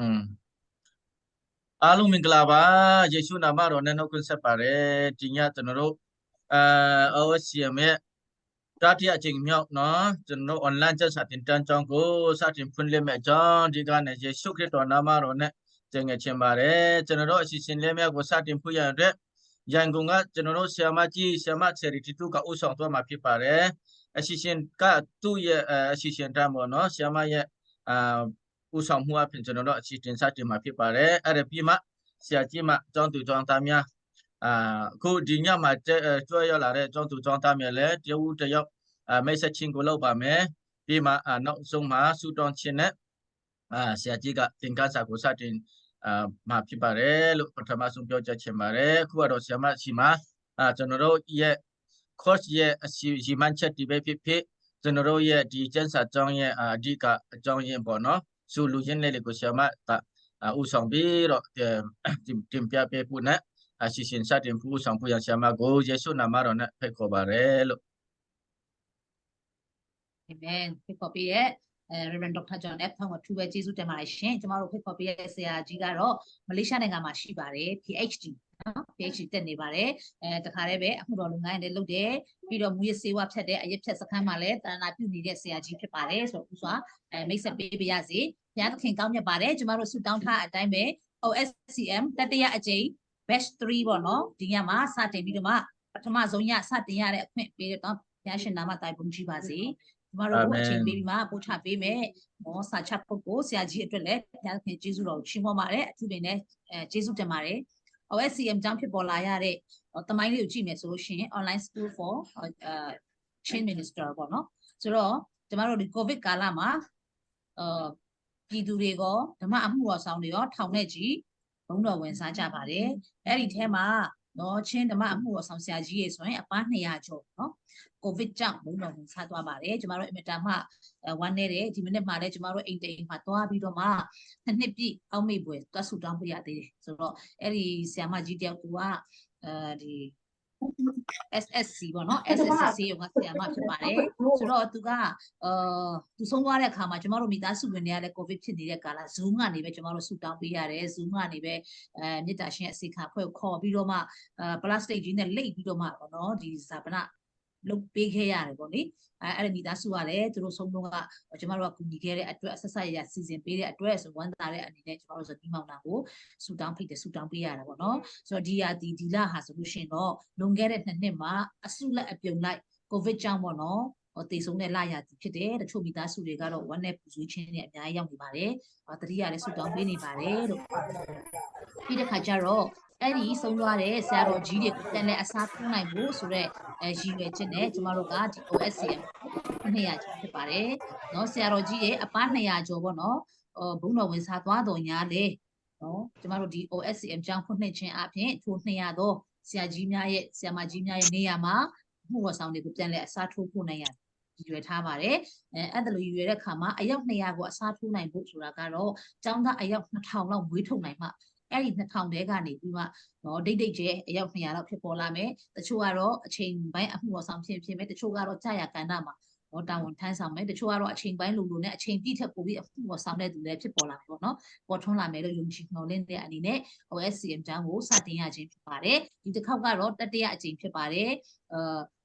อืมအားလုံးမင်္ဂလာပါယေရှုနာမတော်နဲ့နှုတ်ခွန်းဆက်ပါတယ်ဒီညကျွန်တော်တို့OSCM ရဲ့တတိယအကြိမ်မြောက်เนาะကျွန်တော်တို့ online ကျက်စာတင်တန်းကြောင်းကိုစတင်ဖွင့်လှစ်မဲ့အကြောင်းဒီကနေ့ယေရှုခရစ်တော်နာမတော်နဲ့ကျင့်ငယ်ချင်ပါတယ်ကျွန်တော်တို့အစီအစဉ်လေးများကိုစတင်ဖွင့်ရတဲ့ရန်ကုန်ကကျွန်တော်တို့ဆရာမကြီးဆရာမချယ်ရီတီတူကဥဆောင်သွားမှာဖြစ်ပါတယ်အစီအစဉ်ကသူ့ရဲ့အစီအစဉ်တမ်းပေါ့เนาะဆရာမရဲ့ဥဆောင်မှုအပြင်ကျွန်တော်တို့အစီအစဉ်စတင်မှာဖြစ်ပါတယ်အဲ့ဒါပြီးမှဆရာကြီးမှကျောင်းသူကျောင်းသားများအခုဒီညမှာကြွရောက်လာတဲ့ကျောင်းသူကျောင်းသားများလည်းတယောက်တယောက်မိတ်ဆက်ချင်းကိုလုပ်ပါမယ်ပြီးမှနောက်ဆုံးမှာဆူတောင်းခြင်းနဲ့ဆရာကြီးကသင်္ကန်းစာကိုစတင်မှာဖြစ်ပါတယ်လို့ပထမဆုံးပြောကြားချင်ပါတယ်အခုကတော့ဆရာမရှိမှာကျွန်တော်တို့ရဲ့ course ရဲ့အစီအမံချက်ဒီပဲဖြစ်ကျွန်တော်တို့ရဲ့ဒီကျန်းစာကျောင်းရဲ့အဓိကအကြောင်းရင်းပေါ့နော်ဆိုလူချင်းလေးကိုဆရာမကဥဆောင်ပြီးတော့တင်ပြပေးဖို့နဲ့အစီအစဉ်စတင်ဖို့ဥဆောင်ဖို့ရဆရာမကိုယေရှုနာမတော်နဲ့ဖိတ်ခေါ်ပါတယ်လို့ Amen ဖိတ်ခေါ်ပေးရဲ့Reverend Dr. John F. ထောင်ကထူပဲကျေးဇူးတင်ပါတယ်ရှင်ကျမတို့ဖိတ်ခေါ်ပေးရဲ့ဆရာကြီးကတော့မလေးရှားနိုင်ငံမှာရှိပါတယ် PhD နော် PhD တက်နေပါတယ်တခါတည်းပဲအခုတော်လုပ်ငန်းတွေလုပ်တယ်ပြီးတော့မူရစေဝဖြတ်တဲ့အရက်ဖြတ်စခန်းမှာလည်းတာနာပြုနေတဲ့ဆရာကြီးဖြစ်ပါတယ်ဆိုတော့ဥစွာမိတ်ဆက်ပေးပါရစေဘုရားသခင်ကောင်းမြတ်ပါတယ်ကျမတို့ဆုတောင်းထားအတိုင်းပဲ OSCM တတိယအကြိမ် batch 3ပေါ့နော်ဒီညမှာစတင်ပြီးတော့မှပထမဆုံးညစတင်ရတဲ့အခွင့်ပေးတော့ဘုရားရှင်နာမတိုင်ပုံကြီးပါစေကျမတို့အချိန်ပေးပြီးမှပို့ချပေးမယ်။မောစာချပုဂ္ဂိုလ်ဆရာကြီးအတွက်လည်းဘုရားခင်ကျေးဇူးတော်ချီးမွမ်းပါတယ်။အထူးပင်နဲ့ကျေးဇူးတင်ပါတယ်။ OSCM ကျောင်းဖြစ်ပေါ်လာရတဲ့တမိုင်းလေးကိုကြည့်မယ်ဆိုလို့ရှိရင် online school for chain minister ပေါ့နော်။ဆိုတော့ကျမတို့ဒီ COVID ကာလမှာပြည်သူတွေကဓမ္မအမှုတော်ဆောင်တွေရောထောင်နဲ့ကြီးဘုံတော်ဝင်စားကြပါတယ်။အဲ့ဒီထဲမှာနော်ချင်းဓမ္မအမှုတော်ဆောင်ဆရာကြီးရေဆိုရင်အပန်း200ကျော်နော်ကိုဗစ်ကြောင့်ဘုံတော်ဝင်စားသွားပါတယ်ကျမတို့အင်မတန်မှဝမ်းနေတယ်ဒီမိနစ်မှာလည်းကျမတို့အိမ်တိမ်မှာသွားပြီးတော့မှနှစ်ပြည့်အောက်မေ့ပွဲသွားဆူတောင်းပေးရသေးတယ်ဆိုတော့အဲ့ဒီဆရာမကြီးတယောက်ကဒီ SSC ပေါ့နော် SSC ရောကဆရာမဖြစ်ပါတယ်ဆိုတော့သူကသူဆုံးသွားတဲ့အခါမှာကျမတို့မိသားစုဝင်တွေကလည်း COVID ဖြစ်နေတဲ့ကာလ Zoom ကနေပဲကျမတို့ဆူတောင်းပေးရတယ် Zoom ကနေပဲမေတ္တာရှင်အစီခံဖွဲ့ခေါ်ပြီးတော့မှplastic ကြီးနဲ့လိတ်ပြီးတော့မှပေါ့နော်ဒီဇာပနလုပ်ပေးခဲ့ရတယ်ပေါ့လေအဲ့ဒီမိသားစုကလည်းသူတို့ဆုံးတော့ကကျမတို့ကကူညီခဲ့တဲ့အတွက်ဆက်ဆက်ရစီစဉ်ပေးတဲ့အတွက်ဆိုဝန်တာတဲ့အနေနဲ့ကျမတို့ဆိုဒီမောင်တာကိုဆူတောင်းဖိတ်တယ်ဆူတောင်းပေးရတာပေါ့နော်ဆိုတော့ဒီလဟာဆိုလို့ရှိရင်တော့လွန်ခဲ့တဲ့နှစ်မှာအစုလက်အပြုံလိုက်ကိုဗစ်ကြောင့်ပေါ့နော်တည်ဆုံးတဲ့လရာသီဖြစ်တယ်တချို့မိသားစုတွေကတော့ဝမ်းနဲ့ပူဆွေးခြင်းနဲ့အများကြီးရောက်နေပါတယ်တတိယလည်းဆူတောင်းပေးနေပါတယ်လို့ပြီးတဲ့ခါကျတော့အဲ့ဒီဆုံးသွားတဲ့ဆရာတော်ကြီးတွေကိုပြန်လဲအစားထိုးနိုင်ဖို့ဆိုတော့ရည်ရွယ်ချက်နဲ့ကျမတို့ကဒီ OSCM 200ကျော်ဖြစ်ပါတယ်เนาะဆရာတော်ကြီးရဲ့အပား200ကျော်ပေါ့နော်ဘုံတော်ဝင်စားသွားတော်ညာလေเนาะကျမတို့ဒီ OSCM ကျောင်းဖွင့်လှစ်ခြင်းအပြင်ထို200သောဆရာကြီးများရဲ့ဆရာမကြီးများရဲ့နေရာမှာမှုတော်ဆောင်တွေကိုပြန်လဲအစားထိုးဖို့နိုင်ရရွယ်ထားပါတယ်အဲ့ဒါလိုရွယ်တဲ့ခါမှာအယောက်200ကိုအစားထိုးနိုင်ဖို့ဆိုတာကတော့ကျောင်းသားအယောက်2000လောက်မွေးထုတ်နိုင်မှအဲ့ဒီ2000တဲကနေပြီးမှတော့ဒိတ်ကျဲအယောက်200လောက်ဖြစ်ပေါ်လာမယ်တချို့ကတော့အချိန်ပိုင်းအမှုတော်ဆောင်ဖြစ်မယ်တချို့ကတော့ကြာရကဏ္ဍမှာတော့တာဝန်ထမ်းဆောင်မယ်တချို့ကတော့အချိန်ပိုင်းလိုနဲ့အချိန်ပြည့်ထက်ပိုပြီးအမှုတော်ဆောင်တဲ့သူလည်းဖြစ်ပေါ်လာမယ်ပေါ့နော်ပေါ်ထွန်းလာမယ်လို့ယုံကြည်မျှော်လင့်တဲ့အနေနဲ့ OSCM ကျောင်းကိုစတင်ရခြင်းဖြစ်ပါတယ်ဒီတစ်ခေါက်ကတော့တတိယအကြိမ်ဖြစ်ပါတယ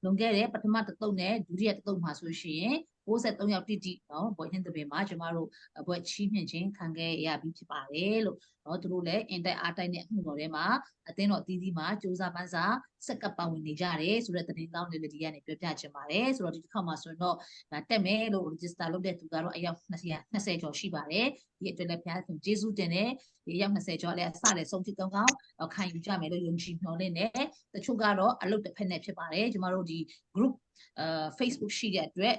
်လွန်ခဲ့တဲ့ပထမတစ်သုတ်နဲ့ဒုတိယတစ်သုတ်မှာဆိုရှင်63ယောက်တိတိနော်ဘွယ်ဟင်းတပင်မှာကျမတို့ဘွယ်ချီးမြှင့်ခြင်းခံခဲ့ရပြီးဖြစ်ပါတယ်လို့နော်သူတို့လည်းအင်တိုက်အားတိုက်တဲ့အမှုတော်ထဲမှာအသင်းတော်အသီးသီးမှာစူးစမ်းပန်းစားဆက်ကပ်ပါဝင်နေကြတယ်ဆိုတဲ့သတင်းကောင်းတွေလည်းဒီကနေပြောပြချင်ပါတယ်ဆိုတော့ဒီတစ်ခါမှာဆိုရင်တော့တက်မယ်လို့ register လုပ်တဲ့သူကတော့အယောက်20ကျော်ရှိပါတယ်ဒီအတွက်လည်းဘုရားရှင်ကျေးဇူးတင်တယ်ဒီအယောက်20ကျော်လည်းအစလည်းဆုံးဖြတ်ကောင်းခံယူကြမယ်လို့ယုံကြည်မျှော်လင့်တယ်တချို့ကတော့အလုပ်တစ်ဖက်နဲ့ဖြစ်ပါတယ်ကျမတို့ဒီ group Facebook ရှိတဲ့အတွက်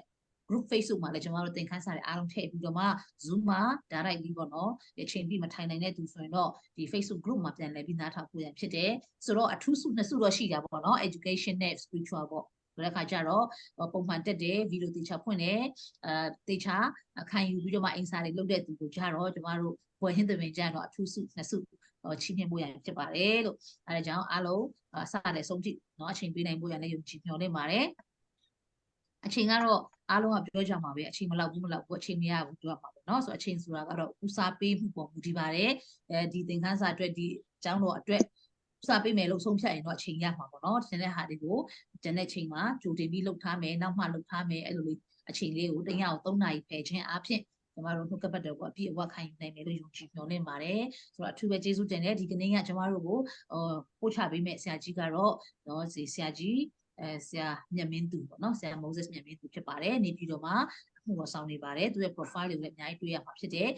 group Facebook မှာလည်းကျွန်တော်တို့သင်ခန်းစာတွေအားလုံးထည့်ပြီးတော့မှ Zoom မှာ direct ပြီးပေါ့နော်အချိန်ပြီးမထိုင်နိုင်တဲ့သူဆိုရင်တော့ဒီ Facebook group မှာပြန်လည်ပြီးနားထောင်ဖို့ရဖြစ်တယ်ဆိုတော့အထူးစုနှစ်စုတော့ရှိတာပေါ့နော် education နဲ့ spiritual ပေါ့ဆိုတဲ့အခါကျတော့ပုံမှန်တက်တယ်ဗီဒီယိုတေချာဖွင့်တယ်တေချာခံယူပြီးတော့မှအင်စာတွေလုပ်တဲ့သူကိုကြတော့ကျမတို့ဘွယ်ဟင်းသမင်ကြတော့အထူးစုနှစ်စုချီးမြှင့်ဖို့ရဖြစ်ပါတယ်လို့အဲဒါကြောင့်အားလုံးစတဲ့ဆုံးဖြတ်เนาะအချိန်ပေးနိုင်ဖို့ရလည်းယုံကြည်မျှော်လင့်ပါတယ် အချိန်ကတော့အားလုံးကပြောကြမှာပဲအချိန်မလောက်ဘူးအချိန်မရဘူးပြောမှာပေါ့နော်ဆိုတော့အချိန်ဆိုတာကတော့ဦးစားပေးမှုပေါ်မူတည်ပါတယ်ဒီသင်ခန်းစာအတွက်ဒီအကြောင်းတော်အတွက်ဦးစားပေးမယ်လို့ဆုံးဖြတ်ရင်တော့အချိန်ရမှာပေါ့နော်ဒီတဲ့ဟာတွေကိုဒီတဲ့ချိန်မှာကြိုတင်ပြီးလုပ်ထားမယ်နောက်မှလုပ်ထားမယ်အဲ့လိုလေးအချိန်လေးကိုတစ်ရက်3 နာရီဖယ်ခြင်းအပြင်ကျမတို့နှုတ်ကပတ်တော်ကိုအပြည့်အဝခံယူနိုင်မယ်လို့ယုံကြည်မျှော်လင့်ပါတယ်ဆိုတော့အထူးပဲကျေးဇူးတင်တယ်ဒီကနေ့ကကျမတို့ကိုပို့ချပေးမဲ့ဆရာကြီးကတော့နော်ဆရာကြီးဆရာမြတ်မင်းသူပေါ့နော်ဆရာမိုးဆက်မြတ်မင်းသူဖြစ်ပါတယ်နေပြည်တော်မှာမှုတော်ဆောင်နေပါတယ်သူရဲ့ profile တွေကိုလည်းအများကြီးတွေ့ရမှာဖြစ်တယ်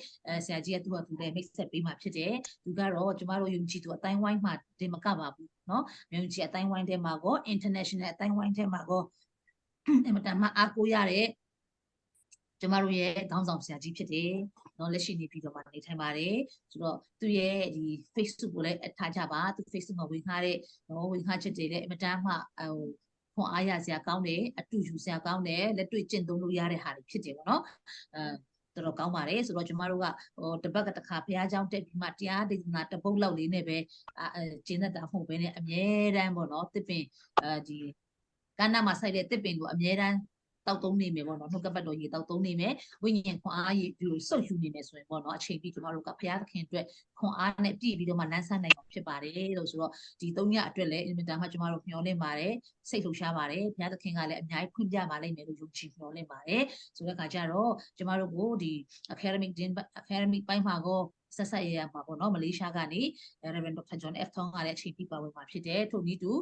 ဆရာကြီးကသူ့ဟာသူလည်း mix set ပေးမှာဖြစ်တယ်သူကတော့ကျမတို့ယုံကြည်သူအတိုင်းဝိုင်းမှာတင်မကပါဘူးနော်ယုံကြည်အတိုင်းဝိုင်းထဲမှာကော international အတိုင်းဝိုင်းထဲမှာကောအမတန်မှအားကိုးရတဲ့ကျမတို့ရဲ့ခေါင်းဆောင်ဆရာကြီးဖြစ်တယ်။နော်လက်ရှိနေပြီးတော့မှနေထိုင်ပါတယ်။ဆိုတော့သူ့ရဲ့ဒီ Facebook ကိုလည်းထားကြပါသူ Facebook မှာဝင်ထားတဲ့နော်ဝင်ထားချက်တွေလည်းအမတန်မှခွန်အားရစရာကောင်းတယ်အတူယူစရာကောင်းတယ်လက်တွေ့ကျင့်သုံးလို့ရတဲ့ဟာတွေဖြစ်တယ်ပေါ့နော်။တော်တော်ကောင်းပါတယ်ဆိုတော့ကျမတို့ကတပတ်ကတစ်ခါဘုရားကျောင်းတက်ပြီးမှတရားဒေသနာတပုတ်လောက်လေးနဲ့ပဲကျင့်တတ်တာမဟုတ်ဘဲနဲ့အမြဲတမ်းပေါ့နော်တစ်ပင်ဒီကဏ္ဍမှာစိုက်တဲ့တစ်ပင်ကိုအမြဲတမ်းတောက်သုံးနေမယ်ပေါ့နော်နှုတ်ကပတ်တော်ရေတောက်သုံးနေမယ်ဝိညာဉ်ခွန်အားရေဒီလိုစုပ်ယူနေမယ်ဆိုရင်ပေါ့နော်အချိန်ပြီးကျမတို့ကဘုရားသခင်အတွက်ခွန်အားနဲ့ပြည့်ပြီးတော့မှလမ်းဆန်းနိုင်အောင်ဖြစ်ပါတယ်လို့ဆိုတော့ဒီ3ရက်အတွက်လည်းအင်မတန်မှကျမတို့မျှော်လင့်ပါတယ်စိတ်လှုပ်ရှားပါတယ်ဘုရားသခင်ကလည်းအများကြီးဖွင့်ပြပါလိမ့်မယ်လို့ယုံကြည်မျှော်လင့်ပါတယ်ဆိုတဲ့အခါကျတော့ကျမတို့ကိုဒီ academic ပိုင်းမှာကိုဆက်ဆက်ရရမှာပေါ့နော်မလေးရှားကနေ Reverend Dr. John F. Thong ကလည်းအချိန်ပြပါဝင်မှာဖြစ်တယ်ထို့နည်းတူ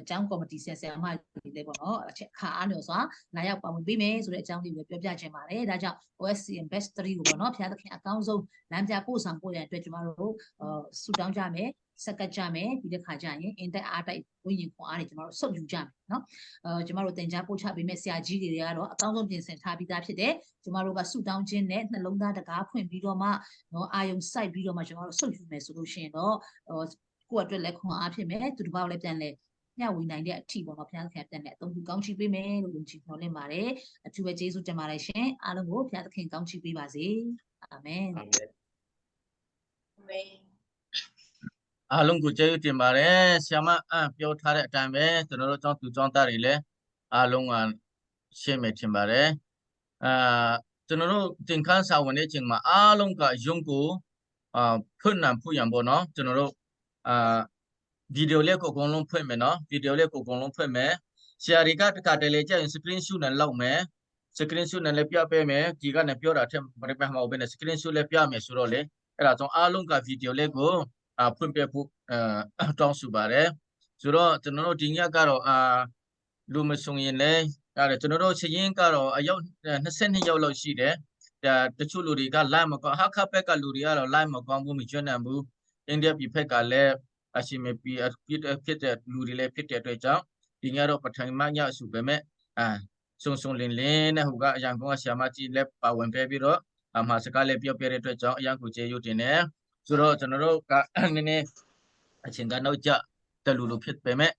ကျောင်းကော်မတီဆရာမတွေလည်းပေါ့နော်အခါအားလျော်စွာလာရောက်ပါဝင်ပေးမယ်ဆိုတဲ့အကြောင်းလေးကိုပြောပြချင်ပါတယ်ဒါကြောင့် OSCM Best 3ကိုပေါ့နော်ဘုရားသခင်အကောင်းဆုံးလမ်းပြပို့ဆောင်ပို့ရတဲ့အတွက်ကျမတို့ဆုတောင်းကြမယ်စက္ကကြမယ်ပြီးတဲ့ခါကျရင်အင်တက်အားတိုက်ဝိညာဉ်ခွန်အားတွေကျမတို့စုပ်ယူကြမယ်နော်ကျမတို့သင်ကြားပို့ချပေးမဲ့ဆရာကြီးတွေကတော့အကောင်းဆုံးပြင်ဆင်ထားပြီးသားဖြစ်တယ်ကျမတို့ကဆုတောင်းခြင်းနဲ့နှလုံးသားတကားဖွင့်ပြီးတော့မှနော်အာယုံစိုက်ပြီးတော့မှကျမတို့စုပ်ယူမယ်ဆိုလို့ရှိရင်တော့ကိုယ့်အတွက်လည်းခွန်အားဖြစ်မယ်သူတစ်ပါးလည်းပြန်လဲညဝေနိုင်တဲ့အထီပေါ့နော်ဘုရားသခင်ပြန်တဲ့အသုံးပြုကောင်းချီးပေးမယ်လို့ယုံကြည်မျှော်လင့်ပါတယ်အထူးပဲကျေးဇူးတင်ပါတယ်ရှင်အားလုံးကိုဘုရားသခင်ကောင်းချီးပေးပါစေအာမင်အာမင်အားလုံးကိုကျေးဇူးတင်ပါတယ်ဆရာမပြောထားတဲ့အတိုင်းပဲကျွန်တော်တို့ကျောင်းသူကျောင်းသားတွေလည်းအားလုံးကရှင်းမယ်ထင်ပါတယ်ကျွန်တော်တို့သင်ခန်းစာဝင်တဲ့အချိန်မှာအားလုံးကယုံကိုဖွင့်နိုင်ဖို့ရန်ပေါ့နော်ကျွန်တော်တို့ဗီဒီယိုလေးကိုအကုန်လုံးဖွင့်မယ်နော်ဗီဒီယိုလေးကိုအကုန်လုံးဖွင့်မယ်ဆရာတွေကတခါတလေကြာရင် screen shot နဲ့လောက်မယ် screen shot နဲ့လည်းပြပေးမယ်ဒီကနေပြောတာထက်မဟုတ်ဘဲနဲ့ screen shot လည်းပြမယ်ဆိုတော့လေအဲ့ဒါကြောင့်အားလုံးကဗီဒီယိုလေးကိုဖွင့်ပြဖို့တောင်းဆိုပါတယ်ဆိုတော့ကျွန်တော်တို့ဒီညကတော့လူမဆုံရင်လည်းအဲ့ကျွန်တော်တို့စရင်ကတော့အယောက်22ယောက်လောက်ရှိတယ်တချို့လူတွေက live မကောင်းဟာခဘက်ကလူတွေကတော့ live မကောင်းဘူးမကျွမ်းနိုင်ဘူးအိန္ဒိယပြည်ဖက်ကလည်းအရှိမပြီးဖြစ်တဲ့လူတွေလည်းဖြစ်တဲ့အတွက်ကြောင့်ဒီညတော့ပထမညဆိုပေမဲ့စုံလင်းနဲ့ဟိုကအရန်ကောင်ဆရာမကြီးလည်းပါဝင်ပေးပြီးတော့မှာစကားလည်းပြောပြတဲ့အတွက်ကြောင့်အရန်ကိုကျေးဇူးတင်တယ်ဆိုတော့ကျွန်တော်တို့ကနည်းနည်းအချိန်ကတော့ကြတဲ့လူဖြစ်ပေမဲ့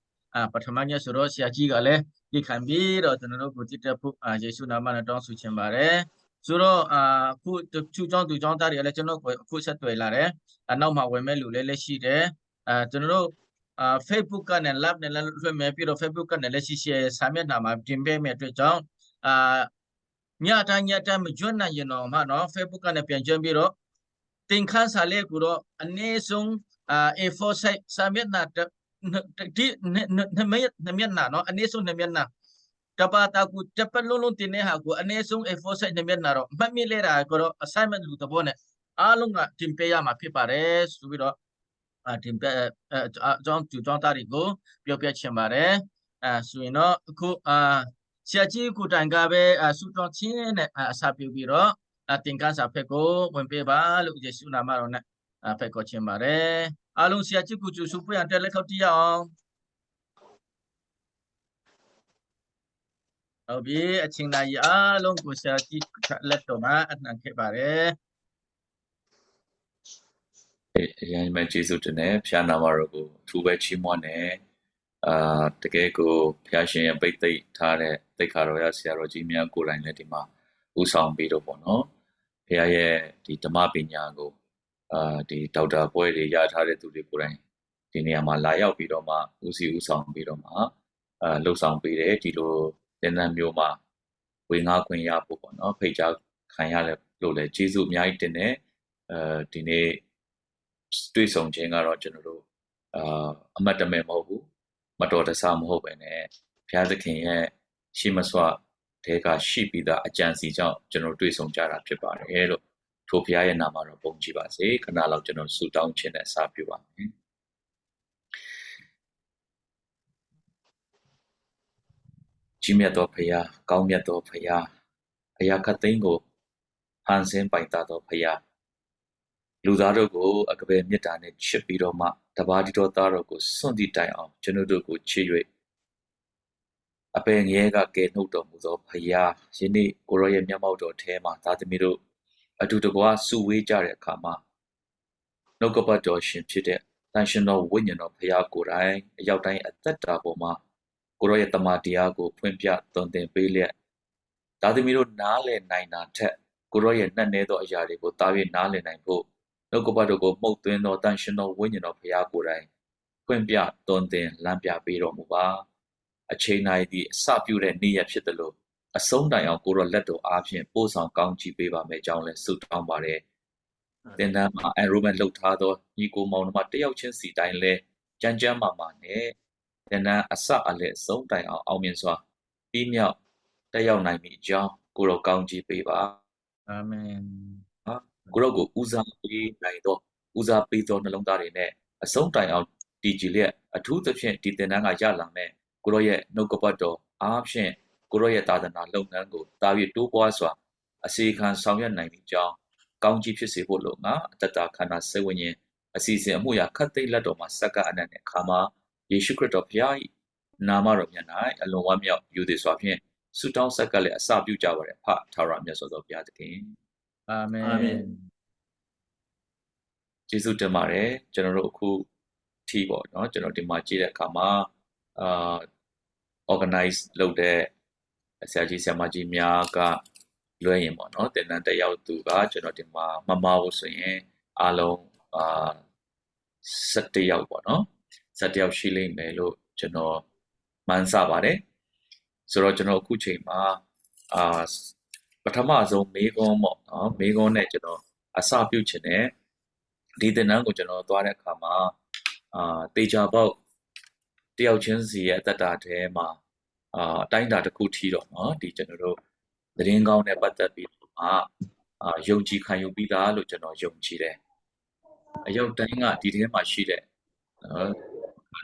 ပထမညဆိုတော့ဆရာကြီးကလည်းဒီခံပြီးတော့ကျွန်တော်တို့ကိုကြည့်တဲ့ဖို့ယေရှုနာမနဲ့တောင်းဆိုချင်ပါတယ်ဆိုတော့အခုသူကျောင်းသားတွေလည်းကျွန်တော်အခုဆက်တွေ့လာတယ်နောက်မှဝင်မဲ့လူလည်းရှိတယ်ကျွန်တော်တို့ Facebook ကနေ live နဲ့လည်းလွှင့်မယ်ပြီးတော့ Facebook ကနေလည်းရှိစာမျက်နှာမှာတင်ပေးမယ်အတွက်ကြောင့်ညတိုင်းမကျွမ်းနိုင်ရင်တော့မှနော် Facebook ကနေပြန်ကျွမ်းပြီးတော့သင်ခန်းစာလေးကိုတော့အနည်းဆုံးA4 size စာမျက်နှာဒီနှစ်မျက်နှာနော်အနည်းဆုံးနှစ်မျက်နှာတပါတာကိုတပတ်လုံးတင်တဲ့ဟာကိုအနည်းဆုံး A4 size နှစ်မျက်နှာတော့မှတ်မိလဲတာကိုတော့ assignment လူတဘောနဲ့အားလုံးကတင်ပေးရမှာဖြစ်ပါတယ်ဆိုပြီးတော့တင်ပြကျောင်းသားတွေကိုပြောပြချင်ပါတယ်ဆိုရင်တော့အခုဆရာကြီးကိုတိုင်ကပဲဆူတောင်းချင်းနဲ့အစာပြုပြီးတော့သင်ခန်းစာဖက်ကိုဝင်ပေးပါလို့ယေရှုနာမတော်နဲ့ဖက်ခေါ်ချင်ပါတယ်အားလုံးဆရာကြီးကိုကြိုဆိုပြရတဲ့လက်ခေါက်တီးရအောင်ဟုတ်ပြီအချင်းတိုင်းအားလုံးကိုဆရာကြီးလက်တော်မှာအနှံခဲ့ပါတယ်အရင်မှကျေးဇူးတင်တယ်ဖျားနာမတော်ကိုအထူးပဲချီးမွမ်းတယ်တကယ်ကိုဖျားရှင်ရဲ့ပိတ်သိက်ထားတဲ့သိက္ခာတော်ရဆရာတော်ကြီးများကိုယ်တိုင်လည်းဒီမှာဥဆောင်ပြီးတော့ပေါ့နော်ဖျားရဲ့ဒီဓမ္မပညာကိုဒီဒေါက်တာပွဲတွေရထားတဲ့သူတွေကိုယ်တိုင်ဒီနေရာမှာလာရောက်ပြီးတော့မှဥဆောင်ပြီးတော့မှလှုပ်ဆောင်ပေးတယ်ဒီလိုသင်တန်းမျိုးမှာ ဝင်ငါခွင့်ရဖို့ပေါ့နော်ဖိတ်ကြားခံရလို့လည်းကျေးဇူးအများကြီးတင်တယ်ဒီနေ့တွေ့ဆုံခြင်းကတော့ကျွန်တော်တို့အမတ်တမဲမဟုတ်ဘူးမတော်တဆမဟုတ်ပဲနဲ့ဘုရားသခင်ရဲ့ရှိမစွာတဲကရှိပြီးသားအကြံစီကြောင့်ကျွန်တော်တွေ့ဆုံကြတာဖြစ်ပါတယ်လို့ထိုဘုရားရဲ့နာမတော်ပုံကြည်ပါစေခဏလောက်ကျွန်တော်ဆုတောင်းခြင်းနဲ့စပြုပါမယ်ကြီးမြတ်သောဘုရားကောင်းမြတ်သောဘုရားအရာခတ်သိမ်းကိုဟန်ဆင်းပိုင်တာသောဘုရားလူသားတို့ကိုအကပယ်မေတ္တာနဲ့ချစ်ပြီးတော့မှတပါးတည်းသောသားတော်ကိုစွန့်တည်တိုင်အောင်ကျွန်တော်တို့ကိုချစ်၍အပယ်ငရဲကကယ်နှုတ်တော်မူသောဘုရားယနေ့ကိုရောရဲ့မျက်မှောက်တော်ထဲမှာသားသမီးတို့အတူတကွစုဝေးကြတဲ့အခါမှာနှုတ်ကပတ်တော်ရှင်ဖြစ်တဲ့တန်ရှင်တော်ဝိညာဉ်တော်ဘုရားကိုယ်တိုင်အရောက်တိုင်းအသက်တာပေါ်မှာကိုရောရဲ့တမန်တရားကိုဖွင့်ပြသွန်သင်ပေးလျက်သားသမီးတို့နားလည်နိုင်တာထက်ကိုရောရဲ့နှံ့နေသောအရာတွေကိုတာ၍နားလည်နိုင်ဖို့နှုတ်ကပတ်တော်ကိုမှုတ်သွင်းသောတန်ရှင်တော်ဝိညာဉ်တော်ဘုရားကိုယ်တိုင်ဖွင့်ပြသွန်သင်လမ်းပြပေးတော်မူပါအချိန်တိုင်းဒီအစပြုတဲ့နေ့ရက်ဖြစ်တယ်လို့အဆုံးတိုင်အောင်ကိုရောလက်တော်အားဖြင့်ပို့ဆောင်ကောင်းချီးပေးပါမယ်ကြောင်းလဲဆုတောင်းပါတယ်သင်တန်းမှာ enrollment လုပ်ထားသောညီကိုမောင်တို့မှတယောက်ချင်းစီတိုင်းလဲကြမ်းကြမ်းမာမာနဲ့သင်တန်းအစအလယ်အဆုံးတိုင်အောင်မြင်စွာပြီးမြောက်တက်ရောက်နိုင်မည်အကြောင်းကိုရောကောင်းချီးပေးပါအာမင်ကိုရောကိုဦးစားပေးနိုင်သောဦးစားပေးသောနှလုံးသားတွေနဲ့အဆုံးတိုင်အောင်တည်ကြည်လျက်အထူးသဖြင့်ဒီသင်တန်းကရလာမယ်ကိုရောရဲ့နှုတ်ကပတ်တော်အားဖြင့်ကိုရောရဲ့သာသနာလုပ်ငန်းကိုတာ၍တိုးပွားစွာအစီခံဆောင်ရွက်နိုင်မည်အကြောင်းကောင်းကြီးဖြစ်စေဖို့လို့ငါအတ္တခန္ဓာစိတ်ဝိညာဉ်အစီအစဉ်အမှုရာခတ်သိမ်းလက်တော်မှာစက္ကအနန္တခါမှာယေရှုခရစ်တော်ဘုရား၏နာမတော်မြတ်၌အလွန်ဝမ်းမြောက်ယူသည်စွာဖြင့်ဆုတောင်းဆက်ကလည်းအစပြုကြပါရဖထာဝရမြတ်စွာသောဘုရားသခင်အာမင်ကျေးဇူးတင်ပါတယ်ကျွန်တော်တို့အခုထီပေါ့เนาะကျွန်တော်ဒီမှာကြည့်တဲ့အခါမှာorganize လုပ်တဲ့ဆရာကြီးဆရာမကြီးများကလွှဲရင်ပေါ့เนาะတင်တန်းတက်ရောက်သူကကျွန်တော်ဒီမှာမမဖို့ဆိုရင်အားလုံး17ယောက်ပေါ့เนาะ17ယောက်ရှိလိမ့်မယ်လို့ကျွန်တော်မှန်းဆပါတယ်ဆိုတော့ကျွန်တော်အခုချိန်မှာပထမဆုံးမေကွန်းပေါ့เนาะမေကွန်းနဲ့ကျွန်တော်အစပြုချင်တယ်ဒီတင်တန်းကိုကျွန်တော်သွားတဲ့အခါမှာတေချာပေါက်တယောက်ချင်းစီရဲ့အတ္တထဲမှာအတိုင်းတာတစ်ခုထီတော့เนาะဒီကျွန်တော်တို့သတင်းကောင်းနဲ့ပတ်သက်ပြီးယုံကြည်ခံယူပြီးသားလို့ကျွန်တော်ယုံကြည်တယ်အယုတ်တိုင်းကဒီထဲမှာရှိတဲ့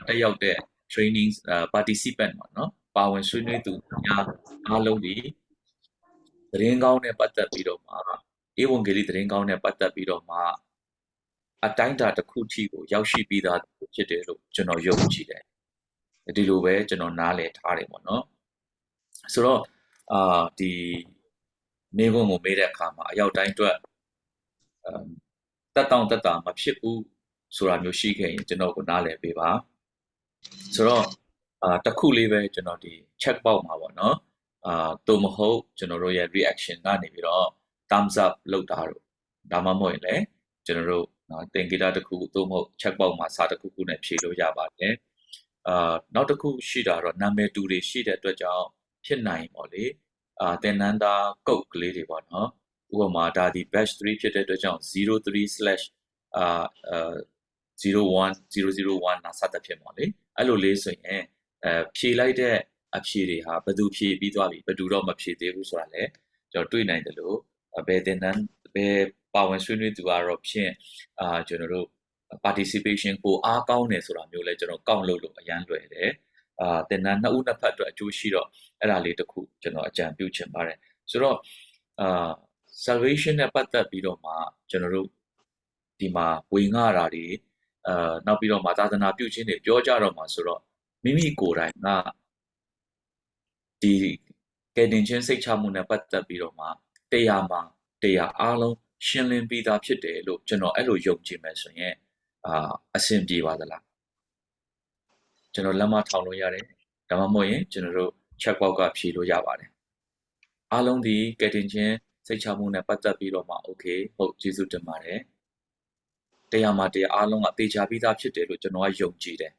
တက်ရောက်တဲ့ training participant ပေါ့เนาะပါဝင်ဆွေးနွေးသူများအားလုံးဒီသတင်းကောင်းနဲ့ပတ်သက်ပြီးတော့မှဧဝံဂေလိသတင်းကောင်းနဲ့ပတ်သက်ပြီးတော့မှအတိုင်းတာတစ်ခုထိကိုရောက်ရှိပြီးသားဖြစ်တယ်လို့ကျွန်တော်ယုံကြည်တယ်ဒီလိုပဲကျွန်တော်နားလည်ထားတယ်ပေါ့နော်ဆိုတော့ဒီမိဘကိုမေးတဲ့အခါမှာအရောက်တိုင်းအတွက်တက်တောင့်တက်တာမဖြစ်ဘူးဆိုတာမျိုးရှိခဲ့ရင်ကျွန်တော်ကိုနားလည်ပေးပါဆိုတော့တစ်ခုလေးပဲကျွန်တော်ဒီ check box မှာပေါ့နော်သို့မဟုတ်ကျွန်တော်တို့ရဲ့ reaction ကနေပြီးတော့ thumbs up လုပ်တာတော့ဒါမှမဟုတ်ရင်လည်းကျွန်တော်တို့သင်္ကေတတစ်ခုသို့မဟုတ် check box မှာစာတစ်ခုခုနဲ့ဖြည့်လို့ရပါတယ်နောက်တစ်ခုရှိတာတော့နာမည်တူတွေရှိတဲ့အတွက်ကြောင့်ဖြစ်နိုင်ပေါ့လေသင်္นานသားကုတ်ကလေးတွေပေါ့နော်ဥပမာဒါဒီ batch 3ဖြစ်တဲ့အတွက်ကြောင့်03/01/001နာစသဖြင့်ပေါ့လေအဲ့လိုလေးဆိုရင်ဖြည့်လိုက်တဲ့အဖြေတွေဟာဘယ်သူဖြည့်ပြီးသွားပြီဘယ်သူတော့မဖြည့်သေးဘူးဆိုတာလည်းကျွန်တော်တွေ့နိုင်တယ်လို့ဘယ်သင်္นานဘယ်ပါဝင်ဆွေးနွေးသူကတော့ဖြင့်ကျွန်တော်တို့participation ကိုအားကောင်းတယ်ဆိုတာမျိုးလဲကျွန်တော်ကောက်လို့အရန်လွယ်တယ်သင်္นานနှစ်ဦးနှစ်ဖက်အတွက်အကျိုးရှိတော့အဲ့ဒါလေးတစ်ခုကျွန်တော်အကြံပြုချင်ပါတယ်ဆိုတော့salvation နဲ့ပတ်သက်ပြီးတော့မှကျွန်တော်တို့ဒီမှာဝေငှတာတွေနောက်ပြီးတော့သာသနာပြုခြင်းတွေပြောကြတော့မှာဆိုတော့မိမိကိုယ်တိုင်ကဒီကယ်တင်ခြင်းစိတ်ချမှုနဲ့ပတ်သက်ပြီးတော့မှတရားမှာတရားအားလုံးရှင်းလင်းပြီးသားဖြစ်တယ်လို့ကျွန်တော်အဲ့လိုယုံကြည်မယ်ဆိုရင်အဆင်ပြေပါသလားကျွန်တော်လက်မထောင်လို့ရတယ်ဒါမှမဟုတ်ရင်ကျွန်တော်တို့ check box ကဖြည့်လို့ရပါတယ်အားလုံးဒီကယ်တင်ခြင်းစိတ်ချမှုနဲ့ပတ်သက်ပြီးတော့မှ okay ဟုတ်ကျေးဇူးတင်ပါတယ်တရားမှာတရားအားလုံးကသေချာပြီးသားဖြစ်တယ်လို့ကျွန်တော်ကယုံကြည်တယ်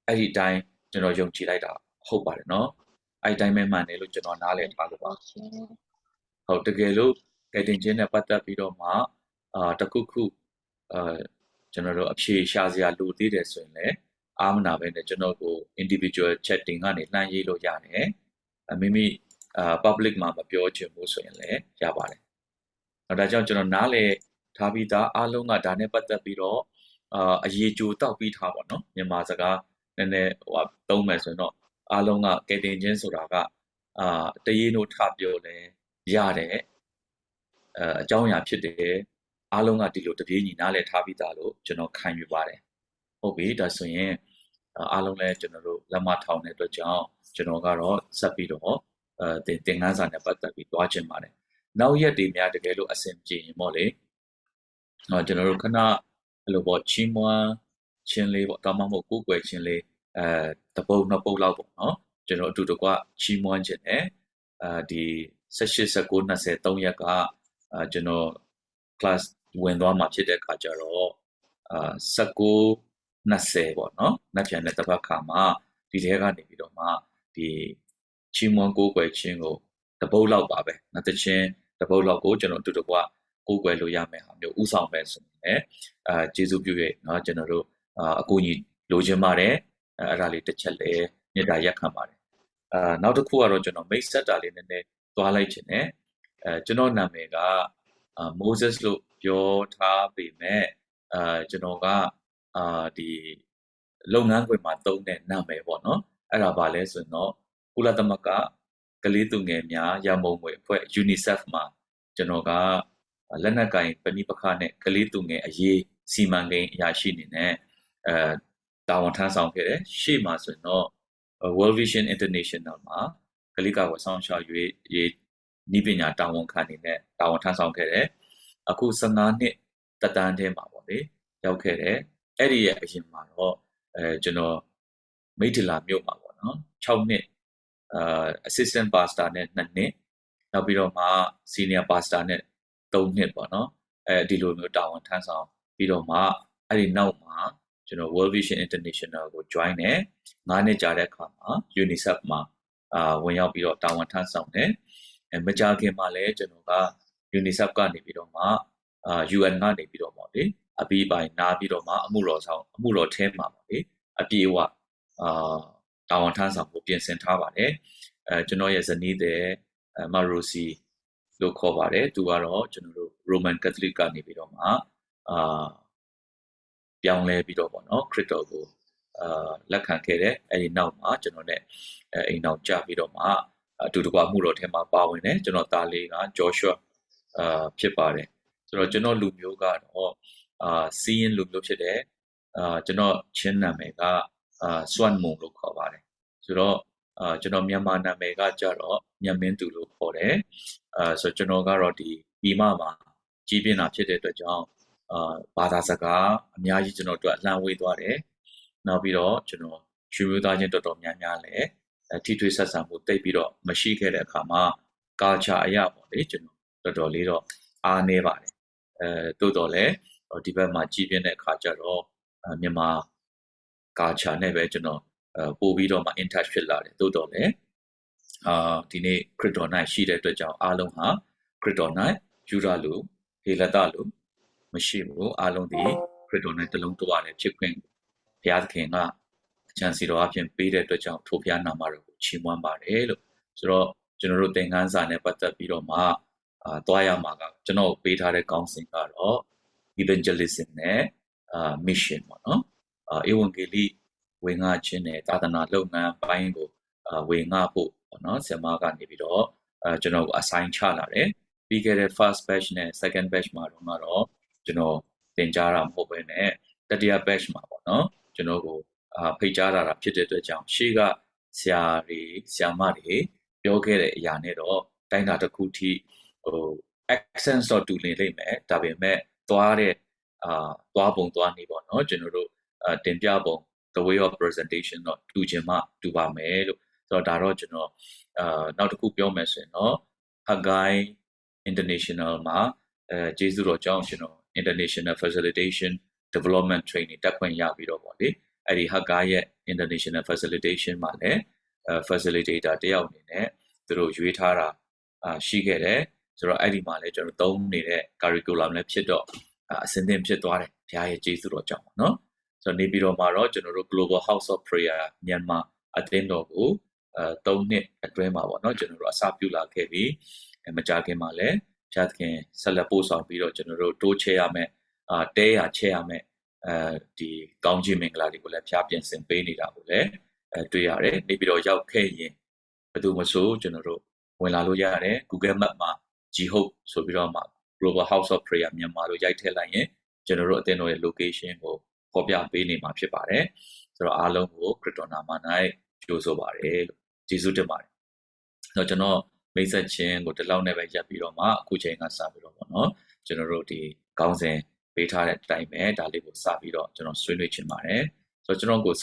အဲ့ဒီအတိုင်းကျွန်တော်ယုံကြည်လိုက်တာဟုတ်ပါတယ်နော် အဲ့တိုင်းပဲမှန်တယ်လို့ကျွန်တော်နားလည်ထားလို့ပါဟုတ်တကယ်လို့ကယ်တင်ခြင်းနဲ့ပတ်သက်ပြီးတော့မှတခုခုကျွန်တော်တို့အဖြေရှာစရာလိုသေးတယ်ဆိုရင်လည်းအားမနာပဲနဲ့ကျွန်တော်ကို individual chatting ကနေလှမ်းရေးလို့ရတယ်မိမိpublic မှာမပြောချင်ဘူးဆိုရင်လည်းရပါတယ်ဒါကြောင့်ကျွန်တော်နားလည်ထားပြီးသားအားလုံးကဒါနဲ့ပတ်သက်ပြီးတော့အရေးကြိုတောက်ပြီးထားပါတော့မြန်မာစကားနည်းနည်းသုံးမယ်ဆိုရင်တော့အားလုံးကကယ်တင်ခြင်းဆိုတာကတရေနိုးထပြောလဲရတယ်အကြောင်းအရာဖြစ်တယ်အားလုံးကဒီလိုတပြေးညီနားလည်ထားပြီးသားလို့ကျွန်တော်ခံယူပါတယ်ဟုတ်ပြီဒါဆိုရင်အားလုံးလည်းကျွန်တော်တို့လက်မထောင်တဲ့အတွက်ကြောင့်ကျွန်တော်ကတော့ဆက်ပြီးတော့သင်ခန်းစာနဲ့ပတ်သက်ပြီးတွားချင်ပါတယ်နောက်ရက်တွေများတကယ်လို့အဆင်ပြေရင်ပေါ့လေကျွန်တော်တို့ခဏအဲ့လိုပေါ့ချီးမွမ်းခြင်းလေးပေါ့ဒါမှမဟုတ်ကိုယ်ွယ်ခြင်းလေးတပုတ်နှစ်ပုတ်လောက်ပေါ့နော်ကျွန်တော်အတူတကွချီးမွမ်းခြင်းနဲ့ဒီ18 19 20 3ရက်ကကျွန်တော် class ဝင်သွားမှာဖြစ်တဲ့အခါကျတော့19 20ပေါ့နော်နောက်ပြန်တဲ့တစ်ပတ်ခါမှာဒီထဲကနေပြီးတော့မှဒီချီးမွမ်းကိုယ်ွယ်ခြင်းကိုတပုတ်လောက်ပါပဲနောက်တစ်ချင်းတပုတ်လောက်ကိုကျွန်တော်အတူတကွကိုယ်ွယ်လို့ရမယ်ဟာမျိုးဥဆောင်မယ်ဆိုရင်ကျေးဇူးပြုရဲ့เนาะကျွန်တော်တို့အကူအညီလိုချင်ပါတယ်အဲ့ဒါလေးတစ်ချက်လည်းမြတ်တာရက်ခံပါတယ်နောက်တစ်ခုကတော့ကျွန်တော်မိတ်ဆက်တာလေးနည်းနည်းသွားလိုက်ခြင်းနဲ့ကျွန်တော်နာမည်ကMoses လို့ပြောထားပေမဲ့ကျွန်တော်ကဒီလုပ်ငန်းခွင်မှာသုံးတဲ့နာမည်ပေါ့နော်အဲ့ဒါပါလဲဆိုရင်တော့ကုလသမဂ္ဂကလေးသူငယ်များရန်ပုံငွေအဖွဲ့ UNICEF မှာကျွန်တော်ကလက်နက်ကင်ပဏိပခနဲ့ကလေးသူငယ်အရေးစီမံကိန်းအရာရှိနေနဲ့တာဝန်ထမ်းဆောင်ခဲ့တယ်ရှေ့မှာဆိုရင်တော့ World Vision International မှာကလေးကာကွယ်ဆောင်ရှောက်ရေးဤပညာတာဝန်ခံနေတဲ့တာဝန်ထမ်းဆောင်ခဲ့တယ်အခု15နှစ်တက်တန်းထဲမှာပေါ့လေရောက်ခဲ့တယ်အဲ့ဒီရဲ့အရင်မှာတော့ကျွန်တော်မိထလာမြို့မှာပေါ့နော်6နှစ်assistant pastor နဲ့2နှစ်နောက်ပြီးတော့မှ senior pastor နဲ့3နှစ်ပေါ့နော်ဒီလိုမျိုးတာဝန်ထမ်းဆောင်ပြီးတော့မှအဲ့ဒီနောက်မှာကျွန်တော် World Vision International ကို join တယ်9နှစ်ကြာတဲ့အခါမှာ UNICEF မှာဝင်ရောက်ပြီးတော့တာဝန်ထမ်းဆောင်တယ်မကြာခင်မှာလည်းကျွန်တော်က UNICEF ကနေပြီးတော့မှ UN ကနေပြီးတော့ပေါ့လေအပြီးပိုင်းနားပြီးတော့မှအမှုတော်ထဲမှာပေါ့လေအပြေအဝတာဝန်ထမ်းဆောင်ဖို့ပြင်ဆင်ထားပါတယ်ကျွန်တော်ရဲ့ဇနီးတဲ့မာရိုစီလို့ခေါ်ပါတယ်သူကတော့ကျွန်တော်တို့ Roman Catholic ကနေပြီးတော့မှပြောင်းလဲပြီးတော့ပေါ့နော်ခရစ်တော်ကိုလက်ခံခဲ့တယ်အဲဒီနောက်မှာကျွန်တော် ਨੇ အိမ်နောက်ကြပြီးတော့မှအတူတကွမှုတော်ထဲမှာပါဝင်တယ်ကျွန်တော်သားလေးက Joshua ဖြစ်ပါတယ်ဆိုတော့ကျွန်တော်လူမျိုးကတော့စီးရင်လူမျိုးဖြစ်တယ်ကျွန်တော်ချင်းနာမည်ကစွမ်မုံလို့ခေါ်ပါတယ်ဆိုတော့ကျွန်တော်မြန်မာနာမည်ကကြတော့မြတ်မင်းသူလို့ခေါ်တယ်ဆိုတော့ကျွန်တော်ကတော့ဒီပြည်မမှာကြီးပြင်းတာဖြစ်တဲ့အတွက်ကြောင့်ဘာသာစကားအများကြီးကျွန်တော်တို့အလှမ်းဝေးသွားတယ်နောက်ပြီးတော့ကျွန်တော်ရွှေမျိုးသားချင်းတော်တော်များများလည်းထိထွေးဆက်ဆံမှုတိတ်ပြီးတော့မရှိခဲ့တဲ့အခါမှာ culture အရာပေါ့လေကျွန်တော်တော်တော်လေးတော့အားနေပါတယ်တိုးတော်လည်းဒီဘက်မှာကြီးပြင်းတဲ့အခါကျတော့မြန်မာ culture နဲ့ပဲကျွန်တော်ပို့ပြီးတော့မှ in touch ဖြစ်လာတယ်တိုးတော်လည်းဒီနေ့ခရစ်တော်၌ရှိတဲ့အတွက်ကြောင့်အားလုံးဟာခရစ်တော်၌ယူရလို့ဟေလတလို့မရှိဘူးအားလုံးဒီခရစ်တော်၌တလုံးတဝနဲ့ဖြစ်ခွင့်ဘုရားသခင်ကအချမ်းစီတော်အပြင်ပေးတဲ့အတွက်ကြောင့်ထိုဘုရားနာမတော်ကိုချီးမွမ်းပါတယ်လို့ဆိုတော့ကျွန်တော်တို့သင်ခန်းစာနဲ့ပတ်သက်ပြီးတော့မှသွားရမှာကကျွန်တော်ပေးထားတဲ့ကောင်းစဉ်ကတော့ evangelism နဲ့mission ပေါ့နော်ဧဝံဂေလိဝင်ငါခြင်းနဲ့သာသနာလုပ်ငန်းပိုင်းကိုဝင်ငါဖို့ပေါ့နော်ဆရာမကနေပြီးတော့ကျွန်တော်ကို assign ချလာတယ်ပြီးခဲ့တဲ့ first batch နဲ့ second batch မှာတော့ကျွန်တော်သင်ကြားတာမဟုတ်ဘဲနဲ့တတိယ batch မှာပေါ့နော်ကျွန်တော်ကိုဖိတ်ကြားတာဖြစ်တဲ့အတွက်ကြောင့်ရှေ့ကဆရာမတွေပြောခဲ့တဲ့အရာနဲ့တော့တိုင်းတာတစ်ခုထိaccent တော့တူနေလိမ့်မယ်ဒါပေမဲ့သွားပုံသွားနေပေါ့နော်ကျွန်တော်တို့တင်ပြပုံ the way of presentation တော့တူချင်မှတူပါမယ်လို့ဆိုတော့ဒါတော့ကျွန်တော်နောက်တစ်ခုပြောမယ်ဆိုရင်တော့ Hagai International မှာကျေးဇူးတော်ကြောင့်ကျွန်တော် International Facilitation Development Training တက်ခွင့်ရပြီးတော့ပေါ့လေအဲ့ဒီ Hagai ရဲ့ International Facilitation မှာလည်း facilitator တယောက်အနေနဲ့သူတို့ရွေးထားတာရှိခဲ့တယ်ဆိုတော့အဲ့ဒီမှာလည်းကျွန်တော်သုံးနေတဲ့ curriculum လည်းဖြစ်တော့အစင်းသင်ဖြစ်သွားတယ်ဘုရားရဲ့ကျေးဇူးတော်ကြောင့်ပေါ့နော်ဆိုတော့နေပြည်တော်မှာတော့ကျွန်တော်တို့ Global House of Prayer မြန်မာအသင်းတော်ကို3နှစ်အတွင်းမှာပေါ့နော်ကျွန်တော်တို့အစပြုလာခဲ့ပြီးမကြာခင်မှာလည်းဘုရားသခင်ဆက်လက်ပို့ဆောင်ပြီးတော့ကျွန်တော်တို့တိုးချဲရမယ်တဲရချဲရမယ်ဒီကောင်းချီးမင်္ဂလာတွေကိုလည်းဖျားပြင်ဆင်ပေးနေတာကိုလည်းတွေ့ရတယ်နေပြီးတော့ရောက်ခဲ့ရင်ဘယ်သူမှဆိုကျွန်တော်တို့ဝင်လာလို့ရတယ် Google Map မှာ G-Hope ဆိုပြီးတော့မှ Global House of Prayer မြန်မာလို့ရိုက်ထည့်လိုက်ရင်ကျွန်တော်တို့အသင်းတော်ရဲ့ location ကိုဖော်ပြပေးနေမှာဖြစ်ပါတယ်ဆိုတော့အားလုံးကိုခရစ်တော်နာမ၌ကြိုဆိုပါတယ်လို့ကျေးဇူးတင်ပါတယ်ဆိုတော့ကျွန်တော်မိတ်ဆက်ချင်းကိုဒီလောက်နဲ့ပဲရပ်ပြီးတော့မှအခုချိန်ကစပြီးတော့ပေါ့နော်ကျွန်တော်တို့ဒီခေါင်းစဉ်ပေးထားတဲ့အတိုင်းပဲဒါလေးကိုစပြီးတော့ကျွန်တော်ဆွေးနွေးချင်ပါတယ်ဆိုတော့ကျွန်တော်ကို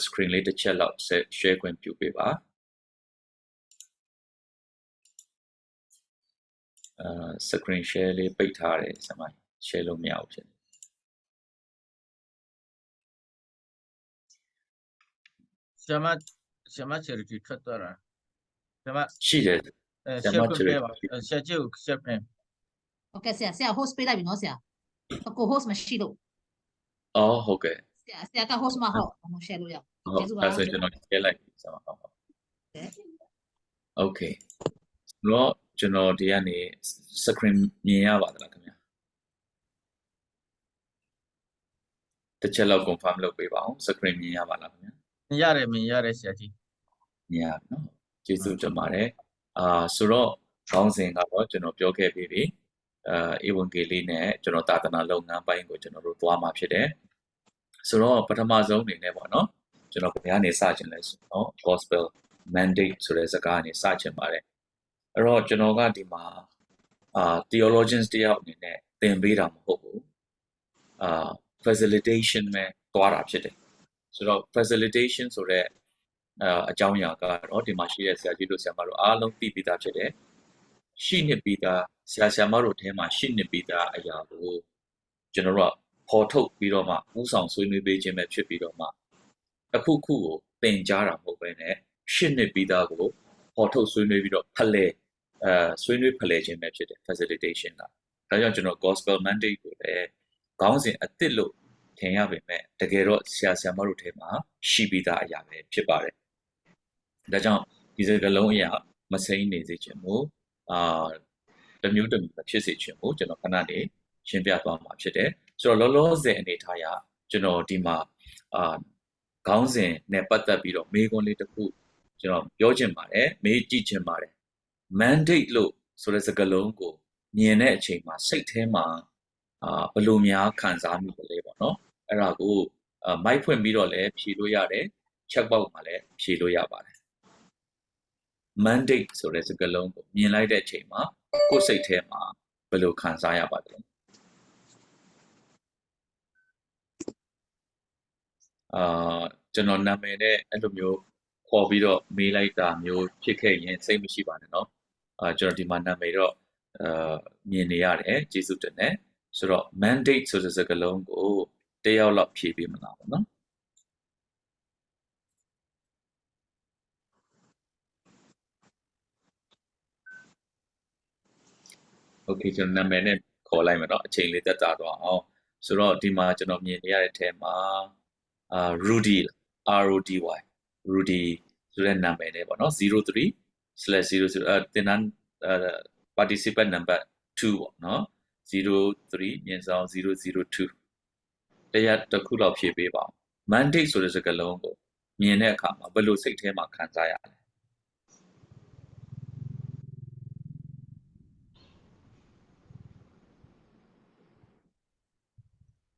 screen လေးတစ်ချက်လောက် share ခွင့်ပြုပေးပါscreen share လေးပိတ်ထားတယ်ဆက်မ share လို့မရဘူးဖြစ်တယ်ဆရာမ charity ထွက်သွားတာဆရာမ ရှိတယ်ဆရာမ share ပေးပါဆရာကြီးကို share ပေးဟုတ်ကဲ့ဆရာ host ပေးလိုက်ပြီနော်ဆရာကို host မရှိလို့ဟုတ်ကဲ့ဆရာက host မဟုတ် share လို့ရအောင်ကျေးဇူးပါအဲ့ဆိုကျွန်တော် share လိုက်ပြီဆရာမဟုတ်Okay တော့ကျွန်တော်ဒီကနေ screen မြင်ရပါသလားခင်ဗျာတစ်ချက်လောက် confirm လုပ်ပေးပါအောင် screen မြင်ရပါလားခင်ဗျာမြင်ရတယ်ဆရာကြီးမြင်ရနော်ကျေးဇူးတင်ပါတယ်ဆိုတော့ခေါင်းစဉ်ကတော့ကျွန်တော်ပြောခဲ့ပြီးပြီဧဝံဂေလိနဲ့ကျွန်တော်သာသနာလုပ်ငန်းပိုင်းကိုကျွန်တော်တို့သွားမှာဖြစ်တယ်ဆိုတော့ပထမဆုံးအနေနဲ့ပေါ့နော်ကျွန်တော်ဘယ်ကနေစချင်လဲဆိုတော့ gospel mandate ဆိုတဲ့စကားကနေစချင်ပါတယ်အဲ့တော့ကျွန်တော်ကဒီမှာtheologians တယောက်အနေနဲ့သင်ပေးတာမဟုတ်ဘူးfacilitation ပဲသွားတာဖြစ်တယ်ဆိုတော့ facilitation ဆိုတဲ့အကြောင်းအရာကတော့ဒီမှာရှိတဲ့ဆရာကြီးတို့ဆရာမတို့အားလုံးသိပြီးသားဖြစ်တယ်ရှိနေပြီးသားဆရာမတို့ထဲမှာရှိနေပြီးသားအရာကိုကျွန်တော်တို့ကပေါ်ထုတ်ပြီးတော့မှဥဆောင်ဆွေးနွေးပေးခြင်းပဲဖြစ်ပြီးတော့မှအခုကိုသင်ကြားတာမဟုတ်ဘဲနဲ့ရှိနေပြီးသားကိုပေါ်ထုတ်ဆွေးနွေးပြီးတော့ဖလှယ်ဆွေးနွေးဖလှယ်ခြင်းပဲဖြစ်တယ် facilitation ကဒါကြောင့်ကျွန်တော် gospel mandate ကိုလည်းခေါင်းစဉ်အသစ်လို့ထင်ရပေမဲ့တကယ်တော့ဆရာမတို့ထဲမှာရှိပြီးသားအရာပဲဖြစ်ပါတယ်ဒါကြောင့်ဒီစကားလုံးအရာမစိမ့်နေစေချင်ဘူးတမျိုးတမျိုးဖြစ်စေချင်ဘူးကျွန်တော်ခဏနေရှင်းပြသွားမှာဖြစ်တယ်ဆိုတော့လောလောဆယ်အနေထားရကျွန်တော်ဒီမှာခေါင်းစဉ်နဲ့ပတ်သက်ပြီးတော့မေးခွန်းလေးတစ်ခုကျွန်တော်ပြောချင်ပါတယ်မေးကြည့်ချင်ပါတယ် mandate လို့ဆိုတဲ့စကားလုံးကိုမြင်တဲ့အချိန်မှာစိတ်ထဲမှာဘယ်လိုများခံစားမိလဲပေါ့နော်အဲ့ဒါကိုမိုက်ဖွင့်ပြီးတော့လည်းဖြေလို့ရတယ် check box မှာလည်းဖြေလို့ရပါတယ် mandate ဆိုတဲ့စကားလုံးကိုမြင်လိုက်တဲ့အချိန်မှာကိုယ်စိတ်ထဲမှာဘယ်လိုခံစားရပါလဲကျွန်တော်နာမည်နဲ့အဲ့လိုမျိုးခေါ်ပြီးတော့မေးလိုက်တာမျိုးဖြစ်ခဲ့ရင်စိတ်မရှိပါနဲ့เนาะကျွန်တော်ဒီမှာနာမည်တော့မြင်နေရတယ်ကျေးဇူးတင်တယ်ဆိုတော့ mandate ဆိုတဲ့စကားလုံးကိုတယောက်လောက်ဖြေပေးမလားပေါ့နော်โอเคကျွန်တော်နာမည်နဲ့ခေါ်လိုက်မယ်เนาะအချိန်လေးသက်သာသွားအောင်ဆိုတော့ဒီမှာကျွန်တော်မြင်နေရတဲ့အထဲမှာRudy RODY Rudy ဆိုတဲ့နာမည်နဲ့ပေါ့နော်03/00သင်တန်း participant number 2ပေါ့နော်03/002တရားတစ်ခုလောက်ဖြည့်ပေးပါဦး mandate ဆိုတဲ့စကားလုံးကိုမြင်တဲ့အခါမှာဘယ်လိုစိတ်ထဲမှာခံစားရလ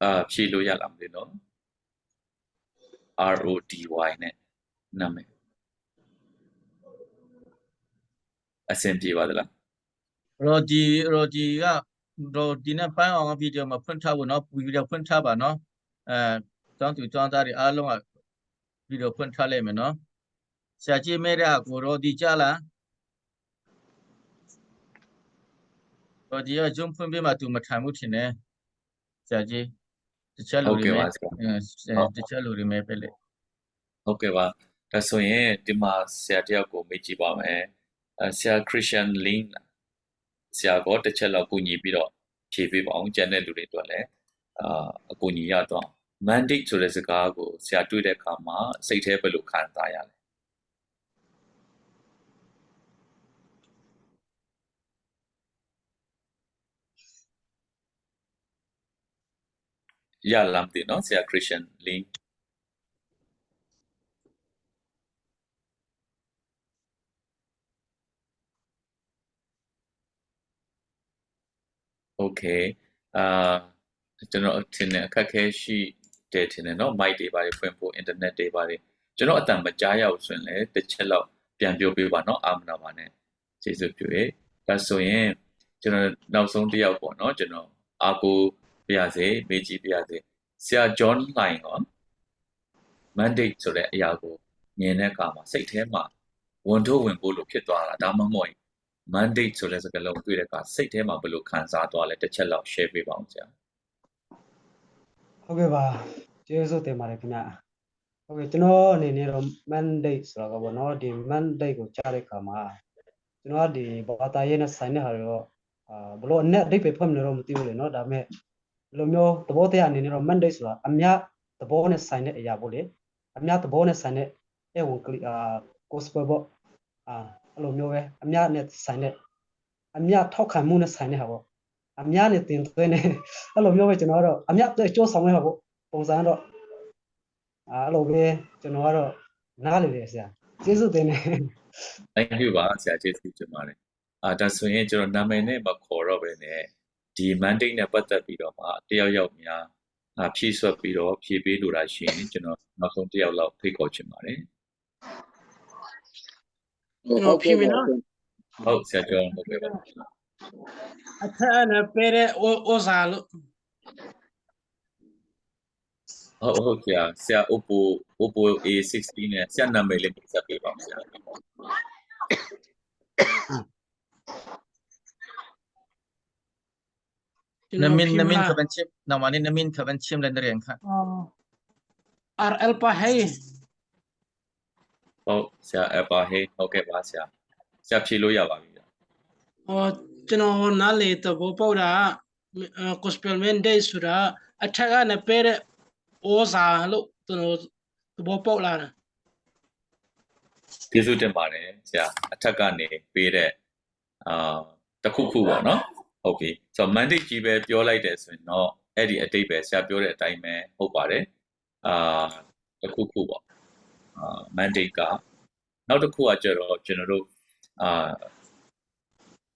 ဲဖြည့်လို့ရလားမသိနော်RODY နဲ့နာမည်အဆင်ပြေပါသလားရော်ဒီနဲ့ပန်းအောင်ဗီဒီယိုမှာဖွင့်ထားဖို့နော်ဗီဒီယိုဖွင့်ထားပါနော်ကျောင်းသူကျောင်းသားတွေအားလုံးကဗီဒီယိုဖွင့်ထားလိုက်မယ်နော်ဆရာကြီးမဲတဲ့ကိုရော်ဒီကြားလားရော်ဒီကဂျုံဖွင့်ပေးမှသူမထိုင်ဘူးထင်တယ်ဆရာကြီးတခြားလူတွေမဲတခြားလူတွေမဲပဲလေဟုတ်ကဲ့ပါ ဒါဆိုရင်ဒီမှာဆရာတယောက်ကိုမေးကြည့်ပါမယ်ဆရာ Christian Link ဆရာကတစ်ချက်လောက်ကူညီပြီးတော့ဖြေပေးပါအောင်ကျန်တဲ့လူတွေအတွက်လည်းအကူညီရတော့ mandate ဆိုတဲ့စကားကိုဆရာတွေ့တဲ့အခါမှာစိတ်ထဲဘယ်လိုခံစားရလဲရလားမသိနော်ဆရာ Christian Link Okay ကျွန်တော်ထင်တယ်အခက်အခဲရှိတယ်ထင်တယ်နော် mic တွေပါတယ်ဖွင့်ဖို့ internet တွေပါတယ်ကျွန်တော်အတန်မကြားရဘူးဆိုရင်လည်းတစ်ချက်လောက်ပြန်ပြောပေးပါနော်အာမနာပါနဲ့ကျေးဇူးပြုရဒါဆိုရင်ကျွန်တော်နောက်ဆုံးတစ်ယောက်ပေါ့နော်ကျွန်တော်အားကိုပြရစေမေးကြည့်ပြရစေဆရာ John Line ရော mandate ဆိုတဲ့အရာကိုမြင်တဲ့အခါမှာစိတ်ထဲမှာဝန်ထုတ်ဝင်ဖို့လို့ဖြစ်သွားတာဒါမှမဟုတ် mandate ဆိုတဲ့စကားလုံးတွေ့တဲ့အခါစိတ်ထဲမှာဘယ်လိုခံစားသွားလဲတစ်ချက်လောက် share ပေးပါအောင်ဆရာဟုတ်ကဲ့ပါကျေးဇူးတင်ပါတယ်ခင်ဗျဟုတ်ကဲ့ကျွန်တော်အနေနဲ့တော့ mandate ဆိုတာကပေါ့နော်ဒီ mandate ကိုကြားတဲ့အခါမှာကျွန်တော်ဒီဘာသာရေးနဲ့ဆိုင်တဲ့ဟာတွေတော့ဘလို့အနဲ့အဓိပ္ပာယ်ဖွင့်နေတော့မသိဘူးလေနော်ဒါပေမဲ့ဘယ်လိုမျိုးသဘောတရားအနေနဲ့တော့ mandate ဆိုတာအမြတ်သဘောနဲ့ဆိုင်တဲ့အရာပေါ့လေအမြတ်သဘောနဲ့ဆိုင်တဲ့ဝန်ကလီgospel ပေါ့အဲ့လိုမျိုးပဲအမြတ်နဲ့ဆိုင်တဲ့အမြတ်ထောက်ခံမှုနဲ့ဆိုင်တဲ့ဟာပေါ့အမြတ်နဲ့တင်သွင်းနေအဲ့လိုမျိုးပဲကျွန်တော်ကတော့အမြတ်တဲ့ကြိုးဆောင်ရမှာပေါ့ပုံစံတော့အဲ့လိုပဲကျွန်တော်ကတော့နားလေတယ်ဆရာကျေးဇူးတင်တယ် Thank you ပါဆရာကျေးဇူးတင်ပါတယ်ဒါဆိုရင်ကျွန်တော်နာမည်နဲ့မခေါ်တော့ပဲနဲ့ဒီ mandate နဲ့ပတ်သက်ပြီးတော့မှတယောက်ယောက်များဖြည့်ဆွတ်ပြီးတော့ဖြည့်ပေးလိုတာရှိရင်ကျွန်တော်နောက်ဆုံးတယောက်လောက်ဖိတ်ခေါ်ချင်ပါတယ်ဟုတ်ပြီနော်ဟုတ်ဆရာကျော်ဟုတ်ကဲ့ပါအထက်နဲ့ပေးတဲ့ဩဇာလို့ဟုတ်ဆရာ Oppo A16 နဲ့ဆရာနာမည်လေးပြဆက်ပေးပါဦးဆရာnamin kabanchim namani namin kabanchim lan reng kha RL ပါဟဲ့ဟုတ်ဆရာအပါဟေးဟုတ်ကဲ့ပါဆရာဖြေလို့ရပါပြီဗျကျွန်တော်နားလေသဘောပေါက်တာ gospel mandate ဆိုတာအထက်ကနဲ့ပေးတဲ့ဩဇာလို့ကျွန်တော်သဘောပေါက်လာတယ်ကျေးဇူးတင်ပါတယ်ဆရာအထက်ကနေပေးတဲ့တစ်ခုခုပေါ့နော်ဟုတ်ပြီဆိုတော့ mandate ကြီးပဲပြောလိုက်တယ်ဆိုရင်တော့အဲ့ဒီအတိတ်ပဲဆရာပြောတဲ့အတိုင်းပဲဟုတ်ပါတယ်တစ်ခုခုပေါ့mandate ကနောက်တစ်ခုကကျတော့ကျွန်တော်တို့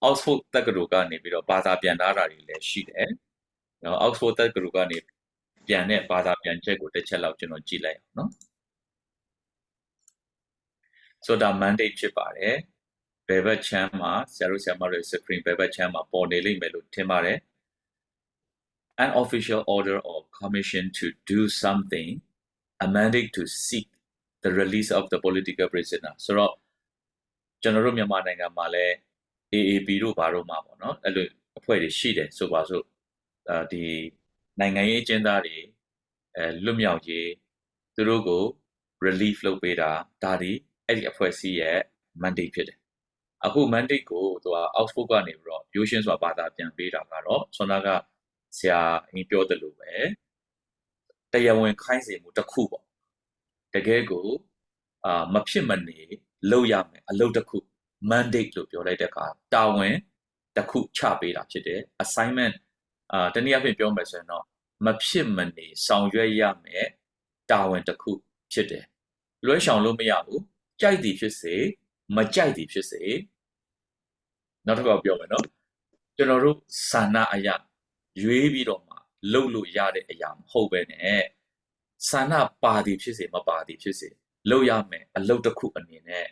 Oxford တက္ကသိုလ်ကနေပြီးတော့ဘာသာပြန်ထားတာတွေလည်းရှိတယ်နော် Oxford တက္ကသိုလ်ကနေပြန်တဲ့ဘာသာပြန်ချက်ကိုတစ်ချက်လောက်ကျွန်တော်ကြည့်လိုက်အောင်နော်ဆိုတော့ mandate ဖြစ်ပါတယ်ဘယ်ဘက်ချမ်းမှာဆရာတို့ဆရာမတို့ screen ဘယ်ဘက်ချမ်းမှာပေါ်နေလိမ့်မယ်လို့ထင်ပါတယ် an official order or commission to do something a mandate to seek the release of the political prisoner ဆိုတော့ကျွန်တော်တို့မြန်မာနိုင်ငံမှာလည်း AAP တို့ဘာတို့မှာပေါ့နော်အဲ့လိုအဖွဲ့တွေရှိတယ်ဆိုပါစို့ဒီနိုင်ငံရေးအကျဉ်းသားတွေလွတ်မြောက်ရေးသူတို့ကို relief လုပ်ပေးတာဒါဒီအဲ့ဒီအဖွဲ့အစည်းရဲ့ mandate ဖြစ်တယ်အခု mandate ကိုသူက Oxford ကနေပြီးတော့ရိုးရှင်းစွာဘာသာပြန်ပေးတာကတော့ဆွမ်းနာကဆရာအင်းပြောတယ်လို့ပဲတရားဝင်ခိုင်းစေမှုတစ်ခုပေါ့တကယ်ကိုမဖြစ်မနေလုပ်ရမယ်အလုပ်တစ်ခု mandate လို့ပြောလိုက်တဲ့အခါတာဝန်တစ်ခုချပေးတာဖြစ်တယ် assignment တနည်းအားဖြင့်ပြောမယ်ဆိုရင်တော့မဖြစ်မနေဆောင်ရွက်ရမယ်တာဝန်တစ်ခုဖြစ်တယ်လွှဲရှောင်လို့မရဘူးကြိုက်သည်ဖြစ်စေမကြိုက်သည်ဖြစ်စေနောက်တစ်ခါပြောမယ်နော်ကျွန်တော်တို့ဆန္ဒအရာရွေးပြီးတော့မှလုပ်လို့ရတဲ့အရာမဟုတ်ပဲနဲ့ဆန္ဒပါသည်ဖြစ်စေမပါသည်ဖြစ်စေလုပ်ရမယ်အလုပ်တစ်ခုအနေနဲ့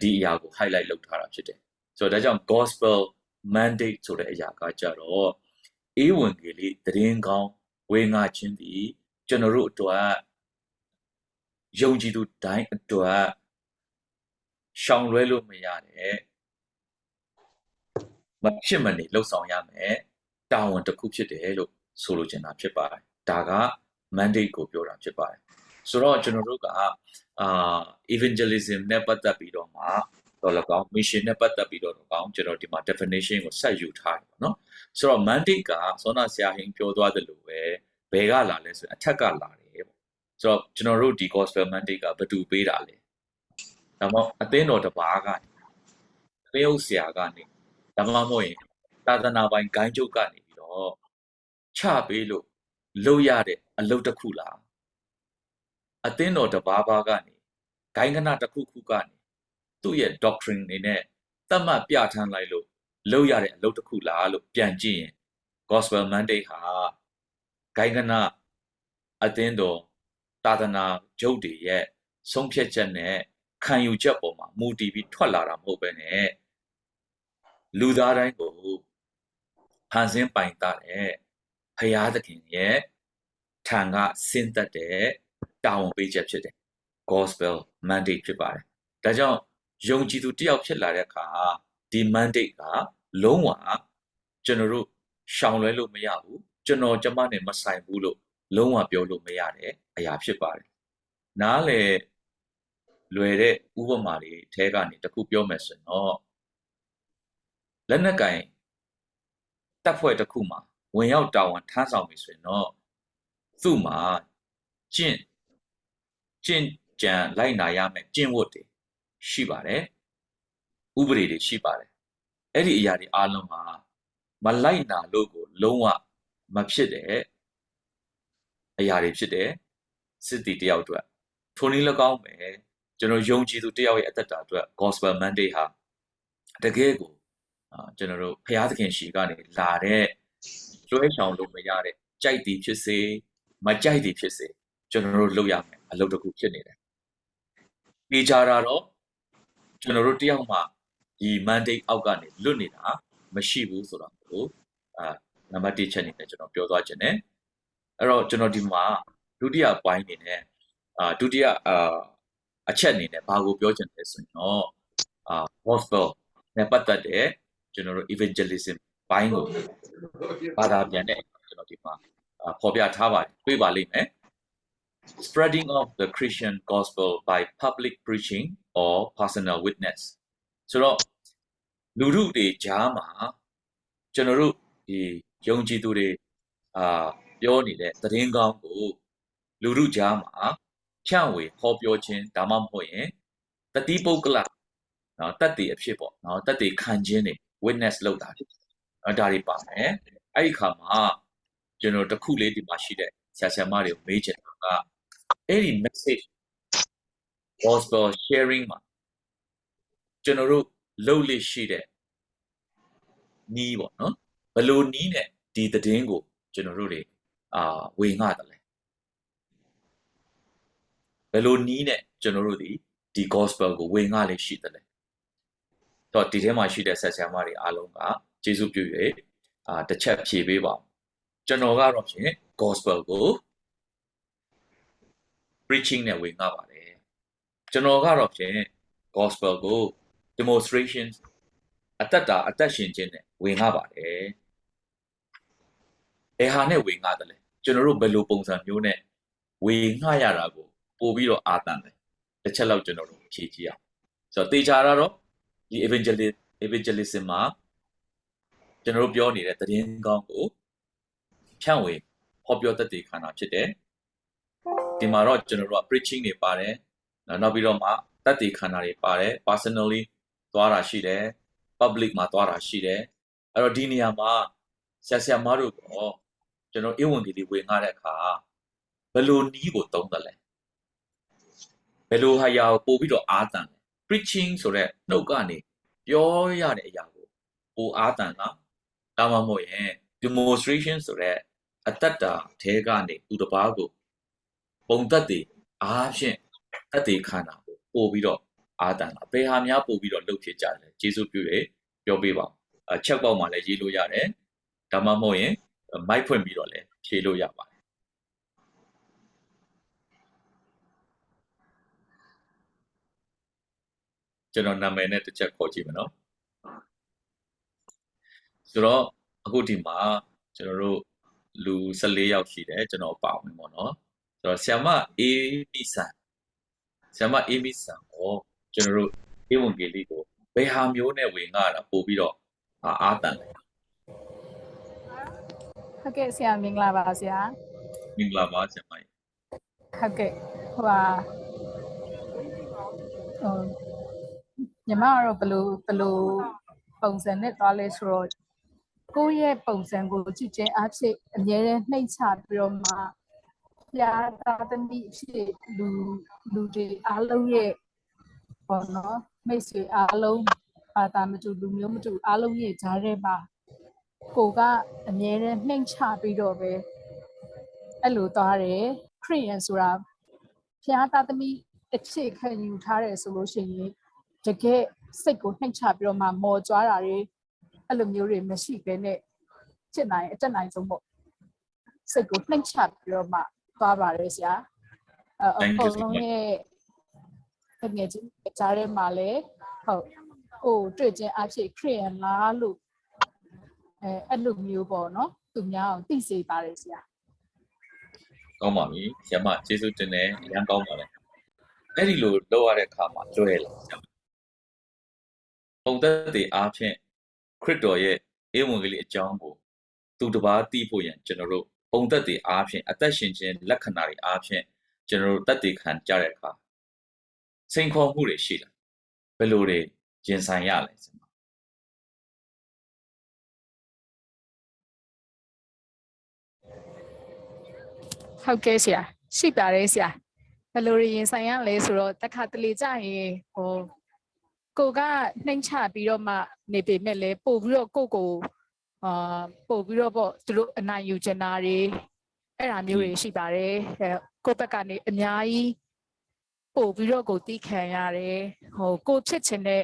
ဒီအရာကို highlight လုပ်ထားတာဖြစ်တယ်ဆိုတော့ဒါကြောင့် gospel mandate ဆိုတဲ့အရာကကြတော့ဧဝံဂေလိသတင်းကောင်းဝေငှခြင်းသည်ကျွန်တော်တို့အတွက်ယုံကြည်သူတိုင်းအတွက်ရှောင်လွဲလို့မရတဲ့မဖြစ်မနေလှုပ်ဆောင်ရမယ်တာဝန်တစ်ခုဖြစ်တယ်လို့ဆိုလိုချင်တာဖြစ်ပါတယ်ဒါက mandate ကိုပြောတာဖြစ်ပါတယ် ဆိုတော့ကျွန်တော်တို့ကevangelism နဲ့ပတ်သက်ပြီးတော့မှတော့လည်းကောင်း mission နဲ့ပတ်သက်ပြီးတော့ကောင်းကျွန်တော်ဒီမှာ definition ကိုဆက်ယူထားတယ်ပေါ့နော်ဆိုတော့ mandate ကစောနာဆရာဟင်းပြောသွားတယ်လို့ပဲဘယ်ကလာလဲဆိုအထက်ကလာတယ်ပေါ့ဆိုတော့ကျွန်တော်တို့ဒီ gospel mandate ကဘယ်သူပေးတာလဲဒါမှမဟုတ်အသင်းတော်တစ်ပါးကနေတရုတ်ဆရာကနေဒါမှမဟုတ်ရင်သာသနာပိုင်ဂိုင်းချုပ်ကနေပြီးတော့ချပေးလို့လုပ်ရတဲ့အလုပ်တစ်ခုလားအသင်းတော်တစ်ပါးကနေဂိုင်းကနတစ်ခုခုကနေသူ့ရဲ့ doctrine တွေနဲ့သတ်မှတ်ပြဋ္ဌာန်းလိုက်လို့လုပ်ရတဲ့အလုပ်တစ်ခုလားလို့ပြန်ကြည့်ရင် gospel mandate ဟာဂိုင်းကနအသင်းတော်သာသနာချုပ်တွေရဲ့ဆုံးဖြတ်ချက်နဲ့ခံယူချက်ပေါ်မှာမူတည်ပြီးထွက်လာတာမဟုတ်ပဲနဲ့လူသားတိုင်းကိုဖန်ဆင်းပိုင်တတ်တဲ့ဖရာသခင်ရဲ့ထံကဆင်းသက်တဲ့တာဝန်ပေးချက်ဖြစ်တယ် gospel mandate ဖြစ်ပါတယ်ဒါကြောင့်ယုံကြည်သူတယောက်ဖြစ်လာတဲ့အခါဒီ mandate ကလုံးဝကျွန်တော်တို့ရှောင်လွဲလို့မရဘူးကျွန်တော်ကျမနဲ့မဆိုင်ဘူးလို့လုံးဝပြောလို့မရတဲ့အရာဖြစ်ပါတယ်နားလေလွယ်တဲ့ဥပမာတွေထဲကနေတစ်ခုပြောမယ်ဆိုရင်တော့လက်နက်ကင်တပ်ဖွဲ့တစ်ခုမှာဝင်ရောက်တာဝန်ထမ်းဆောင်ပြီဆိုရင်တော့သူ့မှာကျင့်ကြံလိုက်နာရမယ်ကျင့်ဝတ်တွေရှိပါတယ်ဥပဒေတွေရှိပါတယ်အဲ့ဒီအရာတွေအားလုံးမှာမလိုက်နာလို့ကိုလုံးဝမဖြစ်တဲ့အရာတွေဖြစ်တယ်စစ်တီတယောက်အတွက်ထိုနည်း၎င်းပဲကျွန်တော်ယုံကြည်သူတယောက်ရဲ့အသက်တာအတွက် gospel mandate ဟာတကယ်ကိုကျွန်တော်တို့ဖျားသခင်ရှိကနေလာတဲ့လွှဲချောင်လို့မရတဲ့ကြိုက်သည်ဖြစ်စေမကြိုက်သည်ဖြစ်စေကျွန်တော်တို့လုပ်ရမယ်အလုပ်တစ်ခုဖြစ်နေတယ်ဒီကြတာတော့ကျွန်တော်တို့တယောက်မှဒီ mandate အောက်ကနေလွတ်နေတာမရှိဘူးဆိုတော့ကိုနံပါတ်1ချက်အနေနဲ့ကျွန်တော်ပြောသွားခြင်းနဲ့အဲ့တော့ကျွန်တော်ဒီမှာဒုတိယပိုင်းအနေနဲ့ဒုတိယအချက်အနေနဲ့ဘာကိုပြောချင်လဲဆိုရင်တော့gospel နဲ့ပတ်သက်တဲ့ကျွန်တော်တို့ evangelism ဘိုင်းကိုဘာသာပြန်တဲ့ကျွန်တော်ဒီမှာဖော်ပြထားပါတယ်တွေ့ပါလိမ့်မယ် spreading of the Christian gospel by public preaching or personal witness ဆိုတော့လူထုတွေကြားမှာကျွန်တော်တို့ဒီယုံကြည်သူတွေပြောနေတဲ့သတင်းကောင်းကိုလူထုကြားမှာဖြန့်ဝေဟောပြောခြင်းဒါမှမဟုတ်ရင်တတိပုဂ္ဂလနော်တတ်တည်အဖြစ်ပေါ့နော်တတ်တည်ခံခြင်းတွေ witness လုပ်တာဒါတွေပါမယ်အဲ့ဒီခါမှာကျွန်တော်တခုလေးဒီမှာရှိတဲ့ဆရာဆရာမတွေကိုမေးချင်တာကအဲ့ဒီ message gospel sharing မှာကျွန်တော်တို့လုပ်လို့ရှိတဲ့နီးပေါ့နော်ဘယ်လိုနီးနဲ့ဒီသတင်းကိုကျွန်တော်တို့တွေဝေငှတယ်လဲဘယ်လိုနီးနဲ့ကျွန်တော်တို့ဒီ gospel ကိုဝေငှလေးရှိတယ်လဲတော့ဒီထဲမှာရှိတဲ့ဆက်ဆံမတွေအားလုံးကကျေးဇူးပြု၍တစ်ချက်ဖြေပေးပါဦးကျွန်တော်ကတော့ဖြင့် gospel ကို preaching နဲ့ဝေငှပါတယ်ကျွန်တော်ကတော့ဖြင့် gospel ကို demonstration အသက်ရှင်ခြင်းနဲ့ဝေငှပါတယ်အဲဟာနဲ့ဝေငှတယ်လေကျွန်တော်တို့ဘယ်လိုပုံစံမျိုးနဲ့ဝေငှရတာကိုပို့ပြီးတော့အာတန်တယ်တစ်ချက်လောက်ကျွန်တော်တို့ဖြေကြည့်အောင်ဆိုတော့တေချာတော့ဒီ evangelism မှာကျွန်တော်တို့ပြောနေတဲ့သတင်းကောင်းကိုဖြန့်ဝေဟောပြောတတ်တဲ့ခန္ဓာဖြစ်တယ်ဒီမှာတော့ကျွန်တော်တို့က preaching တွေပါတယ်နောက်ပြီးတော့မှတတ်တဲ့ခန္ဓာတွေပါတယ် personally သွားတာရှိတယ် public မှာသွားတာရှိတယ်အဲ့တော့ဒီနေရာမှာဆရာမတို့တော့ကျွန်တော်ဧဝံဂေလိဝေငှတဲ့အခါဘယ်လိုနည်းကိုသုံးတယ်လဲဘယ်လိုဟာရာကိုပို့ပြီးတော့အာတန်လဲ preaching ဆိုတဲ့နှုတ်ကနေပြောရတဲ့အရာကိုပိုအာတန်လားဒါမှမဟုတ်ရင် demonstration ဆိုတဲ့အတ္တတာထဲကနေသူတစ်ပါးကိုပုံသက်တည်အားဖြင့်တတ်တည်ခန္ဓာကိုပို့ပြီးတော့အာတန်လားဘယ်ဟာများပို့ပြီးတော့လုပ်ဖြစ်ကြတယ်ကျေးဇူးပြုရပြောပေးပါချက်ပေါက်မှာလည်းရေးလို့ရတယ်ဒါမှမဟုတ်ရင်မိုက်ဖွင့်ပြီးတော့လည်းဖြေလို့ရပါတယ်ကျွန်တော်နာမည်နဲ့တစ်ချက်ခေါ်ကြည့်မယ်နော်ဆိုတော့အခုဒီမှာကျွန်တော်တို့လူ14ယောက်ရှိတယ်ကျွန်တော်ပါဝင်ပေါ့နော် ဆိုတော့ဆရာမအေးမိဆန်ကိုကျွန်တော်တို့ဧဝံဂေလိကိုဘယ်ဟာမျိုးနဲ့ဝင်ငါတာပို့ပြီးတော့အားတန်လဲ ဟုတ်ကဲ့ဆရာမင်္ဂလာပါဆရာ မင်္ဂလာပါဆရာမကြီး ဟုတ်ကဲ့ဟိုပါညီမကတော့ဘယ်လိုပုံစံနဲ့သွားလဲဆိုတော့ကိုယ့်ရဲ့ပုံစံကိုကြည့်ချင်းအဖြစ်အမြဲတမ်းနှိမ့်ချပြီးတော့မှပြာသာသမီဖြစ်လူတွေအားလုံးရဲ့ပေါ့နော်မိတ်ဆွေအားလုံးဘာသာမတူလူမျိုးမတူအားလုံးရဲ့ကြားထဲမှာကိုကအမြဲတမ်းနှိမ့်ချပြီးတော့ပဲအဲ့လိုသွားတယ်ခရစ်ယာန်ဆိုတာဘုရားသားသမီးတစ်ဖြစ်ခံယူထားတယ်ဆိုလို့ရှိရင်တကယ်စိတ်ကိုနှိမ့်ချပြီးတော့မှမော်ကြွားတာတွေအဲ့လိုမျိုးတွေမရှိဘဲနဲ့ဖြစ်နိုင်အတက်နိုင်ဆုံးပေါ့စိတ်ကိုနှိမ့်ချပြီးတော့မှသွားပါတယ်ဆရာအကုန်လုံးရဲ့ငယ်ချင်းကြားထဲမှာလည်းဟုတ်ဟိုတွေ့ချင်းအဖြစ်ခရစ်ယာန်လားလို့အဲ့လိုမျိုးပေါ့နော်သူများအောင်သိစေပါတယ်ဆရာ ကောင်းပါပြီဆရာမကျေးဇူးတင်တယ်အများကောင်းပါလေအဲ့ဒီလိုလုပ်ရတဲ့အခါမှာလွယ်လားဆရာမပုံသက်တွေအားဖြင့်ခရစ်တော်ရဲ့ဧဝံဂေလိအကြောင်းကိုသူတစ်ပါးသိဖို့ရန်ကျွန်တော်တို့ပုံသက်တွေအားဖြင့်အသက်ရှင်ခြင်းလက္ခဏာတွေအားဖြင့်ကျွန်တော်တို့တတ်သိခံကြတဲ့အခါစိန်ခေါ်မှုတွေရှိလားဘယ်လိုတွေရင်ဆိုင်ရလဲဆရာမ ဟုတ်ကဲ့ဆရာရှိပါတယ်ဆရာဘယ်လိုရင်ဆိုင်ရလဲဆိုတော့တခါတလေကြာရင်ဟိုကိုကနှိမ့်ချပြီးတော့မှနေပေမဲ့လည်းပို့ပြီးတော့ကိုပို့ပြီးတော့ပေါ့သူတို့အနိုင်ယူချင်တာတွေအဲ့ဒါမျိုးတွေရှိပါတယ်ကိုဘက်ကနေအများကြီးပို့ပြီးတော့ကိုတီးခံရတယ်ဟိုကိုဖြစ်ချင်တဲ့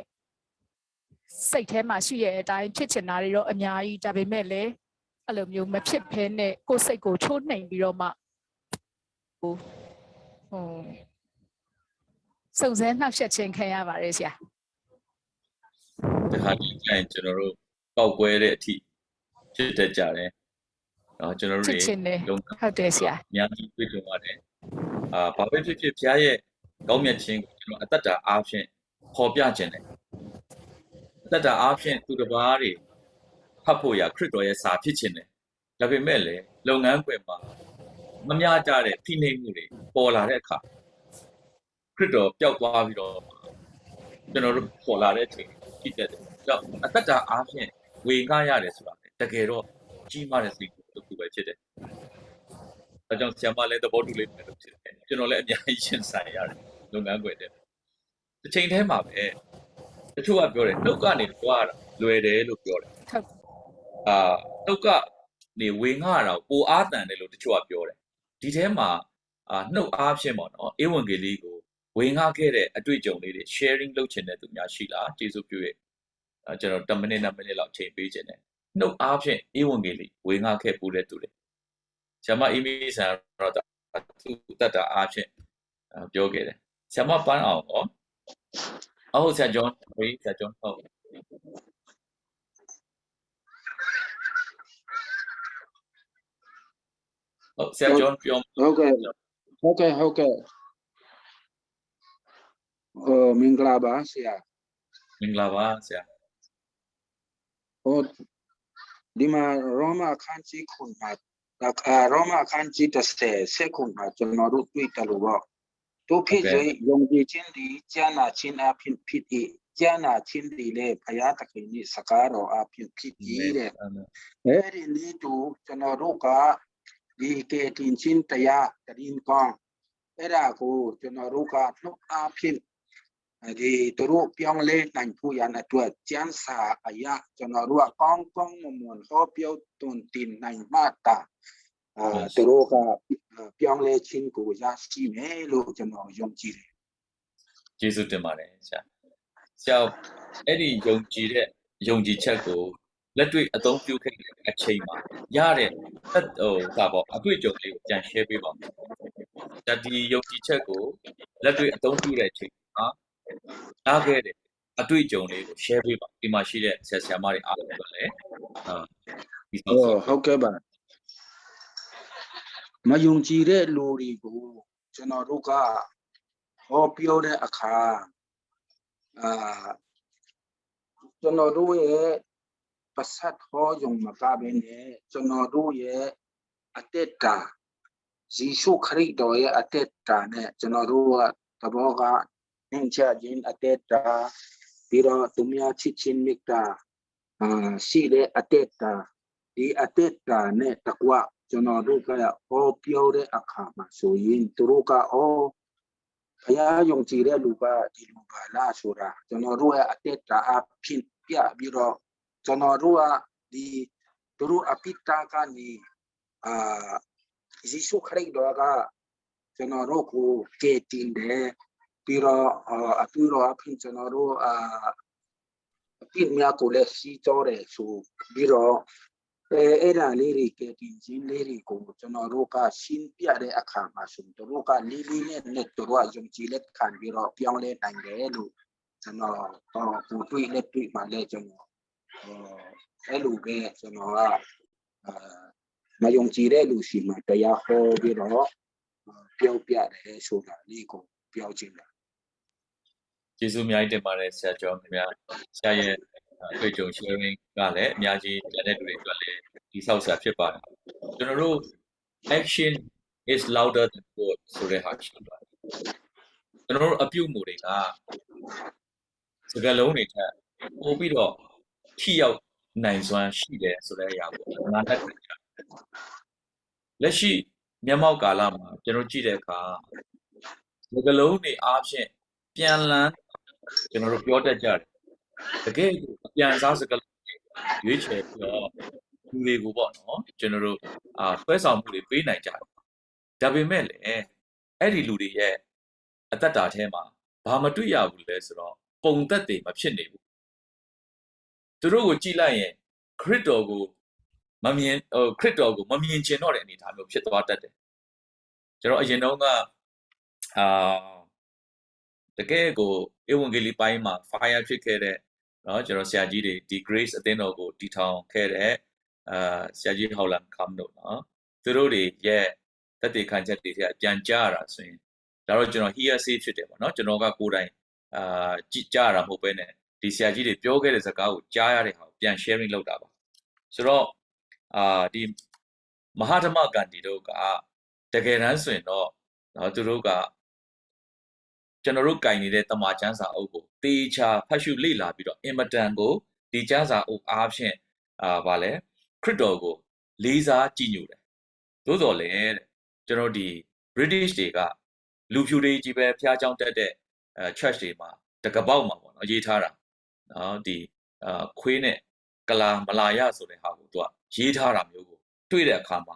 စိတ်ထဲမှာရှိရဲ့အတိုင်းဖြစ်ချင်တာတွေတော့အများကြီးဒါပေမဲ့လည်းအဲ့လိုမျိုးမဖြစ်ဘဲနဲ့ကိုယ်စိတ်ကိုချိုးနှိမ်ပြီးတော့မှဟိုစုံစမ်းနှောက်ယှက်ခြင်းခံရပါတယ်ဆရာ တခါတည်းကျရင်ကျွန်တော်တို့ပောက်ကွဲတဲ့အထိဖြစ်တတ်ကြတယ်เนาะကျွန်တော်တို့ ချစ်ချင်းတယ် လုံး ဟုတ်တယ်ဆရာ အများကြီးတွေ့ကြုံရတယ်ဘာပဲဖြစ်ဖြစ်ဘုရားရဲ့ကောင်းမြတ်ခြင်းကိုကျွန်တော်အသက်တာအားဖြင့်ခေါ်ပြခြင်းတယ်အသက်တာအားဖြင့်သူတစ်ပါးတွေဖတ်ဖို့ရခရစ်တော်ရဲ့စာဖြစ်ခြင်းတယ်ဒါပေမဲ့လည်းလုပ်ငန်းခွင်မှာမမျှကြတဲ့ဖိနှိပ်မှုတွေပေါ်လာတဲ့အခါခရစ်တော်ပျောက်သွားပြီးတော့ကျွန်တော်တို့ပေါ်လာတဲ့အချိန်ဖြစ်တတ်တယ်ကြောင့်အသက်တာအားဖြင့်ဝေငှရတယ်ဆိုတာတကယ်တော့ကြီးမားတဲ့စိတ်တစ်ခုပဲဖြစ်တယ်ဒါကြောင့်ဆရာမလည်းသဘောတူလိမ့်မယ်လို့ဖြစ်တယ်ကျွန်တော်လည်းအများကြီးရှင်းဆိုင်ရတယ်လုပ်ငန်းခွင်တဲ့တစ်ချိန်တည်းမှာပဲတချို့ကပြောတယ်နှုတ်ကနေကြွားတာလွယ်တယ်လို့ပြောတယ် ဟုတ် နှုတ်ကနေဝေငှတာကိုပိုအားတန်တယ်လို့တချို့ကပြောတယ်ဒီထဲမှာနှုတ်အားဖြင့်ပေါ့နော်ဧဝံဂေလိကိုဝေငှခဲ့တဲ့အတွေ့အကြုံလေးတွေ sharing လုပ်ချင်တဲ့သူများရှိလားကျေးဇူးပြုရကျွန်တော်10မိနစ်လောက်ချိန်ပေးခြင်းတယ်နှုတ်အားဖြင့်ဧဝံဂေလိဝေငှခဲ့ပူတဲ့သူတွေဆရာမအီမီဆန်တော့သူတတ်တာအားဖြင့်ပြောခဲ့တယ်ဆရာမပန်းအောင်ရောဟုတ်ဆရာဂျွန်ဝေးဆရာဂျွန်ဟုတ်ဆရာဂျွန်ပြော ဟုတ်ကဲ့မင်္ဂလာပါဆရာ မင်္ဂလာပါဆရာ ဟိုဒီမှာရောမအခန်းကြီးခုမှာရောမအခန်းကြီး30ဆက်ခုမှာကျွန်တော်တို့တွေ့တယ်လို့ပေါ့တို့ဖြစ်စေယုံကြည်ခြင်းဒီကျမ်းနာခြင်းအဖြစ်ဖြစ်၏ကျမ်းနာခြင်းဒီလေဘုရားသခင်၏စကားတော်အဖြစ်ဖြစ်၏တဲ့အဲဒီနည်းတူကျွန်တော်တို့ကဒီကေတင်ချင်းတရားတရင်ကောင်းအဲ့ဒါကိုကျွန်တော်တို့ကနှုတ်အားဖြင့်ဒီတို့ပြောင်းလဲနိုင်ဖို့ရတဲ့အတွက်ကျမ်းစာအရာကျွန်တော်တို့ကကောင်းကောင်းမွန်မွန်ဟောပြောတွင်တင်နိုင်မှတာတို့ကပြောင်းလဲခြင်းကိုရရှိမယ်လို့ကျွန်တော်ယုံကြည်တယ် ကျေးဇူးတင်ပါတယ်ဆရာအဲ့ဒီယုံကြည်ချက်ကိုလက်တွေ့အသုံးပြုခဲ့တဲ့အချိန်မှာရတဲ့ပေါ့အတွေ့အကြုံလေးကိုပြန် share ပေးပါမယ်ဒါဒီယုံကြည်ချက်ကိုလက်တွေ့အသုံးပြုတဲ့အချိန်မှာအားခဲ့တဲ့အတွေ့အကြုံလေးကို share ပေးပါဒီမှာရှိတဲ့ဆရာမတွေအားလုံးပဲလေဒီ ဟုတ်ကဲ့ပါ မယုံကြည်တဲ့လူတွေကိုကျွန်တော်တို့ကဟောပြောတဲ့အခါကျွန်တော်တို့ရဲ့ပစတ်ဟောယုံမကဘဲနဲ့ကျွန်တော်တို့ရဲ့အတက်တာဇီရှုခရစ်တော်ရဲ့အတက်တာနဲ့ကျွန်တော်တို့ကသဘောကနှိမ့်ချခြင်းအတက်တာပြီးတော့သူများချစ်ချင်းမြတ်တာရှိတဲ့အတက်တာဒီအတက်တာနဲ့တကွကျွန်တော်တို့ကဟောပြောတဲ့အခါမှာဆိုရင်သူတို့ကဘုရားယုံကြည်တဲ့လူကဒီလူပါလားဆိုတာကျွန်တော်တို့ရဲ့အတက်တာအဖြစ်ပြပြီးတော့ကျွန်တော်တို့ကဒီသူတို့အပိတာကနေယေရှုခရစ်တော်ကကျွန်တော်တို့ကိုကယ်တင်တယ်ပြီးတော့အတူတော်အဖြစ်ကျွန်တော်တို့အပြစ်များကိုလည်းစီးကြောတယ်ဆိုပြီးတော့အဲ့ဒါလေးတွေကယ်တင်ခြင်းလေးတွေကိုကျွန်တော်တို့ကရှင်းပြတဲ့အခါမှာဆိုသူတို့ကလေးလေးနဲ့သူတို့ကယုံကြည်လက်ခံပြီးတော့ပြောင်းလဲနိုင်တယ်လို့ကျွန်တော်တွေ့လက်တွေ့မှလည်းကျွန်တော်အဲ့လိုပဲကျွန်တော်ကမယုံကြည်တဲ့လူရှိမှတရားဟောပြီးတော့ပြောပြတယ်ဆိုတာလေးကိုပြောချင်တယ်ကျေးဇူးအများကြီးတင်ပါတယ်ဆရာကျော်ခင်ဗျာဆရာရဲ့အတွေ့အကြုံ sharing ကလည်းအများကြီးကျန်တဲ့လူတွေအတွက်လည်းဒီဆောက်ဆရာဖြစ်ပါတယ်ကျွန်တော်တို့ action is louder than words ဆိုတဲ့ဟာရှိပါတယ်ကျွန်တော်တို့အပြုအမူတွေကစကားလုံးတွေထက်ပိုပြီးတော့ထိရောက်နိုင်စွမ်းရှိတယ်ဆိုတဲ့အရာကိုငါလက်ခံကြလက်ရှိမျက်မှောက်ကာလမှာကျွန်တော်ကြည့်တဲ့အခါစကားလုံးတွေအားဖြင့်ပြန်လန်းကျွန်တော်တို့ပြောတတ်ကြတယ်တကယ်ကိုအပြန်စားစကားလုံးတွေရွေးချယ်ပြီးတော့လူတွေကိုပေါ့နော်ကျွန်တော်တို့ဆွဲဆောင်မှုတွေပေးနိုင်ကြတယ်ဒါပေမဲ့လည်းအဲ့ဒီလူတွေရဲ့အသက်တာထဲမှာဘာမတွေ့ရဘူးလဲဆိုတော့ပုံသက်တွေမဖြစ်နေဘူးသူတို့ကိုကြည့်လိုက်ရင်ခရစ်တော်ကိုမမြင်ချင်တော့တဲ့အနေအထားမျိုးဖြစ်သွားတတ်တယ်ကျွန်တော်အရင်တုန်းကတကယ်ကိုဧဝံဂေလိပိုင်းမှာ fire ဖြစ်ခဲ့တဲ့เนาะကျွန်တော်ဆရာကြီးတွေဒီ grace အသင်းတော်ကိုတည်ထောင်ခဲ့တဲ့ဆရာကြီးဟောက်လန်ခမ်တို့เนาะသူတို့တွေရဲ့သက်သေခံချက်တွေအပြန်ကြားရတာဆိုရင်ဒါတော့ကျွန်တော် hearsay ဖြစ်တယ်ပေါ့เนาะကျွန်တော်ကကိုယ်တိုင်ကြည့်ကြရတာမဟုတ်ဘဲနဲ့ဒီဆရာကြီးတွေပြောခဲ့တဲ့စကားကိုကြားရတဲ့ဟာကိုပြန် sharing လုပ်တာပါဆိုတော့ဒီမဟာဓမ္မဂန္ဒီတို့ကတကယ်တမ်းဆိုရင်တော့သူတို့ကကျွန်တော်တို့ကင်နေတဲ့တမန်ကျမ်းစာအုပ်ကိုတေချာဖတ်ရှုလေ့လာပြီးတော့အင်မတန်ကိုဒီကျမ်းစာအုပ်အားဖြင့်ဗာလဲခရစ်တော်ကိုလေးစားကြည်ညိုတယ်သို့တော်လည်းကျွန်တော်ဒီ British တွေကလူဖြူတွေကြီးပဲဖျားကြောင်းတက်တဲ့ church တွေမှာတကပေါက်မှာပေါ့နော်ရေးထားတာနော်ဒီခွေးနဲ့ကလာမလာရဆိုတဲ့ဟာကိုသူကရေးထားတာမျိုးကိုတွေ့တဲ့အခါမှာ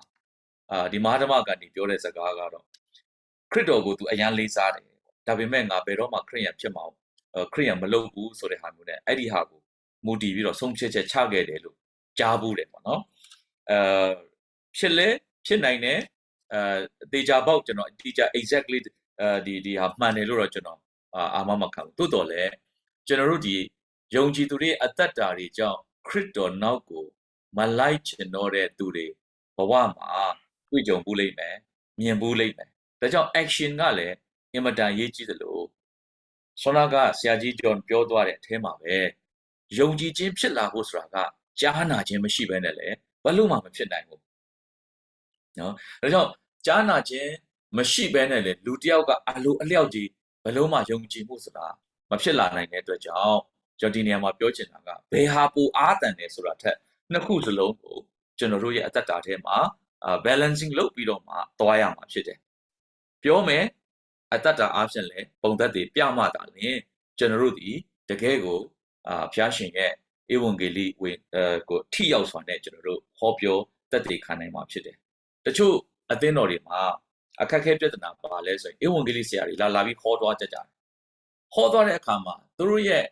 ဒီမဟာဓမ္မဂန္ဒီပြောတဲ့စကားကတော့ခရစ်တော်ကိုသူအရန်လေးစားတယ်ဒါပေမဲ့ငါဘယ်တော့မှခရစ်ယာန်ဖြစ်မအောင်ခရစ်ယာန်မလုပ်ဘူးဆိုတဲ့ဟာမျိုးနဲ့အဲ့ဒီဟာကိုမူတည်ပြီးတော့ဆုံးဖြတ်ချက်ချခဲ့တယ်လို့ကြားဘူးတယ်ပေါ့နော်ဖြစ်နိုင်တယ်တေချာပေါက်ကျွန်တော်တေချာ exactly ဒီဟာမှန်တယ်လို့တော့ကျွန်တော်အာမမခံဘူးတိုးတော်လဲကျွန်တော်တို့ဒီယုံကြည်သူတွေအသက်တာတွေကြောင့်ခရစ်တော်နောက်ကိုမလိုက်ချင်တော့တဲ့သူတွေဘဝမှာတွေ့ကြုံဘူးလိမ့်မယ်မြင်ဘူးလိမ့်မယ်ဒါကြောင့် action ကလည်းအင်မတန်ရေးကြီးသလိုဆောနာကဆရာကြီးကျော်ပြောသွားတဲ့အထဲမှာပဲယုံကြည်ခြင်းဖြစ်လာဖို့ဆိုတာကကြားနာခြင်းမရှိဘဲနဲ့လည်းဘယ်လို့မှမဖြစ်နိုင်ဘူးနော်ဒါကြောင့်ကြားနာခြင်းမရှိဘဲနဲ့လည်းလူတစ်ယောက်ကအလိုအလျောက်ကြီးဘယ်လို့မှယုံကြည်မှုဆိုတာမဖြစ်လာနိုင်တဲ့အတွက်ကြောင့်ကျွန်တော်ဒီနေရာမှာပြောချင်တာကဘယ်ဟာပိုအားတန်တယ်ဆိုတာထက်နှစ်ခုစလုံးကိုကျွန်တော်တို့ရဲ့အသက်တာထဲမှာbalancing လုပ်ပြီးတော့မှသွားရမှာဖြစ်တယ်ပြောမယ်အတ္တအားဖြင့်လည်းပုံသက်တွေပြမှတာလင်ကျွန်တော်တို့ဒီတကယ်ကိုဖျားရှင်ရဲ့ဧဝံဂေလိကိုထိရောက်စွာနဲ့ကျွန်တော်တို့ဟောပြောသက်သေခံနိုင်မှာဖြစ်တယ်တချို့အသင်းတော်တွေမှာအခက်အခဲပြဿနာပါလဲဆိုရင်ဧဝံဂေလိဆရာတွေလာပြီးဟောသွားကြတယ်ဟောသွားတဲ့အခါမှာသူတို့ရဲ့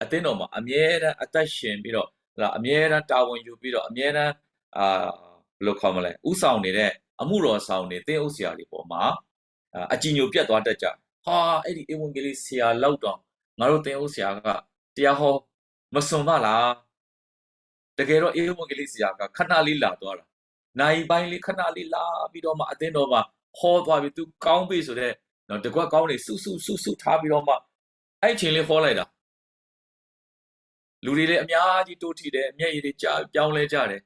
အသင်းတော်မှာအမြဲတမ်းအသက်ရှင်ပြီးတော့အမြဲတမ်းတာဝန်ယူပြီးတော့အမြဲတမ်းဘယ်လိုခေါ်မလဲဥဆောင်နေတဲ့အမှုတော်ဆောင်နေသင်းအုပ်ဆရာတွေပေါ်မှာအကြည်ညိုပြတ်သွားတတ်ကြဟာအဲ့ဒီဧဝံဂေလိဆရာလောက်တော့ငါတို့သင်အုပ်ဆရာကတရားဟောမစွန်ပါလားတကယ်တော့ဧဝံဂေလိဆရာကခဏလေးလာသွားတာ နိုင်ပိုင်းလေးခဏလေးလာပြီးတော့မှအတင်းတော်မှာခေါ်သွားပြီးသူကောင်းပြီဆိုတဲ့နော်တကွက်ကောင်းနေစုထားပြီးတော့မှအဲ့ချိန်လေးခေါ်လိုက်တာလူတွေလည်းအများကြီးတိုးထီတယ်အမျက်ရည်တွေကြာပြောင်းလဲကြတယ်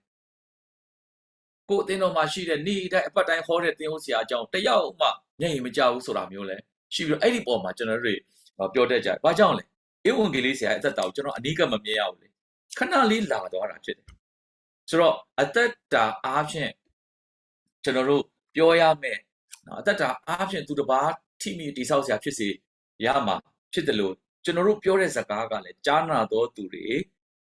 ကိုအတင်းတော်မှာရှိတဲ့နေ့တိုင်းအပတ်တိုင်းခေါ်တဲ့တင်းဦးဆရာအကြောင်းတယောက်မှမျက်ရည်မကျဘူးဆိုတာမျိုးလဲရှိပြီးတော့အဲ့ဒီပေါ်မှာကျွန်တော်တို့ပြောတတ်ကြတယ်ဘာကြောင့်လဲဧဝံဂေလိဆရာအသက်တာကိုကျွန်တော်အနိကမမြင်ရဘူးလေခဏလေးလာသွားတာဖြစ်တယ်ဆိုတော့အသက်တာအားဖြင့်ကျွန်တော်တို့ပြောရမယ်နော်အသက်တာအားဖြင့်သူတစ်ပါးထိမိတိဆောက်ဆရာဖြစ်စေရမှာဖြစ်တယ်လို့ကျွန်တော်တို့ပြောတဲ့စကားကလည်းကြားနာတော်သူတွေ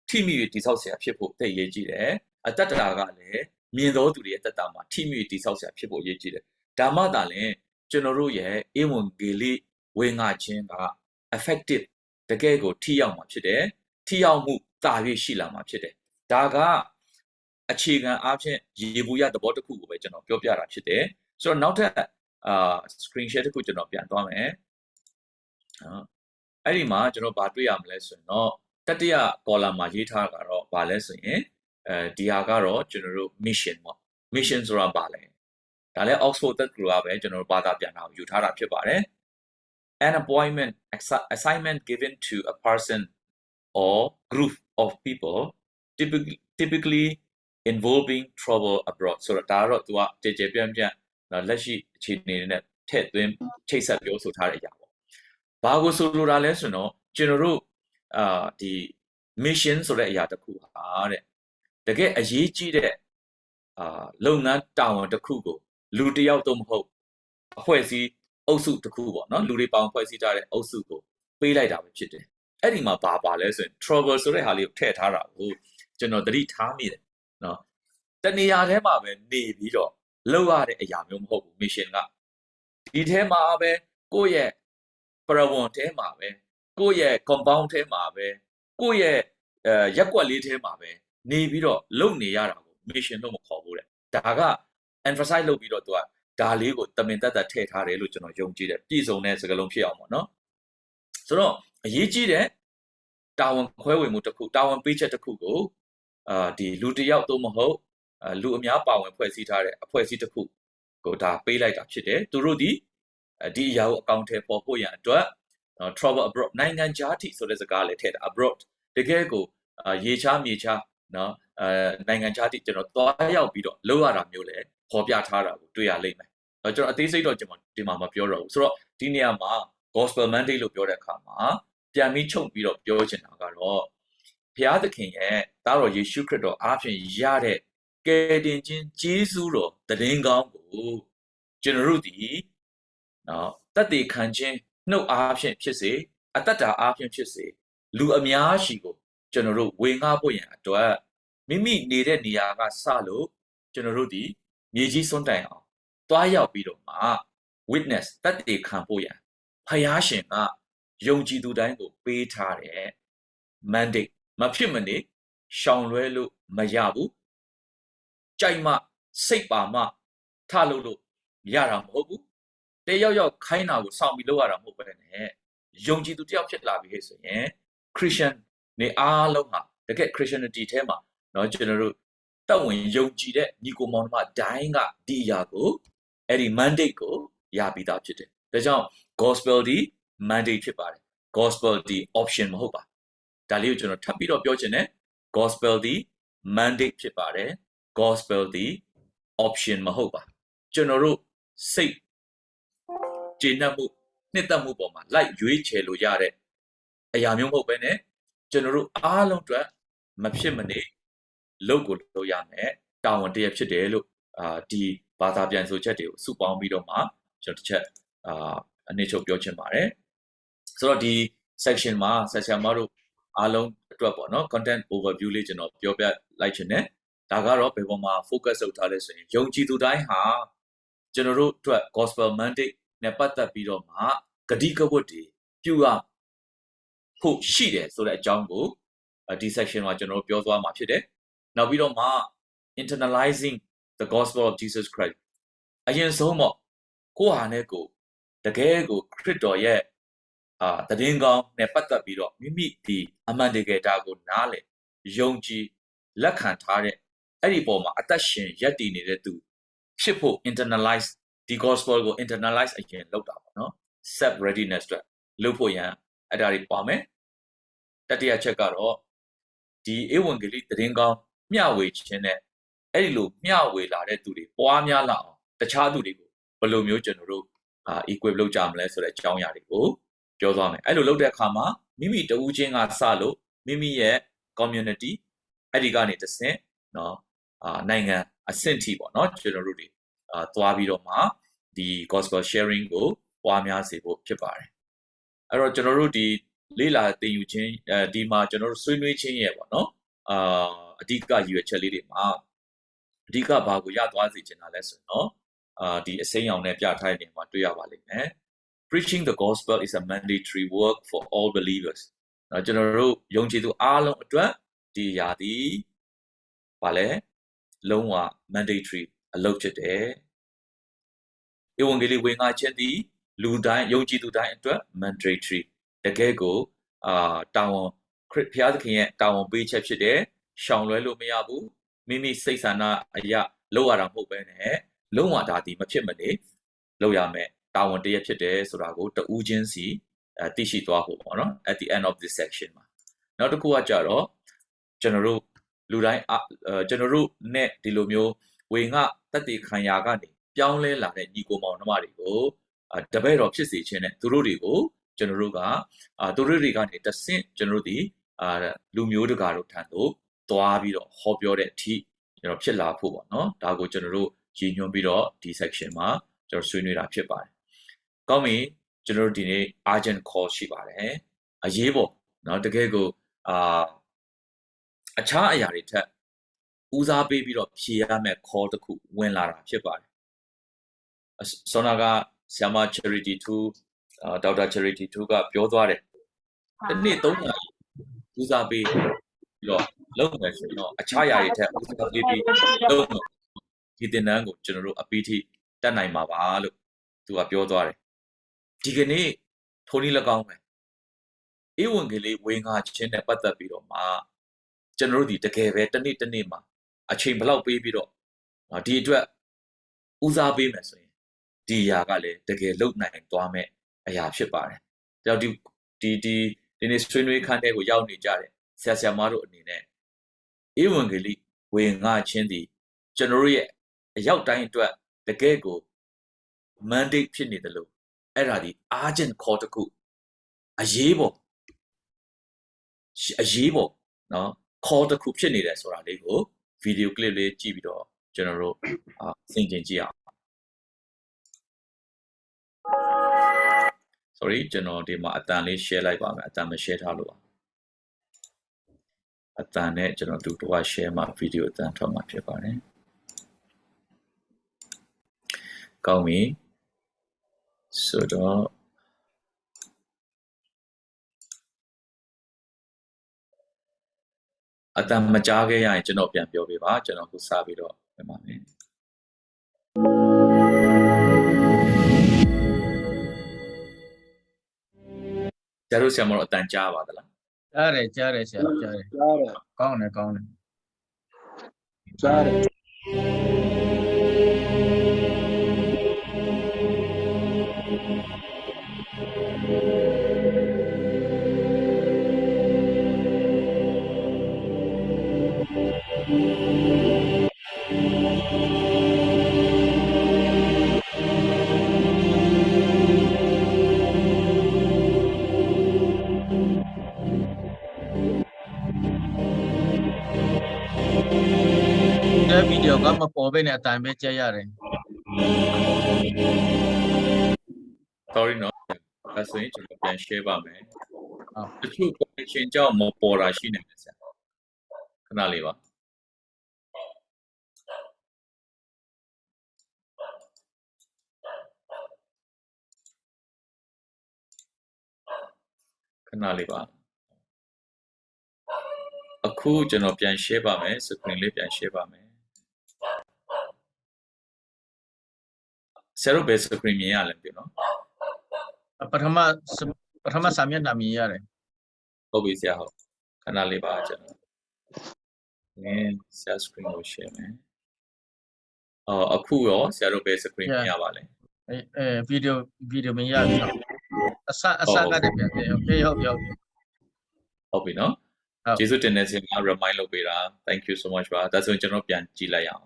ထိမိတိဆောက်ဆရာဖြစ်ဖို့သိရေးကြည့်တယ်အသက်တာကလည်းမြင်တော်သူတွေရဲ့အသက်တာမှာထိမိတိဆောက်ဆရာဖြစ်ဖို့ရေးကြည့်တယ်ဒါမှသာလျှင်ကျွန်တော်တို့ရဲ့ဧဝံဂေလိဝေငှခြင်းက effective တကယ်ကိုထိရောက်မှာဖြစ်တယ်ထိရောက်မှုတာ၍ရှိလာမှာဖြစ်တယ်ဒါကအခြေခံအားဖြင့်ရေဘူးရသဘောတစ်ခုကိုပဲကျွန်တော်ပြောပြတာဖြစ်တယ်ဆိုတော့နောက်ထပ်screen share တစ်ခုကျွန်တော်ပြန်သွားမယ်အဲ့ဒီမှာကျွန်တော်ဗာတွေ့ရမလဲဆိုရင်တော့တတိယ column မှာရေးထားတာကတော့ဗာလဲဆိုရင်ဒီဟာကတော့ကျွန်တော်တို့ mission ပေါ့ mission ဆိုတာဗာလဲဒါလည်း Oxford တက္ကသိုလ်ကပဲကျွန်တော်တို့ဘာသာပြန်တာကိုယူထားတာဖြစ်ပါတယ် an appointment assignment given to a person or group of people typically involving trouble abroad ဆိုတော့ဒါတော့သူကကြဲပြန့်လက်ရှိအခြေအနေနဲ့ထည့်သွင်းချိတ်ဆက်ပြောဆိုထားတဲ့အရာပေါ့ဘာကိုဆိုလိုတာလဲဆိုတော့ကျွန်တော်တို့ဒီ mission ဆိုတဲ့အရာတစ်ခုဟာတဲ့တကယ်အရေးကြီးတဲ့လုပ်ငန်းတာဝန်တစ်ခုကိုလူတစ်ယောက်တော့မဟုတ်အဖွဲ့အစည်းအုပ်စုတစ်ခုပေါ့နော်လူတွေပေါင်းဖွဲ့စည်းထားတဲ့အုပ်စုကိုပေးလိုက်တာပဲဖြစ်တယ်အဲ့ဒီမှာဘာလဲဆိုရင် trouble ဆိုတဲ့ဟာလေးကိုထည့်ထားတာကိုကျွန်တော်သတိထားမိတယ်နော်တနေရာထဲမှာပဲနေပြီးတော့လောက်ရတဲ့အရာမျိုးမဟုတ်ဘူး mission ကဒီထဲမှာပဲကိုယ့်ရဲ့ paragon ထဲမှာပဲကိုယ့်ရဲ့ compound ထဲမှာပဲကိုယ့်ရဲ့ရက်ကွက်လေးထဲမှာပဲနေပြီးတော့လုံနေရတာကို mission လို့မခေါ်ဘူးတဲ့ဒါက emphasize လုပ်ပြီးတော့သူကဒါလေးကိုတမင်တက်ထည့်ထားတယ်လို့ကျွန်တော်ယုံကြည်တယ်ပြည့်စုံတဲ့စကားလုံးဖြစ်အောင်ပေါ့နော်ဆိုတော့အရေးကြီးတဲ့တာဝန်ခွဲဝေမှုတစ်ခုတာဝန်ပေးချက်တစ်ခုကိုဒီလူတစ်ယောက်သို့မဟုတ်လူအများပါဝင်ဖွဲ့စည်းထားတဲ့အဖွဲ့အစည်းတစ်ခုကိုဒါပေးလိုက်တာဖြစ်တယ်သူတို့ဒီအရာကိုအကောင့်ထဲပေါ်ဖို့ရန်အတွက်travel abroad နိုင်ငံခြားထိဆိုတဲ့စကားလည်းထည့်တာ abroad တကယ်ကိုရေချားမြေချားနော်နိုင်ငံခြားထိကျွန်တော်သွားရောက်ပြီးတော့လောက်ရတာမျိုးလည်းပေါ်ပြထားတာကိုတွေ့ရလိမ့်မယ်ကျွန်တော်အသေးစိတ်တော့ကျွန်တော်ဒီမှာမပြောတော့ဘူးဆိုတော့ဒီနေရာမှာ gospel mandate လို့ပြောတဲ့အခါမှာပြန်ပြီးချုပ်ပြီးတော့ပြောချင်တာကတော့ဘုရားသခင်ရဲ့သားတော်ယေရှုခရစ်တော်အားဖြင့်ရတဲ့ကယ်တင်ခြင်းကျေးဇူးတော်တည်င်းကောင်းကိုကျွန်တော်တို့ဒီနော်တတ်သိခံခြင်းနှုတ်အားဖြင့်ဖြစ်စေအတ္တတာအားဖြင့်ဖြစ်စေလူအများရှိကိုကျွန်တော်တို့ဝေငှဖို့ရန်အတွက်မိမိနေတဲ့နေရာကစလို့ကျွန်တော်တို့ဒီမြေကြီးစွန့်တိုင်အောင်တွားရောက်ပြီးတော့မှ witness တတ်သိခံဖို့ရန်ဖယားရှင်ကယုံကြည်သူတိုင်းကိုပေးထားတဲ့ mandate မဖြစ်မနေရှောင်လွဲလို့မရဘူးကြိုက်မှစိတ်ပါမှထလို့ရတာမဟုတ်ဘူးတယောက်ခိုင်းတာကိုစောင့်ပြီးလုပ်ရတာမဟုတ်ပဲနဲ့ယုံကြည်သူတယောက်ဖြစ်လာပြီဆိုရင် Christian နေအားလုံးဟာတကယ် Christianity ထဲမှာเนาะကျွန်တော်တို့တက်ဝင်ယုံကြည်တဲ့ညီကိုမောင်နှမတိုင်းကဒီအရာကိုအဲ့ဒီ mandate ကိုရပြီးသားဖြစ်တယ်ဒါကြောင့် gospel ဒီ mandate ဖြစ်ပါတယ် gospel ဒီ option မဟုတ်ပါဒါလေးကိုကျွန်တော်ထပ်ပြီးတော့ပြောချင်တယ် gospel ဒီ mandate ဖြစ်ပါတယ် gospel ဒီ option မဟုတ်ပါကျွန်တော်တို့စိတ်ကျေနပ်မှုနှစ်သက်မှုပေါ်မှာလိုက်ရွေးချယ်လို့ရတဲ့အရာမျိုးမဟုတ်ပဲねကျွန်တော်တို့အားလုံးအတွက်မဖြစ်မနေလုပ်ကိုလုပ်ရမယ်တာဝန်တရဖြစ်တယ်လို့ဒီဘာသာပြန်ဆိုချက်တွေကိုစုပေါင်းပြီးတော့မှကျွန်တော်တစ်ချက်အနည်းချုပ်ပြောချင်ပါတယ်ဆိုတော့ဒီ section မှာဆက်ဆံမတို့အားလုံးအတွက်ပေါ့နော် content overview လေးကျွန်တော်ပြောပြလိုက်ချင်တယ်ဒါကတော့ဘယ်ပေါ်မှာ focus လုပ်ထားလဲဆိုရင်ယုံကြည်သူတိုင်းဟာကျွန်တော်တို့အတွက် gospel mandate နဲ့ပတ်သက်ပြီးတော့မှဂတိကဝတ်တွေပြုရဖို့ရှိတယ်ဆိုတဲ့အကြောင်းကိုဒီ section မှာကျွန်တော်ပြောသွားမှာဖြစ်တယ်နောက်ပြီးတော့မှ internalizing the gospel of Jesus Christ အရင်ဆုံးပေါ့ကိုဟာနဲ့ကိုတကယ်ကိုခရစ်တော်ရဲ့တည်င်းကောင်းနဲ့ပတ်သက်ပြီးတော့မိမိဒီအမှန်တကယ်တာကိုနားလေယုံကြည်လက်ခံထားတဲ့ အဲ့ဒီပေါ်မှာအသက်ရှင်ရပ်တည်နေတဲ့သူဖြစ်ဖို့ internalize ဒီ gospel ကို internalize အရင်လုပ်တာပေါ့နော် self readiness အတွက်လုပ်ဖို့ရန်အဲ့ဒါတွေပါမယ်တတိယချက်ကတော့ဒီဧဝံဂေလိသတင်းကောင်းမျှဝေခြင်းနဲ့အဲ့ဒီလိုမျှဝေလာတဲ့သူတွေပွားများလာအောင်တခြားသူတွေကိုဘယ်လိုမျိုးကျွန်တော်တို့equip လုပ်ကြမလဲဆိုတဲ့အကြောင်းအရာတွေကိုပြောသွားမယ်အဲ့လိုလုပ်တဲ့အခါမှာမိမိတဦးချင်းကစလို့မိမိရဲ့ community အဲ့ဒီကနေတစ်ဆင့်เนาะနိုင်ငံအဆင့်ထိပေါ့เนาะကျွန်တော်တို့တွေသွားပြီးတော့မှဒီ gospel sharing ကိုပွားများစေဖို့ဖြစ်ပါတယ်အဲ့တော့ကျွန်တော်တို့ဒီလေ့လာသင်ယူခြင်းဒီမှာကျွန်တော်တို့ဆွေးနွေးခြင်းရဲ့ပေါ့เนาะအဓိကရည်ရွယ်ချက်လေးတွေမှာအဓိကဘာကိုရသွားစေချင်တာလဲဆိုတော့ဒီအစိမ်းရောင်နဲ့ပြထားတဲ့နေရာမှာတွေ့ရပါလိမ့်မယ် Preaching the gospel is a mandatory work for all believers ကျွန်တော်တို့ယုံကြည်သူအားလုံးအတွက်ဒီရာဒီဘာလဲလုံးဝ mandatory အလုပ်ဖြစ်တယ်ဧဝံဂေလိဝင်ငါခြင်းသည်လူတိုင်းယုံကြည်သူတိုင်းအတွက် mandatory တကယ်ကိုတာဝန်ခရစ်ဘုရားသခင်ရဲ့တာဝန်ပေးချက်ဖြစ်တယ်ရှောင်လွဲလို့မရဘူးမိမိစိတ်ဆန္ဒအရာလုပ်ရတာမဟုတ်ပဲနဲ့လုံးဝဒါဒီမဖြစ်မနေလုပ်ရမယ်တာဝန်တရဖြစ်တယ်ဆိုတာကိုတဦးချင်းစီသိရှိသွားဖို့ပေါ့နော် at the end of this section မှာနောက်တစ်ခုကကြတော့ကျွန်တော်တို့လူတိုင်းကျွန်တော်တို့နဲ့ဒီလိုမျိုးဝေငှတက်တည်ခံရာကနေပြောင်းလဲလာတဲ့ညီကိုမောင်နှမတွေကိုတပည့်တော်ဖြစ်စေခြင်းနဲ့သူတို့တွေကိုကျွန်တော်တို့ကသူတို့တွေကနေတဆင့်ကျွန်တော်တို့ဒီလူမျိုးတကာတို့ထံသို့သွားပြီးတော့ဟောပြောတဲ့အထိကျွန်တော်ဖြစ်လာဖို့ပေါ့နော်ဒါကိုကျွန်တော်တို့ရည်ညွှန်းပြီးတော့ဒီ section မှာကျွန်တော်ဆွေးနွေးတာဖြစ်ပါတယ်ကောင်းပြီကျွန်တော်တို့ဒီနေ့ urgent call ရှိပါတယ်အရေးပေါ်เนาะတကယ်ကိုအခြားအရာတွေထက်ဦးစားပေးပြီးတော့ဖြေရမယ့် call တစ်ခုဝင်လာတာဖြစ်ပါတယ်ဆောနာကဆရာမ Charity 2ဒေါက်တာ Charity 2ကပြောသွားတယ်ဒီနေ့3နာရီဦးစားပေးပြီးတော့လုပ်မယ်ဆိုတော့အခြားအရာတွေထက်ဦးစားပေးပြီးလုပ်မယ်ဒီသင်တန်းကိုကျွန်တော်တို့အပီးထိတက်နိုင်မှာပါလို့သူကပြောသွားတယ်ဒီကနေ့ထိုနည်း၎င်းပဲဧဝံဂေလိဝင်ငါခြင်းနဲ့ပတ်သက်ပြီးတော့မှကျွန်တော်တို့ဒီတကယ်ပဲတစ်နေ့မှာအချိန်ဘလောက်ပေးပြီးတော့ဒီအတွက်ဦးစားပေးမယ်ဆိုရင်ဒီအရာကလည်းတကယ်လုံနိုင်သွားမဲ့အရာဖြစ်ပါတယ်။ကြောင့်ဒီနေ့ဆွေးနွေးခန်းတဲ့ကိုရောက်နေကြတယ်ဆရာမတို့အနေနဲ့ဧဝံဂေလိဝင်ငါခြင်းဒီကျွန်တော်တို့ရဲ့အရောက်တိုင်းအတွက်တကယ်ကို mandate ဖြစ်နေတယ်လို့အဲ့ဒါဒီ urgent call တစ်ခုအရေးပေါ်เนาะ call တစ်ခုဖြစ်နေတယ်ဆိုတာလေးကို video clip လေးကြည့်ပြီးတော့ကျွန်တော်တို့သင်ကျင်ကြည့်အောင် sorry ကျွန်တော်ဒီမှာအတန်လေး share လိုက်ပါမယ်အတန်မ share ထားလို့ပါအတန်နဲ့ကျွန်တော်တူတော့ share မှာ video အတန်ထွက်မှာဖြစ်ပါတယ်ကောင်းပြီဆိုတော့အတန်မကြားခဲ့ရရင်ကျွန်တော်ပြန်ပြောပေးပါကျွန်တော်ခုစပြီးတော့ပြန်ပါမယ်ကျတော့ဆရာမတို့အတန်ကြားပါသလားကြားတယ်ဆရာကြားတယ်ကောင်းတယ်ကြားတယ်ဗီဒီယိုကမပေါ်ဘဲနဲ့အတိုင်းပဲကြားရတယ် sorry နော်အဲ့ဆိုရင်ကျွန်တော်ပြန် share ပါမယ်တချို့ connection ကြောင့်မပေါ်တာရှိနေတယ်ဆရာခဏလေးပါခဏလေးပါအခုကျွန်တော်ပြန် share ပါမယ် screen လေးပြန် share ပါမယ်ဆရာတို့ဘယ် screen မြင်ရလဲပြနော်ပထမစာမျက်နှာမြင်ရတယ်ဟုတ်ပြီဆရာဟုတ်ခဏလေးပါကျွန်တော် And share screen ကို share မယ်အခုရောဆရာတို့ပဲ screen မြင်ရပါလဲ video မရဘူးနော်အစကနေပြန်တယ်ဟုတ်ပြီနော် ကျေးဇူးတင်နေစင်က remind လုပ်ပေးတာ thank you so much ပါဒါဆိုရင်ကျွန်တော်ပြန်ကြည့်လိုက်ရအောင်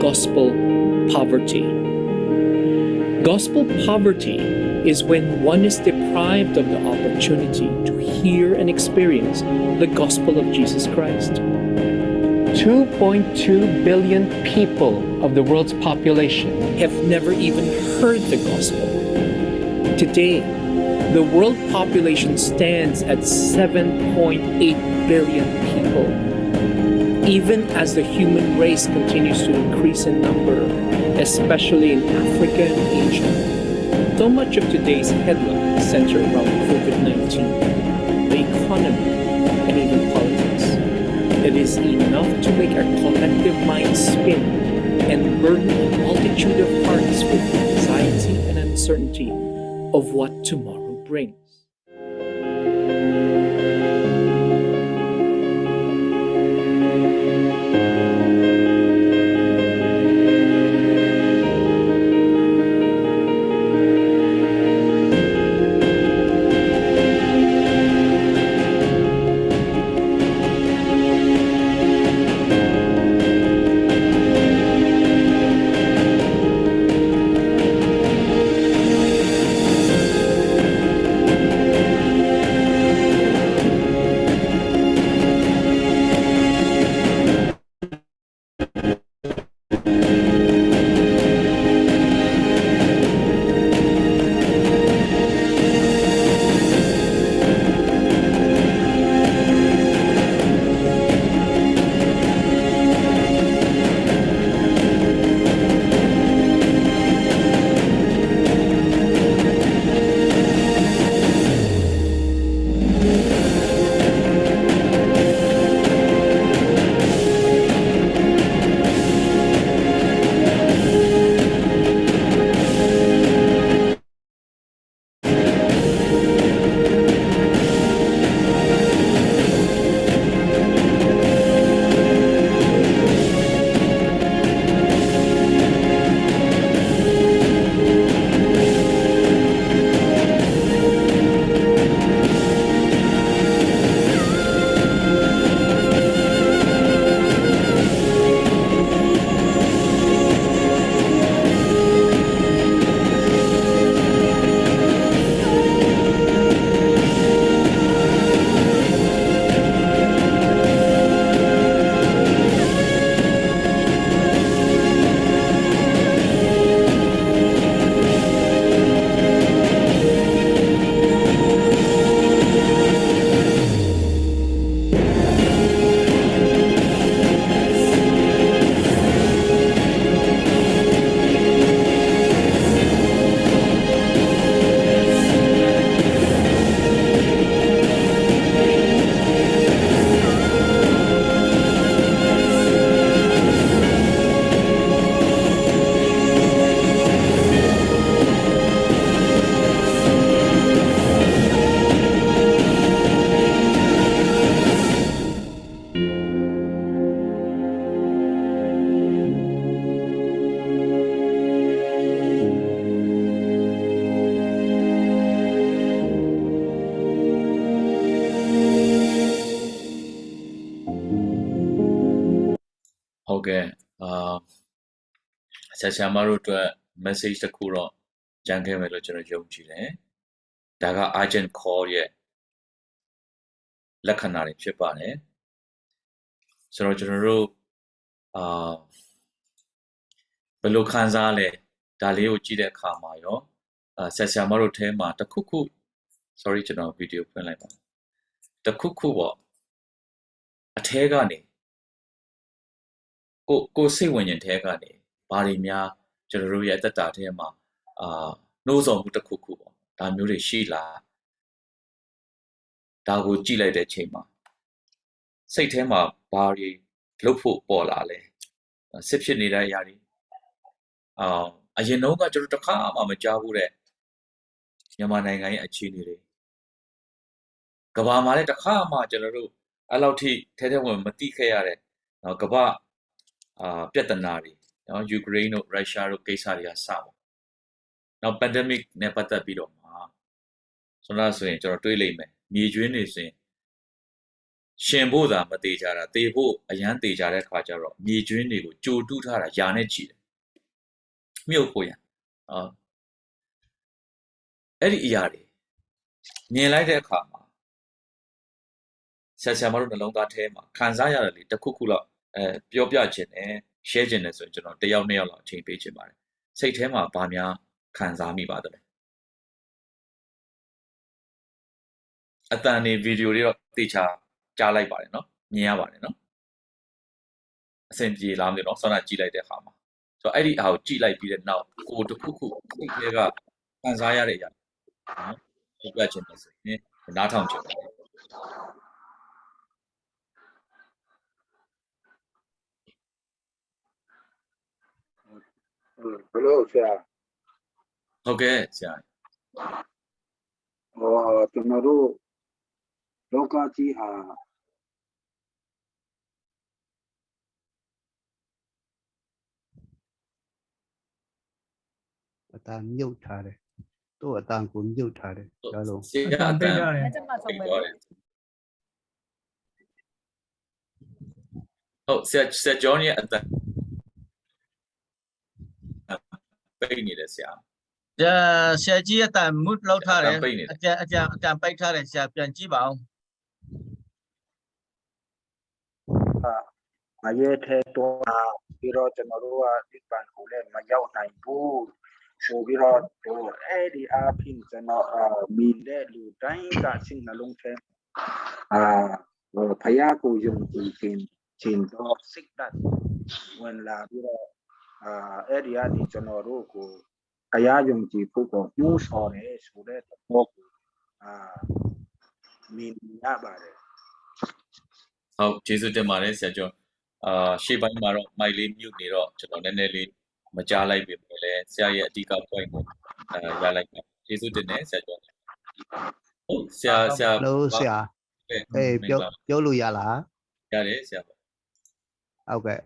Gospel poverty. Gospel poverty is when one is deprived of the opportunity to hear and experience the gospel of Jesus Christ. 2.2 billion people of the world's population have never even heard the gospel. Today, the world population stands at 7.8 billion people. Even as the human race continues to increase in number, especially in Africa and Asia, so much of today's headlines center around COVID-19, the economy, and even politics. It is enough to make our collective minds spin and burden a multitude of hearts with anxiety and uncertainty of what tomorrow brings. ဟုတ်ကဲ့ဆရာမတို့အတွက် message တစ်ခုတော့ကြံခဲ့မယ်လို့ကျွန်တော်ယုံကြည်တယ်ဒါက urgent call ရဲ့လက္ခဏာတွေဖြစ်ပါတယ်ဆိုတော့ကျွန်တော်တို့ဘယ်လိုခံစားလဲဒါလေးကိုကြည့်တဲ့အခါမှာရောဆရာမတို့ထဲမှာတစ်ခုခု sorry ကျွန်တော်ဗီဒီယိုဖွင့်လိုက်ပါတစ်ခုခုပေါ့အထဲကနေကိုစိတ်ဝင်ရင်ထဲကနေဘာတွေများကျွန်တော်တို့ရဲ့အသက်တာထဲမှာနှိုးဆော်မှုတစ်ခုခုပေါ့ဒါမျိုးတွေရှိလားဒါကိုကြည့်လိုက်တဲ့ချိန်မှာစိတ်ထဲမှာဘာတွေလုပ်ဖို့ပေါ်လာလဲစစ်ဖြစ်နေတဲ့အရာတွေအရင်တော့ကကျွန်တော်တစ်ခါမှမကြားဘူးတဲ့မြန်မာနိုင်ငံရဲ့အခြေအနေတွေကမ္ဘာမှာလည်းတစ်ခါမှကျွန်တော်တို့အဲ့လောက်ထိထဲထဲဝင်မသိခဲ့ရတဲ့ကမ္ဘာပြဿနာတွေနော်ယူကရိန်းတို့ရုရှားတို့ကိစ္စတွေကစပါနောက် pandemic နဲ့ပတ်သက်ပြီးတော့မှာဆိုတော့ဆိုရင်ကျွန်တော်တွေးလိုက်မယ်မြေကျွင်းနေစဉ်ရှင်ဖို့သာမသေးကြတာသေဖို့အရန်သေကြတဲ့ခါကျတော့မြေကျွင်းတွေကိုကြိုတူးထားတာယာနဲ့ချီတယ်မြုပ်ဖို့ရအဲ့ဒီအရာတွေမြင်လိုက်တဲ့အခါမှာဆရာမတို့နှလုံးသားထဲမှာခံစားရတယ်လေတစ်ခုခုတော့ပြောပြခြင်းနဲ့ share ခြင်းနဲ့ဆိုရင်ကျွန်တော်တစ်ယောက်နှစ်ယောက်လောက်အချိန်ပေးခြင်းပါတယ်စိတ်ထဲမှာဘာများခံစားမိပါသလဲအတန်နေဗီဒီယိုတွေတော့တေချာကြားလိုက်ပါတယ်နော်မြင်ရပါတယ်နော်အဆင်ပြေလားမသိတော့ဆောနာကြည့်လိုက်တဲ့အခါမှာဆိုတော့အဲ့ဒီအားကိုကြည့်လိုက်ပြီးတဲ့နောက်ကိုတစ်ခုခုစိတ်ထဲကခံစားရတဲ့အရာနော်ပြောပြခြင်းနဲ့ဆိုရင်နားထောင်ခြင်းပါတယ်ဘယ်လိုဆရာဟုတ်ကဲ့ဆရာကျွန်တော်တို့လောကကြီးဟာအတန်မြုပ်ထားတယ်တို့အတန်ကိုမြုပ်ထားတယ်ဒါလုံးဆရာအတန်လက်ကျမဆုံးပဲဟုတ်ဆရာဂျွန်ရဲ့အတန်ပိတ်နေတယ်ဆရာဆရာကြီးအတန်မုတ်လောက်ထားတယ်အကြံပိတ်ထားတယ်ဆရာပြန်ကြည့်ပါအောင်အရေးထဲတော့ပြီးတော့ကျွန်တော်တို့ကဒီပန်ကိုလည်းမရောက်နိုင်ဘူးဆိုပြီးတော့အဲ့ဒီအပြင်ကျွန်တော်မီတဲ့လူတိုင်းကစိတ်နှလုံးထဲဖယားကိုယုံကြည်ခြင်းတော့စိတ်ဓာတ်ဝင်လာပြီးတော့အဲ့ဒီအဒီကျွန်တော်တို့ကိုဖယားယုံကြည်ဖို့ကိုညှိုးဆော်တယ်ဆိုတဲ့တော့မြင်ရပါတယ်ဟုတ်ကျေးဇူးတင်ပါတယ်ဆရာကျော်ရှေ့ပိုင်းမှာတော့မိုက်လေးမြုပ်နေတော့ကျွန်တော်နည်းနည်းလေးမကြားလိုက်ပြီပဲလေဆရာရဲ့အဓိက point ကိုရလိုက်ပါကျေးဇူးတင်တယ်ဆရာကျော်ဟုတ်ဆရာလို့ဆရာပြောလို့ရလားရတယ်ဆရာဟုတ်ကဲ့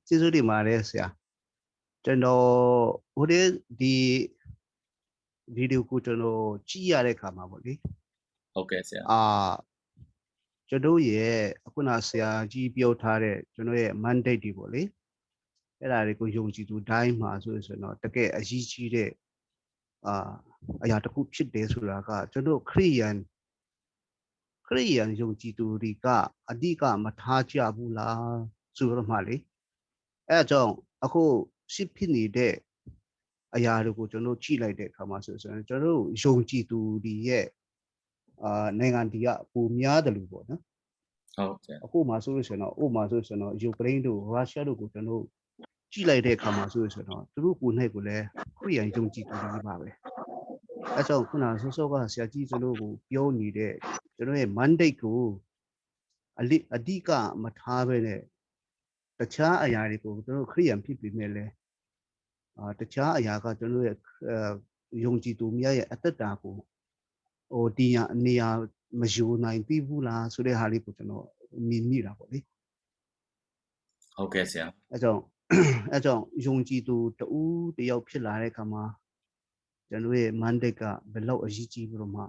ကျေးဇူးတင်ပါတယ်ဆရာကျွန်တော်ဟိုဒီဗီဒီယိုကိုကျွန်တော်ကြည့်ရတဲ့ခါမှာပေါ့လေဟုတ်ကဲ့ဆရာကျွန်တော်ရဲ့အခုနဆရာကြီးပြောထားတဲ့ကျွန်တော်ရဲ့ mandate တွေပေါ့လေအဲ့ဒါတွေကိုယုံကြည်သူတိုင်းမှာဆိုတော့တကယ်အရေးကြီးတဲ့အရာတစ်ခုဖြစ်တယ်ဆိုတာကကျွန်တော်ခရိယန်ယုံကြည်သူတွေကအဓိကမထားကြဘူးလားဆိုတော့မှလေအဲ့ကြောင့်အခုရှိဖြစ်နေတဲ့အရာတွေကိုကျွန်တော်ကြည့်လိုက်တဲ့အခါမှာဆိုရင်ကျွန်တော်ယုံကြည်သူတွေရဲ့နိုင်ငံတကာပုံများတယ်လို့ပေါ့နော်ဟုတ်ကဲ့အခုမှဆိုလို့ရှိရင်တော့ယူကရိန်းတို့ရုရှားတို့ကိုကျွန်တော်ကြည့်လိုက်တဲ့အခါမှာဆိုရင်တော့သူတို့ကိုယ်နဲ့ကိုလည်းခရိယန်ယုံကြည်သူတွေပါပဲအဲကြောင့်ခုနဆောစောကဆရာကြီးကျွန်တော်ကိုပြောနေတဲ့ကျွန်တော်ရဲ့ mandate ကိုအဓိကမထားဘဲနဲ့တခြားအရာတွေကိုကျွန်တော်ခရိယန်ဖြစ်ပြီးမဲ့လဲတခြားအရာကကျွန်တော်ရဲ့ယုံကြည်သူများရဲ့အသက်တာကိုဒီနေရာမယူနိုင်ပြီဘူးလားဆိုတဲ့ဟာလေးကိုကျွန်တော်မြင်မိတာပေါ့လေဟုတ်ကဲ့ဆရာအဲကြောင့်ယုံကြည်သူတူတယောက်ဖြစ်လာတဲ့အခါမှာကျွန်တော်ရဲ့ mandate ကဘယ်လောက်အရေးကြီးပြီးတော့မှ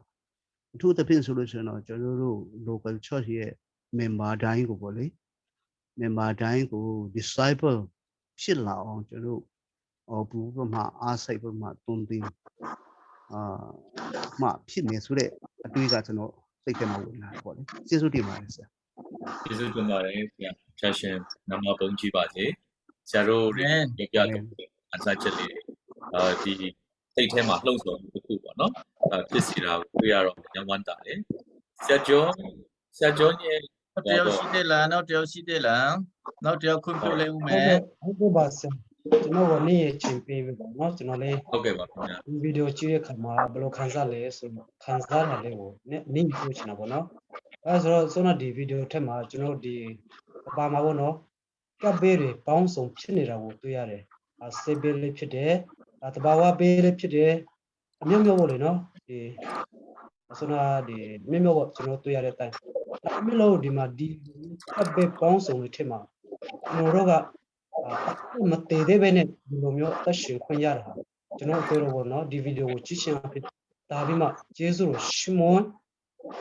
အထူးသဖြင့်ဆိုလို့ရှိရင်တော့ကျွန်တော်တို့ local church ရဲ့ member တိုင်းကိုပေါ့လေ မြန်မာတိုင်းကို disciple ဖြစ်လာအောင်ကျွန်တော်ဘူးဘမှာအားစိတ်ဘမှာတွန်းတင်မှဖြစ်နေဆိုတဲ့အတွေ့ကကျွန်တော်စိတ်ထဲမှာဝင်လာတယ်ပေါ့လေကျေးဇူးတင်ပါတယ်ဆရာ ကျေးဇူးတင်ပါတယ်ဆရာဖြတ်ရှင်နမပုံကြည့်ပါစေဆရာတို့ပြပြတော့အစားချက်လေးဒီစိတ်ထဲမှာလှုပ်ဆော်မှုတစ်ခုပေါ့နော်ဖြစ်စီတာကိုတွေ့ရတော့ညဝမ်းတာတယ်ဆရာကျော်ရဲ့ နောက်တယောက်ရှိသေးလားနောက်တယောက်ရှိသေးလားနောက်တယောက်ခွင့်ပြုလိုက်ဦးမယ် ဟုတ်ကဲ့ပါဆရာကျွန်တော်ကနေ့ရချင်းပေးပြီပေါ့နော်ကျွန်တော်လေး ဟုတ်ကဲ့ပါခင်ဗျာ ဒီဗီဒီယိုကြည့်ရခါမှာဘယ်လိုခံစားလဲဆိုတော့ခံစားတာလေးကိုနေ့ပြောချင်တာပေါ့နော်အဲဆိုတော့ဆိုတော့ဒီဗီဒီယိုထက်မှာကျွန်တော်ဒီပါမှာပေါ့နော်ကပ်ဘေးတွေပေါင်းစုံဖြစ်နေတာကိုတွေ့ရတယ်ဆေးဘေးလေးဖြစ်တယ်တဘာဝဘေးလေးဖြစ်တယ်အမျိုးမျိုးပေါ့လေနော်ဒီဆိုတော့ဒီမျိုးမျိုးပေါ့ကျွန်တော်တွေ့ရတဲ့အတိုင်းအမျိုးလို့ဒီမှာဒီကပ်ဘေးပေါင်းစုံတွေထက်မှာကျွန်တော်တို့ကမတည်သေးပဲနဲ့ဒီလိုမျိုးသက်ရှင်ခွင့်ရတာကျွန်တော်တို့ပေါ့နော်ဒီဗီဒီယိုကိုကြည့်ရှင်ဖြစ်ဒါပြီးမှကျေးဇူးတော်ရှမွန်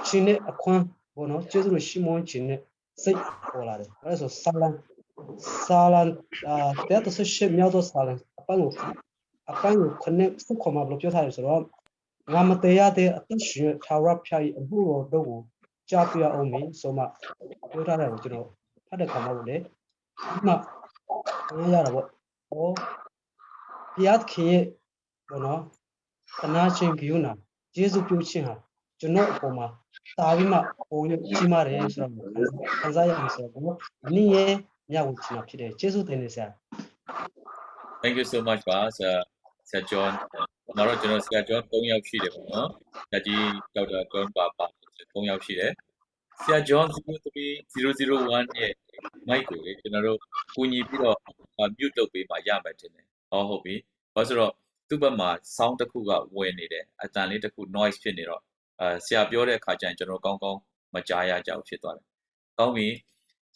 ချင်းနဲ့အခွင့်ပေါ့နော်ကျေးဇူးတော်ရှမွန်ချင်းနဲ့စိတ်ပေါ်လာတယ်အဲဆိုဆာလန်တဲ့တော့ရှေ့မြောက်တော့ဆာလန်အပန်းကိုခနဲ့စုခွန်မှာဘလို့ပြောထားတယ်ဆိုတော့ငါမတရားတဲ့အသက်ရှင်ထာဝရဖျားရဲ့အမှုတော်တို့ကိုကြားပြအောင်မင်းဆိုမှပြောထားတယ်ကိုကျွန်တော်ဖတ်တဲ့ခါမှာပေါ့လေဒီမှာရတာပေါ့ဟောဘုရားခင်ရဲ့ဘောနော်တနာချင်းဂယုဏယေရှုပြုခြင်းဟာကျွန်တော်အပေါ်မှာတာပြီးမှပုံရကြီးမားတယ်ဆိုတော့ခံစားရမယ်ဆိုတော့နည်းရဲ့မြတ်ဝချင်တာဖြစ်တယ်ယေရှုတင်နေဆရာ Thank you so much ပါဆရာကျော်တော့ကျွန်တော်ဆရာကျော်3ယောက်ရှိတယ်ပေါ့နော်ဆရာကြီးဒေါက်တာကျော်ပါ3ယောက်ရှိတယ်ဆရာကျော်03001ရဲ့ mic ကိုကျွန်တော်တို့ကူညီပြီးတော့ mute လုပ်ပေးပါရမယ်တင်တယ်ဟုတ်ပြီဘာလို့ဆိုတော့သူ့ဘက်မှာ sound တစ်ခုကဝင်နေတယ်အတန်လေးတစ်ခု noise ဖြစ်နေတော့ဆရာပြောတဲ့အခါကျရင်ကျွန်တော်ကောင်းကောင်းမကြားရကြဘူးဖြစ်သွားတယ်ကောင်းပြီ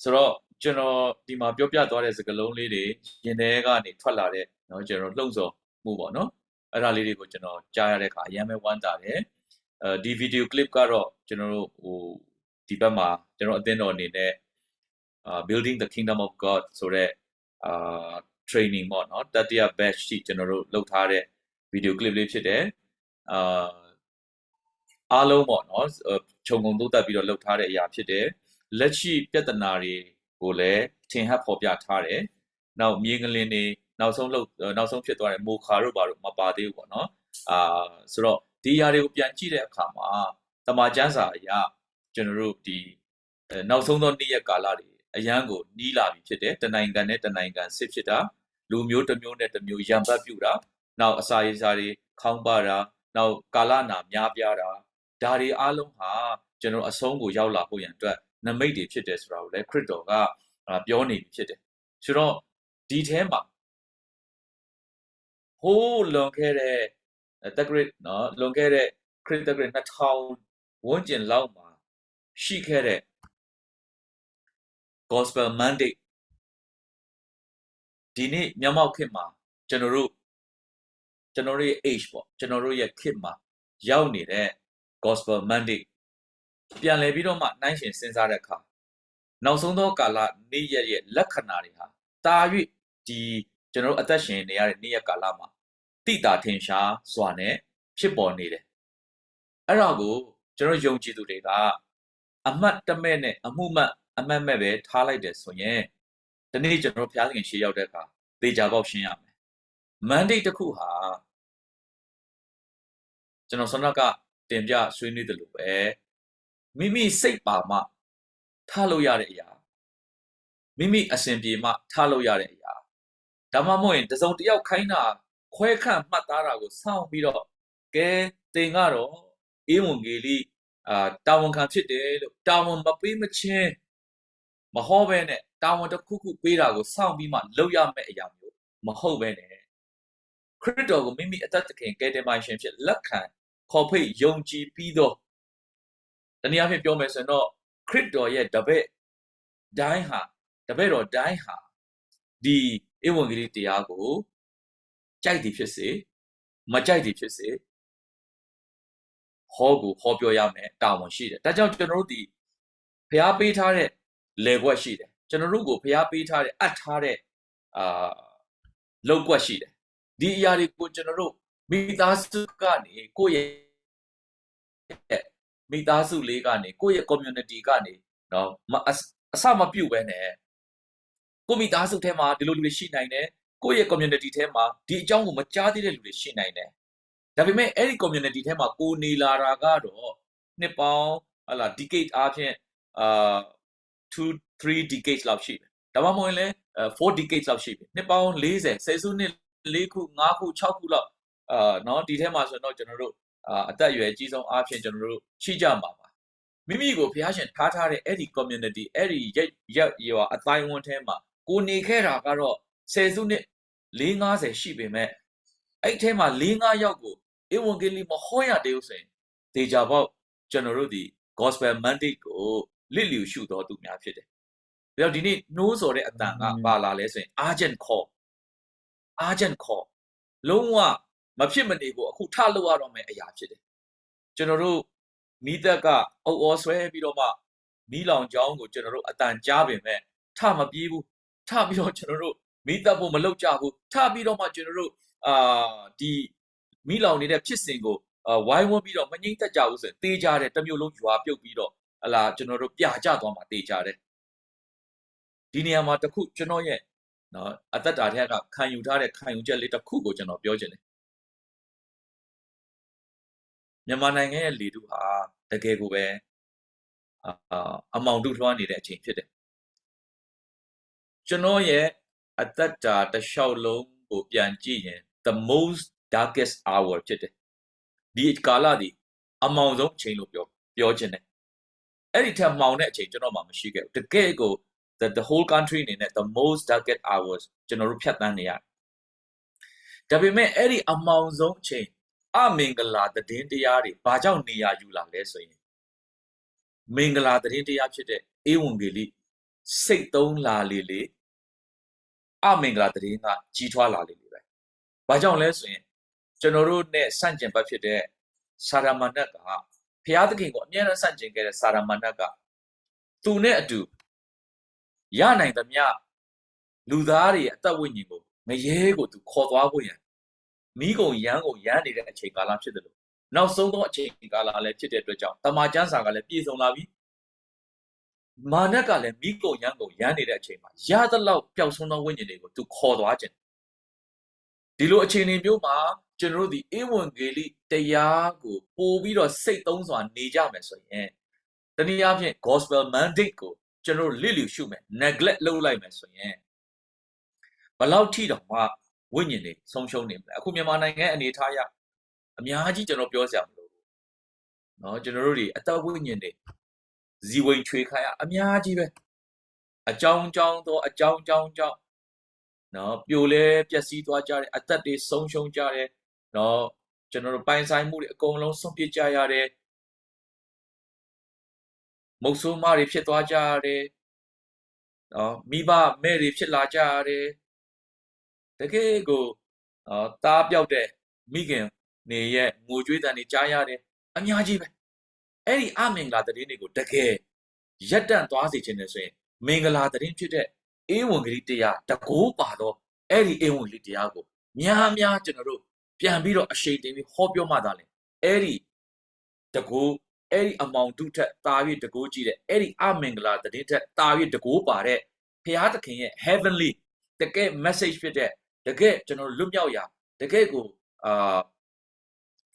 ဆိုတော့ကျွန်တော်ဒီမှာပြောပြသွားတဲ့စကားလုံးလေးတွေရင်ထဲကနေထွက်လာတဲ့เนาะကျွန်တော်လှုံ့ဆော်မှုပေါ့เนาะအဲ့ဒါလေးတွေကိုကျွန်တော်ကြားရတဲ့အခါအရင်ပဲဝမ်းသာတယ်ဒီ video clip ကတော့ကျွန်တော်တို့ဒီဘက်မှာကျွန်တော်အသင်းတော်အနေနဲ့building the kingdom of God ဆိုတဲ့training ပေါ့เนาะတတိယ batch ရှိကျွန်တော်တို့လုပ်ထားတဲ့ video clip လေးဖြစ်တယ်အားလုံးပေါ့เนาะခြုံငုံသုံးသပ်ပြီးတော့လုပ်ထားတဲ့အရာဖြစ်တယ်လက်ရှိပြဿနာတွေကိုလည်းထင်ဟပ်ဖော်ပြထားတယ်နောက်မြေငလင်တွေနောက်ဆုံးဖြစ်သွားတဲ့မိုခါတို့ဘာလို့မပါသေးဘူးပေါ့เนาะဆိုတော့ဒီຢာတွေကိုပြန်ကြည့်တဲ့အခါမှာတမန်ကျမ်းစာအရာကျွန်တော်တို့ဒီနောက်ဆုံးသောနေ့ရက်ကာလတွေအရန်ကိုနီးလာပြီဖြစ်တယ်တနိုင်ငံနဲ့တနိုင်ငံစစ်ဖြစ်တာလူမျိုးတစ်မျိုးနဲ့တစ်မျိုးရံပတ်ပြူတာနောက်အစာရေစာတွေခေါင်းပါတာနောက်ကာလနာများပြားတာဒါတွေအားလုံးဟာကျွန်တော်အဆုံးကိုရောက်လာဖို့ရန်အတွက်နမိတ်တွေဖြစ်တယ်ဆိုတာကိုလည်းခရစ်တော်ကပြောနေပြီဖြစ်တယ်ဆိုတော့ဒီထဲမှာဟိုးလွန်ခဲ့တဲ့တက္ကရာနော်လွန်ခဲ့တဲ့ခရစ်တက္ကရာ2000ဝန်းကျင်လောက်မှာရှိခဲ့တဲ့ gospel mandate ဒီနေ့မျက်မှောက်ခေတ်မှာကျွန်တော်တို့ရဲ့ age ပေါ့ကျွန်တော်တို့ရဲ့ခေတ်မှာရောက်နေတဲ့ gospel mandate ပြန်လည်ပြီးတော့မှနှိုင်းရှင်စဉ်းစားတဲ့အခါနောက်ဆုံးသောကာလနေ့ရက်ရဲ့လက္ခဏာတွေဟာတာ၍ဒီကျွန်တော်တို့အသက်ရှင်နေရတဲ့နေ့ရက်ကာလမှာတိတာထင်ရှားစွာနဲ့ဖြစ်ပေါ်နေတယ်အဲ့ဒါကိုကျွန်တော်ယုံကြည်သူတွေကအမှတ်တမဲ့နဲ့အမှုမှတ်အမှတ်မဲ့ပဲထားလိုက်တယ်ဆိုရင်ဒီနေ့ကျွန်တော်ဘုရားသခင်ရှေ့ရောက်တဲ့အခါသေချာပေါက်ရှင်းရမယ် mandate တစ်ခုဟာကျွန်တော်ဆန္ဒကတင်ပြဆွေးနွေးတယ်လို့ပဲမိမိစိတ်ပါမှထားလို့ရတဲ့အရာမိမိအစဉ်ပြေမှထားလို့ရတဲ့အရာဒါမှမဟုတ်ရင်တစုံတစ်ယောက်ခိုင်းတာခွဲခန့်မှတ်သားတာကိုစောင့်ပြီးတော့ကဲတင်ကတော့ဧဝံဂေလိတာဝန်ခံဖြစ်တယ်လို့တာဝန်မပေးမချင်းမဟုတ်ပဲနဲ့တာဝန်တစ်ခုခုပေးတာကိုစောင့်ပြီးမှလုပ်ရမယ့်အရာမျိုးမဟုတ်ပဲနဲ့ခရစ်တော်ကိုမိမိအသက်သခင်ကယ်တင်ပါရှင်ဖြစ်လက်ခံခေါ်ဖိတ်ယုံကြည်ပြီးတော့တနည်းအားဖြင့်ပြောမယ်ဆိုရင်တော့ခရစ်တော်ရဲ့တပည့်တိုင်းဟာတပည့်တော်တိုင်းဟာဒီဧဝံဂေလိတရားကိုကြိုက်သည်ဖြစ်စေမကြိုက်သည်ဖြစ်စေဟောပြောရမယ်တာဝန်ရှိတယ်ဒါကြောင့်ကျွန်တော်တို့ဒီဖျားပေးထားတဲ့လေဘွက်ရှိတယ် ကျွန်တော်တို့ကိုဖျားပေးထားတဲ့အပ်ထားတဲ့လောက်ကွက်ရှိတယ်ဒီအရာတွေကိုကျွန်တော်တို့မိသားစုကနေကိုယ့်ရဲ့မိသားစုလေးကနေကိုယ့်ရဲ့ community ကနေနော်အစမပြုတ်ပဲနဲ့ကိုမိသားစုထဲမှာဒီလိုလူတွေရှိနိုင်တယ်ကိုယ့်ရဲ့ community ထဲမှာဒီအကြောင်းကိုမကြားသေးတဲ့လူတွေရှိနိုင်တယ်ဒါပေမဲ့အဲ့ဒီ community ထဲမှာကိုနေလာတာကတော့နှစ်ပေါင်းဟလာ decade အားဖြင့်2-3 decades လောက်ရှိတယ်ဒါမှမဟုတ်လည်း4 decades လောက်ရှိပြီနှစ်ပေါင်း40ဆယ်စုနှစ်4ခု5ခု6ခုလောက်နော်ဒီထဲမှာဆိုတော့ကျွန်တော်တို့အသက်အရွယ်အကြီးဆုံးအားဖြင့်ကျွန်တော်တို့ရှိကြမှာပါမိမိကိုဘုရားရှင်ထားထားတဲ့အဲ့ဒီ community အဲ့ဒီရောအတိုင်းဝန်ထဲမှာကိုနေခဲ့တာကတော့ဆယ်စုနှစ်4-50ရှိပေမဲ့အဲ့ထဲမှာ4-5ယောက်ကိုဧဝံဂေလိမဟောရသေးဘူးဆိုရင်ဒေဂျာပေါက်ကျွန်တော်တို့ဒီ gospel mandate ကိုလစ်လျူရှုတော်သူများဖြစ်တယ်။ဒါကြောင့်ဒီနေ့နှိုးဆော်တဲ့အတန်ကပါလာလဲဆိုရင် urgent call လုံးဝမဖြစ်မနေကိုအခုထလို့ရတော့မယ့်အရာဖြစ်တယ်။ကျွန်တော်တို့မိသက်ကအုပ်အော်ဆွဲပြီးတော့မှမိလောင်ချောင်းကိုကျွန်တော်တို့အတန်ကြားပင်မဲ့ထမပြေးဘူးထပြီးတော့ကျွန်တော်တို့မိသက်ဖို့မလုပ်ကြဘူးထပြီးတော့မှကျွန်တော်တို့ဒီမိလောင်နေတဲ့ဖြစ်စဉ်ကိုဝိုင်းဝန်းပြီးတော့မငြိမ့်သက်ကြဘူးဆိုရင်တေးကြတယ်တစ်မျိုးလုံးရွာပြုတ်ပြီးတော့ဟလာကျွန်တော်တို့ပြကြသွားမှာတေးကြတယ်ဒီနေရာမှာတခုကျွန်တော်ရဲ့နော်အသက်တာထဲကခံယူထားတဲ့ခံယူချက်လေးတစ်ခုကိုကျွန်တော်ပြောချင်တယ်မြန်မာနိုင်ငံရဲ့လေထုဟာတကယ်ကိုပဲအမောင်တုထွားနေတဲ့အချိန်ဖြစ်တယ်ကျွန်တော်ရဲ့အသက်တာတစ်လျှောက်လုံးကိုပြန်ကြည့်ရင် the most darkest hour ဖြစ်တယ်ဒီကာလဒီအမောင်ဆုံးအချိန်လို့ပြောချင်တယ်အဲ့ဒီထက်မှောင်တဲ့အချိန်ကျွန်တော်မှမရှိခဲ့ဘူးတကယ်ကို the whole country အနေနဲ့ the most darkest hours ကျွန်တော်တို့ဖြတ်သန်းနေရတယ်ဒါပေမဲ့အဲ့ဒီအမောင်ဆုံးအချိန်အမင်္ဂလာသတင်းတရားတွေဘာကြောင့်နေရာယူလာလဲဆိုရင်မင်္ဂလာသတင်းတရားဖြစ်တဲ့ဧဝံဂေလိစိတ်သုံးလာလေအမင်္ဂလာသတင်းကကြီးထွားလာလေပဲဘာကြောင့်လဲဆိုရင်ကျွန်တော်တို့နဲ့ဆန့်ကျင်ဘက်ဖြစ်တဲ့စာရမဏတ်ကဘုရားသခင်ကိုအမြဲတမ်းဆန့်ကျင်ခဲ့တဲ့စာရမဏတ်ကသူနဲ့အတူရနိုင်သမျှလူသားတွေအသက်ဝိညာဉ်ကိုငရဲကိုသူခေါ်သွားဖို့ရန်မိကုံရမ်းနေတဲ့အချိန်ကာလဖြစ်တယ်လို့နောက်ဆုံးသောအချိန်ကာလလည်းဖြစ်တဲ့အတွက်ကြောင့်တမန်ကျမ်းစာကလည်းပြည့်စုံလာပြီမာနကလည်းမိကုံရမ်းနေတဲ့အချိန်မှာရသလောက်ပျောက်ဆုံးသောဝိညာဉ်တွေကိုသူခေါ်သွားခြင်းဒီလိုအခြေအနေမျိုးမှာကျွန်တော်တို့ဒီဧဝံဂေလိတရားကိုပို့ပြီးတော့စိတ်သုံးစွာနေကြမယ်ဆိုရင်တနည်းအားဖြင့် gospel mandate ကိုကျွန်တော်တို့လစ်လျူရှုမယ် neglect လုပ်လိုက်မယ်ဆိုရင်ဘလောက်ထိတော့မှဝိညာဉ်တွေဆုံးရှုံးနေမလဲအခုမြန်မာနိုင်ငံအနေထားရအများကြီးကျွန်တော်ပြောစရာမလိုဘူးเนาะကျွန်တော်တို့တွေအသက်ဝိညာဉ်တွေဇီဝင်ချွေခံရအများကြီးပဲအကြောင်းတော့အကြောင်းနော်ပြိုလဲပျက်စီးသွားကြတယ်အသက်တွေဆုံးရှုံးကြတယ်နော်ကျွန်တော်တို့ပိုင်ဆိုင်မှုတွေအကုန်လုံးဆုံးပြစ်ကြရတယ်မုတ်ဆိုးမတွေဖြစ်သွားကြရတယ်နော်မိဘမဲ့တွေဖြစ်လာကြရတယ်တကယ်ကိုတားပြောက်တဲ့မိခင်နေရဲ့ငိုကြွေးတန်တွေကြားရတယ်အများကြီးပဲအဲ့ဒီအမင်္ဂလာသတင်းတွေကိုတကယ်ရက်တန့်သွားစေခြင်းနဲ့ဆိုရင်မင်္ဂလာသတင်းဖြစ်တဲ့ဧဝံဂေလိတရားတကိုးပါတော့အဲ့ဒီဧဝံဂေလိတရားကိုများကျွန်တော်တို့ပြန်ပြီးတော့အရှိန်တင်ပြီးဟောပြောမှသာလေအဲ့ဒီတကိုးအဲ့ဒီအမောင်တုထက်တာ၍တကိုးကြည့်တဲ့အဲ့ဒီအမင်္ဂလာသတင်းထက်တာ၍တကိုးပါတဲ့ဘုရားသခင်ရဲ့ heavenly တကယ် message ဖြစ်တဲ့တကယ်ကျွန်တော်လွတ်မြောက်ရာတကယ်ကို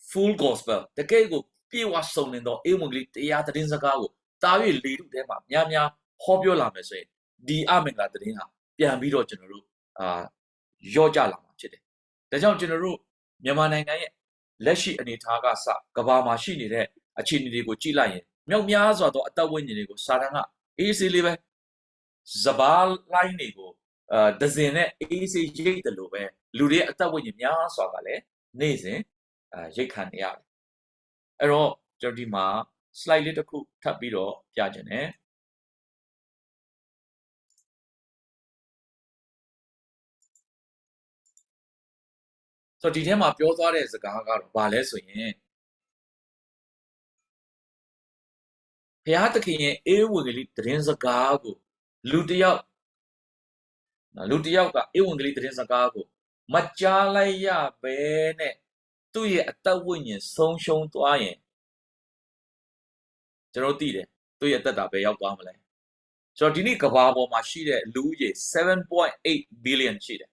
full gospel တကယ်ကိုပြေဝဆုံနေတော့ဧဝံဂေလိတရားသတင်းစကားကိုတာ၍လေထုထဲမှာများဟောပြောလာမယ်ဆိုရင်ဒီအမင်္ဂလာသတင်းဟာပြန်ပြီးတော့ကျွန်တော်တို့ရော့ကြလာမှာဖြစ်တယ်။ဒါကြောင့်ကျွန်တော်တို့မြန်မာနိုင်ငံရဲ့လက်ရှိအနေအထားကစကဘာမှာရှိနေတဲ့အခြေအနေတွေကိုကြည့်လိုက်ရင်မြောက်များစွာသောအသက်ဝိညာဉ်တွေကိုစာတန်ကအေးဆေးလေးပဲဇဘာလိုင်းတွေကိုဒဇင်နဲ့အေးဆေးရိတ်တယ်လို့ပဲလူတွေအသက်ဝိညာဉ်များစွာကလည်းနေ့စဉ်ရိတ်ခံနေရတယ်။အဲ့တော့ကျွန်တော်ဒီမှာ slide လေးတစ်ခုထပ်ပြီးတော့ပြခြင်းနဲ့ဆိုတော့ဒီထဲမှာပြောသွားတဲ့စကားကတော့ဘာလဲဆိုရင်ဘုရားသခင်ရဲ့ဧဝံဂေလိသတင်းစကားကို လူတစ်ယောက်ကဧဝံဂေလိသတင်းစကားကိုမကြားလိုက်ရဘဲနဲ့သူ့ရဲ့အသက်ဝိညာဉ်ဆုံးရှုံးသွားရင်ကျွန်တော်သိတယ်သူ့ရဲ့အသက်တာပဲရောက်သွားမလဲဆိုတော့ဒီနေ့ကမ္ဘာပေါ်မှာရှိတဲ့လူဦးရေ 7.8 billion ရှိတယ်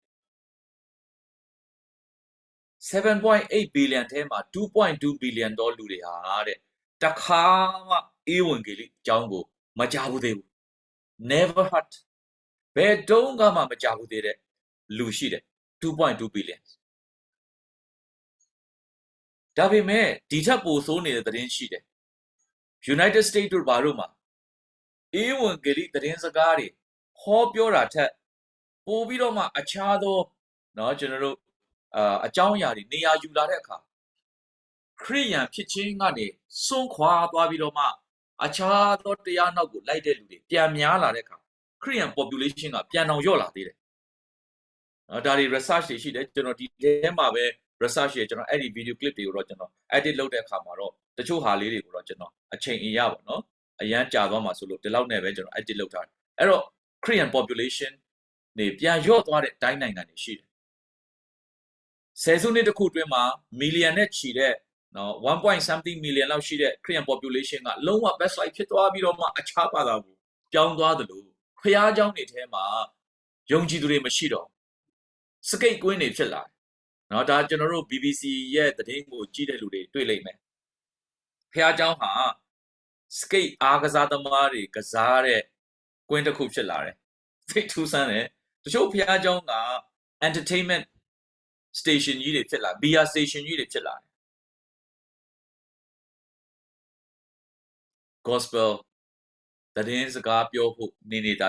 7.8 billion ထဲမှာ 2.2 billion တော့လူတွေဟာတဲ့တခါမှဧဝံဂေလိအကြောင်းကိုမကြားဘူးသေးဘူး never heard ဘယ်တုန်းကမှမကြားဘူးသေးတဲ့လူရှိတယ် 2.2 billion ဒါပေမဲ့ဒီထက်ပိုဆိုးနေတဲ့သတင်းရှိတယ် United States တို့ဘာလို့မှာဧဝံဂေလိသတင်းစကားတွေဟောပြောတာထက်ပိုပြီးတော့မှအခြားသောเนาะကျွန်တော်တို့အကြောင်းအရာတွေနေရာယူလာတဲ့အခါခရိယန်ဖြစ်ခြင်းကနေစွန့်ခွာသွားပြီးတော့မှအခြားသောတရားနောက်ကိုလိုက်တဲ့လူတွေပြန်များလာတဲ့အခါခရိယန် population ကပြန်အောင်လျော့လာသေးတယ်ဒါတွေ research တွေရှိတယ်ကျွန်တော်ဒီထဲမှာပဲ research တွေကျွန်တော်အဲ့ဒီ video clip တွေကိုတော့ကျွန်တော် edit လုပ်တဲ့အခါမှာတော့တချို့ဟာလေးတွေကိုတော့ကျွန်တော်အချိန်အင်ရပါเนาะအရန်ကြာသွားမှာဆိုလို့ဒီလောက်နဲ့ပဲကျွန်တော် edit လုပ်ထားတယ်အဲ့တော့ Korean population နေပြန်လျော့သွားတဲ့တိုင်းနိုင်ငံတွေရှိတယ်ဆယ်စုနှစ်တစ်ခုအတွင်းမှာ million နဲ့ချီတဲ့နော်1.something million လောက်ရှိတဲ့ Korean population ကလုံးဝ backslide ဖြစ်သွားပြီးတော့မှအခြားဘာသာကိုပြောင်းသွားသလိုဖျားเจ้าတွေထဲမှာယုံကြည်သူတွေမရှိတော့စကိတ်ကွင်းတွေဖြစ်လာတယ်เนาะဒါကျွန်တော်တို့ BBC ရဲ့သတင်းကိုကြည့်တဲ့လူတွေတွေ့လိမ့်မယ်ဖျားเจ้าဟာစကိတ်အားကစားသမားတွေကစားတဲ့ကွင်းတစ်ခုဖြစ်လာတယ်သိထူးဆန်းတယ်တချို့ဖျားเจ้าက entertainment station ကြီးတွေဖြစ်လာ beer station ကြီးတွေဖြစ်လာတယ် gospel သတင်းစကားပြောဖို့နေနေတာ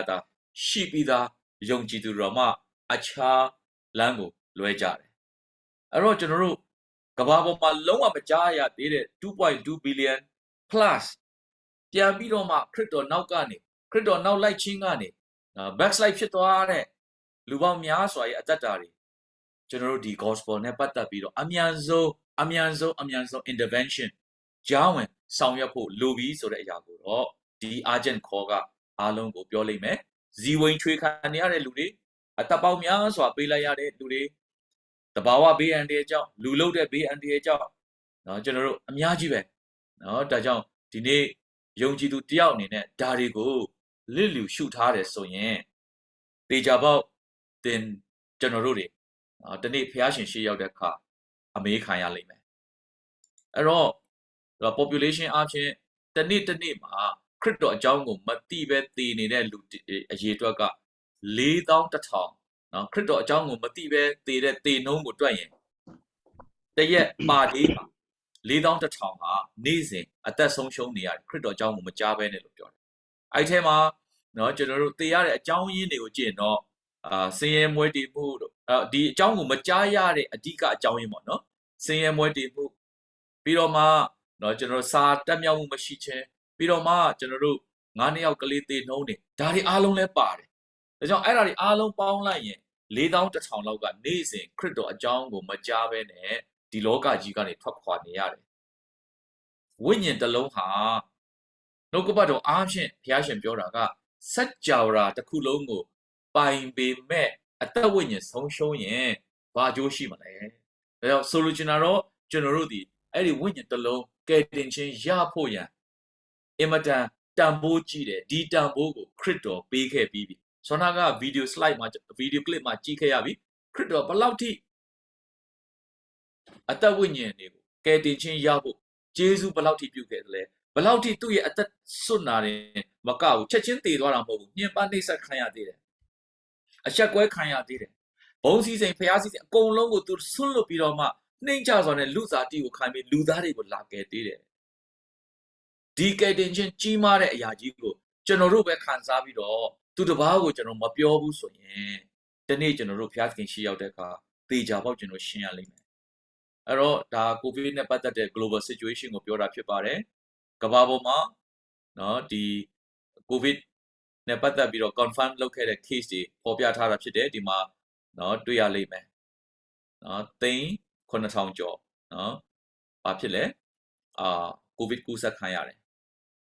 ရှိပြီးသားယုံကြည်သူတော်မှအခြားလမ်းကိုလွဲကြတယ်အဲ့တော့ကျွန်တော်တို့ကမ္ဘာပေါ်မှာလုံးဝမကြားရသေးတဲ့ 2.2 billion plus ပြန်ပြီးတော့မှခရစ်တော်နောက်ကနေခရစ်တော်နောက်လိုက်ချင်းကနေ backslide ဖြစ်သွားတဲ့လူပေါင်းများစွာရဲ့အသက်တာတွေကျွန်တော်တို့ဒီ gospel နဲ့ပတ်သက်ပြီးတော့အမြန်ဆုံး intervention ကြောင်းဝင်ဆောင်ရွက်ဖို့လိုပြီးဆိုတဲ့အရာကိုတော့ဒီ urgent call ကအားလုံးကိုပြောလိမ့်မယ်ဇီဝင်ချွေခံနေရတဲ့လူတွေအသက်ပေါင်းများစွာပေးလိုက်ရတဲ့လူတွေတဘာဝဘေးအန္တရာယ်ကြောင့်လူလုတဲ့ဘေးအန္တရာယ်ကြောင့်เนาะကျွန်တော်တို့အများကြီးပဲเนาะဒါကြောင့်ဒီနေ့ယုံကြည်သူတယောက်အနေနဲ့ဒါတွေကိုလစ်လျူရှုထားတယ်ဆိုရင်တေချာပေါက်တင်ကျွန်တော်တို့တွေတနေ့ဖျားရှင်ရှေ့ရောက်တဲ့အခါအမေးခံရလိမ့်မယ်အဲ့တော့ population အချင်းတနေ့မှာခရစ်တော်အကြောင်းကိုမသိပဲတည်နေတဲ့လူအရေအတွက်က4100เนาะခရစ်တော်အကြောင်းကိုမသိပဲတည်တဲ့တည်နှုံးကိုတွက်ရင်တရက်ပါလေးမှာ4100ဟာနေ့စဉ်အသက်ဆုံးရှုံးနေရတယ်ခရစ်တော်အကြောင်းကိုမကြားဘဲနဲ့လို့ပြောတယ်အဲ့ထဲမှာเนาะကျွန်တော်တို့တည်ရတဲ့အကြောင်းရင်းတွေကိုကြည့်ရင်တော့ဆင်းရဲမွဲတေမှုတို့ဒီအကြောင်းကိုမကြားရတဲ့အဓိကအကြောင်းရင်းပေါ့နော်ဆင်းရဲမွဲတေမှုပြီးတော့မှเนาะကျွန်တော်စာတက်မြောက်မှုမရှိခြင်းပြီးတော့မှကျွန်တော်တို့9နှစ်ယောက်ကလေးသေနှုံးနေဒါတွေအားလုံးလဲပါတယ်ဒါကြောင့်အဲ့ဒါတွေအားလုံးပေါင်းလိုက်ရင်4100လောက်ကနေ့စဉ်ခရစ်တော်အကြောင်းကိုမကြားဘဲနဲ့ဒီလောကကြီးကနေထွက်ခွာနေရတယ်ဝိညာဉ်တစ်လုံးဟာနှုတ်ကပတ်တော်အားဖြင့်ဘုရားရှင်ပြောတာကစัจ java တစ်ခုလုံးကိုပိုင်ပေမဲ့အသက်ဝိညာဉ်ဆုံးရှုံးရင်ဘာအကျိုးရှိမလဲဒါကြောင့်ဆိုလိုချင်တာတော့ကျွန်တော်တို့ဒီအဲ့ဒီဝိညာဉ်တစ်လုံးကယ်တင်ခြင်းရဖို့ရန်အင်မတန်တန်ဖိုးကြီးတယ်ဒီတန်ဖိုးကိုခရစ်တော်ပေးခဲ့ပြီးပြီဆောနာကဗီဒီယို slide မှာဗီဒီယို clip မှာကြည့်ခဲ့ရပြီခရစ်တော်ဘယ်လောက်ထိအသက်ဝိညာဉ်တွေကိုကယ်တင်ခြင်းရဖို့ဂျေဇုဘယ်လောက်ထိပြုခဲ့သလဲဘယ်လောက်ထိသူ့ရဲ့အသက်စွန့်နာတယ်မကဘူးချက်ချင်းတည်သွားတာမဟုတ်ဘူးညှဉ်းပန်းနှိပ်စက်ခံရသေးတယ်အချက်ကွဲခံရသေးတယ်ဘုံစည်းစိမ်ဖျားစည်းစိမ်အကုန်လုံးကိုသူဆွတ်လွတ်ပြီးတော့မှနှိမ့်ချစွာနဲ့လူစားတီကိုခံပြီးလူသားတွေကိုလာကယ်သေးတယ်ဒီကယ်တင်ခြင်းကြီးမားတဲ့အရာကြီးကိုကျွန်တော်တို့ပဲခံစားပြီးတော့သူတစ်ပါးကိုကျွန်တော်မပြောဘူးဆိုရင်ဒီနေ့ကျွန်တော်တို့ဖျားခင်ရှိရောက်တဲ့အခါသေချာပေါက်ကျွန်တော်ရှင်းရလိမ့်မယ်အဲ့တော့ဒါကိုဗစ်နဲ့ပတ်သက်တဲ့ global situation ကိုပြောတာဖြစ်ပါတယ်ကမ္ဘာပေါ်မှာเนาะဒီကိုဗစ်နဲ့ပတ်သက်ပြီးတော့ confirm လုပ်ခဲ့တဲ့ case တွေပေါ်ပြထားတာဖြစ်တယ်ဒီမှာเนาะတွေ့ရလိမ့်မယ်เนาะ9000ကျော်เนาะဘာဖြစ်လဲကိုဗစ်ကူးစက်ခံရတယ်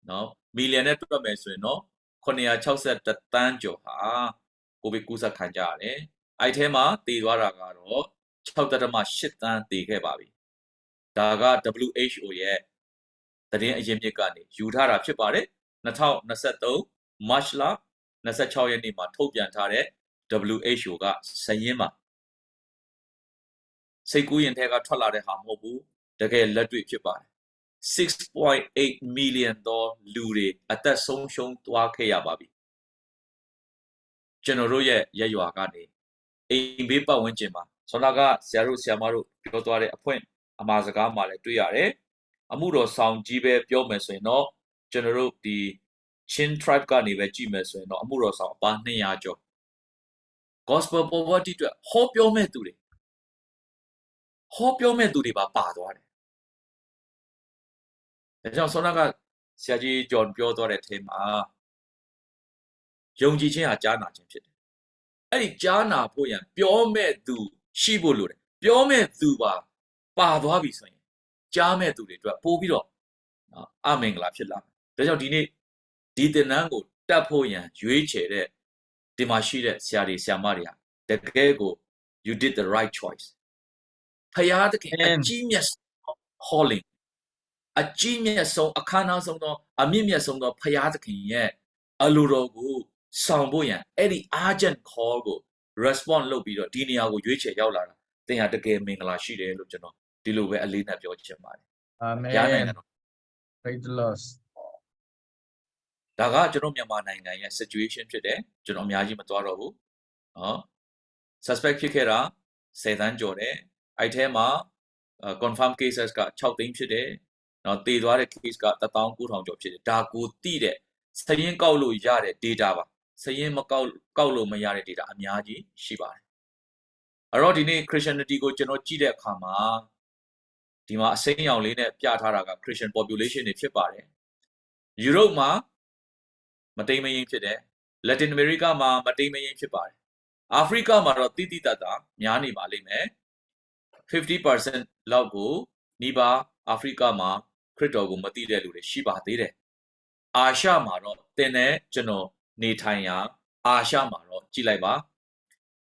เนาะမီလီယံနဲ့တွက်မယ်ဆိုရင်เนาะ 960 တန်းကျော်ဟာကိုဗစ်ကူးစက်ခံကြရတယ်အဲ့ထဲမှာတည်သွားတာကတော့ 6.8 တန်းတည်ခဲ့ပါပြီဒါက WHO ရဲ့သတင်းအရင်းမြစ်ကနေယူထားတာဖြစ်ပါတယ်2023 March လ26 ရက်နေ့မှာထုတ်ပြန်ထားတဲ့ WHO ကစာရင်းမှာစိတ်ကူးရင်ထဲကထွက်လာတဲ့ဟာမဟုတ်ဘူးတကယ်လက်တွေ့ဖြစ်ပါတယ်6.8 million သောလူတွေအသက်ဆုံးရှုံးသွားခဲ့ရပါပြီကျွန်တော်တို့ရဲ့ရက်ရွာကနေအိမ်ဘေးပတ်ဝန်းကျင်မှာဆောနာကဆရာတို့ဆရာမတို့ပြောသွားတဲ့အဖွင့်အမှားစကားမှာလည်းတွေ့ရတယ်အမှုတော်ဆောင်ကြီးပဲပြောမယ်ဆိုရင်တော့ကျွန်တော်တို့ဒီ Chin tribe ကနေပဲကြည့်မယ်ဆိုရင်တော့အမှုတော်ဆောင်အပါ200ကျော် gospel poverty အတွက်ဟောပြောမဲ့သူတွေပါသွားတယ်ဒါကြောင့်ဆောနာကဆရာကြီးဂျွန်ပြောသွားတဲ့အထက်မှာယုံကြည်ခြင်းဟာကြားနာခြင်းဖြစ်တယ်အဲ့ဒီကြားနာဖို့ရန်ပြောမဲ့သူရှိဖို့လိုတယ်ပြောမဲ့သူပါသွားပြီဆိုရင်ကြားမဲ့သူတွေအတွက်ပို့ပြီးတော့အမင်္ဂလာဖြစ်လာမယ်ဒါကြောင့်ဒီနေ့ဒီသင်တန်းကိုတတ်ဖို့ရန်ရွေးချယ်တဲ့ဒီမှာရှိတဲ့ဆရာတွေဆရာမတွေဟာတကယ်ကို you did the right choice ဖယားသခင်အကြီးမြတ် calling အကြီးမြတ်ဆုံးအခမ်းအနားဆုံးသောအမြင့်မြတ်ဆုံးသောဖယားသခင်ရဲ့အလိုတော်ကိုဆောင်ဖို့ရန်အဲ့ဒီ urgent call ကို respond လုပ်ပြီးတော့ဒီနေရာကိုရွေးချယ်ရောက်လာတာသင်ဟာတကယ်မင်္ဂလာရှိတယ်လို့ကျွန်တော်ဒီလိုပဲအလေးနဲ့ပြောချင်ပါတယ်အာမင် ရားနိုင်ငံတော် praise the Lord ဒါကကျွန်တော်မြန်မာနိုင်ငံရဲ့ situation ဖြစ်တယ်ကျွန်တော်အများကြီးမသွားတော့ဘူးနော် suspect ဖြစ်ခဲ့တာ10 သန်းကျော်တယ်အဲ့ထဲမှာconfirm cases က6 သိန်းဖြစ်တယ်နော်တည်သွားတဲ့ case က 19000 ကျော်ဖြစ်တယ်ဒါကိုတိတဲ့စရင်ကောက်လို့ရတဲ့ data ပါစရင်မကောက်လို့မရတဲ့ data အများကြီးရှိပါတယ်အဲ့တော့ဒီနေ့ Christianity ကိုကျွန်တော်ကြည့်တဲ့အခါမှာဒီမှာအစိမ်းရောင်လေးနဲ့ပြထားတာက Christian population တွေဖြစ်ပါတယ် Europe မှာမတိမ်မယိမ်းဖြစ်တယ် Latin America မှာမတိမ်မယိမ်းဖြစ်ပါတယ် Africa မှာတော့တိတိတတ်တာများနေပါလိမ့်မယ် 50% လောက်ကိုနီးပါး Africa မှာခရစ်တော်ကိုမသိတဲ့လူတွေရှိပါသေးတယ်အာရှမှာတော့တင်တဲ့ကျွန်တော်နေထိုင်ရာအာရှမှာတော့ကြည့်လိုက်ပါ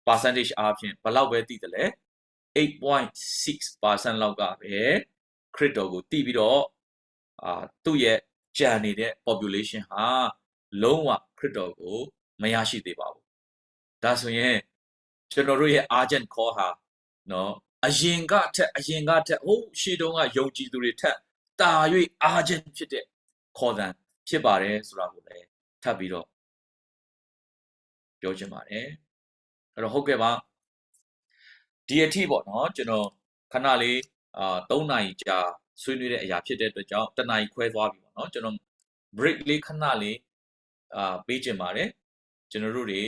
percentage အားဖြင့်ဘယ်လောက်ပဲသိတယ်လဲ 8.6% လောက်ကပဲခရစ်တော်ကိုသိပြီးတော့သူ့ရဲ့ကြံနေတဲ့ population ဟာလုံးဝခရစ်တော်ကိုမရရှိသေးပါဘူးဒါဆိုရင်ကျွန်တော်တို့ရဲ့ urgent call ဟာနော်အရင်ကထက်ဟိုရှေ့တုန်းကယုံကြည်သူတွေထက်တာ၍ urgent ဖြစ်တဲ့ခေါ်သံဖြစ်ပါတယ်ဆိုတာကိုလည်းထပ်ပြီးတော့ပြောချင်ပါတယ်အဲ့တော့ဟုတ်ကဲ့ပါဒီအထိပေါ့နော်ကျွန်တော်ခဏလေး3နာရီကြာဆွေးနွေးတဲ့အရာဖြစ်တဲ့အတွက်ကြောင့်1နာရီခွဲသွားပြီပေါ့နော်ကျွန်တော် break လေးခဏလေးပေးချင်ပါတယ်ကျွန်တော်တို့တွေ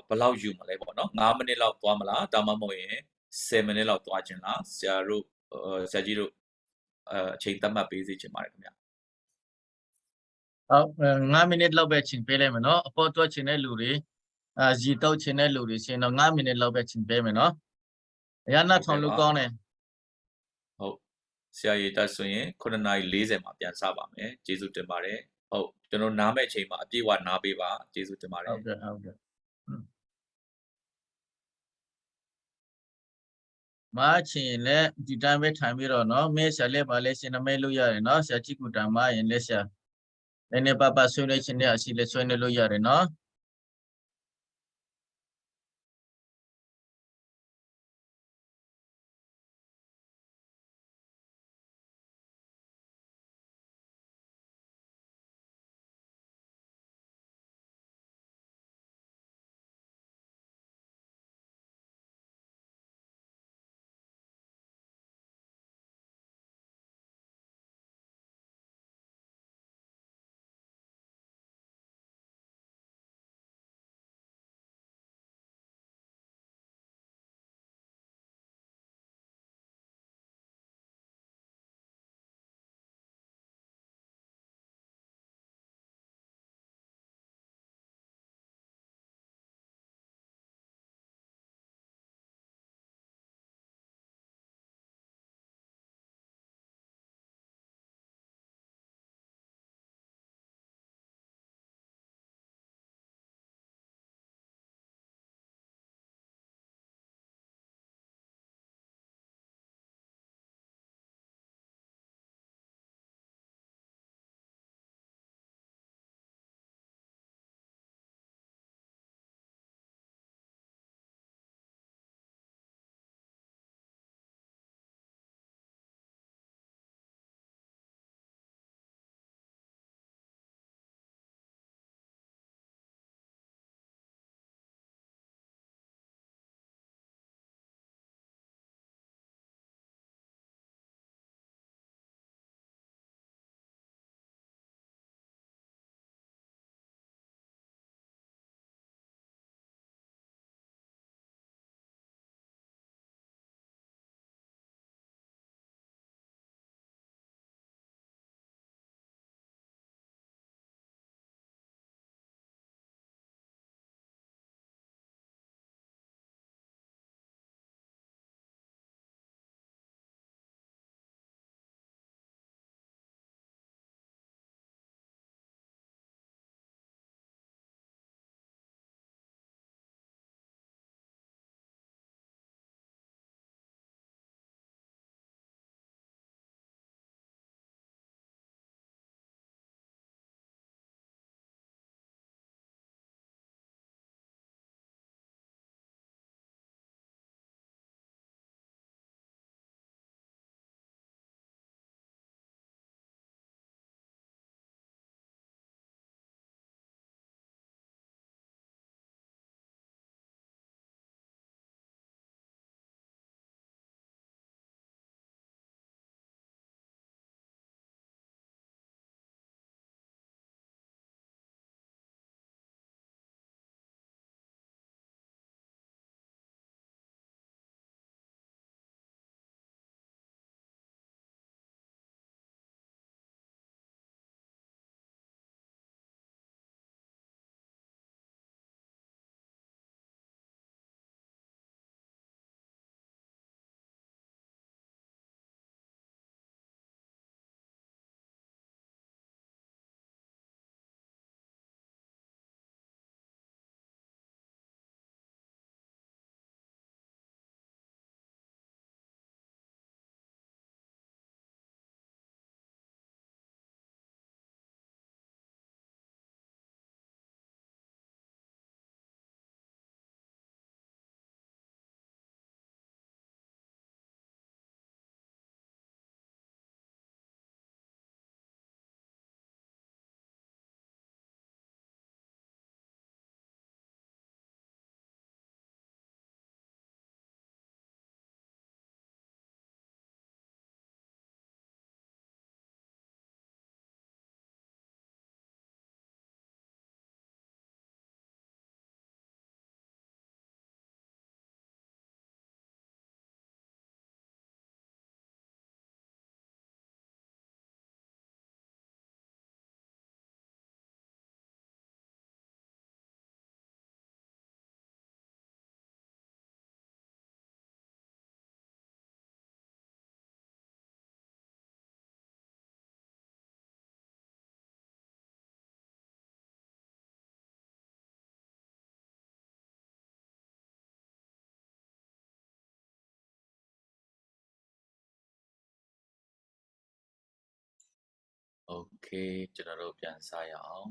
ဘယ်လောက်ယူမလဲပေါ့နော်9မိနစ်လောက်သွားမလားဒါမှမဟုတ်ရင်10မိနစ်လောက်သွားခြင်းလားဆရာကြီးတို့အချိန်သတ်မှတ်ပေးစေချင်ပါတယ်ခင်ဗျာဟုတ်9မိနစ်လောက်ပဲချိန်ပေးလိုက်မယ်နော်အပေါ်တွက်ချင်တဲ့လူတွေရီတောက်ချင်တဲ့လူတွေရှင်တော့9မိနစ်လောက်ပဲချိန်ပေးမယ်နော်အရနာထောင်လို့ကောင်းတယ်ဟုတ်ဆရာကြီးတက်ဆိုရင်9:40မှာပြန်စပါမယ်ကျေးဇူးတင်ပါတယ်ဟုတ်ကျွန်တော်နားမဲ့အချိန်မှာအပြည့်အဝနားပေးပါကျေးဇူးတင်ပါတယ်ဟုတ်ကဲ့မချင်လည်းဒီတိုင်းပဲထိုင်ပြီးတော့နော်မဲဆရာလည်းပါလဲရှင်နမဲလို့ရတယ်နော်ဆရာကြည့်ကူတံမရင်လည်းဆရာနည်းနည်းပါပါဆွေးနွေးခြင်းနဲ့အစီလည်းဆွေးနွေးလို့ရတယ်နော် เคကျွန်တော်တို့ပြန်စားရအောင်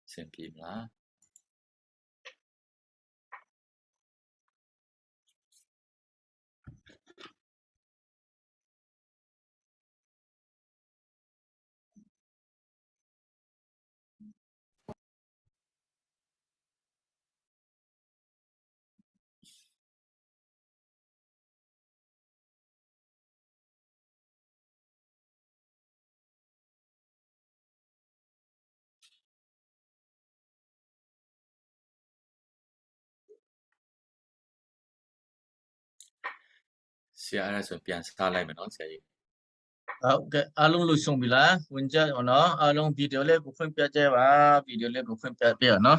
အဆင်ပြေမလား ဆရာအဲ့ဒါဆိုပြန်စားလိုက်မယ်နော်ဆရာကြီး ဟုတ်ကဲ့အားလုံးလို့ဆုံးပြီလားဝင်ကြအောင်နော်အားလုံးဗီဒီယိုလေးကိုဖွင့်ပြကြပါဗီဒီယိုလေးကိုဖွင့်ပြပြရနော်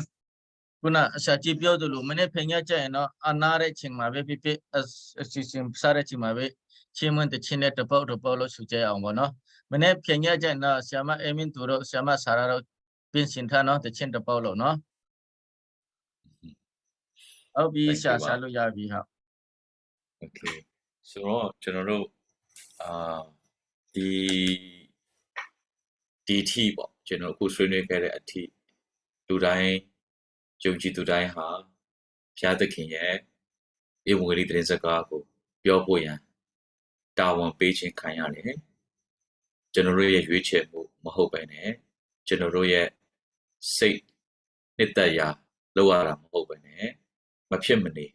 ခုနအစာကြည့်ပြောသလိုမနေ့ဖင်ရကြရင်တော့အနာတဲ့ချိန်မှာပဲဖြစ်အစီအစဉ်စားတဲ့ချိန်မှာပဲချင်းမွန်းတဲ့ချင်းနဲ့တပုတ်လို့ဆိုကြအောင်ပေါ့နော်မနေ့ဖင်ရကြရင်တော့ဆ iam အမင်းသူတို့ဆ iam ဆာရာတို့ပြင်ဆင်ထားနော်တဲ့ချင်းတပုတ်လို့နော်ဟုတ်ပြီရှာစားလို့ရပြီဟုတ် โอเคဆိုတော့ကျွန်တော်တို့ဒီထီပေါ့ကျွန်တော်အခုဆွေးနွေးခဲ့တဲ့အထီလူတိုင်းယုံကြည်သူတိုင်းဟာဘုရားသခင်ရဲ့ဧဝံဂေလိသတင်းစကားကိုပြောဖို့ရန်တာဝန်ပေးခြင်းခံရတယ်ကျွန်တော်တို့ရဲ့ရွေးချယ်မှုမဟုတ်ပဲနဲ့ကျွန်တော်တို့ရဲ့စိတ်နှစ်သက်ရာလောက်ရတာမဟုတ်ပဲနဲ့မဖြစ်မနေ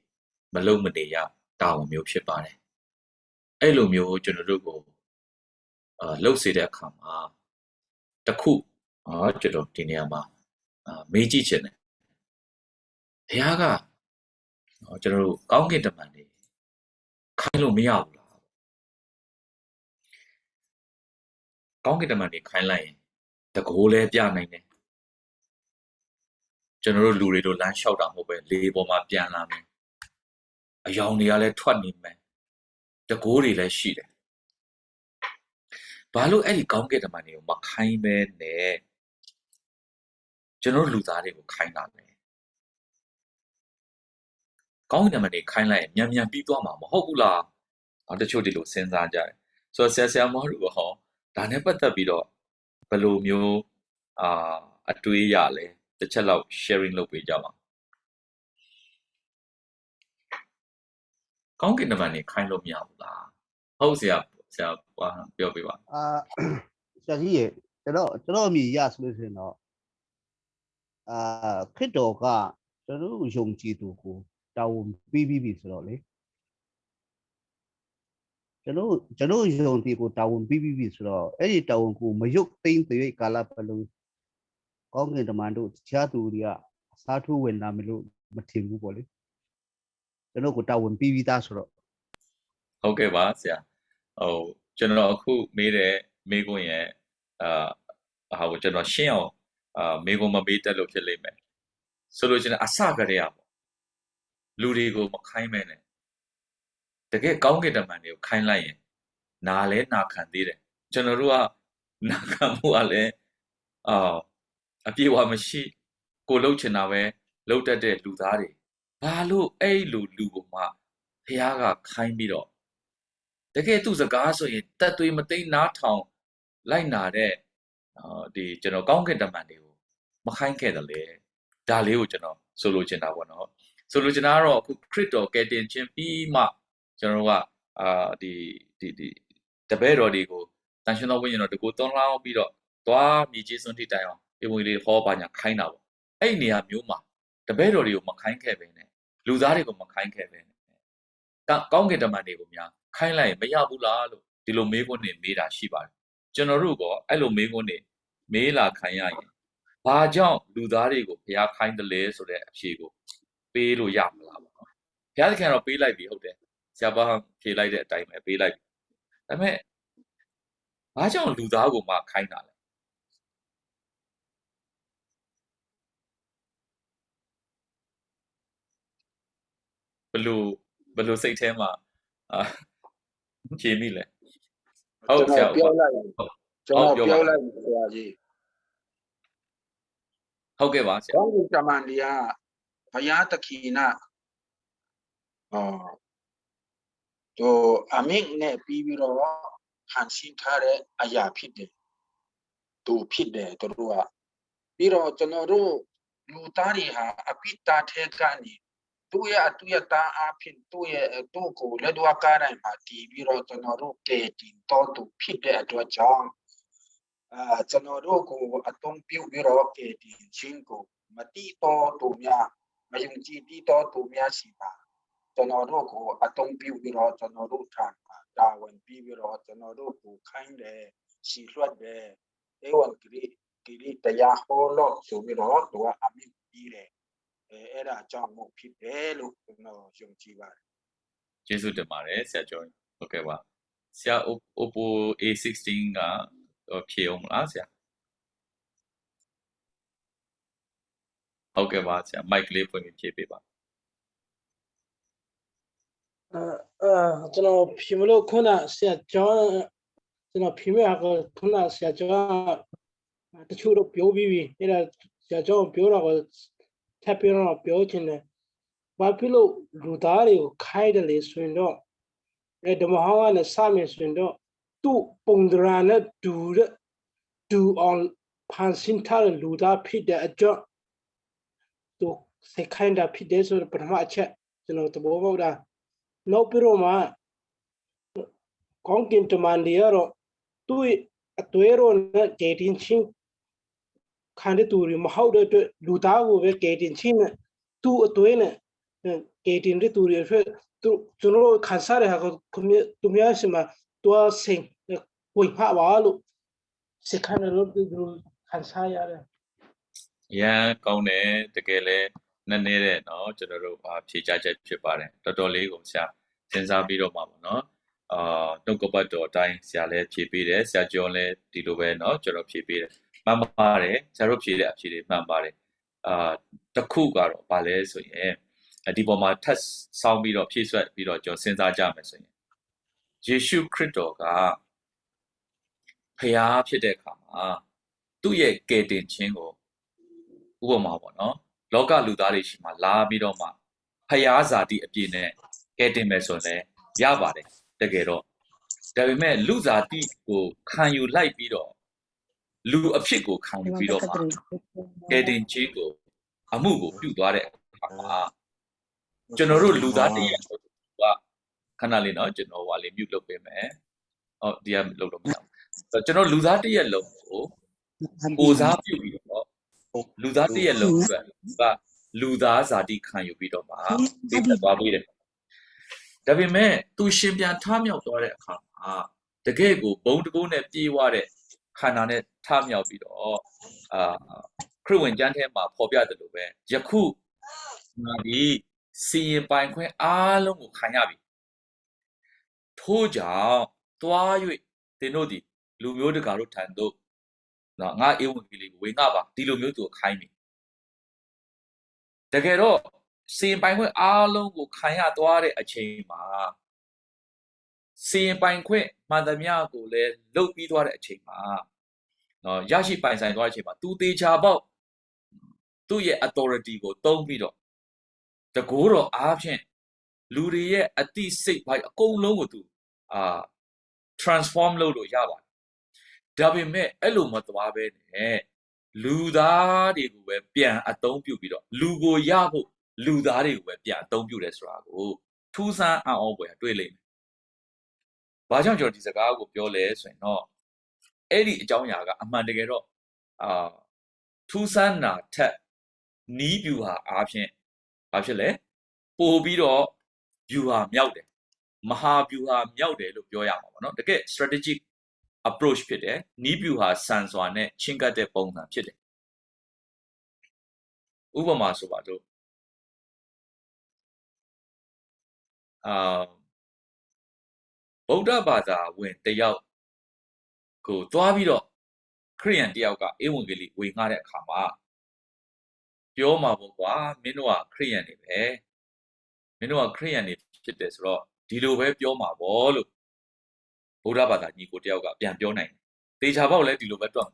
မလုံမနေရတာဝန်မျိုးဖြစ်ပါတယ်အဲ့လိုမျိုးကျွန်တော်တို့ကိုလှုပ်စေတဲ့အခါမှာတခုကျွန်တော်ဒီနေရာမှာမေးကြည့်ချင်တယ်ဘုရားကကျွန်တော်တို့ကောင်းကင်တမန်တွေခိုင်းလို့မရဘူးလားကောင်းကင်တမန်တွေခိုင်းလိုက်ရင်တကိုးလဲပြနိုင်တယ်ကျွန်တော်တို့လူတွေတို့လမ်းလျှောက်တာမဟုတ်ပဲလေပေါ်မှာပြန်လာမယ်အယောင်တွေကလည်းထွက်နေမယ်တကိုးတွေလည်းရှိတယ်ဘာလို့အဲ့ဒီကောင်းကင်တမန်တွေကိုမခိုင်းပဲနဲ့ကျွန်တော်လူသားတွေကိုခိုင်းတာလဲကောင်းကင်တမန်တွေခိုင်းလိုက်ရင်မြန်ပြီးသွားမှာမဟုတ်ဘူးလားတချို့ဒီလိုစဉ်းစားကြတယ်ဆိုတော့ဆရာမတို့ဟောဒါနဲ့ပတ်သက်ပြီးတော့ဘယ်လိုမျိုးအတွေးရလဲတစ်ချက်လောက် sharing လုပ်ပေးကြပါကောင်းကင်တမန်တွေခိုင်းလို့မရဘူးလားဟုတ်ဆရာပြောပြပါဆရာကြီးရေကျွန်တော်အမြင်ရဆိုလို့ဆိုရင်တော့ခရစ်တော်ကကျွန်တော်ယုံကြည်သူကိုတာဝန်ပေးပြီးပြီဆိုတော့လေကျွန်တော်ယုံကြည်ကိုတာဝန်ပေးပြီးပြီဆိုတော့အဲ့ဒီတာဝန်ကိုမယုတ်သိမ့်တဲ့ကာလပတ်လုံးကောင်းကင်တမန်တို့တခြားသူတွေကအစားထိုးဝင်လာမလို့မထင်ဘူးပေါ့လေကျွန်တော်ကိုတာဝန်ပေးပြီးသားဆိုတော့ဟုတ်ကဲ့ပါဆရာကျွန်တော်အခုမေးတဲ့မေးခွန်းရဲ့ဟာကိုကျွန်တော်ရှင်းအောင်မေးခွန်းမပေးတတ်လို့ဖြစ်လိမ့်မယ်ဆိုလို့ကျွန်တော်အစကတည်းကပေါ့လူတွေကိုမခိုင်းမဲနဲ့တကယ်ကောင်းကင်တမန်တွေကိုခိုင်းလိုက်ရင်နာလဲနာခံသေးတယ်ကျွန်တော်တို့ကနာခံမှုကလည်းအပြေဝမရှိကိုလှုပ်ချင်တာပဲလှုပ်တတ်တဲ့လူသားတွေဘာလို့အဲ့လူကိုမှဖះကခိုင်းပြီးတော့တကယ်သူ့စကားဆိုရင်တက်သွေးမသိနားထောင်လိုက်နာတဲ့ဒီကျွန်တော်ကောင်းကင်တမန်တွေကိုမခိုင်းခဲ့တယ်လေဒါလေးကိုကျွန်တော်ဆိုလိုချင်တာပေါ့နော်ဆိုလိုချင်တာကတော့အခုခရစ်တော်ကယ်တင်ခြင်းပြီးမှကျွန်တော်ကဒီတပည့်တော်တွေကိုတန်ရှင်တော်ဝိညာဉ်တော်တကူသွန်လောင်းပြီးတော့သွားမြေကြီးစွန်းထိတိုင်အောင်ဒီဝင်လေးဟောပါညာခိုင်းတာပေါ့အဲ့နေရာမျိုးမှာတပည့်တော်တွေကိုမခိုင်းခဲ့ပဲနဲ့လူသားတွေကိုမခိုင်းခဲ့ပဲနဲ့ကောင်းကင်တမန်တွေကိုများခိုင်းလိုက်ရင်မရဘူးလားလို့ဒီလိုမေးခွန်းတွေမေးတာရှိပါတယ်ကျွန်တော်တို့ကအဲ့လိုမေးခွန်းတွေမေးလာခိုင်းရရင်ဘာကြောင့်လူသားတွေကိုဘုရားခိုင်းတယ်လဲဆိုတဲ့အဖြေကိုပေးလို့ရမလားပေါ့နော်ဘုရားသခင်တော့ပေးလိုက်ပြီဟုတ်တယ်ဆရာဘာဖြေလိုက်တဲ့အတိုင်းပဲပေးလိုက်ပြီဒါပေမဲ့ဘာကြောင့်လူသားကိုမှခိုင်းတာလဲဘလို့စိတ်ထဲမှာဖြေမိလဲဟုတ်ဆရာပြောလိုက်ကျွန်တော်ပြောလိုက်ဆရာကြီးဟုတ်ကဲ့ပါဆရာကောင်းကင်တမန်တွေကဘုရားသခင်ကအမင်းနဲ့ပြီးပြီးတော့ဟန်ရှင်းထားတဲ့အရာဖြစ်တယ် တူဖြစ်တယ်သူတို့ကပြီးတော့ကျွန်တော်တို့လူသားတွေဟာအပိတာထဲကနေသူ့ရဲ့တာအဖြစ်သူ့ကိုလက်တော်ကားတိုင်းမှာတည်ပြီးတော့ကျွန်တော်တို့ကဲတင်တော်သူဖြစ်တဲ့အတွက်ကြောင့်ကျွန်တော်တို့ကိုအတုံးပြုတ်ပြီးတော့ကဲတင်ချင်းကိုမတိတော်သူများမယုံကြည်တိတော်သူများရှိပါကျွန်တော်တို့ကိုအတုံးပြုတ်ပြီးတော့ကျွန်တော်တို့ထံတာဝန်ပြီးပြီးတော့ကျွန်တော်တို့ကိုခိုင်းတယ်ရှိလွတ်တယ်ဧဝံဂရိတရားဟောလို့ဆိုပြီးတော့သူကအမိပြီးတယ်အဲ့ဒါကြောင့်မို့ဖြစ်တယ်လို့ကျွန်တော်ယုံကြည်ပါတယ် ကျေးဇူးတင်ပါတယ်ဆရာကျော်ဟုတ်ကဲ့ပါဆရာ Oppo A16 ကဖြည့်အောင်မလားဆရာဟုတ်ကဲ့ပါဆရာ mic လေးဖွင့်ပြီးဖြည့်ပေးပါကျွန်တော်ဖြေမလို့ခုနဆရာကျော်ကျွန်တော်ဖြေမဲ့ဟာကခုနဆရာကျော်တချို့တော့ပြောပြီးပြီအဲ့ဒါဆရာကျော်ပြောတော့ထပ်ပြောတော့ပြောချင်တယ်ဘာဖြစ်လို့လူသားတွေကိုခိုင်းတယ်လေဆိုရင်တော့ဓမ္မဟောင်းကလည်းစမယ်ဆိုရင်တော့သူ့ပုံဒရာနဲ့တူအောင်ဖန်ဆင်းထားတဲ့လူသားဖြစ်တဲ့အကြောင်းသူစိတ်ခိုင်းတာဖြစ်တယ်ဆိုတော့ပထမအချက်ကျွန်တော်သဘောပေါက်တာနောက်ပြီးတော့မှကောင်းကင်တမန်တွေကတော့သူ့အသွေးရောနဲ့ကဲတင်ချင်းခံတဲ့သူတွေမဟုတ်တဲ့အတွက်လူသားကိုပဲကဲတင်ချင်းနဲ့သူ့အသွေးနဲ့ကဲတင်တဲ့သူတွေအတွက်ကျွန်တော်ခံစားရတာကသူများရှိမှတွားစင်ဝင်ဖပါလို့စိတ်ခံရလို့သူခံစားရတယ်ရန်ကောင်းတယ်တကယ်လဲနည်းနည်းတဲ့เนาะကျွန်တော်တို့ဖြေချချက်ဖြစ်ပါတယ်တော်တော်လေးကိုဆရာစဉ်းစားပြီးတော့မှာပေါ့เนาะတုတ်ကပတ်တော်အတိုင်းဆရာလည်းဖြေပေးတယ်ဆရာကျော်လည်းဒီလိုပဲเนาะကျွန်တော်ဖြေပေးတယ်မှန်ပါတယ်ဆရာတို့ဖြေတဲ့အဖြေတွေမှန်ပါတယ်တစ်ခုကတော့ဗာလဲဆိုရင်ဒီပေါ်မှာ test ဆောင်းပြီးတော့ဖြည့်ဆွတ်ပြီးတော့ကျွန်တော်စဉ်းစားကြမယ်ဆိုရင်ယေရှုခရစ်တော်ကဖျားဖြစ်တဲ့အခါမှာသူ့ရဲ့ကယ်တင်ခြင်းကိုဥပမာပေါ့နော်လောကလူသားတွေရှိမှလာပြီးတော့မှဖျားဇာတိအပြည့်နဲ့ကယ်တင်မယ်ဆိုရင်ရပါတယ်တကယ်တော့ဒါပေမဲ့လူဇာတိကိုခံယူလိုက်ပြီးတော့လူအဖြစ်ကိုခံယူပြီးတော့မှကယ်တင်ခြင်းကိုအမှုကိုပြုသွားတဲ့အခါမှာကျွန်တော်တို့လူသားတည်းရဲ့ကခဏလေးနော်ကျွန်တော်ဟိုလေးမြုပ်လုပ်ပေးမယ်ဟုတ်ဒီကလုပ်တော့မရဘူးကျွန်တော်လူသားတည်းရဲ့လုံးကိုစားပြုပြီးတော့လူသားတည်းရဲ့လုံးအတွက်ကလူသားဇာတိခံယူပြီးတော့မှသိသက်သွားပြီးတယ်ဒါပေမဲ့သူရှင်ပြန်ထမြောက်သွားတဲ့အခါမှာတကယ်ကိုဘုံတကုန်းနဲ့ပြေးွားတဲ့ခန္ဓာနဲ့ထမြောက်ပြီးတော့ခရစ်ဝင်ကျမ်းထဲမှာဖော်ပြတယ်လို့ပဲယခုငါဒီစီရင်ပိုင်ခွင့်အားလုံးကိုခံရပြီထို့ကြောင့်သွား၍သင်တို့သည်လူမျိုးတကာတို့ထံသို့ငါဧဝံဂေလိကိုဝေငှပါဒီလိုမျိုးသူကိုခိုင်းပြီတကယ်တော့စီရင်ပိုင်ခွင့်အားလုံးကိုခံရသွားတဲ့အချိန်မှာစီရင်ပိုင်ခွင့်မှန်သမျှကိုလည်းလုတ်ပြီးသွားတဲ့အချိန်မှာရရှိပိုင်ဆိုင်သွားတဲ့အချိန်မှာသူတေချာပေါက်သူ့ရဲ့ authority ကိုသုံးပြီးတော့တကိုးတော်အားဖြင့်လူတွေရဲ့အတိစိတ်ပိုင်းအကုန်လုံးကိုသူtransform လုပ်လို့ရပါတယ်ဒါပေမဲ့အဲ့လိုမသွားဘဲနဲ့လူသားတွေကိုပဲပြန်အသုံးပြုပြီးတော့လူကိုရဖို့လူသားတွေကိုပဲပြန်အသုံးပြုတယ်ဆိုတာကိုထူးဆန်းအံ့ဩဖွယ်တွေ့လိမ့်မယ်။ဘာကြောင့်ကျွန်တော်ဒီစကားကိုပြောလဲဆိုရင်တော့အဲ့ဒီအကြောင်းအရာကအမှန်တကယ်တော့ထူးဆန်းတာထက်နီးဗျူဟာအားဖြင့်ဘာဖြစ်လဲပို့ပြီးတော့ဗျူဟာမြောက်တယ်မဟာဗျူဟာမြောက်တယ်လို့ပြောရမှာပေါ့နော်တကယ် strategic approach ဖြစ်တယ်နီးဗျူဟာစံစွာနဲ့ချင်းကပ်တဲ့ပုံစံဖြစ်တယ်ဥပမာဆိုပါတော့ဗုဒ္ဓဘာသာဝင်တယောက်ကိုသွားပြီးတော့ခရိယန်တယောက်ကဧဝံဂေလိဝေငှတဲ့အခါမှာပြောမှာပေါ့ကွာမင်းတို့ကခရိယန်တွေပဲမင်းတို့ကခရိယန်တွေဖြစ်တယ်ဆိုတော့ဒီလိုပဲပြောမှာပေါ့လို့ဗုဒ္ဓဘာသာညီကိုတယောက်ကပြန်ပြောနိုင်တယ်တေချာပေါက်လည်းဒီလိုပဲတွက်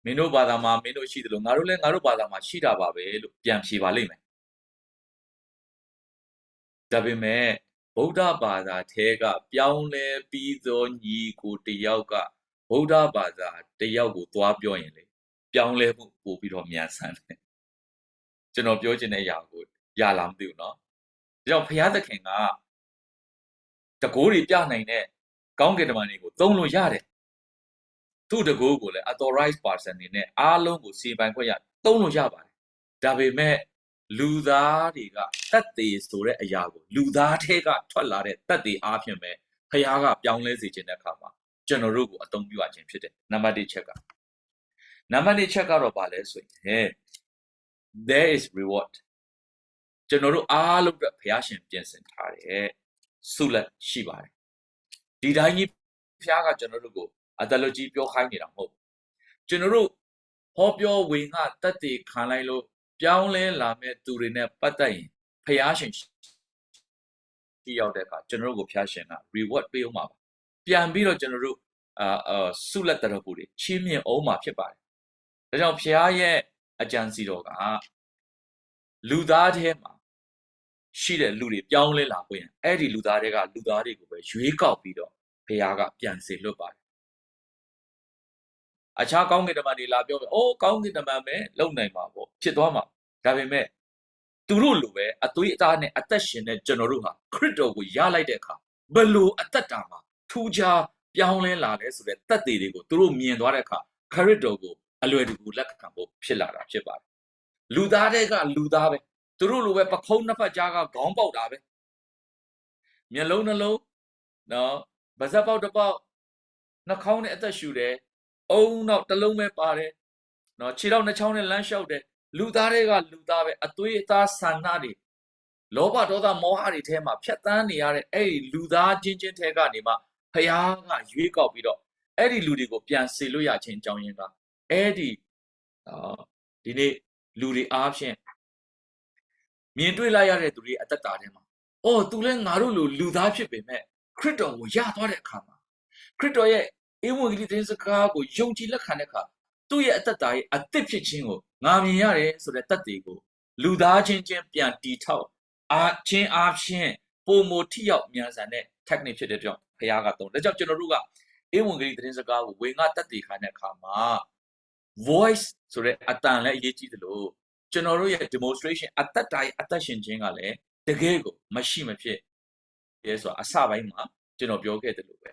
မင်းတို့ဘာသာမှာမင်းတို့ရှိတယ်လို့ငါတို့လည်းငါတို့ဘာသာမှာရှိတာပါပဲလို့ပြန်ဖြေပါလိမ့်မယ်ဒါပေမဲ့ဗုဒ္ဓဘာသာထဲကပြောင်းလဲပြီးသောညီကိုတယောက်က ဗုဒ္ဓဘာသာတယောက်ကိုသွားပြောရင်လေပြောင်းလဲမှုပို့ပြီးတော့မြန်ဆန်တယ်ကျွန်တော်ပြောချင်တဲ့အရာကိုရလာမသိဘူးเนาะဒါကြောင့်ဘုရားသခင်ကတကိုးတွေပြနိုင်တဲ့ကောင်းကင်တမန်တွေကိုသုံးလို့ရတယ်သူ့တကိုးကိုလည်း authorized person နေနဲ့အားလုံးကိုစီပိုင်ခွင့်ရသုံးလို့ရပါတယ်ဒါပေမဲ့လူသားတွေကတတ်သေးဆိုတဲ့အရာကိုလူသားထဲကထွက်လာတဲ့တတ်သေးအားဖြင့်ပဲဘုရားကပြောင်းလဲစေခြင်းတဲ့အခါမှာကျွန်တော်တို့ကိုအသုံးပြုရခြင်းဖြစ်တယ်နံပါတ်1ချက်ကနံပါတ်2ချက်ကတော့ဗာလဲဆိုရင် there is reward ကျွန်တော်တို့အားလုံးအတွက်ဘုရားရှင်ပြင်ဆင်ထားတယ်ဆုလက်ရှိပါတယ်ဒီတိုင်းကြီးဘုရားကကျွန်တော်တို့ကိုအတလူကြီးပြောခိုင်းနေတာမဟုတ်ကျွန်တော်တို့ဟောပြောဝင်ကတတ်တည်ခံလိုက်လို့ပြောင်းလဲလာမဲ့သူတွေနဲ့ပတ်သက်ရင်ဘုရားရှင်ကြည့်ရောက်တဲ့အခါကျွန်တော်တို့ကိုဘုရားရှင်က reward ပေးအောင်ပါပြန်ပြီးတော့ကျွန်တော်တို့ဆုလက်တော်ကိုချီးမြှင့်အောင်မှာဖြစ်ပါတယ်ဒါကြောင့်ဘုရားရဲ့အကြံစီတော်ကလူသားထဲမှာရှိတဲ့လူတွေပြောင်းလဲလာဖို့ရင်အဲ့ဒီလူသားတွေကလူသားတွေကိုပဲရွေးကောက်ပြီးတော့ဘုရားကပြန်စေလွတ်ပါတယ်အခြားကောင်းကင်တမန်တွေလာပြောမယ်အိုးကောင်းကင်တမန်ပဲလုံနိုင်မှာပေါ့ဖြစ်သွားမှာဒါပေမဲ့သူတို့လိုပဲအသွေးအသားနဲ့အသက်ရှင်တဲ့ကျွန်တော်တို့ဟာခရစ်တော်ကိုရလိုက်တဲ့အခါဘယ်လိုအသက်တာမှာထူးခြားပြောင်းလဲလာလဲဆိုတဲ့သက်သေတွေကိုသူတို့မြင်သွားတဲ့အခါခရစ်တော်ကိုအလွယ်တကူလက်ခံဖို့ဖြစ်လာတာဖြစ်ပါတယ်လူသားတွေကလူသားပဲသူတို့လိုပဲပခုံးနှစ်ဖက်ကြားကခေါင်းပေါက်တာပဲမျက်လုံးနှလုံးနော်ဗဇက်ပေါက်တစ်ပေါက်နှာခေါင်းနဲ့အသက်ရှူတယ်အုံတော့တစ်လုံးပဲပါတယ်နော်ခြေထောက်နှချောင်းနဲ့လမ်းလျှောက်တယ်လူသားတွေကလူသားပဲအသွေးအသားဆန္ဒတွေလောဘဒေါသမောဟတွေထဲမှာဖြတ်တန်းနေရတဲ့အဲ့ဒီလူသားချင်းချင်းထဲကနေမှဖယားကရွေးကောက်ပြီးတော့အဲ့ဒီလူတွေကိုပြန်စေလို့ရခြင်းအကြောင်းရင်းကအဲ့ဒီဒီနေ့လူတွေအားဖြင့်မြင်တွေ့လိုက်ရတဲ့သူတွေအသက်တာထဲမှာအော်သူလည်းငါတို့လိုလူသားဖြစ်ပေမဲ့ခရစ်တော်ကိုရသွားတဲ့အခါမှာခရစ်တော်ရဲ့ဧဝံဂေလိသတင်းစကားကိုယုံကြည်လက်ခံတဲ့အခါသူ့ရဲ့အသက်တာရဲ့အသစ်ဖြစ်ခြင်းကိုငါမြင်ရတယ်ဆိုတဲ့သက်သေကိုလူသားချင်းချင်းပြန်တီထောက်အားဖြင့်ပုံမထိရောက်မြန်ဆန်တဲ့ technique ဖြစ်တဲ့ကြောင့်ဘုရားကသုံးဒါကြောင့်ကျွန်တော်တို့ကဧဝံဂေလိသတင်းစကားကိုဝင်ငါသက်သေခံတဲ့အခါမှာ voice ဆိုတဲ့အတန်လည်းအရေးကြီးတယ်လို့ကျွန်တော်တို့ရဲ့ demonstration အသက်တာရဲ့အသက်ရှင်ခြင်းကလည်းတကယ်ကိုမရှိမဖြစ်ရဲဆိုတာအစပိုင်းမှာကျွန်တော်ပြောခဲ့တယ်လို့ပဲ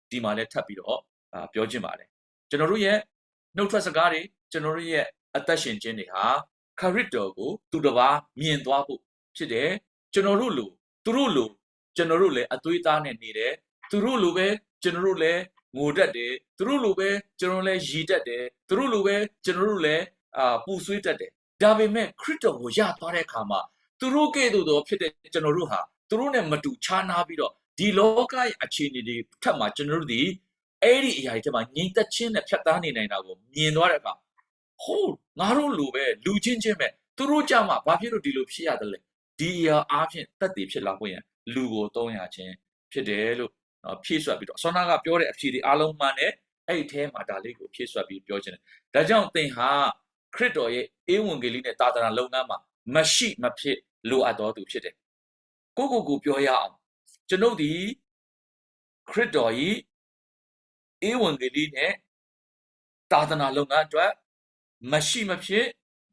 ဒီမှာလည်းထပ်ပြီးတော့ပြောချင်ပါတယ်ကျွန်တော်တို့ရဲ့နှုတ်ထွက်စကားတွေကျွန်တော်တို့ရဲ့အသက်ရှင်ခြင်းတွေဟာခရစ်တော်ကိုသူတစ်ပါးမြင်သွားဖို့ဖြစ်တယ်ကျွန်တော်တို့လိုသူတို့လိုကျွန်တော်တို့လည်းအသွေးသားနဲ့နေတယ်သူတို့လိုပဲကျွန်တော်တို့လည်းငိုတတ်တယ်သူတို့လိုပဲကျွန်တော်လည်းရည်တတ်တယ်သူတို့လိုပဲကျွန်တော်တို့လည်းပူဆွေးတတ်တယ်ဒါပေမဲ့ခရစ်တော်ကိုရသွားတဲ့အခါမှာသူတို့ကဲ့သို့သောဖြစ်တဲ့ကျွန်တော်တို့ဟာသူတို့နဲ့မတူခြားနာပြီးတော့ဒီလောကရဲ့အခြေအနေတွေထက်မှာကျွန်တော်တို့ဒီအဲ့ဒီအရာတွေထက်မှာငြိမ်သက်ခြင်းနဲ့ဖြတ်သန်းနေနိုင်တာကိုမြင်သွားတဲ့အခါဟိုးငါတို့လိုပဲလူချင်းချင်းပဲသူတို့ကြမှာဘာဖြစ်လို့ဒီလိုဖြစ်ရတယ်လဲဒီအရာအားဖြင့်သက်သေဖြစ်လာဖို့ရန်လူကိုသုံးရခြင်းဖြစ်တယ်လို့ဖြည့်ဆွတ်ပြီးတော့ဆောနာကပြောတဲ့အဖြေတွေအားလုံးမှန်တယ်အဲ့ဒီထဲမှာဒါလေးကိုဖြည့်ဆွတ်ပြီးပြောခြင်းတယ်ဒါကြောင့်သင်ဟာခရစ်တော်ရဲ့ဧဝံဂေလိနဲ့သာသနာလုပ်ငန်းမှာမရှိမဖြစ်လိုအပ်တော်သူဖြစ်တယ်ကိုပြောရအောင်ကျွန်ုပ်ဒီခရစ်တော်ဤဧဝံဂေလိနဲ့သာသနာလုပ်ငန်းအတွက်မရှိမဖြစ်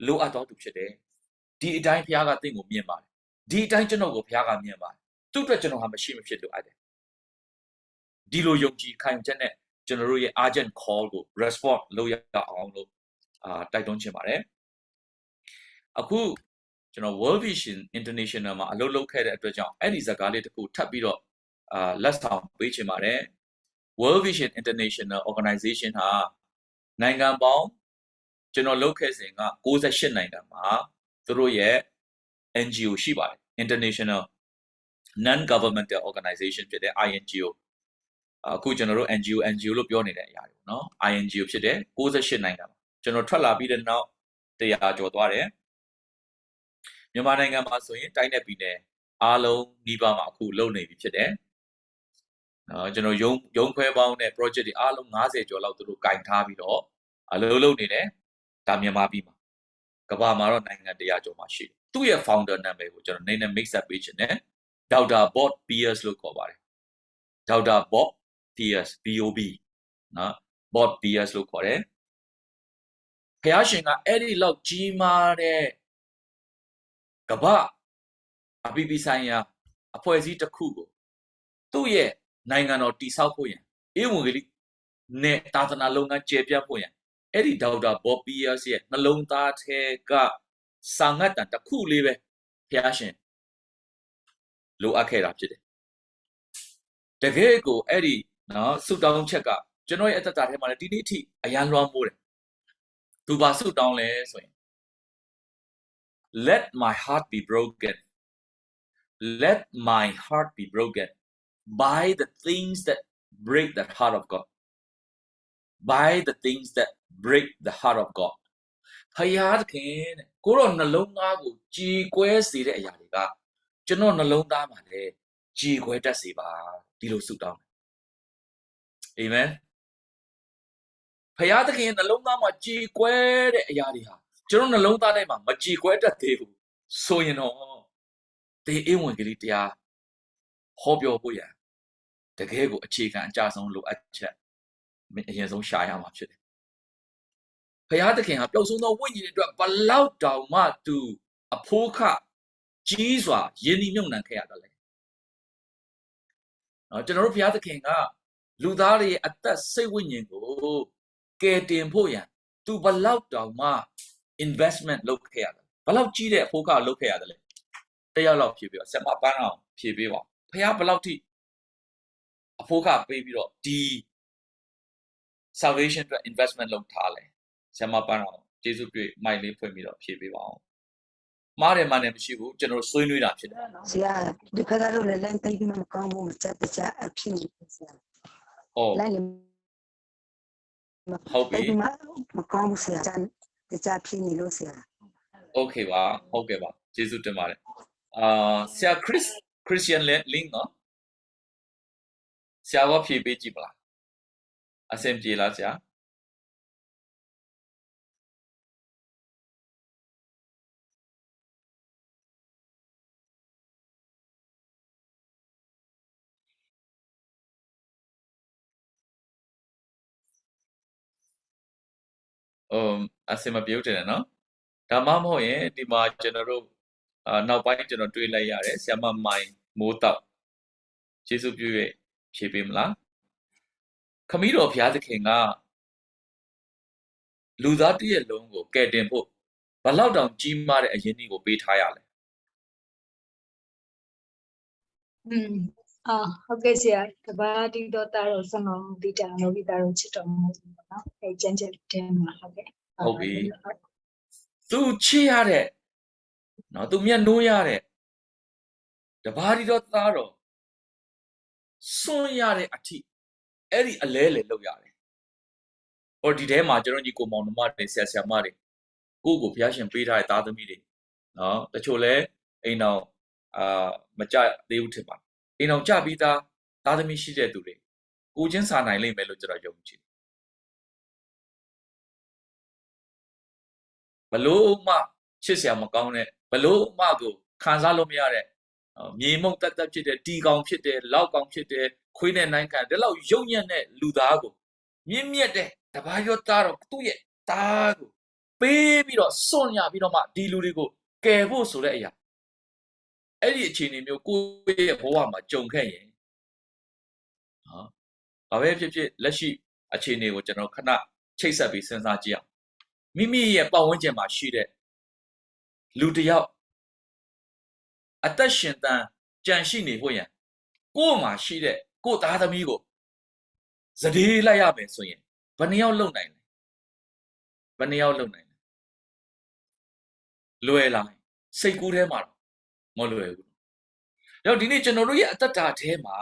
လိုအပ်တော်သူဖြစ်တယ်ဒီအတိုင်းဘုရားကသင်ကိုမြင်ပါတယ်ဒီအတိုင်းကျွန်တော်ကိုဘုရားကမြင်ပါတယ်သူ့အတွက်ကျွန်တော်ဟာမရှိမဖြစ်လိုအပ်တယ်ဒီလိုယုံကြည်ခံချက်နဲ့ကျွန်တော်တို့ရဲ့ urgent call ကို respond လုပ်ရအောင်လို့တိုက်တွန်းချင်ပါတယ်အခုကျွန်တော် World Vision International မှာအလုပ်လုပ်ခဲ့တဲ့အတွက်ကြောင့်အဲ့ဒီဇာတ်ကားလေးတစ်ခုထပ်ပြီးတော့လက်ဆောင်ပေးချင်ပါတယ် World Vision International Organization ဟာနိုင်ငံပေါင်းကျွန်တော်လုပ်ခဲ့စဉ်က68နိုင်ငံမှာသူတို့ရဲ့ NGO ရှိပါတယ် International Non-Governmental Organization ဖြစ်တဲ့ INGO အခုကျွန်တော်တို့ NGO လို့ပြောနေတဲ့အရာတွေပေါ့နော် INGO ဖြစ်တဲ့68နိုင်ငံမှာကျွန်တော်ထွက်လာပြီးတဲ့နောက်100ကျော်သွားတယ်မြန်မာနိုင်ငံမှာဆိုရင်တိုင်းနဲ့ပြည်နယ်အားလုံးနှီးပါးမှာအခုလုပ်နေပြီဖြစ်တယ်ကျွန်တော်ရုံးခွဲပေါင်းတဲ့ project တွေအားလုံး90ကျော်လောက်သူတို့ကင်ထားပြီးတော့အလုပ်နေတယ်ဒါမြန်မာပြည်မှာကမ္ဘာမှာတော့နိုင်ငံ100ကျော်မှာရှိတယ်သူ့ရဲ့ founder နာမည်ကိုကျွန်တော်နည်းနည်း mix up ပေးချင်တယ်ဒေါက်တာ Bob Pierce လို့ခေါ်ပါတယ်ဒေါက်တာ Bob PS BOB နော် Bob PS လို့ခေါ်တယ်ဖျားရှင်ကအဲ့ဒီလောက်ကြီးမားတဲ့ကမ္ဘာအပြည်ပြည်ဆိုင်ရာအဖွဲ့အစည်းတစ်ခုကိုသူ့ရဲ့နိုင်ငံတော်တည်ဆောက်ဖို့ရန်ဧဝံဂေလိနဲ့သာသနာလုပ်ငန်းကျေပြန့်ဖို့ရန်အဲ့ဒီဒေါက်တာဘော်ပီယာစ်ရဲ့နှလုံးသားထဲကစာငတ်တန်တစ်ခုလေးပဲဖျားရှင်လိုအပ်ခဲ့တာဖြစ်တယ်တကယ်ကိုအဲ့ဒီနော်ဆုတောင်းချက်ကကျွန်တော်ရဲ့အသက်တာထဲမှာလည်းဒီနေ့အထိအရန်လွှမ်းမိုးတယ်သူပါဆုတောင်းလဲဆိုရင် let my heart be broken let my heart be broken by the things that break the heart of God by the things that break the heart of God ဖယားခင်ကိုရောနှလုံးသားကိုကြည်ကွဲစေတဲ့အရာတွေကကျွန်တော်နှလုံးသားမှာလည်းကြည်ကွဲတတ်စေပါဒီလိုဆုတောင်းအာမင်ဖယားသခင်နှလုံးသားမှာကြည်ကွဲတဲ့အရာတွေဟာကျွန်တော်နှလုံးသားထဲမှာမကြည်ကွဲတတ်သေးဘူးဆိုရင်တော့ဒီဧဝံဂေလိတရားဟောပြောဖို့ရတကယ်ကိုအခြေခံအကြဆုံးလိုအပ်ချက်အရင်ဆုံးရှာရမှာဖြစ်တယ်ဖယားသခင်ဟာပျောက်ဆုံးသောဝိညာဉ်တွေအတွက်ဘလောက်တောင်မှသူအဖိုးခကြီးစွာယဉ်ဤမြုံနှံခဲ့ရတယ်လေနော်ကျွန်တော်တို့ဖယားသခင်ကလူသားတွေရဲ့အသက်စိတ်ဝိညာဉ်ကိုကယ်တင်ဖို့ရန်သူဘလောက်တောင်မှ investment လုပ်ခဲ့ရတယ်ဘလောက်ကြီးတဲ့အဖိုးခလုပ်ခဲ့ရတယ်လေတယောက်လောက်ဖြည့်ပြီးတော့ဆက်မပန်းအောင်ဖြည့်ပေးပါဖယားဘလောက်ထိအဖိုးခပေးပြီးတော့ဒီ salvation အတွက် investment လုပ်ထားလဲဆက်မပန်းအောင်ကျေးဇူးပြုမိုက်လေးဖွင့်ပြီးတော့ဖြည့်ပေးပါအောင်မားတယ်မှလည်းမရှိဘူးကျွန်တော်ဆွေးနွေးတာဖြစ်တယ်ဆရာဒီခါကတော့လည်းလမ်းတိုင်းမှာမကောင်းဘူးမချက်တချအဖြစ်နေဆရာဟုတ်လမ်းဟုတ်ပြီမကောင်းဘူးဆရာတချဖြစ်နေလို့ဆရာโอเคပါဟုတ်ကဲ့ပါကျေးဇူးတင်ပါတယ်ဆရာခရစ်ယာန်လင်းနော်ဆရာကဖြည့်ပေးကြည့်ပါလားအဆင်ပြေလားဆရာအစင်မပြုတ်တယ်နော်ဒါမှမဟုတ်ရင်ဒီမှာကျွန်တော်တို့နောက်ပိုင်းကျွန်တော်တွေးလိုက်ရတယ်ဆရာမမိုင်မိုးတောက်ကျေးဇူးပြု၍ဖြေပေးမလားခမည်းတော်ဘုရားသခင်ကလူသားတစ်ရဲ့လုံးကိုကယ်တင်ဖို့ဘလောက်တောင်ကြီးမားတဲ့အရင်းအနှီးကိုပေးထားရလဲဟုတ်ကဲ့ဆရာကဘာတီတော့တာတော့စမောဒီတာလို့ဒီတာတော့ချစ်တော်မူဘူးပေါ့နော်အဲကျန်းကျက်တဲမှာဟုတ်ကဲ့ဟုတ်ပြီသူချစ်ရတဲ့နော်သူမျက်နှိုးရတဲ့တဘာတီတော့သားတော့စွန့်ရတဲ့အထိအဲ့ဒီအလဲလေလောက်ရတယ်ဟောဒီထဲမှာကျွန်တော်ညီကိုမောင်နှမတွေဆရာမတွေကိုဘုရားရှင်ပေးထားတဲ့သားသမီးတွေနော်တချို့လဲအိမ်တော်မကြသေးဘူးထင်ပါအိမ်တော်ကြပြီးသားသမီးရှိတဲ့သူတွေကိုချင်းစာနိုင်လိမ့်မယ်လို့ကျွန်တော်ယုံကြည်ဘလို့မှချစ်စရာမကောင်းတဲ့ဘလို့မှကိုခံစားလို့မရတဲ့မြေမုံတက်ဖြစ်တဲ့တီကောင်ဖြစ်တဲ့လောက်ကောင်ဖြစ်တဲ့ခွေးနဲ့နိုင်ခံဒီလောက်ယုံညံ့တဲ့လူသားကိုမြင့်မြတ်တဲ့တဘာရောသားတော့သူ့ရဲ့သားကိုပေးပြီးတော့စွန့်ရပြီးတော့မှဒီလူတွေကိုကယ်ဖို့ဆိုတဲ့အရာအဲ့ဒီအခြေအနေမျိုးကိုယ့်ရဲ့ဘဝမှာကြုံခဲ့ရင်နော်ဘာပဲဖြစ်ဖြစ်လက်ရှိအခြေအနေကိုကျွန်တော်ခဏချိတ်ဆက်ပြီးစဉ်းစားကြည့်အောင်မိမိရဲ့ပတ်ဝန်းကျင်မှာရှိတဲ့လူတစ်ယောက်အသက်ရှင်သန်ကြံရှိနေဖို့ရန်ကိုယ့်မှာရှိတဲ့ကိုယ့်သားသမီးကိုစတေးလိုက်ရမယ်ဆိုရင်ဘယ်နှယောက်လုံနိုင်လဲဘယ်နှယောက်လုံနိုင်လဲလွယ်လာစိတ်ကူးထဲမှာတော့မလွယ်ဘူး။ဒါဒီနေ့ကျွန်တော်တို့ရဲ့အသက်တာထဲမှာ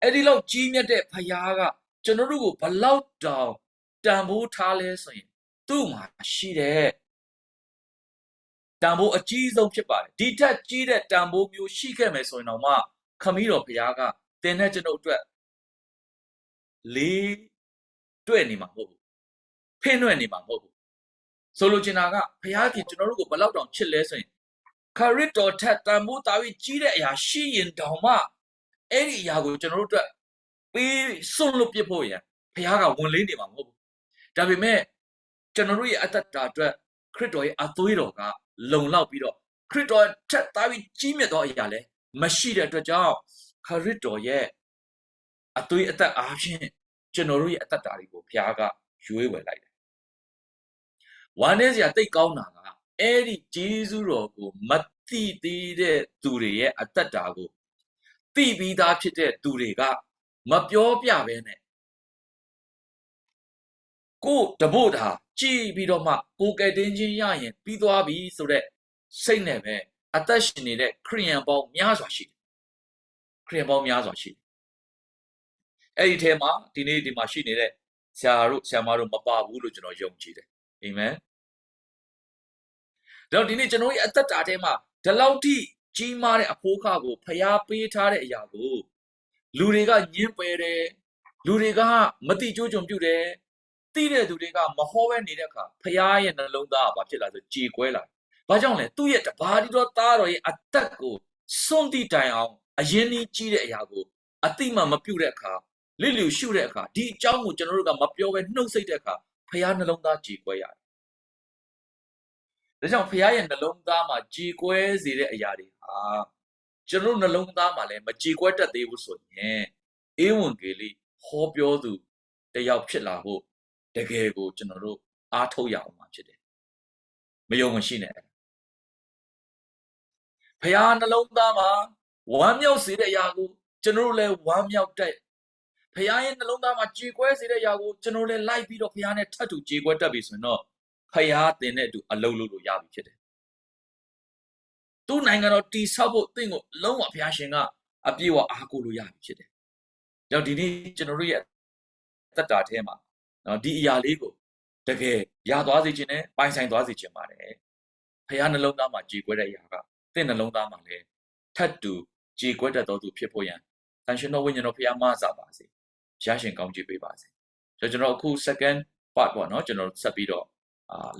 အဲ့ဒီလောက်ကြီးမြတ်တဲ့ဖယားကကျွန်တော်တို့ကိုဘလောက်တောင်တန်ဖိုးထားလဲဆိုရင်သူ့မှာရှိတဲ့တန်ဖိုးအကြီးဆုံးဖြစ်ပါတယ်ဒီထက်ကြီးတဲ့တန်ဖိုးမျိုးရှိခဲ့မယ်ဆိုရင်တော့မှခမည်းတော်ဘုရားကတင်တဲ့ကျွန်တော်အတွက်လေးတွေ့နေမှာမဟုတ်ဘူးဖင်းရွက်နေမှာမဟုတ်ဘူးဆိုလိုချင်တာကဘုရားကကျွန်တော်တို့ကိုဘလောက်တောင်ချစ်လဲဆိုရင်ခရစ်တော်ထက်တန်ဖိုးတာပြီးကြီးတဲ့အရာရှိရင်တောင်မှအဲ့ဒီအရာကိုကျွန်တော်တို့အတွက် ပေးစွန့်လွတ်ပြစ်ဖို့ရန်ဖခင်ကဝန်လေးနေမှာမဟုတ်ဘူးဒါပေမဲ့ကျွန်တော်တို့ရဲ့အသက်တာအတွက်ခရစ်တော်ရဲ့အသွေးတော်ကလုံလောက်ပြီးတော့ခရစ်တော်ထက်သားပြီးကြီးမြတ်သောအရာလည်းမရှိတဲ့အတွက်ကြောင့်ခရစ်တော်ရဲ့အသွေးအသက်အားဖြင့်ကျွန်တော်တို့ရဲ့အသက်တာတွေကိုဖခင်ကရွေးဝယ်လိုက်တယ်ဝမ်းနည်းစရာတိတ်ကောင်းတာကအဲ့ဒီဂျေဇုတော်ကိုမသိသေးတဲ့သူတွေရဲ့အသက်တာကိုသိပြီးသားဖြစ်တဲ့သူတွေကမပြောပြဘဲနဲ့ကိုတဘို့တာကြည်ပြီးတော့မှကိုကဲတင်းချင်းရရင်ပြီးသွားပြီဆိုတဲ့စိတ်နဲ့ပဲအသက်ရှင်နေတဲ့ခရိယန်ပေါင်းများစွာရှိတယ်ခရိယန်ပေါင်းများစွာရှိတယ်အဲ့ဒီထဲမှာဒီနေ့ဒီမှာရှိနေတဲ့ဆရာတို့ဆရာမတို့မပါဘူးလို့ကျွန်တော်ယုံကြည်တယ်အာမင်တော့ဒီနေ့ကျွန်တော်ရဲ့အသက်တာထဲမှာဒီလောက်ထိကြီးမားတဲ့အဖိုးခါကိုဖျားပေးထားတဲ့အရာကိုလူတွေကညှင်းပယ်တယ်လူတွေကမတိကျိုးကြုံပြုတယ်သိတဲ့သူတွေကမဟောပဲနေတဲ့အခါဖျားရဲ့နှလုံးသားကဘာဖြစ်လာဆိုကြေကွဲလာဘာကြောင့်လဲသူ့ရဲ့တပါးဒီတော့သားတော်ရဲ့အသက်ကိုစွန့်တိတိုင်အောင်အရင်ကြီးတဲ့အရာကိုအတိမမပြုတဲ့အခါလစ်လျူရှုတဲ့အခါဒီအကြောင်းကိုကျွန်တော်တို့ကမပြောဘဲနှုတ်ဆက်တဲ့အခါဖျားနှလုံးသားကြေကွဲရတယ်ဒါကြောင့်ဖခင်ရဲ့နှလုံးသားမှာကြေကွဲစေတဲ့အရာတွေဟာကျွန်တော်နှလုံးသားမှာလည်းမကြေကွဲတတ်သေးဘူးဆိုရင်ဧဝံဂေလိဟောပြောသူတယောက်ဖြစ်လာဖို့တကယ်ကိုကျွန်တော်တို့အားထုတ်ရအောင်မှာဖြစ်တယ်မယုံမရှိနဲ့ဖခင်နှလုံးသားမှာဝမ်းမြောက်စေတဲ့အရာကိုကျွန်တော်တို့လည်းဝမ်းမြောက်တဲ့ဖခင်ရဲ့နှလုံးသားမှာကြေကွဲစေတဲ့အရာကိုကျွန်တော်လည်းလိုက်ပြီးတော့ဖခင်နဲ့ထပ်တူကြေကွဲတတ်ပြီဆိုရင်တော့ဖယားတင်တဲ့အတူအလုံးလို့ရပြီဖြစ်တယ်။သူ့နိုင်ငံတော်တည်ဆောက်ဖို့အသင်ကိုလုံးဝဖယားရှင်ကအပြည့်အဝအားကိုးလို့ရပြီဖြစ်တယ်။ကြောင့်ဒီနေ့ကျွန်တော်တို့ရဲ့သက်တာထဲမှာနော်ဒီအရာလေးကိုတကယ်ရသွားစေခြင်းနဲ့ပိုင်ဆိုင်သွားစေခြင်းပါတယ်။ဖယားနှလုံးသားမှာကြေကွဲတဲ့အရာကသင်နှလုံးသားမှာလည်းထပ်တူကြေကွဲတတ်သောသူဖြစ်ဖို့ရန်တန်ရှင်တော်ဝိညာဉ်တော်ဖယားမဆပါစေ။ရရှင်ကောင်းချီးပေးပါစေ။ကျွန်တော်အခု second part ပေါ့နော်ကျွန်တော်ဆက်ပြီးတော့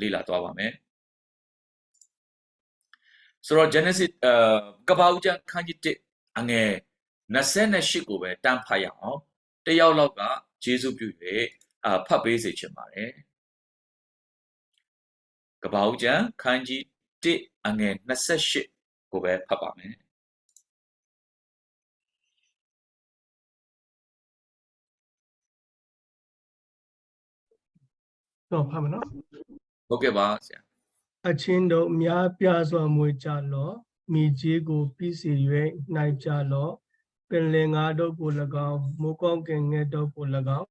လေ့လာသွားပါမယ်ဆိုတော့ Genesis ကပ္ပဦးကျမ်းခန်းကြီး1အငယ်28ကိုပဲတန်းဖတ်ရအောင်တယောက်လောက်ကယေရှုပြု၍ဖတ်ပေးစေချင်ပါတယ်ကပ္ပဦးကျမ်းခန်းကြီး1အငယ်28ကိုပဲဖတ်ပါမယ်တော့ဖတ်မယ်နော်ဟုတ်ကဲ့ပါဆရာအချင်းတို့များပြားစွာမွေကြလော့မိကြီးကိုပြီးစီ၍နိုင်ကြလော့ပင်လင်ငါတို့ကို၎င်းမိုးကောင်းကင်ငယ်တို့ကို၎င်း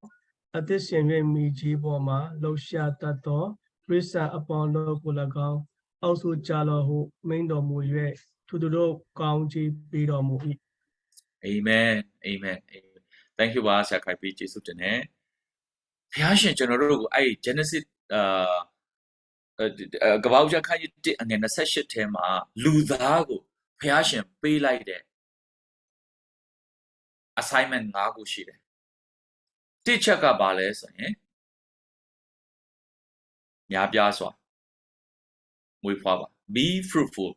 အသစ်ရှင်၍မိကြီးပေါ်မှာလှရှာတတ်သောရိစ္ဆာအပေါင်းတို့ကို၎င်းအောက်ဆိုကြလော့ဟုမိန်တော်မူ၍သူတို့ကောင်းချီးပေးတော်မူ၏အာမင်အာမင် thank you ပါဆရာခိုင်ပြီးကျေးဇူးတင်တယ်ဘုရားရှင်ကျွန်တော်တို့ကိုအဲ့ Genesis ကပ္ပဦးကျမ်းခန်းကြီး1အငယ်28ထဲမှာလူသားကိုဘုရားရှင်ပေးလိုက်တဲ့ assignment 5ခုရှိတယ်တစ်ချက်ကဘာလဲဆိုရင်များပြားစွာမွေးဖွားပါ be fruitful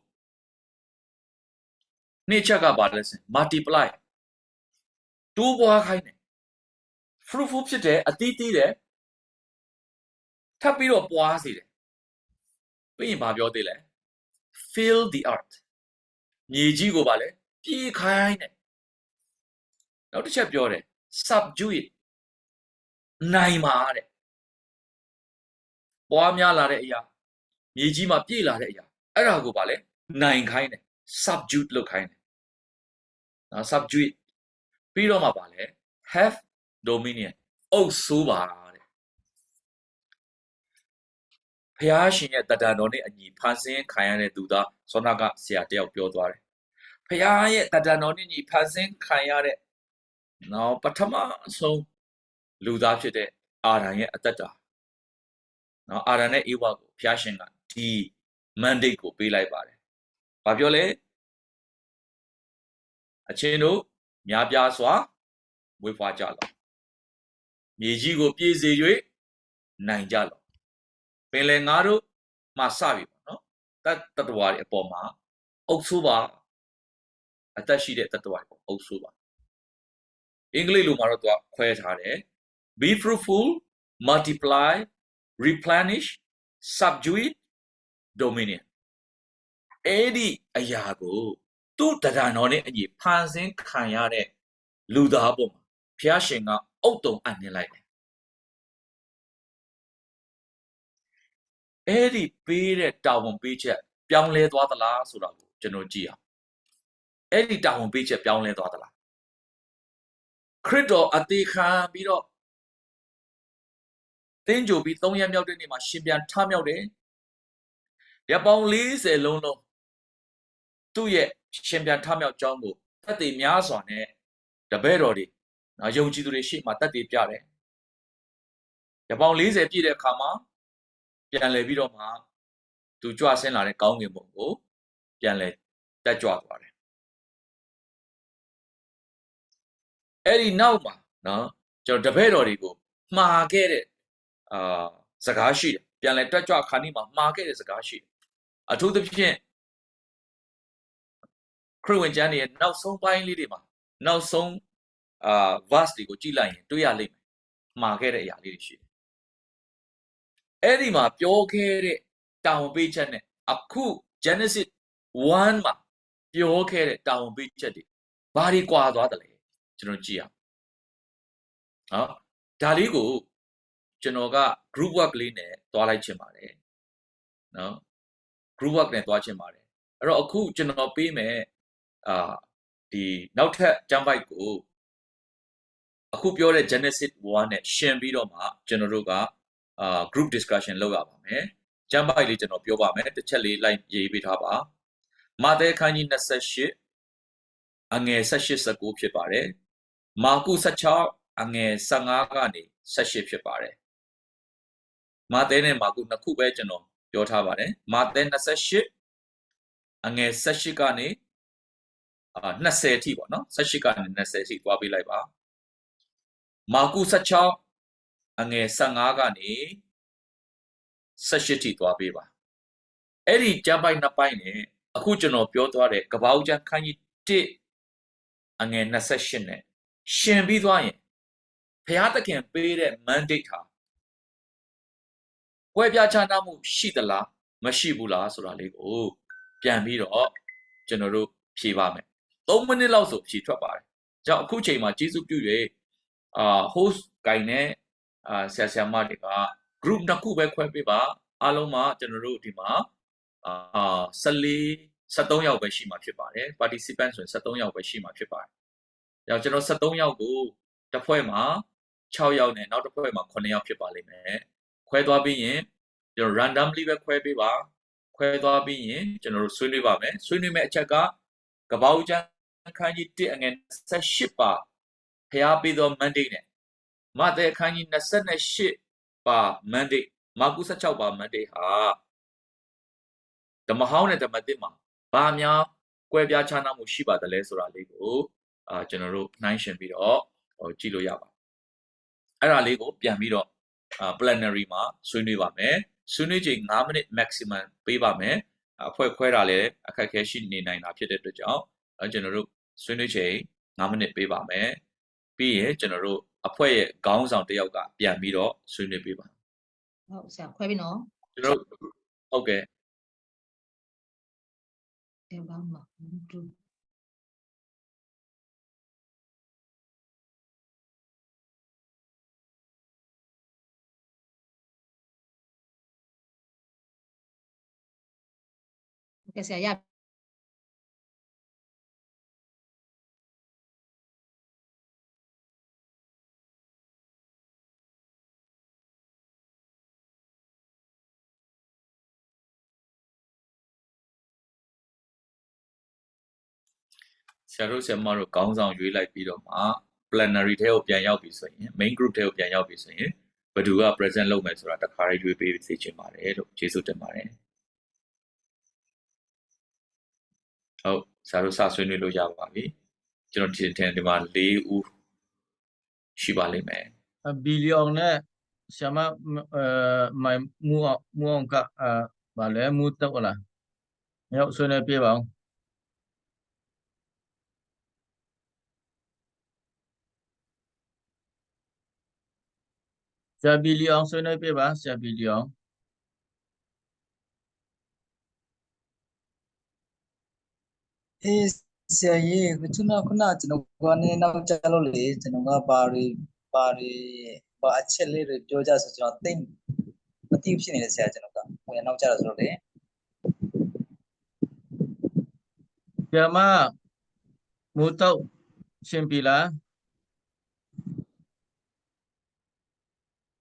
နှစ်ချက်ကဘာလဲဆိုရင် multiply တိုးပွားခိုင်းတယ် fruitful ဖြစ်တယ်အသီးသီးတယ်ထပ်ပြီးတော့ပွားစေတယ်ပြီးရင်ဘာပြောသေးလဲ fill the earth မြေကြီးကိုပါလဲပြေးခိုင်းတယ်နောက်တစ်ချက်ပြောတယ် subdue it နိုင်ပါတဲ့ပွားများလာတဲ့အရာမြေကြီးမှာပြေးလာတဲ့အရာအဲ့ဒါကိုပါလဲနိုင်ခိုင်းတယ် subdue လုပ်ခိုင်းတယ်နော် subdue it ပြီးတော့မှပါလဲ have dominion အုပ်စိုးပါတဲ့ဖျားရှင်ရဲ့တဏ္ဍာတော်နဲ့အညီဖန်ဆင်းခံရတဲ့သူသားဆောနာကဆရာတယောက်ပြောသွားတယ်ဖျားရဲ့တဏ္ဍာတော်နဲ့ညီဖန်ဆင်းခံရတဲ့နော်ပထမဆုံးလူသားဖြစ်တဲ့အာရန်ရဲ့အသက်တာနော်အာရန်နဲ့ဧဝကိုဖျားရှင်ကဒီ mandate ကိုပေးလိုက်ပါတယ်ဘာပြောလဲအချင်းတို့များပြားစွာဝေဖွာကြလော့မြေကြီးကိုပြည့်စေ၍နိုင်ကြလော့ပင်လယ်ငါတို့မှစပြီပေါ့နော်တတ္တဝါတွေအပေါ်မှာအုပ်ဆိုးပါအသက်ရှိတဲ့တတ္တဝါတွေအုပ်ဆိုးပါ အင်္ဂလိပ်လိုမှာတော့သူကခွဲထားတယ် be fruitful multiply replenish subdue dominion အဲ့ဒီအရာကိုသူ့တရားတော်နဲ့အညီဖန်ဆင်းခံရတဲ့လူသားပေါ်မှာဘုရားရှင်ကအုတ်တုံအပ်နှင်းလိုက်တယ်အဲ့ဒီပေးတဲ့တာဝန်ပေးချက်ပြောင်းလဲသွားသလားဆိုတာကိုကျွန်တော်ကြည့်အောင်အဲ့ဒီတာဝန်ပေးချက်ပြောင်းလဲသွားသလားခရစ်တော်အသေးခံပြီးတော့သင်္ကြန်ပြီး3ရက်မြောက်တဲ့နေ့မှာရှင်ပြန်ထမြောက်တယ်ရပောင်40လုံးသူ့ရဲ့ရှင်ပြန်ထမြောက်ကြောင်းကိုသက်သေများစွာနဲ့တပည့်တော်တွေယုံကြည်သူတွေရှေ့မှာသက်သေပြတယ်ရပောင်40ပြည့်တဲ့အခါမှာပြန်လည်ပြီးတော့မှသူကြွဆင်းလာတဲ့ကောင်းကင်ဘုံကိုပြန်လည်တက်ကြွသွားတယ်အဲ့ဒီနောက်မှာနော်ကျွန်တော်တပည့်တော်တွေကိုမှားခဲ့တဲ့စကားရှိတယ်ပြန်လည်တက်ကြွခါနီးမှာမှားခဲ့တဲ့စကားရှိတယ်အထူးသဖြင့်ခရစ်ဝင်ကျမ်းရဲ့နောက်ဆုံးပိုင်းလေးတွေမှာနောက်ဆုံးverse တွေကိုကြည့်လိုက်ရင်တွေ့ရလိမ့်မယ်မှားခဲ့တဲ့အရာလေးတွေရှိတယ်အဲ့ဒီမှာပြောခဲ့တဲ့တာဝန်ပေးချက်နဲ့အခု Genesis 1မှာပြောခဲ့တဲ့တာဝန်ပေးချက်တွေဘာတွေကွာသွားတယ်လဲကျွန်တော်ကြည့်အောင်နော်ဒါလေးကိုကျွန်တော်က group work လေးနဲ့တွားလိုက်ချင်ပါတယ်နော် group work နဲ့တွားချင်ပါတယ်အဲ့တော့အခုကျွန်တော်ပေးမယ်ဒီနောက်ထပ်ကျမ်းပိုက်ကိုအခုပြောတဲ့ Genesis 1နဲ့ရှင်းပြီးတော့မှကျွန်တော်တို့ကgroup discussion လုပ်ရပါမယ်ကျမ်းပိုက်လေးကျွန်တော်ပြောပါမယ်တစ်ချက်လေးလိုက်ရေးပေးထားပါမာသဲခန်းကြီး28အငယ်18-19ဖြစ်ပါတယ်မာကု16အငယ်15ကနေ18ဖြစ်ပါတယ်မာသဲနဲ့မာကုနှစ်ခုပဲကျွန်တော်ပြောထားပါတယ်မာသဲ28အငယ်18ကနေ20အထိပေါ့နော်18ကနေ20အထိတွားပေးလိုက်ပါမာကု16အငယ်15ကနေ18ထိသွားပေးပါအဲ့ဒီကျမ်းပိုက်နှစ်ပိုင်းနဲ့အခုကျွန်တော်ပြောသွားတဲ့ကပ္ပဦးကျမ်းခန်းကြီး1အငယ်28နဲ့ရှင်ပြီးသွားရင်ဘုရားသခင်ပေးတဲ့ mandate ဟာဝဲပြချနာမှုရှိသလားမရှိဘူးလားဆိုတာလေးကိုပြန်ပြီးတော့ကျွန်တော်တို့ဖြေပါမယ်3မိနစ်လောက်ဆိုဖြေထွက်ပါတယ်ကြောင့်အခုချိန်မှာကျေးဇူးပြု၍host ကိုင်နဲ့ဆရာဆရာမတွေက group နှစ်ခုပဲခွဲပေးပါအားလုံးမှာကျွန်တော်တို့ဒီမှာ13ယောက်ပဲရှိမှာဖြစ်ပါတယ် participant ဆိုရင်13ယောက်ပဲရှိမှာဖြစ်ပါတယ်။ကြောင့်ကျွန်တော်13ယောက်ကိုတစ်ဖွဲ့မှာ6ယောက်နဲ့နောက်တစ်ဖွဲ့မှာ9ယောက်ဖြစ်ပါလိမ့်မယ်။ခွဲသွားပြီးရင်ကျွန်တော် randomly ပဲခွဲပေးပါခွဲသွားပြီးရင်ကျွန်တော်တို့ဆွေးနွေးပါမယ်။ဆွေးနွေးမယ့်အချက်ကကပ္ပဦးကျမ်းခန်းကြီး1အငယ်28ပါဖျားပေးသော mandate နဲ့မဿဲခန်းကြီး28ပါ mandate မာကု16ပါ mandate ဟာဓမ္မဟောင်းနဲ့ဓမ္မသစ်မှာဘာများကွဲပြားခြားနားမှုရှိပါတယ်လဲဆိုတာလေးကိုကျွန်တော်တို့နှိုင်းယှဉ်ပြီးတော့ကြည့်လို့ရပါအဲ့ဒါလေးကိုပြန်ပြီးတော့plenary မှာဆွေးနွေးပါမယ်ဆွေးနွေးချိန်5မိနစ် maximum ပေးပါမယ်အဖွဲ့ခွဲတာလည်းအခက်အခဲရှိနေနိုင်တာဖြစ်တဲ့အတွက်ကြောင့်ကျွန်တော်တို့ဆွေးနွေးချိန်5မိနစ်ပေးပါမယ်ပြီးရင်ကျွန်တော်တို့အဖွဲ့ရဲ့ခေါင်းဆောင်တစ်ယောက်ကပြန်ပြီးတော့ဆွေးနွေးပေးပါဟုတ်ဆရာခွဲပြီနော်ကျွန်တော်ဟုတ်ကဲ့ဒီဘာမှမတူကဲဆရာရဆရာတို့ဆရာမတို့ခေါင်းဆောင်ရွေးလိုက်ပြီးတော့မှ plenary ထဲကိုပြန်ရောက်ပြီဆိုရင် main group ထဲကိုပြန်ရောက်ပြီဆိုရင်ဘယ်သူက present လုပ်မယ်ဆိုတာတခါရွေးပေးစေချင်ပါတယ်လို့ကျေးဇူးတင်ပါတယ်ဟုတ်ဆရာတို့စဆွေးနွေးလို့ရပါပြီကျွန်တော်ဒီမှာ4ဦးရှိပါလိမ့်မယ်ဘီလီယံနဲ့ဆရာမမိုင်မူအောင်ကဘာလဲမူတော့လားရောက်ဆွေးနွေးပြပါဦး ဆရာဘီလီအောင်ဆွေးနွေးပြပါဆရာဘီလီအောင် အေးဆရာကြီးခုနကျွန်တော်ကနေနောက်ကြလို့လေကျွန်တော်ကဘာအချက်လေးတွေပြောကြဆိုကျွန်တော်သိမသိဖြစ်နေတယ်ဆရာကျွန်တော်ကဟိုနောက်ကြတော့ဆိုတော့လေ ဆရာမမိုးတော့ရှင်ပြီလား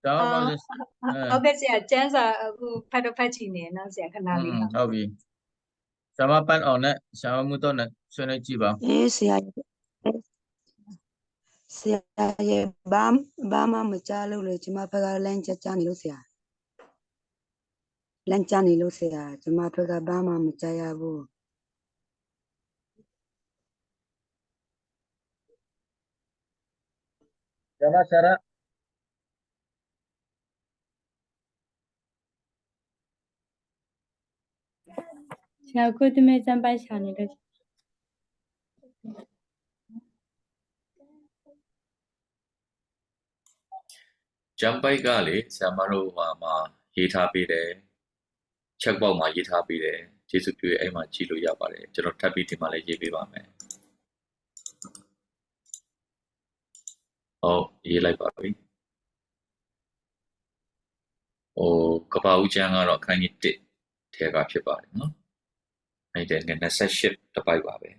ကျောင်းမလေး ဟုတ်ကဲ့ဆရာကျန်းစာအခုဖတ်တော့ဖတ်ကြည့်နေနော်ဆရာခဏလေးဟုတ် ဟုတ်ပြီဆရာမပန်းအောင်နဲ့ဆရာမမိုးတော့နဲ့ဆွေးနွေးကြည့်ပါ အေးဆရာရဲ့ဘာမှမကြားလို့လေကျမဖက်ကလမ်းကြနေလို့ဆရာလမ်းကြနေလို့ဆရာကျမဖက်ကဘာမှမကြားရဘူး ဆရာမဆရာ ဆရာကိုတမဲစံပိုက်ရှာနေလို့ ဂျမ်ပိုက်ကလေဆရာမတို့မှာရေးထားပေးတယ်ချက်ပေါက်မှာရေးထားပေးတယ်ကျေးဇူးပြုအဲ့မှာကြည့်လို့ရပါတယ်ကျွန်တော်ထပ်ပြီးဒီမှာလည်းရေးပေးပါမယ်ဟုတ်ရေးလိုက်ပါပြီကပ္ပဦးကျမ်းကတော့အခန်းကြီး1ထဲကဖြစ်ပါတယ်နော်အဲ့ဒါ28တစ်ပိုက်ပါပဲ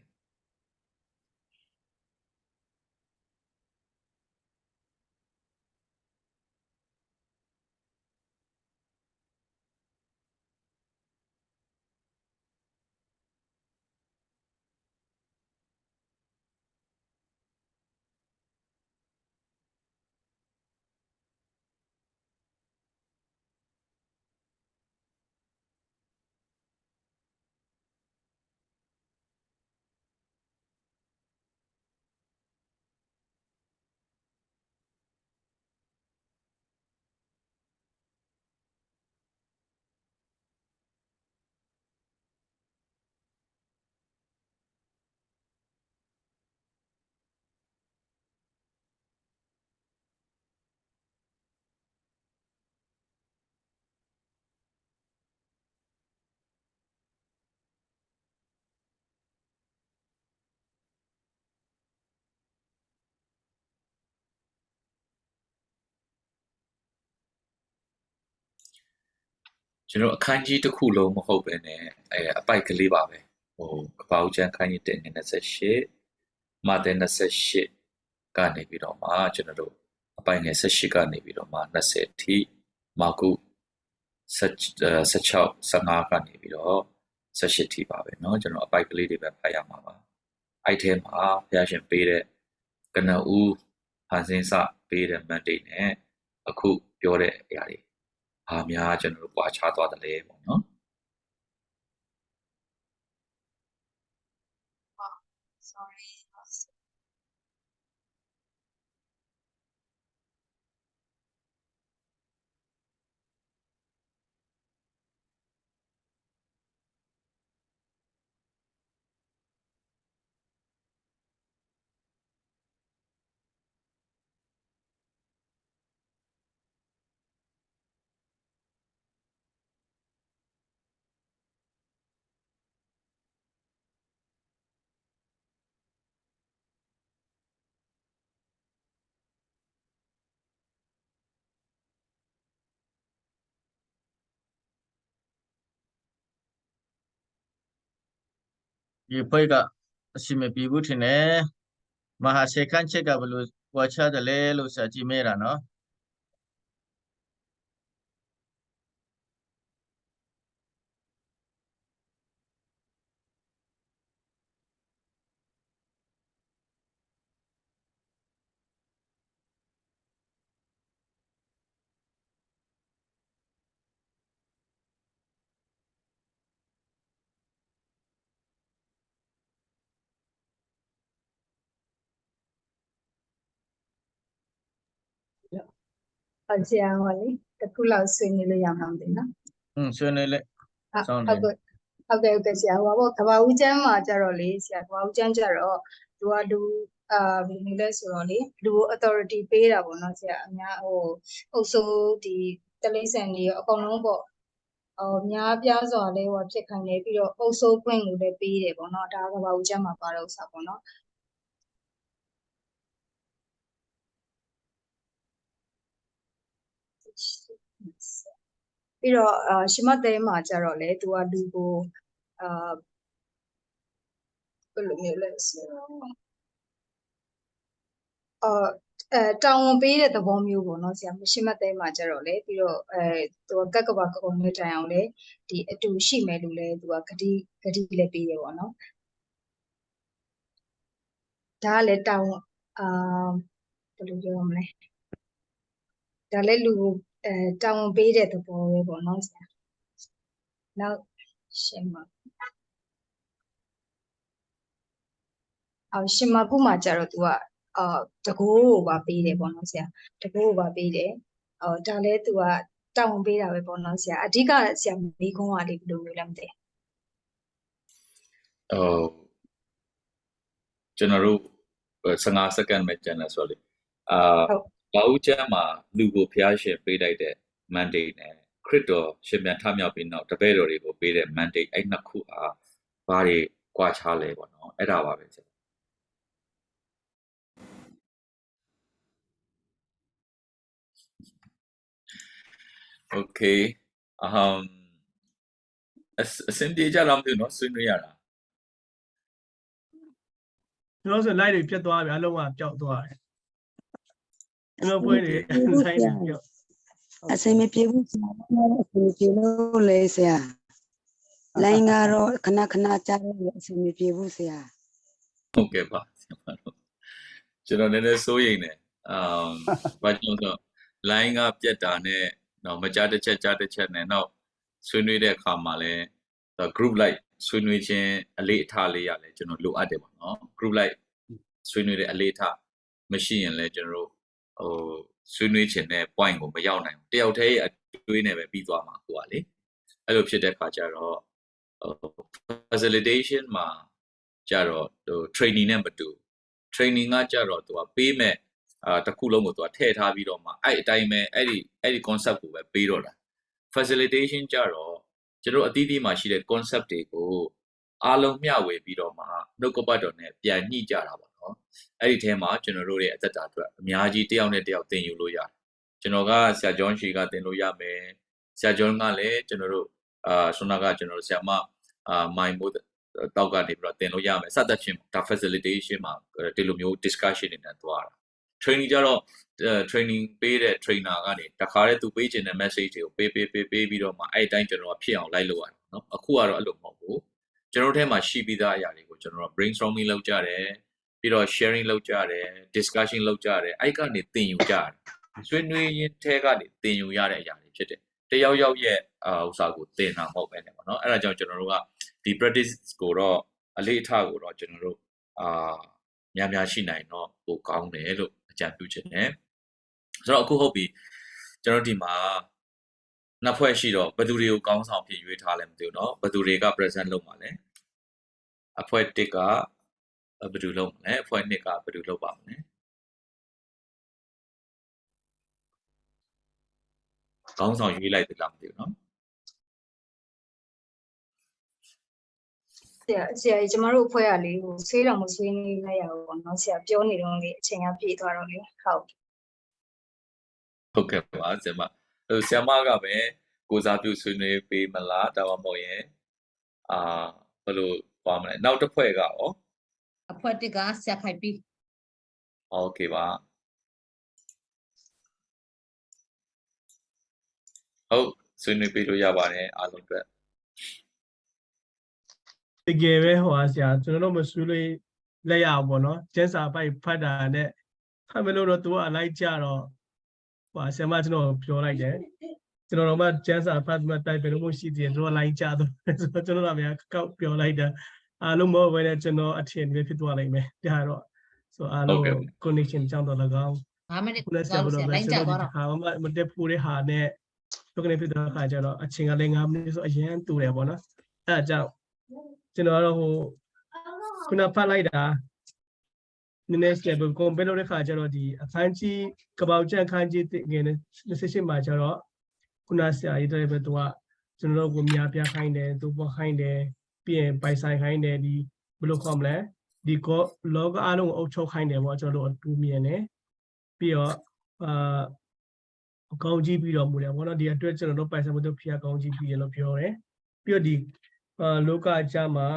ကျွန်တော်အခန်းကြီးတစ်ခုလုံးမဟုတ်ပဲねအပိုက်ကလေးပါပဲကပ္ပဦးကျမ်းအခန်းကြီး1:28မာသဲ28ကနေပြီးတော့မှကျွန်တော်တို့အပိုက်ငယ်18ကနေပြီးတော့မှ20အထိမာကု16 15ကနေပြီးတော့18ထိပါပဲเนาะကျွန်တော်အပိုက်ကလေးတွေပဲဖတ်ရမှာပါအဲ့ထဲမှာဘုရားရှင်ပေးတဲ့ကနဦးဖန်ဆင်းစပေးတဲ့ mandate နဲ့အခုပြောတဲ့အရာတွေဘာများကျွန်တော်တို့ပွားခြားသွားတယ်လဲပေါ့နော် sorry ဒီဘိတ်ကအစီမပြေဘူးထင်တယ်မဟာစေခန်းချက်ကဘယ်လိုပွားချတယ်လဲလို့ဆရာကြည့်မဲတာနော်ဆရာဟောလေတစ်ခုလောက်ဆွေးနွေးလို့ရမှာမသိနော်ဆွေးနွေးလိုက်ဆောင်း ဟုတ်ကဲ့ဆရာဟိုကကဘာဦးကျမ်းမှာကြတော့လေဆရာကဘာဦးကျမ်းကြတော့သူက ဘယ်လိုလဲဆိုတော့လေလူ authority ပေးတာပေါ့နော်ဆရာအများဟိုအုပ်စိုးဒီတလိမ့်ဆန်တွေရောအကုန်လုံးပေါ့များပြားစွာလဲဟိုဖြစ်ခိုင်းတယ်ပြီးတော့အုပ်စိုးခွင့်ကိုလည်းပေးတယ်ပေါ့နော်ဒါကဘာဦးကျမ်းမှာပါတော့ဥစားပေါ့နော်ပြီးတော့ရှင်မတဲမှာကြတော့လေသူကလူကိုဘယ်လိုမျိုးလဲဆိုတော့တောင်းဝန်ပေးတဲ့သဘောမျိုးပေါ့နော်ဆရာရှင်မတဲမှာကြတော့လေပြီးတော့သူကကက်ကဘာကုံနဲ့တိုင်အောင်လေဒီအတူရှိမယ်လို့လေသူကဂတိလည်းပေးတယ်ပေါ့နော်ဒါကလည်းတောင်းဘယ်လိုပြောရမလဲဒါလည်းလူကိုတောင်းဝန်ပေးတဲ့သဘောပဲပေါ့နော်ဆရာနောက်ရှင်မရှင်မကုမှာကြတော့သူကတကူကိုပါပေးတယ်ပေါ့နော်ဆရာတကူကိုပါပေးတယ်ဒါလည်းသူကတောင်းပေးတာပဲပေါ့နော်ဆရာအဓိကဆရာမိကုန်းကလေးဘယ်လိုမျိုးလဲမသိကျွန်တော်တို့15စက္ကန့်ပဲကျန်တယ်ဆိုတော့လေဘာဦးကျမ်းမှာလူကိုဖျားရှင်ပေးလိုက်တဲ့ mandate နဲ့ခရစ်တော်ရှင်ပြန်ထမြောက်ပြီးနောက်တပည့်တော်တွေကိုပေးတဲ့ mandate အဲ့နှစ်ခုအားဘာတွေကွာခြားလဲပေါ့နော်အဲ့ဒါပါပဲဆရာOkay အစင်ပြေကြလားမသိဘူးเนาะဆွေးနွေးရတာကျွန်တော်ဆိုလိုက်တွေပြတ်သွားပြီအလုံးကပျောက်သွားတယ်ကျွန်တော်ပွဲတွေဆိုင်နေပြောအစင်မပြေဘူးဆရာအစင်မပြေလို့လေဆရာလိုင်းကတော့ခဏခဏကြားလို့အစင်မပြေဘူးဆရာဟုတ်ကဲ့ပါဆရာတို့ကျွန်တော်နည်းနည်းစိုးရိမ်နေဘာကြောင့်ဆို line ကပြတ်တာနဲ့တော့မကြားတစ်ချက်နဲ့တော့ဆွေးနွေးတဲ့အခါမှာလဲ group like ဆွေးနွေးခြင်းအလေးအထားလေးရလဲကျွန်တော်လိုအပ်တယ်ပေါ့နော် group like ဆွေးနွေးတဲ့အလေးအထားမရှိရင်လဲကျွန်တော်တို့ဆွေးနွေးခြင်းတဲ့ point ကိုမရောက်နိုင်ဘူးတယောက်တည်းအတွေးနဲ့ပဲပြီးသွားမှာကိုကလေအဲ့လိုဖြစ်တဲ့အခါကျတော့ facilitation မှာကျတော့training နဲ့မတူ training ကကျတော့သူကပေးမဲ့တခုလုံးကိုသူကထည့်ထားပြီးတော့မှအဲ့အတိုင်းပဲအဲ့ဒီ concept ကိုပဲပေးတော့တာ facilitation ကျတော့ကျွန်တော်အသီးသီးမှာရှိတဲ့ concept တွေကိုအားလုံးမျှဝေပြီးတော့မှနှုတ်ကပတ်တော်နဲ့ပြန်ညှိကြတာပေါ့နော်အဲ့ဒီထဲမှာကျွန်တော်တို့ရဲ့အသက်တာအတွက်အများကြီးတယောက်နဲ့တယောက်သင်ယူလို့ရတယ်ကျွန်တော်ကဆရာဂျွန်ရှီကသင်လို့ရမယ်ဆရာဂျွန်ကလည်းကျွန်တော်တို့ဆွမ်းနာကကျွန်တော်တို့ဆရာမမိုင်မို့တောက်ကနေပြီးတော့သင်လို့ရမယ်စသဖြင့်ဒါ facilitation မှာဒီလိုမျိုး discussion တွေနဲ့သွားတာ training ကြတော့ training ပေးတဲ့ trainer ကနေတခါတည်းသူပေးခြင်းတဲ့ message တွေကိုပေးပြီးတော့မှအဲ့အတိုင်းကျွန်တော်ဖြစ်အောင်လိုက်လို့ရတယ်နော်အခုကတော့အဲ့လိုမဟုတ်ဘူးကျွန်တော်တို့ထဲမှာရှိပြီးသားအရာတွေကိုကျွန်တော် brainstorming လုပ်ကြတယ်ပြီးတော့ sharing လုပ်ကြတယ် discussion လုပ်ကြတယ်အဲ့ကနေသင်ယူကြတယ်ဆွေးနွေးရင်းထဲကနေသင်ယူရတဲ့အရာတွေဖြစ်တယ်တယောက်ယောက်ရဲ့ဥစ္စာကိုသင်တာမဟုတ်ပဲနဲ့ပေါ့နော်အဲ့ဒါကြောင့်ကျွန်တော်တို့ကဒီ practice ကိုတော့အလေးအထားကိုတော့ကျွန်တော်တို့များရှိနိုင်တော့ပိုကောင်းတယ်လို့အကြံပြုချင်တယ်ဆိုတော့အခုဟုတ်ပြီကျွန်တော်ဒီမှာနှစ်ဖွဲ့ရှိတော့ဘယ်သူတွေကိုကောင်းဆောင်ဖြစ်ရွေးထားလဲမသိဘူးเนาะဘယ်သူတွေက present လုပ်မှာလဲအဖွဲ့1ကဘယ်သူလုပ်မလဲအဖွဲ့2ကဘယ်သူလုပ်ပါမလဲကောင်းဆောင်ရွေးလိုက်တယ်လားမသိဘူးเนาะဆရာကျမတို့အဖွဲ့ကလေဟိုဆွေးတော်မဆွေးနေလိုက်ရဘူးပေါ့နော်ဆရာပြောနေတော့လေအချိန်ကပြည့်သွားတော့လေဟုတ်ကဲ့ပါဆရာမဆရာမကပဲကိုစားပြုဆွေးနွေးပေးမလားဒါမှမဟုတ်ရင်ဘယ်လိုပါမလဲနောက်တစ်ဖွဲ့ကရောအဖွဲ့1ကဆရာခိုင်ပြီးโอเคပါဟုတ်ဆွေးနွေးပေးလို့ရပါတယ်အားလုံးအတွက်တကယ်ပဲဟောဆရာကျွန်တော်တို့မဆွေးလို့လက်ရအောင်ပေါ့နော်ကျန်းစာပိုက်ဖတ်တာနဲ့ဖတ်မလို့တော့သူကအလိုက်ကြတော့ဟိုဆရာမကျွန်တော်ပြောလိုက်တယ်ကျွန်တော်တို့မှကျန်းစာဖတ်မှတိုက်ပဲလို့မရှိသေးတယ်တို့လိုက်ကြတော့ဆိုတော့ကျွန်တော်တို့ကကောက်ပြောလိုက်တာအားလုံးမဟုတ်ဘဲနဲ့ကျွန်တော်အထင်ပဲဖြစ်သွားလိမ့်မယ်ဒါတော့ဆိုအားလုံး connection ကြောင့်တော့၎င်း5မိနစ်ကိုဆရာလိုက်ကြတော့ဟာမတက်ဖို့တဲ့ဟာနဲ့တို့ကနေဖြစ်တဲ့အခါကျတော့အချိန်ကလည်း5မိနစ်ဆိုအရင်တူတယ်ပေါ့နော်အဲအကြောင်းကျွန်တော်ကတော့ဟိုခုနဖတ်လိုက်တာ နည်းနည်း step compare လုပ်တဲ့ခါကျတော့ဒီအခန်းကြီးကပောက်ကျန်အခန်းကြီးငယ်နဲ့28မှာကျတော့ခုနဆရာကြီးတဲ့ဘက်သူကကျွန်တော်တို့ကိုမြားပြခိုင်းတယ်သူပေါ်ခိုင်းတယ်ပြီးရင်ပိုင်ဆိုင်ခိုင်းတယ်ဒီဘယ်လိုခေါ်မလဲဒီလောကအားလုံးကိုအုပ်ချုပ်ခိုင်းတယ်ပေါ့ကျွန်တော်တို့အတူမြင်တယ်ပြီးတော့အကောင်းကြီးပြီးတော့မူတယ်ဘောနော်ဒီအတွက်ကျွန်တော်တို့ပိုင်ဆိုင်မှုတို့ဖျက်ကောင်းကြီးပြီးရလို့ပြောတယ်ပြီးတော့ဒီလောကအကြမှာ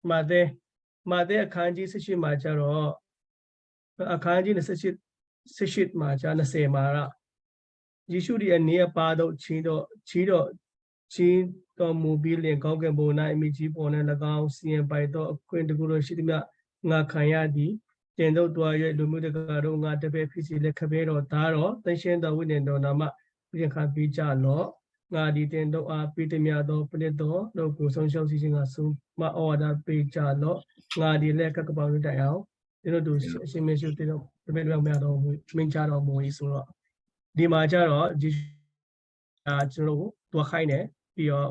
မာတဲ့အခန်းကြီး18မှာကျတော့အခန်းကြီး18မှာကျ20မှာယေရှုရဲ့နေရာပါတော့ချင်းတော်မူပြီးလင်ကောင်းကင်ဘုံ၌အမိကြီးပေါ်၌၎င်းစီရင်ပိုင်တော့အခွင့်တကူလို့ရှိသည်မြငါခံရသည်တင်တို့တွား၍လူမျိုးတကာတို့ငါတပည့်ဖြစ်စီလက်ခပဲတော်သားတော်သင်ရှင်းတော်ဝိညာဉ်တော်နာမပြင်ခံပြီးကြလော့ငါဒီတင်တို့အားပြီးသည်မြသောပဏိတော်တို့ကိုဆုံးရှုံးစီခြင်းကဆုံးမဩဝါဒပေးကြလော့ငါဒီလက်ကကပောင်းတိုင်အောင်ဒီတို့တို့အရှင်မေရှုတင်တို့တပည့်တော်များတော်မင်းကြတော်မူ၏ဆိုတော့ဒီမှာကျတော့ကျွန်တော်တို့တွားခိုင်းတယ်ပြီးတော့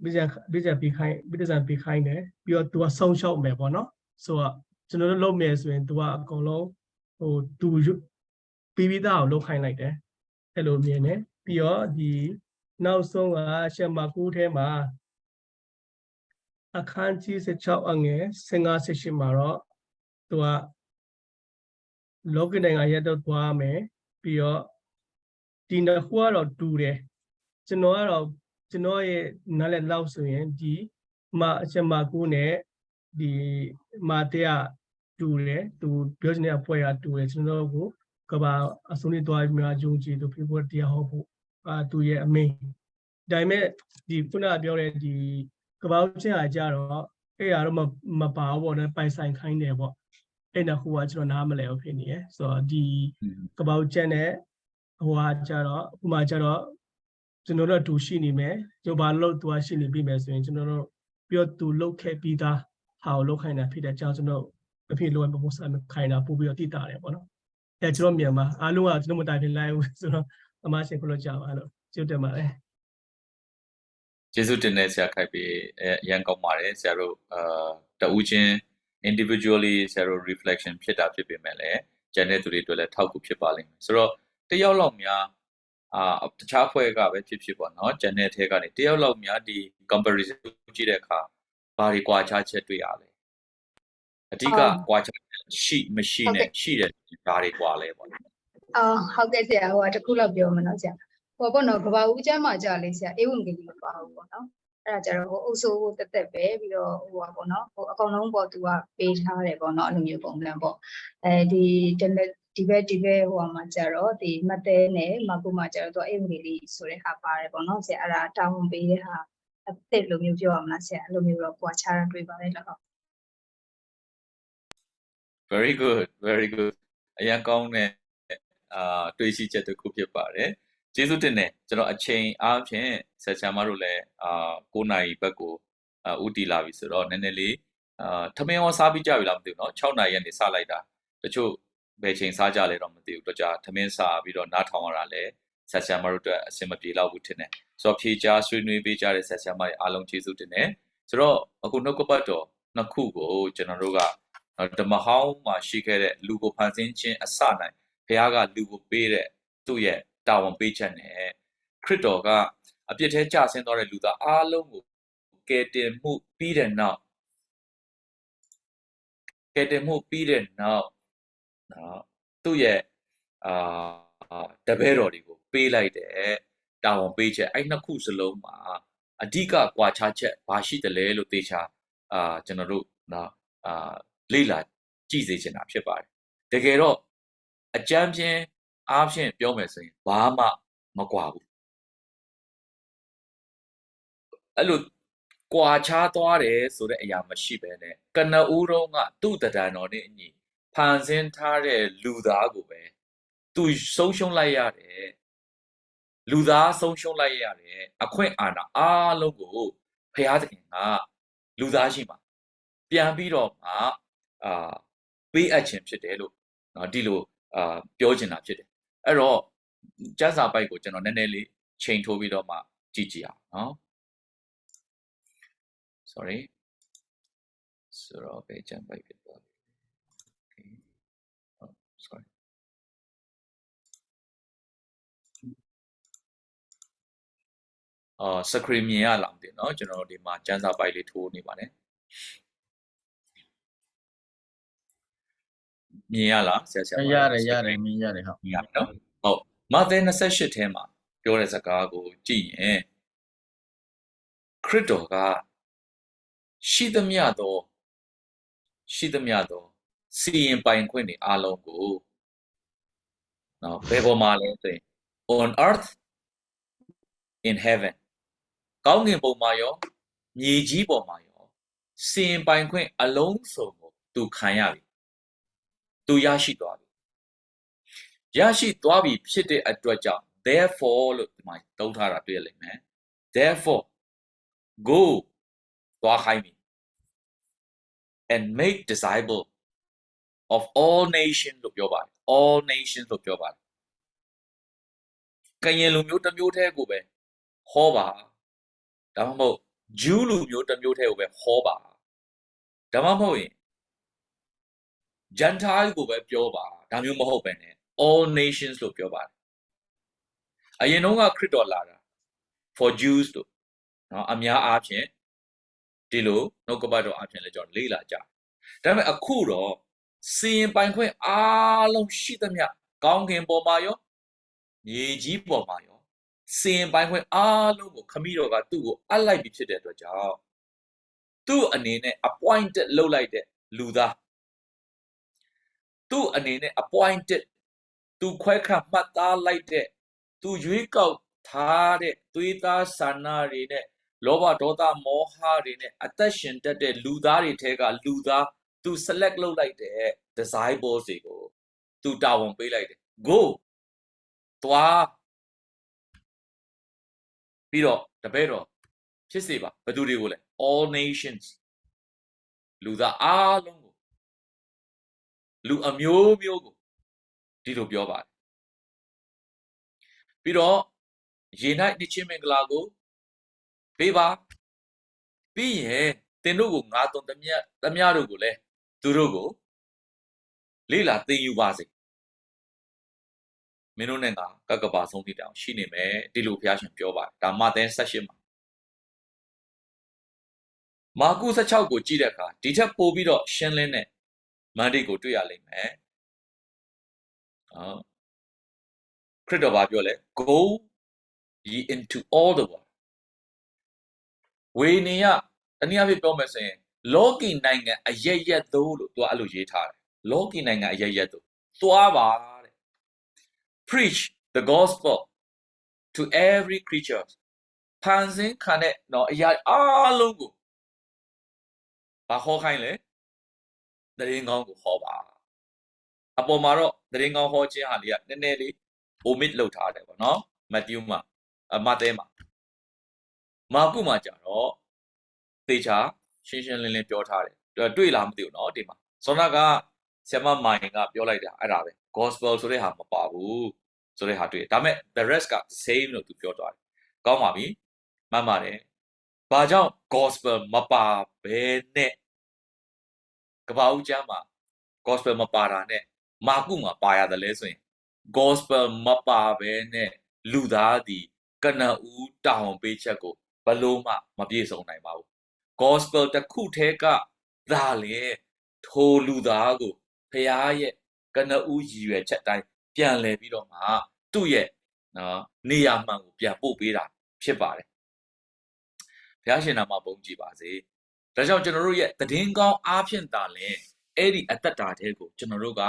bijanပြီးခိုင်းတယ်ပြီးတော့သူကဆုံးရှုံးမယ်ပေါ့နော်ဆိုတော့ကျွန်တော်တို့လုပ်မယ်ဆိုရင်သူကအကုန်လုံးသူပြီးသားကိုလုပ်ခိုင်းလိုက်တယ်အဲ့လိုမြင်တယ်ပြီးတော့ဒီနောက်ဆုံးကရှမကူထဲမှာအခန်းကြီး16အငယ်15-18မှာတော့သူကလောကနိုင်ငံရတော့သွားမယ်ပြီးတော့ဒီနှစ်ခုကတော့တူတယ်ကျွန်တော်ရဲ့နားလည်လောက်ဆိုရင်ဒီအချက်မကူနဲ့ဒီမာတဲ့တူတယ်သူပြောချင်တဲ့အဖွဲ့ကတူတယ်ကျွန်တော်ကိုကဘာအစုံနဲ့တွားများယုံကြည်သူဖြစ်ဖို့တရားဟောဖို့သူရဲ့အမိန်ဒါပေမဲ့ဒီခုနပြောတဲ့ဒီကဘာချင်းအားကြတော့အဲ့ရတော့မပါဘူးပေါ့နော်ပိုင်ဆိုင်ခိုင်းတယ်ပေါ့အဲ့ဒါဟိုကကျွန်တော်နားမလဲဘူးဖြစ်နေရယ်ဆိုတော့ဒီကဘာချင်းနဲ့ဟိုကကြတော့ဥမာကြတော့ကျွန်တော်တို့တူရှိနေမယ်ကျွန်တော်ဘာလို့သူရှိနေပြီမယ်ဆိုရင်ကျွန်တော်တို့ပြောသူလုတ်ခဲ့ပြီးသားဟာကိုလုတ်ခိုင်းတာဖြစ်တဲ့ကြောင့်ကျွန်တော်အဖြစ်လိုအပ်ပုံစံခိုင်းတာပို့ပြီးတော့တည်တာတယ်ပေါ့နော်အဲကျွန်တော်မြန်မာအားလုံးကကျွန်တော်မတိုင်ဖြစ်လိုက်ဘူးဆိုတော့အမရှင်ခလို့ကြာပါလို့ကျေးဇူးတင်ပါတယ်ကျေးဇူးတင်တဲ့ဆရာခိုက်ပြီးရန်ကောင်းပါတယ်ဆရာတို့တဦးချင်း individually ဆရာတို့ reflection ဖြစ်တာဖြစ်ပေမဲ့လည်းကျန်တဲ့သူတွေအတွက်လည်းထောက်ကူဖြစ်ပါလိမ့်မယ်ဆိုတော့တယောက်လောက်များတခြားဖွဲ့ကပဲဖြစ်ပေါ့နော်ကျန်တဲ့ထဲကနေတယောက်လောက်များဒီ comparison ကြည့်တဲ့အခါဘာတွေကွာခြားချက်တွေ့ရလဲအဓိကကွာခြားချက်မရှိနဲ့ရှိတယ်ဘာတွေကွာလဲပေါ့ဟုတ်ကဲ့ဆရာဟိုတခုလောက်ပြောမယ်နော်ဆရာဟိုပေါ့နော်ကဘာဦးကျမ်းမှာကြာလေဆရာအေဝံဂေလိမပါဘူးပေါ့နော်အဲ့ဒါကြတော့ဟိုအုပ်စိုးဖို့တက်တက်ပဲပြီးတော့ဟိုပါပေါ့နော်ဟိုအကောင်လုံးပေါ့သူကပေးထားတယ်ပေါ့နော်အဲ့လိုမျိုးပုံစံပေါ့ဒီဘက်ဟိုမှာကြတော့ဒီမတဲနဲ့မကူမှာကြတော့သူအေဝံဂေလိဆိုတဲ့ဟာပါတယ်ပေါ့နော်ဆရာအဲ့ဒါတောင်းပေးတဲ့ဟာအသက်လိုမျိုးပြောရမလားဆရာအဲ့လိုမျိုးတော့ကွာခြားတာတွေ့ပါတယ်လို့very good အရင်ကောင်းတဲ့တွေးရှိချက်တစ်ခုဖြစ်ပါတယ်ကျေးဇူးတင်တယ်ကျွန်တော်အချိန်အားဖြင့်ဆက်ဆံမတို့လည်း9နာရီဘက်ကိုဦးတည်လာပြီဆိုတော့နည်းနည်းလေးထမင်းရောစားပြီးကြပြီလားမသိဘူးเนาะ6နာရီကနေစလိုက်တာတချို့ဘယ်ချိန်စားကြလဲတော့မသိဘူးတော့ကြာထမင်းစားပြီးတော့နားထောင်ရတာလည်းဆက်ဆံမတို့အတွက်အဆင်မပြေတော့ဘူးထင်တယ်ဆိုတော့ဖြေကြားဆွေးနွေးပေးကြတဲ့ဆက်ဆံမတွေအားလုံးကျေးဇူးတင်တယ်ဆိုတော့အခုနှုတ်ကပတ်တော်နှစ်ခုကိုကျွန်တော်တို့ကဓမ္မဟောင်းမှာရှိခဲ့တဲ့လူကိုဖန်ဆင်းခြင်းအစနိုင်ဘုရားကလူကိုပေးတဲ့သူ့ရဲ့တာဝန်ပေးချက်နဲ့ခရစ်တော်ကအပြစ်ထဲကျဆင်းသွားတဲ့လူသားအားလုံးကိုကယ်တင်မှုပြီးတဲ့နောက်သူ့ရဲ့တပည့်တော်တွေကိုပေးလိုက်တဲ့တာဝန်ပေးချက်အဲ့နှစ်ခုစလုံးမှာအဓိကကွာခြားချက်ဘာရှိတယ်လဲလို့သေချာကျွန်တော်တို့လေ့လာကြည့်စေချင်တာဖြစ်ပါတယ်တကယ်တော့အကြမ်းဖြင့်အားဖြင့်ပြောမယ်ဆိုရင်ဘာမှမကွာဘူးအဲ့လိုကွာခြားသွားတယ်ဆိုတဲ့အရာမရှိပဲနဲ့ကနဦးတုံးကသူ့တဏ္ဍာတော်နဲ့အညီဖန်ဆင်းထားတဲ့လူသားကိုပဲသူဆုံးရှုံးလိုက်ရတယ်လူသားဆုံးရှုံးလိုက်ရတယ်အခွင့်အာဏာအားလုံးကိုဘုရားသခင်ကလူသားရှိမှာပြန်ပြီးတော့မှပေးအပ်ခြင်းဖြစ်တယ်လို့ဒီလိုပြောချင်တာဖြစ်တယ်အဲ့တော့ကျမ်းစာပိုက်ကိုကျွန်တော်နည်းနည်းလေးချိန်ထိုးပြီးတော့မှကြည့်ကြည့်အောင်နော် sorry ဆိုတော့ပဲကြံပိုက်ဖြစ်သွားပြီ okay oh sorry စခရီမြင်ရလားမသိဘူးเนาะကျွန်တော်တို့ဒီမှာစံစာပိုက်လေးထိုးနေပါတယ်မြင်ရလားဆရာရတယ်မြင်ရတယ်ဟုတ် မြင်ရပြီเนาะဟုတ်မာသဲ28ထဲမှာပြောတဲ့စကားကိုကြည့်ရင်ခရစ်တော်ကရှိသမျှသောစီရင်ပိုင်ခွင့်တွေအားလုံးကိုနော်ဘယ်ပေါ်မှာလဲဆိုရင် on earth in heaven ကောင်းကင်ဘုံမှာရောမြေကြီးပေါ်မှာရောစီရင်ပိုင်ခွင့်အလုံးစုံကိုသူခံရပြီသူရရှိသွားပြီဖြစ်တဲ့အတွက်ကြောင့် therefore လို့ဒီမှာသုံးထားတာတွေ့ရလိမ့်မယ် therefore go သွားခိုင်းပြီ and make disciple of all nations လို့ပြောပါတယ် all nations လို့ပြောပါတယ်ကရင်လူမျိုးတစ်မျိုးတည်းကိုပဲဟောပါဒါမှမဟုတ်ဂျူးလူမျိုးတစ်မျိုးတည်းကိုပဲဟောပါဒါမှမဟုတ်ရင် Gentile ကိုပဲပြောပါဒါမျိုးမဟုတ်ပဲね all nations လို့ပြောပါတယ်အရင်တော့ကခရစ်တော်လာတာ for Jews လို့เนาะအများအားဖြင့်ဒီလိုနှုတ်ကပတ်တော်အားဖြင့်လည်းကျွန်တော်လေ့လာကြဒါပေမဲ့အခုတော့စီရင်ပိုင်ခွင့်အားလုံးရှိသမျှကောင်းကင်ပေါ်မှာရောမြေကြီးပေါ်မှာရောစီရင်ပိုင်ခွင့်အားလုံးကိုခမည်းတော်ကသူ့ကိုအပ်လိုက်ပြီးဖြစ်တဲ့အတွက်ကြောင့်သူ့အနေနဲ့ appointed လုပ်လိုက်တဲ့လူသားသူ့အနေနဲ့ appointed သူခွဲခန့်မှတ်သားလိုက်တဲ့သူရွေးကောက်ထားတဲ့သွေးသားဆန္ဒတွေနဲ့လောဘဒေါသမောဟတွေနဲ့အသက်ရှင်တတ်တဲ့လူသားတွေထဲကလူသားသူ select လုပ်လိုက်တဲ့ disciples တွေကိုသူတာဝန်ပေးလိုက်တယ် go သွားပြီးတော့တပည့်တော်ဖြစ်စေပါဘယ်သူတွေကိုလဲ all nations လူသားအားလုံးကိုလူအမျိုးမျိုးကိုဒီလိုပြောပါတယ်ပြီးတော့ရေ၌နှစ်ချင်းမင်္ဂလာကိုပေးပါပြီးရင်သင်တို့ကိုငါသွန်သမျှတို့ကိုလည်းသူတို့ကိုလေ့လာသင်ယူပါစေမင်းတို့နဲ့ငါကကပါဆုံးတိတောင်ရှိနေမယ်ဒီလိုဘုရားရှင်ပြောပါတယ်ဒါမဿဲ18မှာမာကု16ကိုကြည့်တဲ့အခါဒီထက်ပိုပြီးတော့ရှင်းလင်းတဲ့မန္တိကိုတွေ့ရလိမ့်မယ်ခရစ်တော်ဘာပြောလဲ go ye into all the world ဝေနေရတနည်းအားဖြင့်ပြောမယ်ဆိုရင်လောကီနိုင်ငံအရရက်သို့လို့သူကအဲ့လိုရေးထားတယ်လောကီနိုင်ငံအရရက်သို့သွားပါတဲ့ preach the gospel to every creature ဖန်ဆင်းခံတဲ့เนาะအရာအားလုံးကိုဘာဟောခိုင်းလဲသတင်းကောင်းကိုဟောပါအပေါ်မှာတော့သတင်းကောင်းဟောခြင်းဟာလေးကနည်းနည်းလေး omit လုပ်ထားတယ်ပေါ့နော်မဿဲမှာမဿဲမှာမာကုမှာကြတော့သေချာရှင်းရှင်းလင်းလင်းပြောထားတယ်တွေ့လားမသိဘူးเนาะဒီမှာစောနာကဆရာမမိုင်ကပြောလိုက်တာအဲ့ဒါပဲ gospel ဆိုတဲ့ဟာမပါဘူးဆိုတဲ့ဟာတွေ့ဒါပေမဲ့ the rest က same လို့သူပြောသွားတယ်ကောင်းပါပြီမှန်ပါတယ်ဘာကြောင့် gospel မပါဘဲနဲ့ကပ္ပဦးကျမ်းမှာ gospel မပါတာနဲ့မာကုမှာပါရတယ်လဲဆိုရင် gospel မပါဘဲနဲ့လူသားဒီကနဦးတောင်းပေးချက်ကိုဘလို့မှမပြည့်စုံနိုင်ပါဘူး gospel တစ်ခုတည်းကဒါလေထိုလူသားကိုဖျားရဲ့ကနဦးရည်ရွယ်ချက်တိုင်းပြန်လဲပြီးတော့မှသူ့ရဲ့နော်နေရာမှန်ကိုပြန်ပို့ပေးတာဖြစ်ပါတယ်ဘုရားရှင်နာမပုံကြည်ပါစေဒါကြောင့်ကျွန်တော်တို့ရဲ့သတင်းကောင်းအားဖြင့်သာလဲအဲ့ဒီအသက်တာတဲကိုကျွန်တော်တို့က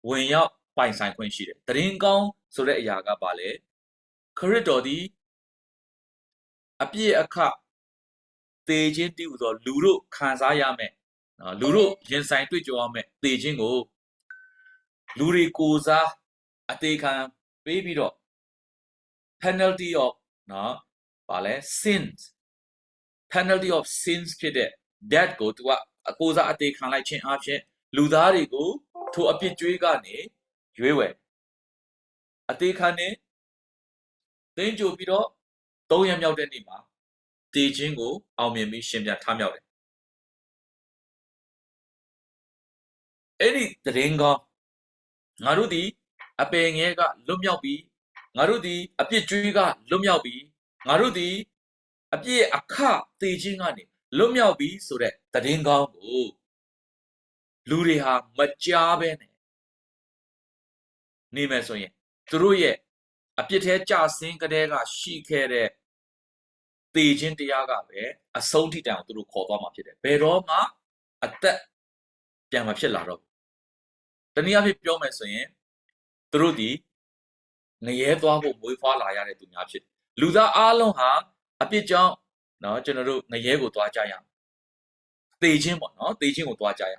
ဝင်ရောက်ပိုင်ဆိုင်ခွင့်ရှိတယ်သတင်းကောင်းဆိုတဲ့အရာကပါလေခရစ်တော်ဒီအပြည့်အခသေခြင်းတည်ဟူသောလူတို့ခံစားရမယ်နော်လူတို့ရင်ဆိုင်တွေ့ကြုံရမယ်သေခြင်းကိုလူတွေကိုစားအသေးခံပေးပြီးတော့ penalty of နော်ဗာလဲ sins penalty of sins ဖြစ်တဲ့ death ကိုသူကအကိုစားအသေးခံလိုက်ခြင်းအပြင်လူသားတွေကိုထိုအပြစ်ကြွေးကနေရွေးဝယ်အသေးခံနေသိမ်းကြိုပြီးတော့3ရက်မြောက်တဲ့နေ့မှာတည်ခြင်းကိုအောင်မြင်ပြီးရှင်ပြန်ထမြောက်တယ် Any the ringo Narudi, a paying ega, lumyabi, Narudi, a pijuga, lumyabi, Narudi, a pie a car, teachingani, lumyabi, so that the ringo, Luriha, Majabene, Nimesoye, through ye, a pite just think a dega, she care. Teaching the yaga, a salty down through Kodama Pide. Beroma at that Yamapilaro. The Niapi Piomesoye, through the Nayevo Muifala to Napshit. Luda Aloha, a pigeon, no general Nayego to Ajaya. Teaching what no, teaching with Wajaya.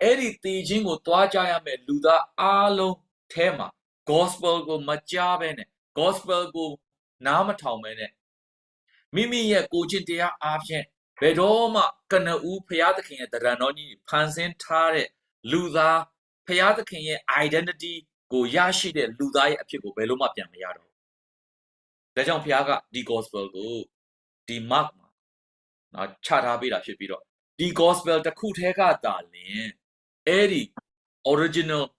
Any teaching with Wajaya me Luda Alo Tema, Gospel go Majabene, Gospel go Namatomene. Mimi ye coaching their option. Bedoma kana u payata king at the Ranoni, Pansin Tare, Luda, payata king identity, go yashi de Ludai apico, Beloma Piamiado. The John Piaga, the gospel go, the magma, not Chatabida Shipiro. The gospel, the Kutega darling, Eddie, original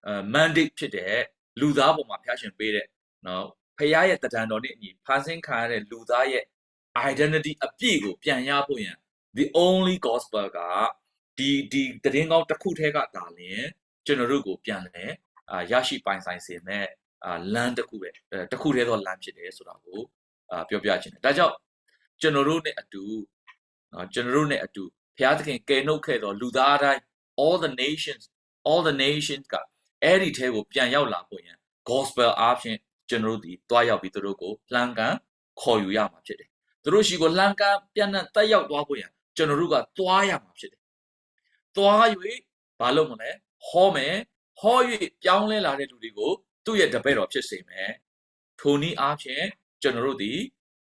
mandate today, Luda, my passion bait. No, Payat the Ranoni, Pansin Kare, Ludai. Identity a pigo, Pianapoyan. The only gospel ga the ring out the Kutega darling, Generugo Piane, Yashi Pine Science, land the Kure, the Kure or Lamchide, Surago, Piopiachin. That's all. Generune atu, Piatkin, Keno Kedo, Ludara, all the nations got every table Pianyao Lapoyan, gospel option, generally, Toya Vitorugo, Langa, Koyuyama Chide. The Roshi go Lanka, Piana, Taya Waboya, Generuga, Toya Mapshide. Toyui, Palomone, Home, Hoy, Pianle La Redugo, 2 years the better of Chessime, Tony Arche, General D,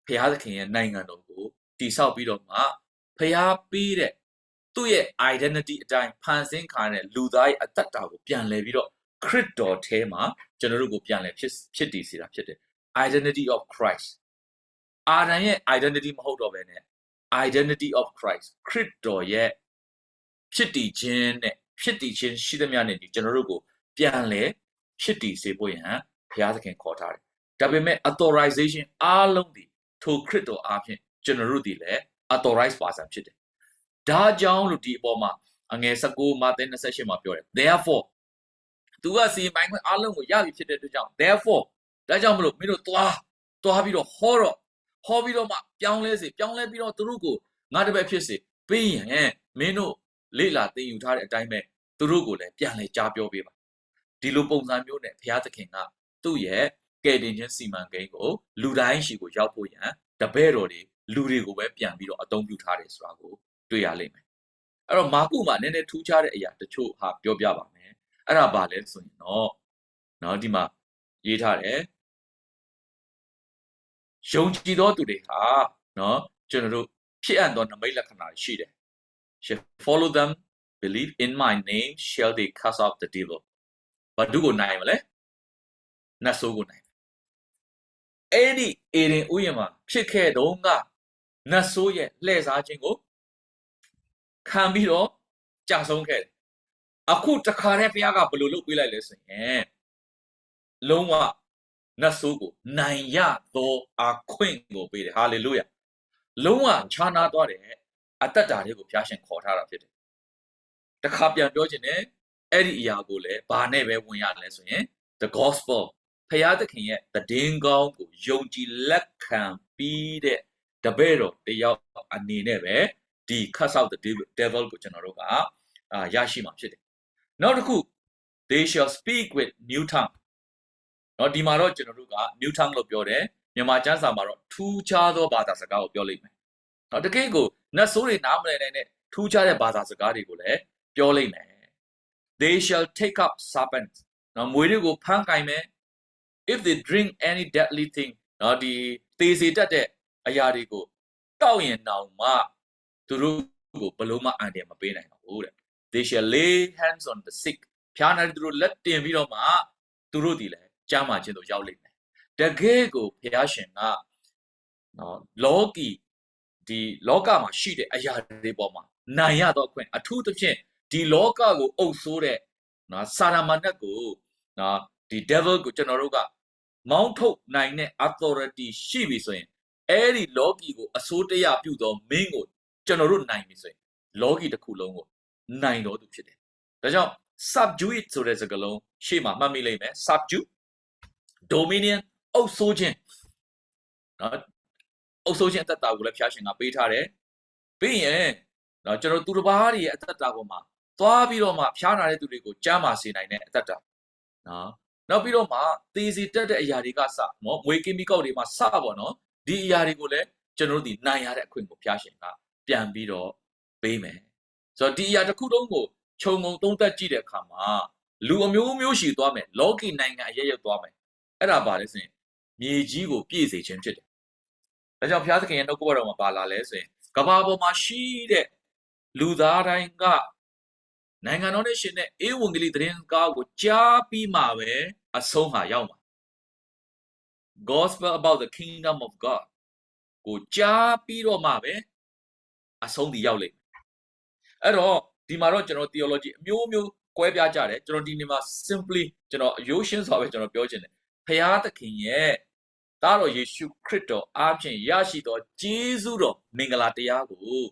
Piakin and Nanganogo, the South Bidoma, Pia Pide, 2 year identity time, Pansin Kane, Ludai at that time, Pian Levido, Crypto Tema, General Pian Chitty, identity of Christ. Identity hold of identity of Christ. Crypto ye Shitty chin, Shidamian, General go, Pianle, Shitty Seboyan, Piatkin Kotar. WM authorization along the to crypto option, General Dile, authorized pass up chit. Da John Luti Boma, and a Sago Martin session of your. Therefore, do I see my along with Yavi chit to jump. Therefore, that jump look, middle to have it a horror. Hobby young lazy, young lebino Turugo, not a baptist, being menu, Lila, the you tired at time, Turugo, Pianle Jabio Viva. Dilupo Zamune, Piata King up, 2 year, getting Seaman Gago, Ludain she go Japoya, the Berodi, Ludigo Pian Bido, a don't you tired struggle, to your limit. A Makuma, then 2 charred the 2 half your Biaba, and a ballet, so no, Dima, Yitare. Shonjido today, no, General Pian on the Mailakana, she follow them, believe in my name, shall they cast out the devil. But do go name, not so good name. Eddie, Eddie Uyama, Chike Donga, not so yet, les Archingo. Can be all, just okay. A coot a carapiaga, blue look, will I listen, Loma. Nasugo, 9 ya though a queen go be hallelujah. Loma chana dore at that day go passion caught out of it. The Kapian Dojine, Eddie Yagole, Barnebe when ya lesson, the gospel, Payata king, the dingo, Yoji Lekan, be the bero, the yaw and neve, the cuss out the devil, Guchanaroga, Yashima shitty. Not the cook, they shall speak with new tongue. Not Dimaro Generuga, new tongue of Yore, Yamachan Samaro, 2 chado batasaga of Yolime. Not the Kango, not so in Amre, 2 chade batasagari gule, Yolime. They shall take up serpents. Now, Muigo Pankaime, if they drink any deadly thing, not the Tisi Tate, Ayarigo, Taoyan now ma, Turugo, Paloma and Yamapena. They shall lay hands on the sick, Piana drew let them be ma, Turudile. Jama Chindo Yowling. The Gego Piashina Loki, the Logama sheet, Ayari Boma, Naya Doquen, a tooth of chin, ဒီလောကကိုအုပ်ဆိုးတဲ့နော်စာရမဏတ်ကိုနော်ဒီ devil ကိုကျွန်တော်တို့ကမောင်းထုတ်နိုင်တဲ့ authority ရှိပြီဆိုရင်အဲ့ဒီလောကီကိုအစိုးတရားပြုသောမင်းကိုကျွန်တော်တို့နိုင်ပြီဆိုရင်လောကီတစ်ခုလုံးကိုနိုင်တော်သူဖြစ်တယ်။ဒါကြောင့် subdue it ဆိုတဲ့စကားလုံးရှေ့မှာမှတ်မိလိမ့်မယ် subdue dominion အုပ်ဆိုးခြင်းနော်အုပ်ဆိုးခြင်းအတ္တကိုလည်းဖျားရှင်ကပေးထားတယ်ပြီးရင်နော်ကျွန်တော်သူတစ်ပါးတွေရဲ့အတ္တပေါ်မှာသွားပြီးတော့မှဖျားနာတဲ့သူတွေကိုကြားမှာစေနိုင်တဲ့အတ္တနော်နောက်ပြီးတော့မှသေစီတက်တဲ့အရာတွေကစနော်မွေးကင်းပြီးကောက်တွေမှာစပေါ့နော်ဒီအရာတွေကိုလည်းကျွန်တော်တို့ဒီနိုင်ရတဲ့အခွင့်ကိုဖျားရှင်ကပြန်ပြီးတော့ပေးမယ်ဆိုတော့ဒီအရာတစ်ခုလုံးကိုခြုံငုံသုံးသပ်ကြည့်တဲ့အခါမှာလူအမျိုးမျိုးရှိသွားမယ်လောကီနိုင်ငံအရရောက်သွားမယ်အဲ့ဒါပါလဲဆိုရင်မြေကြီးကိုပြည့်စေခြင်းဖြစ်တယ်ဒါကြောင့်ဘုရားသခင်ရဲ့နှုတ်ကပတ်တော်မှာပါလာလဲဆိုရင်ကမ္ဘာပေါ်မှာရှိတဲ့လူသားတိုင်းကနိုင်ငံတော်နဲ့ရှင်တဲ့ဧဝံဂေလိသတင်းကားကိုကြားပြီးမှပဲအဆုံးဟာရောက်မှာ Gospel about the kingdom of God ကိုကြားပြီးတော့မှပဲအဆုံးဒီရောက်လိမ့်မယ်အဲ့တော့ဒီမှာတော့ကျွန်တော် theology အမျိုးမျိုးကွဲပြားကြတယ်ကျွန်တော်ဒီနေ့မှာ simply ကျွန်တော်ရိုးရှင်းစွာပဲကျွန်တော်ပြောချင်တယ်ဘုရားသခင်ရဲ့သားတော်ယေရှုခရစ်တော်အားဖြင့်ရရှိသောကျေးဇူးတော်မင်္ဂလာတရားကို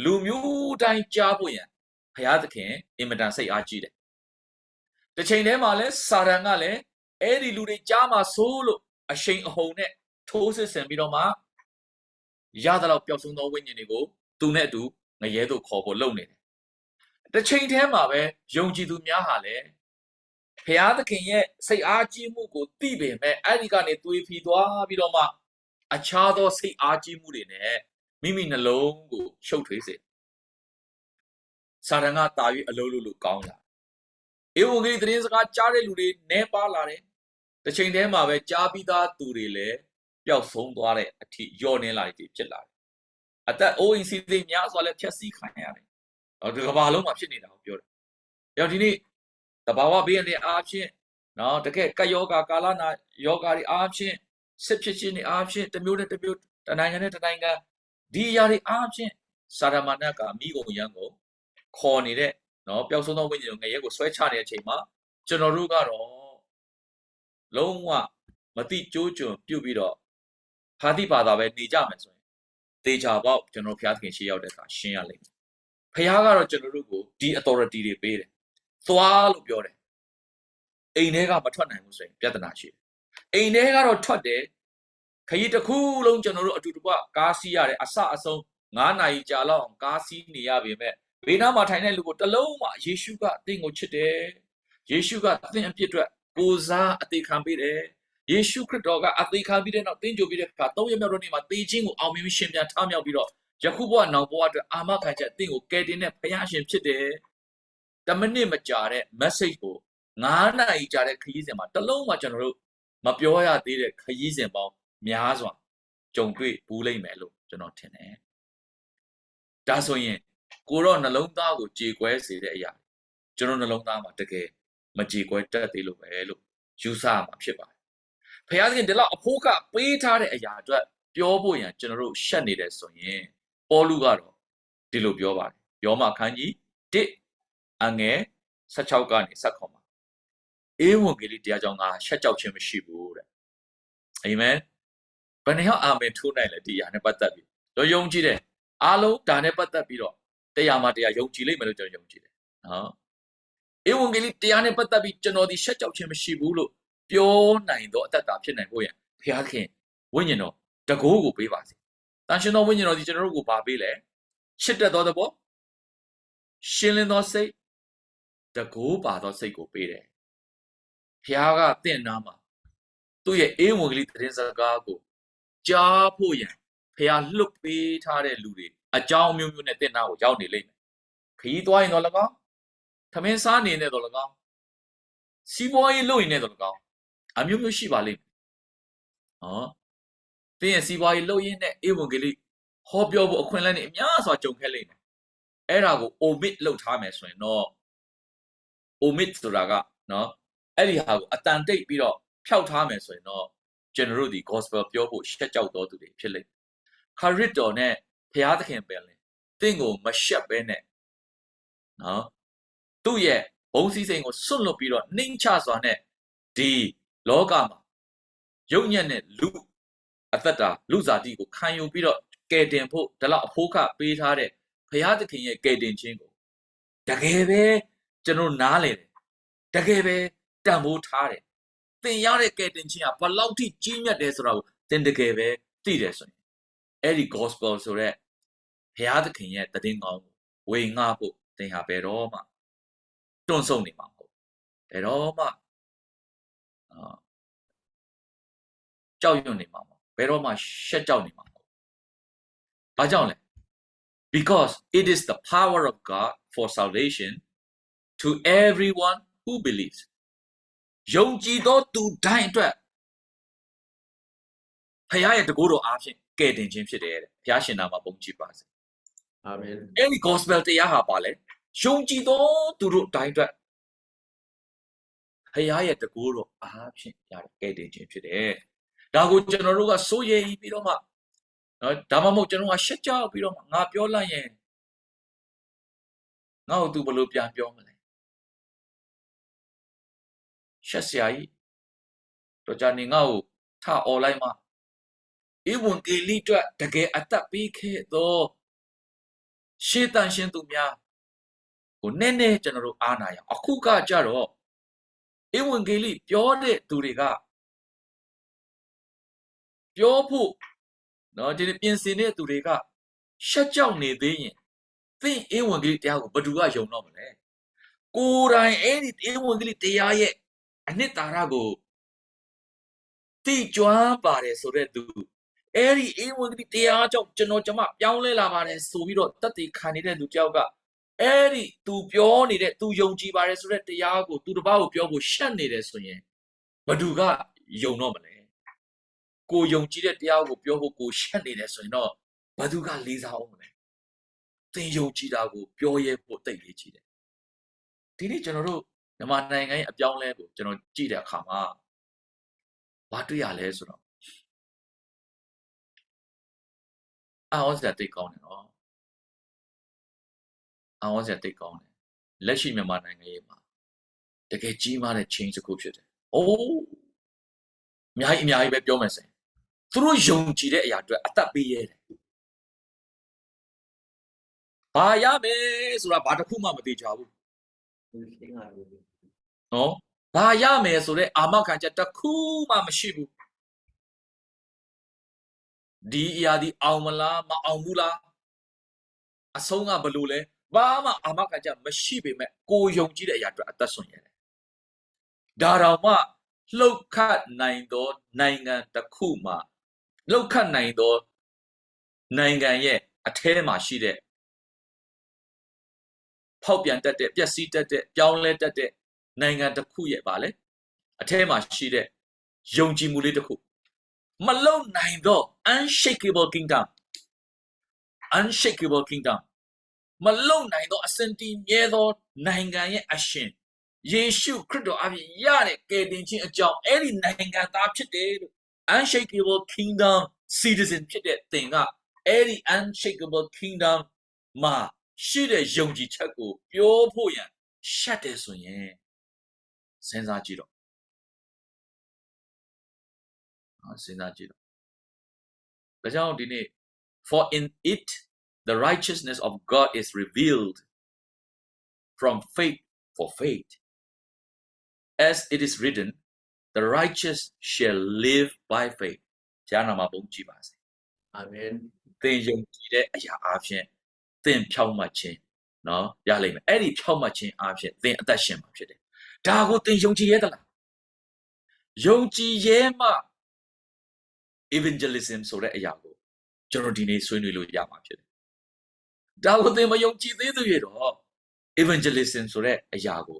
လူမျိုးတိုင်းကြားဖို့ရန်ဘုရားသခင်အင်မတန်စိတ်အားကြီးတယ်။တစ်ချိန်တည်းမှာလဲစာတန်ကလည်းအဲ့ဒီလူတွေကြားမှာဆိုးလို့အရှိန်အဟုန်နဲ့ထိုးစစ်ဆင်ပြီးတော့မှရသလောက်ပျောက်ဆုံးသောဝိညာဉ်တွေကိုသူနဲ့အတူငရဲသို့ခေါ်ဖို့လုပ်နေတယ်။တစ်ချိန်တည်းမှာပဲယုံကြည်သူများဟာလည်းဘုရားသခင်ရဲ့စိတ်အားကြီးမှုကိုသိပေမဲ့အဲ့ဒီကနေသွေးဖီသွားပြီးတော့မှအခြားသောစိတ်အားကြီးမှုတွေနဲ့မိမိနှလုံးကိုရှုပ်ထွေးစေစာတန်ကတာ၍အလုံးလို့ကောင်းလာဧဝံဂေလိသတင်းစကားကြားတဲ့လူတွေနဲပါလာတယ်တစ်ချိန်တည်းမှာပဲကြားပြီးသားသူတွေလည်းပျောက်ဆုံးသွားတဲ့အထိညှော့နေလာတယ်ဖြစ်လာတယ်အသက်အိုးအိမ်စီးစိမ်များစွာလည်းဖျက်ဆီးခံရတယ်ဒီကမ္ဘာလုံးမှာဖြစ်နေတာကိုပြောတယ်ရောက်ဒီနေ့တဘာဝဘေးနဲ့အားဖြင့်နော်တကယ်ကတ်ယောဂါကာလနာယောဂါတွေအားဖြင့်စစ်ဖြစ်ခြင်းတွေအားဖြင့်တစ်မျိုးနဲ့တစ်မျိုးတနိုင်ငံနဲ့တနိုင်ငံဒီအရာတွေအားဖြင့်စာရမဏတ်ကမိကုန်ရန်ကိုခေါ်နေတဲ့နော်ပျောက်ဆုံးသောဝိညာဉ်ကိုငရဲကိုဆွဲချနေတဲ့အချိန်မှာကျွန်တော်တို့ကတော့လုံးဝမတိကျိုးကျွံပြုတ်ပြီးတော့ဖာတိပါတာပဲနေကြမယ်ဆိုရင်တေချာပေါက်ကျွန်တော်ဘုရားသခင်ရှေ့ရောက်တဲ့အခါရှင်းရလိမ့်မယ်ဘုရားကတော့ကျွန်တော်တို့ကိုဒီ authority တွေပေးတယ်သွားလို့ပြောတယ်အိမ်ထဲကမထွက်နိုင်ဘူးဆိုရင်ပြဿနာရှိတယ်အိမ်ထဲကတော့ထွက်တယ်ခရီးတစ်ခုလုံးကျွန်တော်တို့အတူတကွကားစီးရတယ်အစအဆုံး9နာရီကြာလောက်အောင်ကားစီးနေရပေမဲ့ဘေးနားမှာထိုင်တဲ့လူကိုတလုံးမှယေရှုကအသင်ကိုချစ်တယ်ယေရှုကအသင်အပြစ်အတွက်ကိုးစားအသေးခံပေးတယ်ယေရှုခရစ်တော်ကအသေးခံပြီးတဲ့နောက်သင်ကြိုပြီးတဲ့အခါ3ရက်မြောက်နေ့မှာသေခြင်းကိုအောင်မြင်ရှင်ပြန်ထမြောက်ပြီးတော့ယခုဘဝနောက်ဘဝအတွက်အာမခံချက်အသင်ကိုကယ်တင်တဲ့ဘုရားရှင်ဖြစ်တယ်10မိနစ်မကြာတဲ့ message ကို9နာရီကြာတဲ့ခရီးစဉ်မှာတလုံးမှကျွန်တော်တို့မပြောရသေးတဲ့ခရီးစဉ်ပေါင်းများစွာကြုံတွေ့ဘူးလိမ့်မယ်လို့ကျွန်တော်ထင်တယ်ဒါဆိုရင်ကိုတော့နှလုံးသားကိုကြေကွဲစေတဲ့အရာကျွန်တော်နှလုံးသားမှာတကယ်မကြေကွဲတတ်သေးလို့ပဲလို့ယူဆရမှာဖြစ်ပါတယ်ဘုရားသခင်ဒီလောက်အဖို့ကပေးထားတဲ့အရာအတွက်ပြောဖို့ရန်ကျွန်တော်တို့ရှက်နေတယ်ဆိုရင်ပေါလုကတော့ဒီလိုပြောပါတယ်ယောမအခန်းကြီး1အငယ်16ကနေ19မှာဧဝံဂေလိတရားကြောင့်ငါရှက်ကြောက်ခြင်းမရှိဘူးတဲ့အာမင်ဘယ်နှယောက်အာမင်ထိုးနိုင်လဲဒီအရာနဲ့ပတ်သက်ပြီးတော့ယုံကြည်တယ်အားလုံးဒါနဲ့ပတ်သက်ပြီးတော့တရားမှာတရားယုံကြည်လိမ့်မယ်လို့ကျွန်တော်ယုံကြည်တယ်နော်ဧဝံဂေလိတရားနဲ့ပတ်သက်ပြီးကျွန်တော်ဒီရှက်ကြောက်ခြင်းမရှိဘူးလို့ပြောနိုင်တော့အတ္တတာဖြစ်နိုင်ဖို့ရန်ဘုရားခင်ဝိညာဉ်တော်တကိုးကိုပေးပါစေတန်ရှင်တော်ဝိညာဉ်တော်ဒီကျွန်တော်တို့ကိုပါပေးလဲချစ်တတ်သောသဘောရှင်းလင်းသောစိတ်တကိုးပါသောစိတ်ကိုပေးတယ်ဘုရားကတင့်နာမှာသူ့ရဲ့ဧဝံဂေလိသတင်းစကားကိုကြားဖို့ရန်ဘုရားလွတ်ပေးထားတဲ့လူတွေအကြောင်းမျိုးမျိုးနဲ့တင့်နာကိုရောက်နေလိမ့်မယ်ခရီးသွားရင်တော့၎င်းထမင်းစားနေနေတော့၎င်းစီးပွားရေးလုပ်ရင်လည်းတော့၎င်းအမျိုးမျိုးရှိပါလိမ့်မယ်ဟောတင်းရဲ့စီးပွားရေးလုပ်ရင်းနဲ့ဧဝံဂေလိဟောပြောဖို့အခွင့်အလမ်းတွေအများစွာကြုံခဲ့လိမ့်မယ်အဲ့ဒါကို omit လုပ်ထားမယ်ဆိုရင်တော့ omit ဆိုတာကနော်အဲ့ဒီဟာကိုအတန်တိတ်ပြီးတော့ဖျောက်ထားမယ်ဆိုရင်တော့ကျွန်တော်တို့ဒီ gospel ပြောဖို့ရှက်ကြောက်တော်သူတွေဖြစ်လိမ့်မယ်ခရစ်တော်နဲ့ဘုရားသခင်ပင်လေတင့်ကိုမရှက်ပဲနဲ့နော် သူ့ရဲ့ဘုံစည်းစိမ်ကိုစွန့်လွတ်ပြီးတော့နှိမ့်ချစွာနဲ့ဒီလောကမှာယုံညံ့တဲ့လူအသက်တာလူစားတိကိုခံယူပြီးတော့ကယ်တင်ဖို့ဒါလောက်အဖို့ခပေးထားတဲ့ဘုရားသခင်ရဲ့ကယ်တင်ခြင်းကိုတကယ်ပဲကျွန်တော်နားလေတယ်တကယ်ပဲတန်ဖိုးထားတယ်သင်ရတဲ့ကယ်တင်ခြင်းကဘလောက်ထိကြီးမြတ်တယ်ဆိုတာကိုသင်တကယ်ပဲသိတယ်ဆိုရင်အဲ့ဒီ gospel ဆိုတဲ့ဘုရားသခင်ရဲ့တည်င်းကောင်းကိုဝေငှဖို့သင်ဟာဘယ်တော့မှတွန့်ဆုတ်နေမှာမဟုတ်ဘယ်တော့မှကြောက်ရွံ့နေမှာမဟုတ်ဘယ်တော့မှရှက်ကြောက်နေမှာမဟုတ်ဘာကြောင့်လဲ because it is the power of God for salvation to everyone who believes ယုံကြည်သောသူတိုင်းအတွက်ဖခင်ရဲ့တကူတော်အားဖြင့်ကယ်တင်ခြင်းဖြစ်တယ်တဲ့ဘုရားရှင်နာမပုံကြည်ပါစေအာမင်အဲ့ဒီ gospel တရားဟာပါလေယုံကြည်သောသူတို့တိုင်းအတွက်ဖခင်ရဲ့တကူတော်အားဖြင့်ရတဲ့ကယ်တင်ခြင်းဖြစ်တယ်ဒါကိုကျွန်တော်တို့ကစိုးရိမ်ပြီးတော့မှနော်ဒါမှမဟုတ်ကျွန်တော်ကရှက်ကြောက်ပြီးတော့မှငါပြောလိုက်ရင်ငါ့ကိုသူဘယ်လိုပြန်ပြောမလဲရှက်စရာကြီးတော့ကြာနေငါ့ကိုထအော်လိုက်မှဧဝံဂေလိအတွက်တကယ်အသက်ပေးခဲ့သောရှေးတန်ရှင်သူများကိုနည်းနည်းကျွန်တော်တို့အားနာရအောင်အခုကကြတော့ဧဝံဂေလိပြောတဲ့သူတွေကပြောဖို့နော်ဒီပြင်ဆင်တဲ့သူတွေကရှက်ကြောက်နေသေးရင်သင်ဧဝံဂေလိတရားကိုဘယ်သူကယုံတော့မလဲကိုယ်တိုင်အဲ့ဒီဧဝံဂေလိတရားရဲ့အနှစ်သာရကိုသိကျွမ်းပါတယ်ဆိုတဲ့သူအဲ့ဒီဧဝံဂေလိတရားကြောင့်ကျွန်တော်ပြောင်းလဲလာပါတယ်ဆိုပြီးတော့တတ်သိခံနေတဲ့သူတယောက်ကအဲ့ဒီသူပြောနေတဲ့သူယုံကြည်ပါတယ်ဆိုတဲ့တရားကိုသူတစ်ပါးကိုပြောဖို့ရှက်နေတယ်ဆိုရင်ဘယ်သူကယုံတော့မလဲကိုယုံကြည်တဲ့တရားကိုပြောဖို့ကိုရှက်နေတယ်ဆိုရင်တော့ဘယ်သူကလေးစားအောင်မလဲသင်ယုံကြည်တာကိုပြောရဲဖို့တိတ်လေးကြည့်တယ်ဒီနေ့ကျွန်တော်တို့မြန်မာနိုင်ငံရဲ့အပြောင်းလဲကိုကျွန်တော်ကြည့်တဲ့အခါမှာဘာတွေ့ရလဲဆိုတော့အော်စတဲ့တိတ်ကောင်းတယ်နော်အော်စတဲ့တိတ်ကောင်းတယ်လက်ရှိမြန်မာနိုင်ငံရေးမှာတကယ်ကြီးမားတဲ့ change တစ်ခုဖြစ်တယ်။အိုးအများကြီးပဲပြောမယ်ဆိုရင်သူတို့ယုံကြည်တဲ့အရာအတွက်အသက်ပေးရတယ်။ဘာရမယ်ဆိုတာဘာတစ်ခုမှမသိကြဘူး။နော်ဘာရမယ်ဆိုတဲ့အာမခံချက်တစ်ခုမှမရှိဘူး။ဒီအရာဒီအောင်မလားမအောင်ဘူးလားအဆုံးကဘလို့လဲဘာမှအာမခံချက်မရှိပေမဲ့ကိုယုံကြည်တဲ့အရာအတွက်အသက်ဆုံးရတယ်ဒါတော့မှလှုပ်ခတ်နိုင်သောနိုင်ငံတစ်ခုမှာလှုပ်ခတ်နိုင်သောနိုင်ငံရဲ့အထဲမှာရှိတဲ့ဖောက်ပြန်တတ်တဲ့ပျက်စီးတတ်တဲ့ပြောင်းလဲတတ်တဲ့နိုင်ငံတစ်ခုရဲ့ပါလေအထဲမှာရှိတဲ့ယုံကြည်မှုလေးတစ်ခုမလုံနိုင်သော unshakable kingdom မလုံနိုင်သောအစင်တီမြဲသောနိုင်ငံရဲ့အရှင်ယေရှုခရစ်တော်အပြင်ရတဲ့ကယ်တင်ခြင်းအကြောင်းအဲ့ဒီနိုင်ငံသားဖြစ်တယ်လို့ unshakable kingdom citizen ဖြစ်တဲ့သင်ကအဲ့ဒီ unshakable kingdom မှာရှိတဲ့ယုံကြည်ချက်ကိုပြောဖို့ရန်ရှက်တယ်ဆိုရင်စဉ်းစားကြည့်တော့စဉ်းစားကြည့်တော့ဒါကြောင့်ဒီနေ့ for in it the righteousness of God is revealed from faith for faith as it is written the righteous shall live by faith ကျမ်းမှာပုံကြည့်ပါစေအာမင်သင်ယုံကြည်တဲ့အရာအပြင်သင်ဖြောင့်မတ်ခြင်းနော်ရလိမ့်မယ်အဲ့ဒီဖြောင့်မတ်ခြင်းအပြင်သင်အသက်ရှင်မှာဖြစ်တယ်ဒါကိုသင်ယုံကြည်ရသလားယုံကြည်ရဲမှ evangelism ဆိုတဲ့အရာကိုကျွန်တော်ဒီနေ့ဆွေးနွေးလို့ရမှာဖြစ်တယ်ဒါကိုသင်မယုံကြည်သေးသေးရတော့ evangelism ဆိုတဲ့အရာကို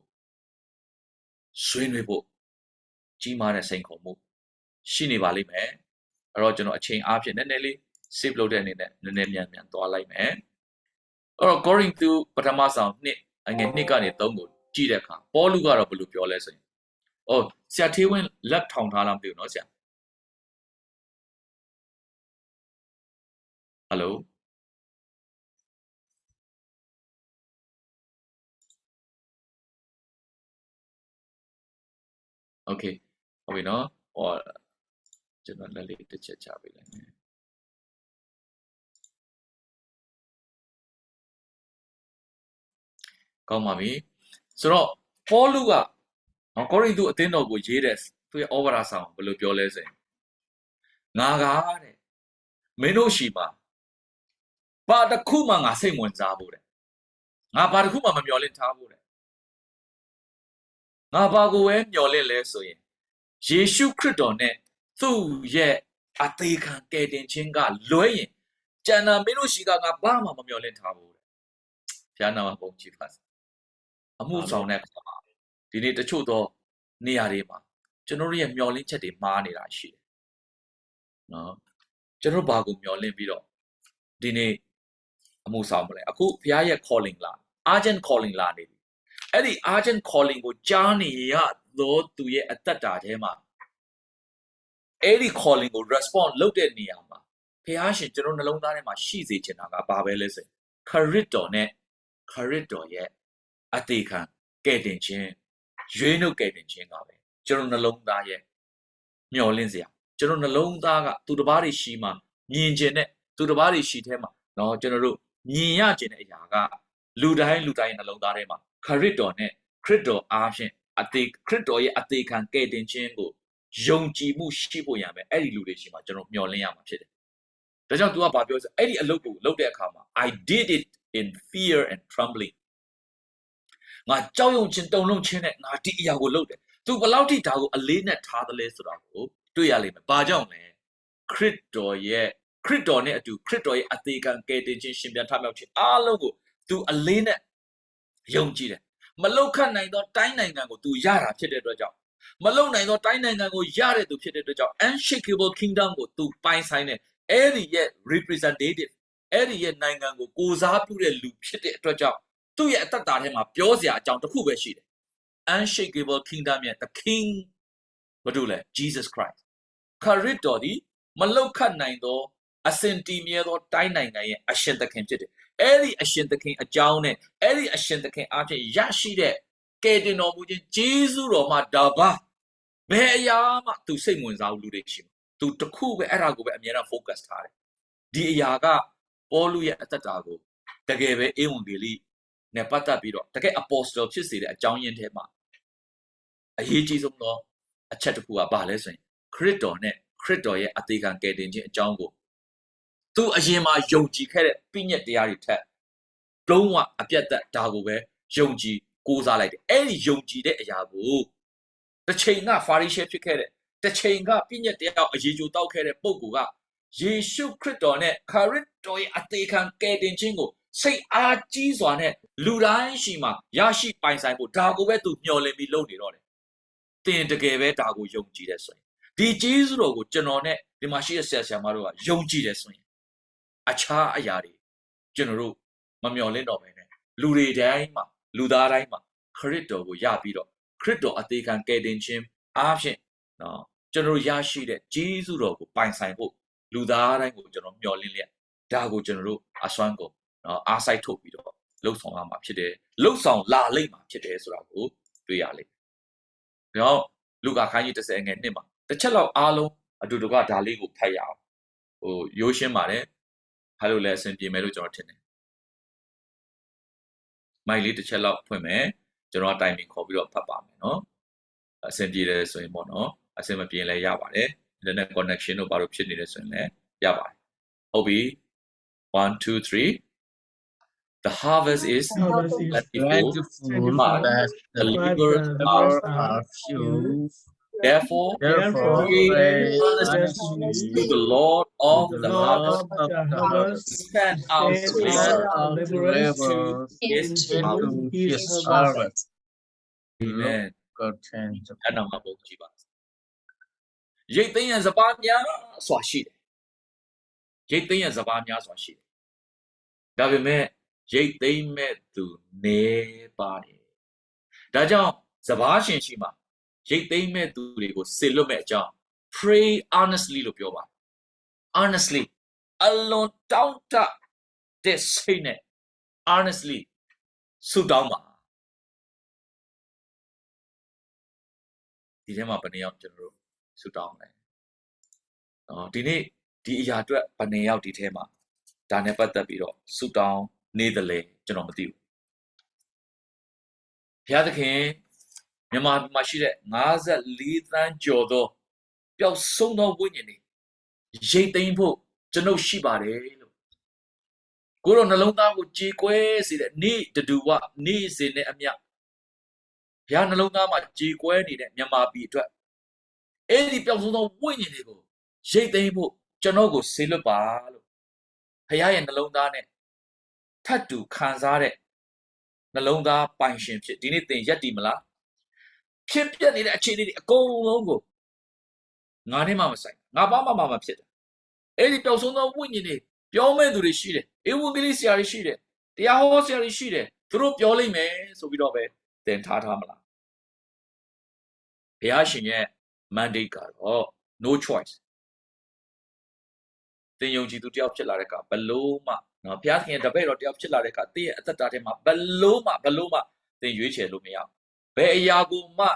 ဆွေးနွေးဖို့ကြီးမားတဲ့စိန်ခေါ်မှုရှိနေပါလိမ့်မယ်အဲ့တော့ကျွန်တော်အချိန်အားဖြင့်နည်းနည်းလေး save လုပ်တဲ့အနေနဲ့နည်းနည်းမြန်သွားလိုက်မယ်အဲ့တော့ Corinth ပထမဆောင်2ကနေ3ကိုကြည့်တဲ့အခါပေါလုကတော့ဘယ်လိုပြောလဲဆိုရင်ဆရာထေးဝင်းလက်ထောင်ထားလားမသိဘူးเนาะဆရာဟယ်လို Okay ဟုတ်ပြီနော်ဟောကျွန်တော်လက်လေးတစ်ချက်ချပေးလိုက်မယ်ကောင်းပါပြီဆိုတော့ပေါလုကကောရိန္သုအသင်းတော်ကိုရေးတဲ့သူရဲ့ဩဝါဒဆောင်ဘယ်လိုပြောလဲဆိုရင်ငါကတဲ့မင်းတို့ရှိမှာဘာတစ်ခုမှငါစိတ်ဝင်စားဖို့တဲ့ငါဘာတစ်ခုမှမမျှော်လင့်ထားဖို့တဲ့ငါဘာကိုပဲမျှော်လင့်လဲဆိုရင်ယေရှုခရစ်တော်နဲ့သူ့ရဲ့အသေးခံကယ်တင်ခြင်းကလွဲရင်ကျန်တာမင်းတို့ရှိကငါဘာမှမမျှော်လင့်ထားဘူးတဲ့ဘုရားနာမပုံကြည်ပါစေအမှုဆောင်တဲ့အခါမှာဒီနေ့တချို့သောနေရာတွေမှာကျွန်တော်တို့ရဲ့မျှော်လင့်ချက်တွေမှားနေတာရှိတယ်နော်ကျွန်တော်ဘာကိုမျှော်လင့်ပြီးတော့ဒီနေ့အမှုဆောင်မလဲအခုဘုရားရဲ့ calling လာ urgent calling လာနေပြီအဲ့ဒီ urgent calling ကိုကြားနေရသောသူရဲ့အသက်တာထဲမှာအဲ့ဒီ calling ကို respond လုပ်တဲ့နေရာမှာဘုရားရှင်ကျွန်တော်နှလုံးသားထဲမှာရှိစေချင်တာကဘာပဲလဲဆိုခရစ်တော်နဲ့ခရစ်တော်ရဲ့အသေးခံကယ်တင်ခြင်းရွေးနှုတ်ကယ်တင်ခြင်းကပဲကျွန်တော်နှလုံးသားရဲ့မျှော်လင့်စရာကျွန်တော်နှလုံးသားကသူတစ်ပါးတွေရှိမှမြင်ခြင်းနဲ့သူတစ်ပါးတွေရှိထဲမှာနော်ကျွန်တော်တို့မြင်ရခြင်းတဲ့အရာကလူတိုင်းနှလုံးသားထဲမှာခရစ်တော်နဲ့ခရစ်တော်အားဖြင့်ခရစ်တော်ရဲ့အသေးခံကယ်တင်ခြင်းကိုယုံကြည်မှုရှိဖို့ရမယ်အဲ့ဒီလူတွေရှိမှကျွန်တော်မျှော်လင့်ရမှာဖြစ်တယ်ဒါကြောင့် तू ကဘာပြောဆိုအဲ့ဒီအလုပ်ကိုလုပ်တဲ့အခါမှာ I did it in fear and trembling ငါကြောက်ရွံ့ခြင်းတုန်လှုပ်ခြင်းနဲ့ငါဒီအရာကိုလုပ်တယ် तू ဘယ်လောက်ထိဒါကိုအလေးနဲ့ထားသလဲဆိုတာကိုတွေ့ရလိမ့်မယ်ဘာကြောင့်လဲခရစ်တော်နဲ့အတူခရစ်တော်ရဲ့အသေးခံကယ်တင်ခြင်းရှင်ပြန်ထမြောက်ခြင်းအားလုံးကို तू အလေးနဲ့ယုံကြည်တယ်မလောက်ခတ်နိုင်သောတိုင်းနိုင်ငံကို तू ရတာဖြစ်တဲ့အတွက်ကြောင့်မလုံနိုင်သောတိုင်းနိုင်ငံကိုရတဲ့သူဖြစ်တဲ့အတွက်ကြောင့် unshakable kingdom ကို तू ပိုင်ဆိုင်တဲ့အဲ့ဒီရဲ့ representative အဲ့ဒီရဲ့နိုင်ငံကိုကိုစားပြုတဲ့လူဖြစ်တဲ့အတွက်ကြောင့်သူ့ရဲ့အသက်တာထဲမှာပြောစရာအကြောင်းတစ်ခုပဲရှိတယ် unshakable kingdom ရဲ့ the king ဘာလို့လဲ Jesus Christ ခရစ်တော်ဒီမလောက်ခတ်နိုင်သောအစင်တီမြဲသောတိုင်းနိုင်ငံရဲ့အရှင်သခင်ဖြစ်တယ်အဲ့ဒီအရှင်သခင်အကြောင်းနဲ့အဲ့ဒီအရှင်သခင်အားဖြင့်ရရှိတဲ့ကယ်တင်တော်မူခြင်းဂျေဇုတော်မှာဒါပါဘယ်အရာမှသူစိတ်ဝင်စားဘူးလူတွေရှိမှာသူတခုပဲအဲ့ဒါကိုပဲအများအား focus ထားတယ်ဒီအရာကပေါလုရဲ့အသက်တာကိုတကယ်ပဲဧဝံဂေလိနဲ့ပတ်သက်ပြီးတော့တကယ် apostle ဖြစ်စေတဲ့အကြောင်းရင်းထဲမှာအရေးကြီးဆုံးသောအချက်တစ်ခုကဘာလဲဆိုရင်ခရစ်တော်နဲ့ခရစ်တော်ရဲ့အသေးခံကယ်တင်ခြင်းအကြောင်းကိုသူအရင်မှာယုံကြည်ခဲ့တဲ့ပြည့်ညက်တရားတွေထက်လုံးဝအပြတ်သက်ဒါကိုပဲယုံကြည်ကိုးစားလိုက်တယ်အဲ့ဒီယုံကြည်တဲ့အရာကိုတစ်ချိန်ကဖာရိရှဲဖြစ်ခဲ့တဲ့တစ်ချိန်ကပြည့်ညက်တရားအရေးကြိုတောက်ခဲ့တဲ့ပုဂ္ဂိုလ်ကယေရှုခရစ်တော်နဲ့ခရစ်တော်ရဲ့အသေးခံကယ်တင်ခြင်းကိုစိတ်အားကြီးစွာနဲ့လူတိုင်းရှိမှရရှိပိုင်ဆိုင်ဖို့ဒါကိုပဲသူမျှော်လင့်ပြီးလုပ်နေတော့တယ်တင်တကယ်ပဲဒါကိုယုံကြည်တယ်ဆိုရင်ဒီဂျေဇုတော်ကိုကျွန်တော်နဲ့ဒီမှာရှိတဲ့ဆရာမတို့ကယုံကြည်တယ်ဆိုရင်အခြားအရာတွေကျွန်တော်တို့မမျှော်လင့်တော့ဘဲနဲ့လူတွေတိုင်းမှာလူသားတိုင်းမှာခရစ်တော်ကိုရပြီးတော့ခရစ်တော်အသေးခံကယ်တင်ခြင်းအားဖြင့်နော်ကျွန်တော်ရရှိတဲ့ဂျေဇုတော်ကိုပိုင်ဆိုင်ဖို့လူသားတိုင်းကိုကျွန်တော်မျှော်လင့်လျက်ဒါကိုကျွန်တော်တို့အစွမ်းကုန်နော်အားစိုက်ထုတ်ပြီးတော့လှုပ်ဆောင်ရမှာဖြစ်တယ်လှုပ်ဆောင်လာလိမ့်မှာဖြစ်တယ်ဆိုတာကိုတွေ့ရလိမ့်မယ်။ဒါကြောင့်လူကာခန်းကြီး30ငယ်နှစ်မှာတစ်ချက်လောက်အားလုံးအတူတကွဒါလေးကိုဖတ်ရအောင်ရိုးရှင်းပါတယ်။ဟာလို့လည်းအဆင်ပြေမယ်လို့ကျွန်တော်ထင်တယ်။မိုက်လေးတစ်ချက်လောက်ဖွင့်မယ်ကျွန်တော်တိုင်ပင်ခေါ်ပြီးတော့ဖတ်ပါမယ်နော်။အဆင်ပြေတယ်ဆိုရင်ပေါ့နော်။အဆင်မပြေလည်းရပါတယ်။ internet connection တို့ဘာလို့ဖြစ်နေလဲဆိုရင်လည်းရပါတယ်။ဟုတ်ပြီ။ 1 2 3 The harvest is plentiful, but the laborers are few. Therefore, pray to the Lord of the harvest to send out laborers to his harvest. Amen. God change. အဲ့တော့မဟုတ်ကြည့်ပါရိတ်သိမ်းရစပါးများစွာရှိတယ်ရိတ်သိမ်းရစပါးများစွာရှိတယ်ဒါပေမဲ့ရိတ်သိမ်းမဲ့သူနေပါတယ်ဒါကြောင့်စပါးရှင်ရှိမှာရိတ်သိမ်းမဲ့သူတွေကိုစေလွတ်မဲ့အကြောင်း pray honestly လို့ပြောပါ honestly အလွန်တောင်းတတဲ့စိတ်နဲ့ honestly ဆုတောင်းပါ ဒီထဲမှာဘယ်နှစ်ယောက်ကျွန်တော်တို့ဆူတောင်းလဲဒီနေ့ဒီအရာအတွက်ဘယ်နှစ်ယောက်ဒီထဲမှာဒါနဲ့ပတ်သက်ပြီးတော့ဆူတောင်းနေတယ်လေကျွန်တော်မသိဘူးဘုရားသခင်မြန်မာမှာရှိတဲ့54သန်းကျော်သောပျောက်ဆုံးသောဝိညာဉ်တွေရိတ်သိမ်းဖို့ကျွန်ုပ်ရှိပါတယ်လို့ကိုယ်တော်နှလုံးသားကိုကြေကွဲစေတဲ့နေ့တူဝနေ့စဉ်နဲ့အမျှဘုရားနှလုံးသားမှာကြေကွဲနေတဲ့မြန်မာပြည်အတွက်အဲ့ဒီပျောက်ဆုံးသောဝိညာဉ်တွေကိုရိတ်သိမ်းဖို့ကျွန်တော်ကိုဆေလွတ်ပါလို့ဘုရားရဲ့နှလုံးသားနဲ့ထပ်တူခံစားတဲ့နှလုံးသားပိုင်ရှင်ဖြစ်ဒီနေ့သင်ရက်တည်မလားဖြစ်ပြနေတဲ့အခြေအနေတွေအကုန်လုံးကိုငါနဲ့မှမဆိုင်ငါဘာမှမဖြစ်တယ်အဲ့ဒီပျောက်ဆုံးသောဝိညာဉ်တွေပြောမဲ့သူတွေရှိတယ်ဧဝံဂေလိဆရာတွေရှိတယ်တရားဟောဆရာတွေရှိတယ်သူတို့ပြောလိမ့်မယ်ဆိုပြီးတော့ပဲသင်ထားမလားဘုရားရှင်ရဲ့ mandate ကတော့ no choice သင်ယုံကြည်သူတယောက်ဖြစ်လာတဲ့အခါဘလို့မှနော်ဘုရားခင်တပည့်တော်တယောက်ဖြစ်လာတဲ့အခါသင်ရဲ့အသက်တာထဲမှာဘလို့မှသင်ရွေးချယ်လို့မရဘူးဘယ်အရာကိုမှ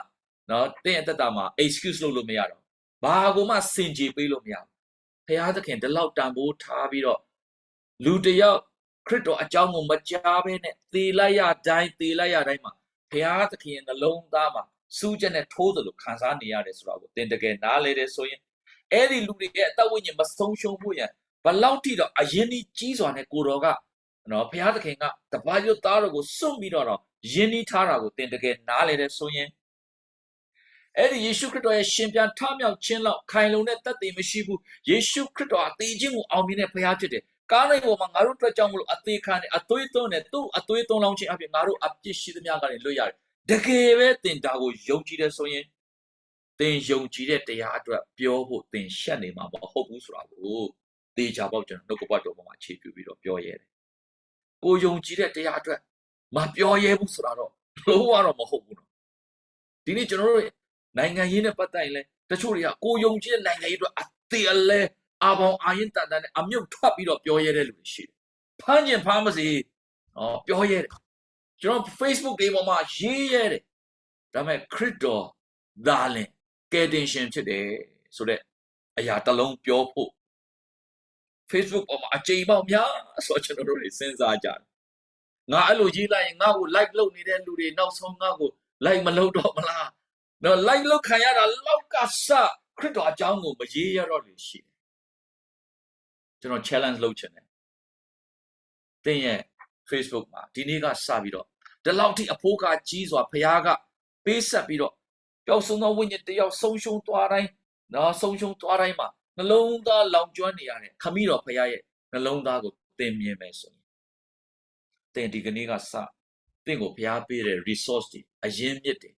နော်သင်ရဲ့အသက်တာမှာ excuse လုပ်လို့မရတော့ဘာကိုမှစင်ကြေပေးလို့မရဘူးဘုရားသခင်ဒီလောက်တန်ဖိုးထားပြီးတော့လူတယောက်ခရစ်တော်အကြောင်းကိုမကြားဘဲနဲ့သေလိုက်ရတိုင်းမှာဘုရားသခင်ရဲ့နှလုံးသားမှာစူးချက်နဲ့ထိုးသလိုခံစားနေရတယ်ဆိုတာကိုသင်တကယ်နားလေတယ်ဆိုရင်အဲ့ဒီလူတွေရဲ့အသက်ဝိညာဉ်မဆုံးရှုံးဖို့ရန်ဘလောက်ထိတော့အရင်ကြီးစွာနဲ့ကိုတော်ကနော်ဘုရားသခင်ကတပါးရွတ်သားတော်ကိုစွန့်ပြီးတော့ယဉ်နီးထားတာကိုသင်တကယ်နားလေတယ်ဆိုရင်အဲ့ဒီယေရှုခရစ်တော်ရဲ့ရှင်ပြန်ထမြောက်ခြင်းလောက်ခိုင်လုံတဲ့တသက်မရှိဘူးယေရှုခရစ်တော်အသေးခြင်းကိုအောင်မြင်တဲ့ဘုရားဖြစ်တယ်ကားနိုင်ပေါ်မှာငါတို့အတွက်ကြောင့်မလို့အသေးခံနဲ့အသွေးသွန်းနဲ့သူ့အသွေးသွန်းလောင်းခြင်းအပြင်ငါတို့အပြစ်ရှိသမျှကနေလွတ်ရတယ်တကယ်ပဲသင်ဒါကိုယုံကြည်တယ်ဆိုရင်သင်ယုံကြည်တဲ့တရားအတွက်ပြောဖို့သင်ရှက်နေမှာမဟုတ်ဘူးဆိုတာကိုသေချာပေါက်ကျွန်တော်နှုတ်ကပတ်တော်ပေါ်မှာခြေပြုပြီးတော့ပြောရဲတယ်ကိုယုံကြည်တဲ့တရားအတွက်မပြောရဲဘူးဆိုတာတော့လုံးဝတော့မဟုတ်ဘူးနော်ဒီနေ့ကျွန်တော်တို့နိုင်ငံရေးနဲ့ပတ်သက်ရင်လဲတချို့တွေကကိုယုံကြည်တဲ့နိုင်ငံရေးအတွက်အသေးအလဲအပေါင်းအာရင်တန်နဲ့အမြုပ်ထွက်ပြီးတော့ပြောရဲတဲ့လူတွေရှိတယ်ဖမ်းကျင်ဖမ်းမစီပြောရဲတယ်ကျွန်တော် Facebook တွေပေါ်မှာရေးရဲတယ်ဒါပေမဲ့ခရစ်တော်ဒါလင်ကယ်တင်ရှင်ဖြစ်တယ်ဆိုတဲ့အရာတစ်လုံးပြောဖို့ Facebook ပေါ်မှာအချိန်ပေါက်များဆိုကျွန်တော်တို့တွေစဉ်းစားကြတယ်ငါအဲ့လိုရေးလိုက်ရင်ငါ့ကို like လုပ်နေတဲ့လူတွေနောက်ဆုံးငါ့ကို like မလုပ်တော့မလားနော် like လုပ်ခံရတာလောက်ကစခရစ်တော်အကြောင်းကိုမရေးရတော့လို့ရှိတယ်ကျွန်တော် challenge လုပ်ချင်တယ်သင်ရဲ့ Facebook မှာဒီနေ့ကစပြီးတော့ဒီလောက်ထိအဖိုးကကြီးစွာဖခင်ကပေးဆက်ပြီးတော့ပျောက်ဆုံးသောဝိညာဉ်တယောက်ဆုံးရှုံးသွားတိုင်းနော်ဆုံးရှုံးသွားတိုင်းမှာနှလုံးသားလောင်ကျွမ်းနေရတယ်ခမည်းတော်ဖခင်ရဲ့နှလုံးသားကိုသင်မြင်မယ်ဆိုရင်သင်ဒီကနေ့ကစသင်ကိုဖခင်ပေးတဲ့ resource တွေအရင်းမြစ်တွေ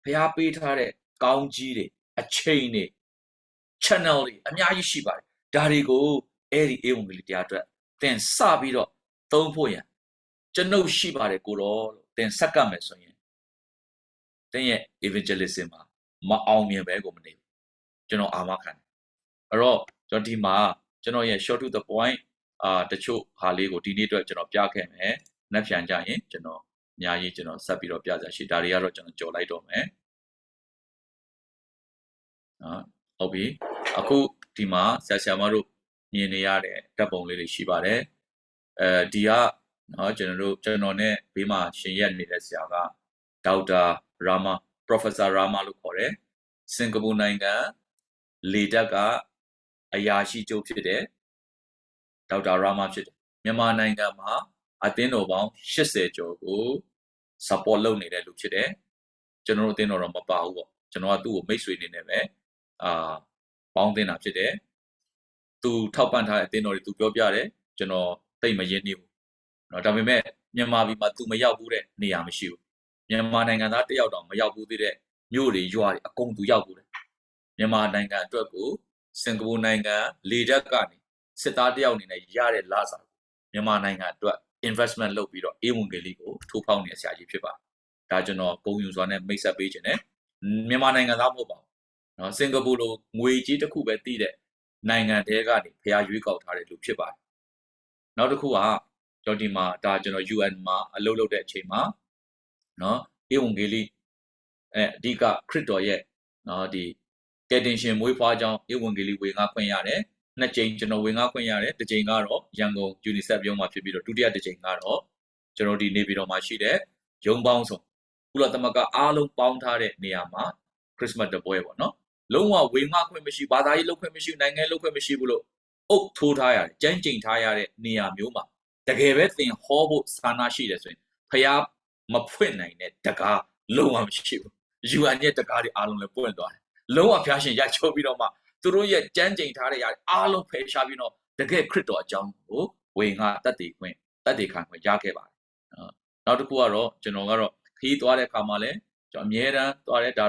ဖခင်ပေးထားတဲ့ကောင်းကြီးတွေအချိန်တွေ channel တွေအများကြီးရှိပါတယ်ဒါတွေကိုအဲ့ဒီဧဝံဂေလိတရားအတွက်သင်စပြီးတော့သုံးဖို့ရန်ကျွန်ုပ်ရှိပါတယ်ကိုတော်လို့သင်ဆက်ကပ်မယ်ဆိုရင်သင်ရဲ့ evangelism မှာမအောင်မြင်ပဲကိုမနေဘူးကျွန်တော်အာမခံတယ်အဲ့တော့ကျွန်တော်ဒီမှာကျွန်တော်ရဲ့ short to the point တချို့ဟာလေးကိုဒီနေ့အတွက်ကျွန်တော်ပြခဲ့မယ်နောက်ပြန်ကြရင်ကျွန်တော်အများကြီးကျွန်တော်ဆက်ပြီးတော့ပြစရာရှိဒါတွေကတော့ကျွန်တော်ကြော်လိုက်တော့မယ်ဟုတ်ပြီအခုဒီမှာဆရာမတို့မြင်နေရတဲ့ဓာတ်ပုံလေးတွေရှိပါတယ်ဒီကနော်ကျွန်တော်နဲ့ဘေးမှာရှင်ရက်နေတဲ့ဆရာကဒေါက်တာရာမာ Professor Rama လို့ခေါ်တယ်စင်ကာပူနိုင်ငံလေတပ်ကအရာရှိချုပ်ဖြစ်တယ်ဒေါက်တာရာမာဖြစ်တယ်မြန်မာနိုင်ငံမှာအသင်းတော်ပေါင်း80ကျော်ကို support လုပ်နေတဲ့လူဖြစ်တယ်ကျွန်တော်တို့အသင်းတော်တော့မပါဘူးပေါ့ကျွန်တော်ကသူ့ကိုမိတ်ဆွေနေနေပဲပေါင်းသင်းတာဖြစ်တယ်သူထောက်ပံ့ထားတဲ့အသင်းတော်တွေသူပြောပြတယ်ကျွန်တော်သိမရင်းနေဘူးနော်ဒါပေမဲ့မြန်မာပြည်မှာသူမရောက်ဘူးတဲ့နေရာမရှိဘူးမြန်မာနိုင်ငံသားတယောက်တောင်မရောက်ဘူးသေးတဲ့မြို့တွေရွာတွေအကုန်သူရောက်ဘူးတဲ့မြန်မာနိုင်ငံအတွက်ကိုစင်ကာပူနိုင်ငံလေတပ်ကနေစစ်သားတယောက်အနေနဲ့ရတဲ့လစာမြန်မာနိုင်ငံအတွက် investment လုပ်ပြီးတော့ဧဝံဂေလိကိုထိုးဖောက်နေဆရာကြီးဖြစ်ပါဒါကျွန်တော်ပုံယူစွာနဲ့မိတ်ဆက်ပေးခြင်းနဲ့မြန်မာနိုင်ငံသားမဟုတ်ပါဘူးနော်စင်ကာပူလိုငွေကြီးတစ်ခုပဲတည်တဲ့နိုင်ငံတဲကနေဖျားရွေးကောက်ထားတဲ့လူဖြစ်ပါတယ်နောက်တစ်ခုကကျွန်တော်ဒီမှာဒါကျွန်တော် UN မှာအလုပ်လုပ်တဲ့အချိန်မှာနော်ဧဝံဂေလိအဓိကခရစ်တော်ရဲ့ နော်ဒီကယ်တင်ရှင်မွေးဖွားကြောင်းဧဝံဂေလိဝေငါခွင့်ရတယ်နှစ်ကြိမ်ကျွန်တော်ဝေငါခွင့်ရတယ်တစ်ကြိမ်ကတော့ရန်ကုန် UNICEF ရုံးမှာဖြစ်ပြီးတော့ဒုတိယတစ်ကြိမ်ကတော့ကျွန်တော်ဒီနေပြည်တော်မှာရှိတဲ့ရုံးပေါင်းစုံကုလသမဂ္ဂအားလုံးပေါင်းထားတဲ့နေရာမှာခရစ်စမတ်တပွဲပေါ့နော်လုံးဝဝေငါခွင့်မရှိဘာသာရေးလုပ်ခွင့်မရှိနိုင်ငံလုပ်ခွင့်မရှိဘူးလို့အုပ်ထိုးထားရတယ်ကြမ်းကြိမ်ထားရတဲ့နေရာမျိုးမှာတကယ်ပဲသင်ဟောဖို့စာနာရှိတယ်ဆိုရင်ဖျားမဖွင့်နိုင်တဲ့တကားလုံးဝမရှိဘူး UN ရဲ့တကားတွေအားလုံးလည်းပွင့်သွားတယ်လုံးဝဖျားရှင်ရချုပ်ပြီးတော့မှသူတို့ရဲ့ကြမ်းကြိမ်ထားတဲ့ຢာအားလုံးဖယ်ရှားပြီးတော့တကယ်ခရစ်တော်အကြောင်းကိုဝေငါတတ်သိခွင့်တတ်သိခံခွင့်ရခဲ့ပါတယ်နောက်တစ်ခုကတော့ကျွန်တော်ကတော့ခီးသွားတဲ့အခါမှာလည်းကျွန်တော်အများတန်းသွားတဲ့ဒါ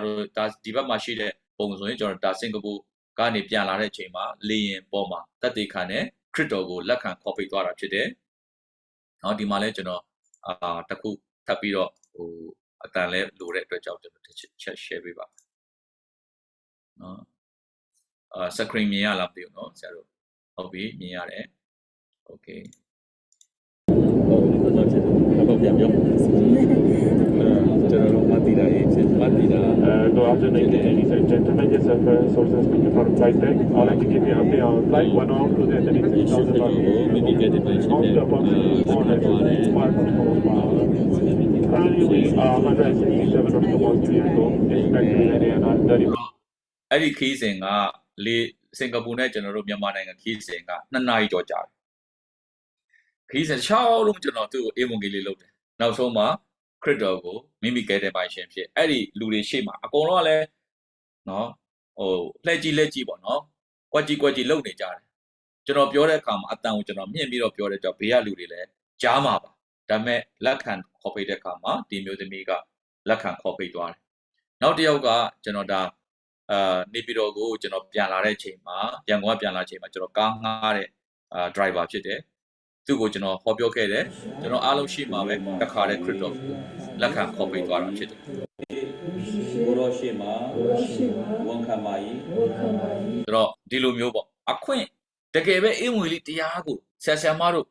ဒီဘက်မှာရှိတဲ့ပုံဆိုရင်ကျွန်တော်ဒါစင်ကာပူကနေပြန်လာတဲ့အချိန်မှာလေယာဉ်ပေါ်မှာတတ်သိခံတဲ့ခရစ်တော်ကိုလက်ခံခေါ်ပိတ်သွားတာဖြစ်တယ်နော်ဒီမှာလည်းကျွန်တော်တစ်ခုထပ်ပြီးတော့ဟိုအတန်လဲလိုတဲ့အတွက်ကြောင့်ကျွန်တော်ချက် share ပေးပါနော်screen မြင်ရလားမသိဘူးเนาะဆရာတို့ဟုတ်ပြီမြင်ရတယ် okay ဟုတ်တော့ပြန်ပြောကျွန်တော်တို့မသိတာရေးဖြစ်မသိတာ Good afternoon, ladies and gentlemen. This is Sources speaking from Flight Tech. I'd like to give you an update on Flight 10 to the 36,000 maybe get it by Currently, we are 167 of the ones vehicle expecting at 30. အဲ့ဒီခီးစဉ်ကလေစင်ကာပူနဲ့ကျွန်တော်တို့မြန်မာနိုင်ငံခီးစဉ်က2နာရီကျော်ကြာတယ်ခီးစဉ်6လုံးကျွန်တော်သူ့ကိုအေးမွန်ကြီးလေးလုပ်တယ်နောက်ဆုံးမှာခရစ်တော်ကိုမိမိကဲတဲ့ပိုင်ရှင်ဖြစ်အဲ့ဒီလူတွေရှေ့မှာအကုန်လုံးကလည်းနော်ဟိုလှည့်ကြည့်ပေါ့နော်ကွက်ကြီးလုံနေကြတယ်ကျွန်တော်ပြောတဲ့အခါမှာအတန်ကိုကျွန်တော်မြင့်ပြီးတော့ပြောတဲ့ကြောင့်ဘေးကလူတွေလည်းကြားမှာပါဒါပေမဲ့လက်ခံခေါ်ပိတ်တဲ့အခါမှာဒီမျိုးသမီးကလက်ခံခေါ်ပိတ်သွားတယ်နောက်တစ်ယောက်ကကျွန်တော်ဒါနေပြည်တော်ကိုကျွန်တော်ပြန်လာတဲ့အချိန်မှာရန်ကုန်ကပြန်လာချိန်မှာကျွန်တော်ကားငှားတဲ့driver ဖြစ်တယ်သူ့ကိုကျွန်တော်ဟောပြောခဲ့တယ်ကျွန်တော်အားလုံးရှိမှာပဲတခါတဲ့ခရစ်တော်ကိုလက်ခံခေါ်ပိတ်သွားတာဖြစ်တယ်ဘိုးတော်ရှိမှာဝန်ခံပါ၏ဆိုတော့ဒီလိုမျိုးပေါ့အခွင့်တကယ်ပဲအင်ဝင်လေးတရားကိုဆရာမတို့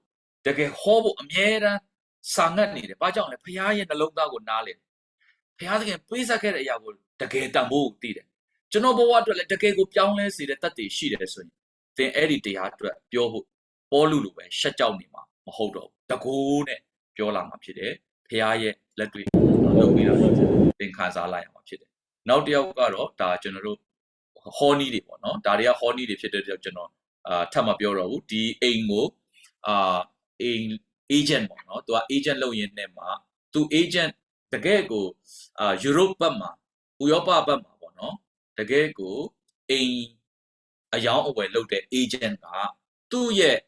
တကယ်ဟောဖို့အမြဲတမ်းစာငတ်နေတယ်ဘာကြောင့်လဲဖခင်ရဲ့နှလုံးသားကိုနားလည်ဖခင်တကယ်ပေးဆက်ခဲ့တဲ့အရာကိုတကယ်တန်ဖိုးသိတယ်ကျွန်တော်ဘဝအတွက်လည်းတကယ်ကိုပြောင်းလဲစေတဲ့တတ်သိရှိတယ်ဆိုရင်သင်အဲ့ဒီတရားအတွက်ပြောဖို့ပေါ်လူလိုပဲရှက်ကြောက်နေမှာမဟုတ်တော့ဘူးတကိုးနဲ့ပြောလာမှာဖြစ်တယ်ဖခင်ရဲ့လက်တွေ့လုပ်ပြီးတော့သင်ခံစားလိုက်ရမှာဖြစ်တယ်နောက်တစ်ယောက်ကတော့ဒါကျွန်တော်တို့ဟောနီးတွေပေါ့နော်ဒါတွေကဟောနီးတွေဖြစ်တဲ့ကြောင့်ကျွန်တော်ထပ်မပြောတော့ဘူးဒီအိမ်ကိုအိမ် agent ပေါ့နော်သူက agent လုပ်ရင်းနဲ့မှာသူ agent တကယ်ကိုယူရိုပဘက်မှာဥရောပဘက်မှာပေါ့နော်တကယ်ကိုအိမ်အယောင်းအဝယ်လုပ်တဲ့ agent ကသူ့ရဲ့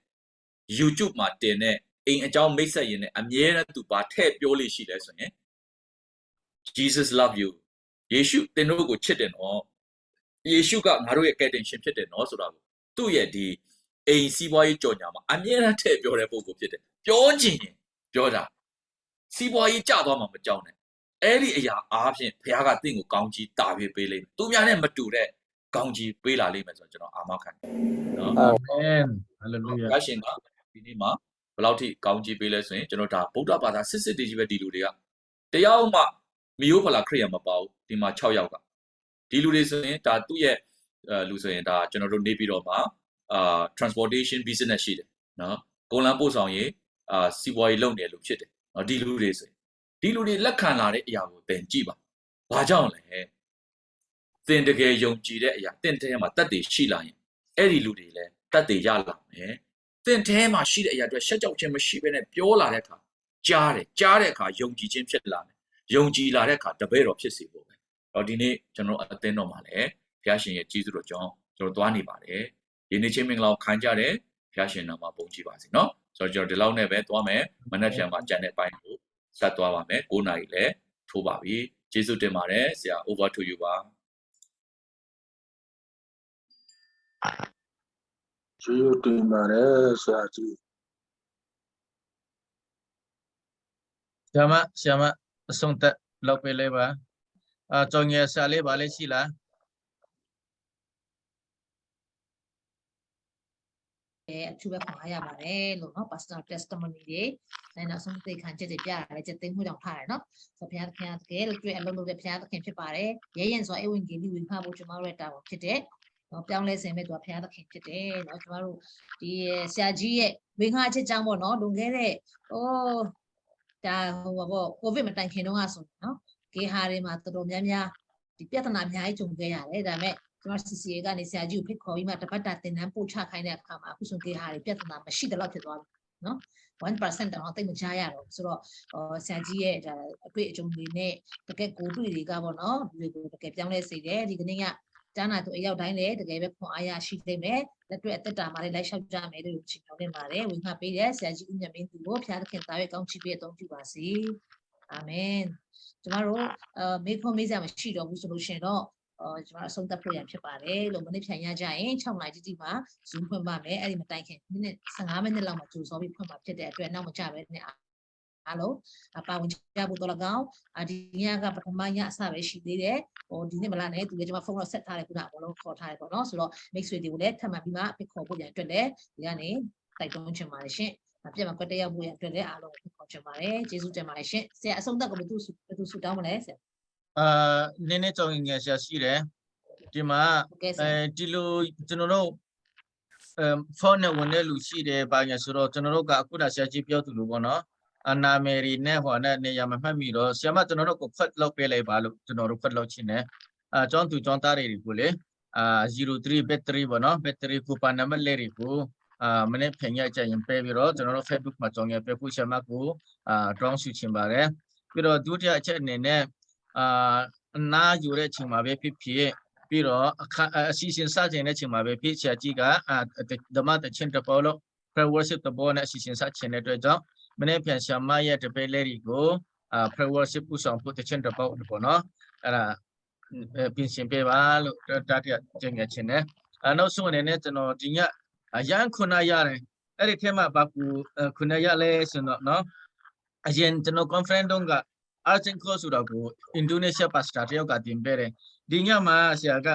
YouTube မှာတင်တဲ့အိမ်အကြောင်းမိတ်ဆက်ရင်းနဲ့အမြဲတမ်းသူပါထည့်ပြောလို့ရှိလဲဆိုရင် Jesus love you ယေရှုသင်တို့ကိုချစ်တယ်နော်ယေရှုကငါတို့ရဲ့ကယ်တင်ရှင်ဖြစ်တယ်နော်ဆိုတာကိုသူ့ရဲ့ဒီအိမ်စီးပွားရေးကြော်ညာမှာအမြဲတမ်းထည့်ပြောတဲ့ပုံကိုဖြစ်တယ်ပြောချင်ရင်ပြောတာစီးပွားရေးကျသွားမှာမကြောက်နဲ့အဲ့ဒီအရာအားဖြင့်ဘုရားကတင့်ကိုကောင်းကြီးတာပြပေးလိမ့်မယ်သူများနဲ့မတူတဲ့ကောင်းကြီးပေးလာလိမ့်မယ်ဆိုတော့ကျွန်တော်အာမခံတယ်နော်အာမင်ဟာလေလုယာရှင်ကဒီနေ့မှာဘယ်လောက်ထိကောင်းကြီးပေးလဲဆိုရင်ကျွန်တော်ဒါဗုဒ္ဓဘာသာစစ်တည်ကြီးပဲဒီလူတွေကတယောက်မှမီယိုဖလာခရိယာမပါဘူးဒီမှာ6ယောက်ကဒီလူတွေဆိုရင်ဒါသူ့ရဲ့လူဆိုရင်ဒါကျွန်တော်တို့နေပြီးတော့မှာtransportation business ရှိတယ်နော်ကုန်လမ်းပို့ဆောင်ရေးစီးပွားရေးလုပ်နေလို့ဖြစ်တယ်နော်ဒီလူတွေဆိုရင်ဒီလူတွေလက်ခံလာတဲ့အရာကိုသင်ကြည့်ပါဘာကြောင့်လဲသင်တကယ်ယုံကြည်တဲ့အရာသင်ထဲမှာတတ်သိရှိလာရင်အဲ့ဒီလူတွေလည်းတတ်သိရလာမယ်သင်ထဲမှာရှိတဲ့အရာတွေရှက်ကြောက်ခြင်းမရှိဘဲနဲ့ပြောလာတဲ့အခါကြားတဲ့အခါယုံကြည်ခြင်းဖြစ်လာမယ်ယုံကြည်လာတဲ့အခါတပည့်တော်ဖြစ်စေဖို့ပဲတော့ဒီနေ့ကျွန်တော်အသင်းတော်မှာလည်းဘုရားရှင်ရဲ့ကြီးစွာတော်ကြောင့်ကျွန်တော်သွားနေပါတယ်ဒီနေ့ချင်းမင်္ဂလာခံကြတယ်ဘုရားရှင်နာမပုံကြည်ပါစေเนาะဆိုတော့ကျွန်တော်ဒီလောက်နဲ့ပဲသွားမယ်မနက်ဖြန်မှာကြံတဲ့ပိုင်းကိုဆက်သွားပါမယ်9 နာရီလည်းထိုးပါပြီကျေးဇူးတင်ပါတယ်ဆရာ over to you ပါကျေးဇူးတင်ပါတယ်ဆရာကြီးဆရာမအဆုံးသက်လောက်ပေးလိုက်ပါကြောင်ငယ်ဆရာလေးပါလေးရှိလား အထူးပဲခွန်အားရပါတယ်လို့နော် personal testimony တွေနောက်ဆုံးသိခံချက်တွေပြရတယ်ချက်သိမ်းမှုကြောင့်ထားတယ်နော်ဆိုဘုရားသခင်တကယ်လို့တွေ့အလုပ်လုပ်တဲ့ဘုရားသခင်ဖြစ်ပါတယ်ရဲရင်ဆိုအဝင်ကြီးလူဝင်ခါဖို့ကျွန်တော်တို့ရဲ့တာဝန်ဖြစ်တဲ့နော်ပြောင်းလဲစင်မဲ့သူကဘုရားသခင်ဖြစ်တယ်နော်ကျွန်တော်တို့ဒီဆရာကြီးရဲ့ဝင်ခါချက်ကြောင့်ပေါ့နော်လွန်ခဲ့တဲ့ဒါဟိုပေါ့ကိုဗစ်မတိုင်ခင်တော့ဆိုနော်ဂေဟာတွေမှာတော်တော်များများဒီပြဿနာအများကြီးကြုံခဲ့ရတယ်ဒါပေမဲ့ကျွန်တော် CCA ကနေဆရာကြီးကိုဖိတ်ခေါ်ပြီးမှတပတ်တာသင်တန်းပို့ချခိုင်းတဲ့အခါမှာအခုဆိုဂေဟာတွေပြဿနာမရှိတဲ့လောက်ဖြစ်သွားပြီနော် 1% တောင်သိမကြားရတော့ဆိုတော့ဆရာကြီးရဲ့ဒါအတွေ့အကြုံတွေနဲ့တကယ်ကိုတွေ့တွေကပေါ့နော်ဒီကိုတကယ်ပြောင်းလဲစေတယ်ဒီကနေ့ကတန်းနာသူအရောက်တိုင်းလည်းတကယ်ပဲခွန်အားရရှိနေမယ်လက်တွေ့အသက်တာမှာလည်းလိုက်လျှောက်ကြမယ်လို့ချင်တော်နေပါတယ်ဝင်ခပေးတယ်ဆရာကြီးဦးမြတ်မင်းသူကိုဘုရားသခင်သားရဲ့ကောင်းချီးပေးအသုံးပြုပါစေအာမင်ကျမတို့မေခွန်မေးစရာမရှိတော့ဘူးဆိုလို့ရှိရင်တော့ကျွန်တော်အဆုံးသတ်ဖို့ရဖြစ်ပါတယ်လို့မနေ့ဖြန်ရကြရင်6နာရီတိမှာ Zoom ဖွင့်ပါမယ်အဲ့ဒီမတိုင်ခင်မိနစ်15မိနစ်လောက်မှာကြိုစောပြီးဖွင့်ပါဖြစ်တဲ့အတွက်နောက်မကြပဲနဲ့အားလုံးပါဝင်ကြဖို့တော့၎င်းဒီညကပထမညအစပဲရှိသေးတယ်ဒီနေ့မလာနဲ့သူလည်းကျွန်မဖုန်းတော့ဆက်ထားတယ်ခုနကအလုံးခေါ်ထားတယ်ပေါ့နော်ဆိုတော့ mix တွေကိုလည်းထပ်မှပြီးမှဖိတ်ခေါ်ဖို့ရအတွက်လည်းဒီကနေတိုက်တွန်းချင်ပါတယ်ရှင်ပြတ်မှာကွက်တက်ရောက်ဖို့ရအတွက်လည်းအားလုံးဖိတ်ခေါ်ချင်ပါတယ်ကျေးဇူးတင်ပါတယ်ရှင်ဆရာအဆုံးသတ်ကဘယ်သူဆူတောင်းမလဲဆရာနည်းနည်းကြောင်ငယ်ဆရာရှိတယ်ဒီမှာဒီလိုကျွန်တော်တို့ဖုန်းနဲ့ဝင်တဲ့လူရှိတယ်ဘာညာဆိုတော့ကျွန်တော်တို့ကအခုနဆရာကြီးပြောသူလို့ပေါ့နော်အနာမေရီနဲ့ဟောနဲ့နေရာမမှတ်မိတော့ဆရာမကျွန်တော်တို့ကိုဖတ်လောက်ပေးလိုက်ပါလို့ကျွန်တော်တို့ဖတ်လောက်ချင်းတယ်ကျောင်းသူကျောင်းသားတွေကိုလေ03 battery ပေါ့နော် battery ကိုပါနံပါတ်လေးတွေကိုမနေ့ဖင်ရကြရင်ပေးပြီးတော့ကျွန်တော်တို့ Facebook မှာကြောင်းရပေးဖို့ဆရာမကိုတောင်းဆိုချင်ပါတယ်ပြီးတော့ဒုတိယအချက်အနေနဲ့အနာယူတဲ့အချိန်မှာပဲဖြစ်ဖြစ်ပြီးတော့အစီအစဉ်စတင်တဲ့အချိန်မှာပဲဖြစ်ဆရာကြီးကဓမ္မတချင်းတပေါ်လို့ prayer worship တပေါ်နဲ့အစီအစဉ်စတင်တဲ့အတွက်ကြောင့်မနေ့ပြန်ဆရာမရဲ့တပည့်လေးတွေကိုprayer worship ပူဆောင်ဖို့တချင်းတပေါ်ပေါ့နော်အဲ့ဒါပြင်ဆင်ပေးပါလို့တတိယကျင့်ငယ်ချင်းနဲ့နောက်ဆုံးအနေနဲ့ကျွန်တော်ဒီညရန်ခုနရတယ်အဲ့ဒီထဲမှာဘာကူခုနရလဲဆိုတော့နော်အရင်ကျွန်တော် conference တုန်းကArgent course ဆိုတော့ကိုအင်ဒိုနီးရှားပါစတာတယောက်ကတင်ပေးတယ်ဒီညမှာဆရာက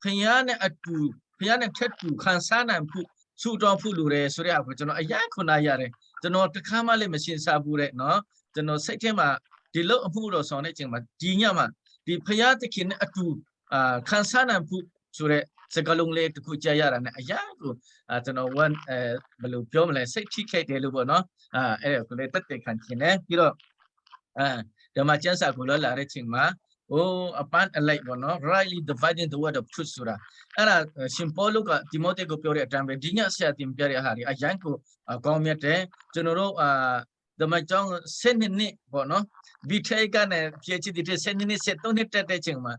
ဖျားနဲ့အတူဖျားနဲ့ထက်တူခံစားနိုင်ဖို့စူတော်ဖို့လိုတယ်ဆိုတဲ့အကိုကျွန်တော်အရန်ခုနရတယ်ကျွန်တော်တခါမှလည်းမရှင်းစားဘူးတဲ့နော်ကျွန်တော်စိတ်ထဲမှာဒီလိုအမှုတော်ဆောင်တဲ့အချိန်မှာဒီညမှာဒီဖျားသခင်နဲ့အတူခံစားနိုင်ဖို့ဆိုတဲ့စကားလုံးလေးတစ်ခုကြားရတာနဲ့အရန်ကိုကျွန်တော်ဘယ်လိုပြောမလဲစိတ်ထိခိုက်တယ်လို့ပေါ့နော်အဲ့ဒါကိုလည်းတက်တက်ခံချင်တယ်ပြီးတော့ဓမ္မကျမ်းစာကိုလာတဲ့ချိန်မှာအပန်းအလိုက်ပေါ့နော် rightly dividing the word of truth ဆိုတာအဲ့ဒါရှင်ပေါလုကတိမောသေကိုပြောတဲ့အတိုင်းပဲဒီညဆရာတင်ပြတဲ့ဟာတွေအရန်ကိုကောင်းမြတ်တယ်ကျွန်တော်တို့ဓမ္မကျမ်း7နှစ်ပေါ့နော်ဒီထိုက်ကနေပြည့်ချစ်တဲ့7နှစ်73နှစ်တက်တဲ့ချိန်မှာ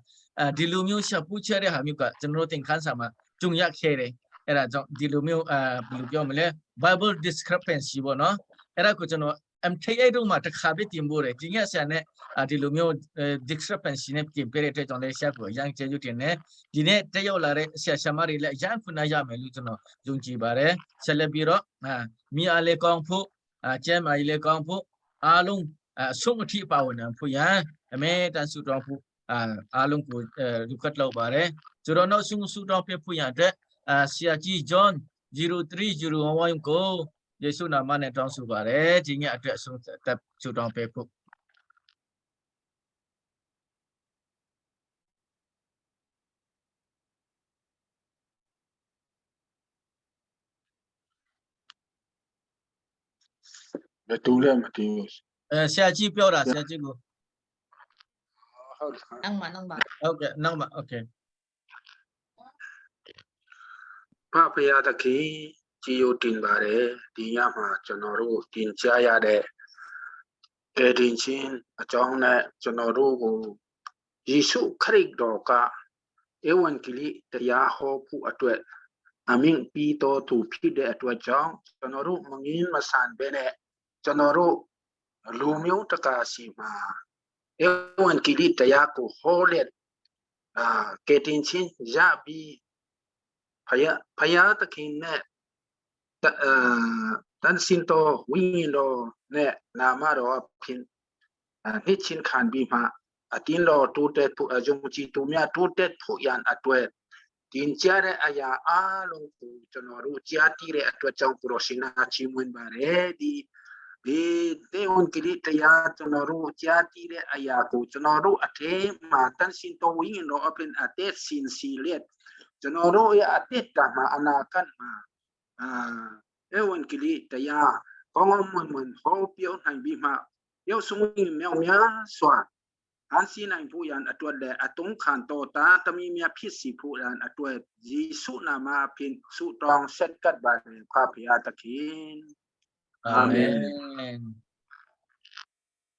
ဒီလိုမျိုးရှာပူချတဲ့ဟာမျိုးကကျွန်တော်တို့သင်ခန်းစာမှာကြုံရခဲ့တယ်အဲ့ဒါကြောင့်ဒီလိုမျိုးဘယ်လိုပြောမလဲ Bible discrepancy ပေါ့နော်အဲ့ဒါကိုကျွန်တော်MTA တို့မှာတစ်ခါပဲတင်ပို့တယ်ဒီညဆရာနဲ့ဒီလိုမျိုး discrepancy နဲ့ပြင်ပေးတဲ့အတွက်ကြောင့်လည်းဆရာကိုရန်ကျေးဇူးတင်တယ်ဒီနေ့တက်ရောက်လာတဲ့ဆရာဆရာမတွေလည်းရန်ခုနရမယ်လို့ကျွန်တော်ယုံကြည်ပါတယ်ဆက်လက်ပြီးတော့မိအားလေးကောင်းဖို့ကျမ်းမာရေးလေးကောင်းဖို့အားလုံးဆုံးအထိပါဝင်ဖို့ရန်အမေတန်ဆုတောင်းဖို့အားလုံးကိုလူကတ်လောက်ပါတယ်ကျွန်တော်နောက်ဆုံးဆုတောင်းပေးဖို့ရတဲ့ဆရာကြီး John 0301ကိုယေရှုနာမနဲ့တောင်းဆိုပါတယ်ဒီညအတွက်အဆုံးသက်ဆုတောင်းပေးဖို့ဘယ်သူလဲမသိဘူးဆရာကြီးပြောတာဆရာကြီးကိုဟုတ်ကဲ့နောက်မှာဟုတ်ကဲ့နောက်မှာโอเคဖယားတခင်ကြည်ယိုတင်ပါတယ်ဒီညမှာကျွန်တော်တို့တင်ကြားရတဲ့တင်ချင်းအကြောင်းနဲ့ကျွန်တော်တို့ကိုယေရှုခရစ်တော်ကဧဝံဂေလိတရားဟောဖို့အတွက်အမင်းပြီးတော်သူဖြစ်တဲ့အတွက်ကြောင့်ကျွန်တော်တို့မငင်းမဆန်ပဲနဲ့ကျွန်တော်တို့လူမျိုးတကာစီမှာဧဝံဂေလိတရားကိုဟောလက်ကတင်ချင်းရပြီးဖယားတခင်နဲ့တန်စင်တော်ဝိညာဉ်တော်နဲ့နာမတော်ဖြင့်နှစ်ချင်းခံပြီးမှအတင်းတော်တိုးတက်ဖို့အယုံကြည်သူများတိုးတက်ဖို့ရန်အတွက် กินเจ้าได้อายาอาลงปูจนรู้เจ้าที่เรตัวเจ้าปุโรสินาชิมุนบาเรดีเตอุนกิริตยาจนรู้เจ้าที่เรอายากูจนรู้อเทมาตันสินโตวิงโนอเป็นอเตสินสีเลตจนรู้ยาอเตตมาอนาคันมาเอวันกิริตยาก็มันเขาเปียวให้บีมาเปียวสมุนเมียวเมียสวดอันสินัยผู้ยันอตัวเดอตงขันโตตาตมีเมียพิสิผู้ยันอตัวยิสุนามาพินสุตองเซตกัดบาร์พาพิอาตะคิน Amen.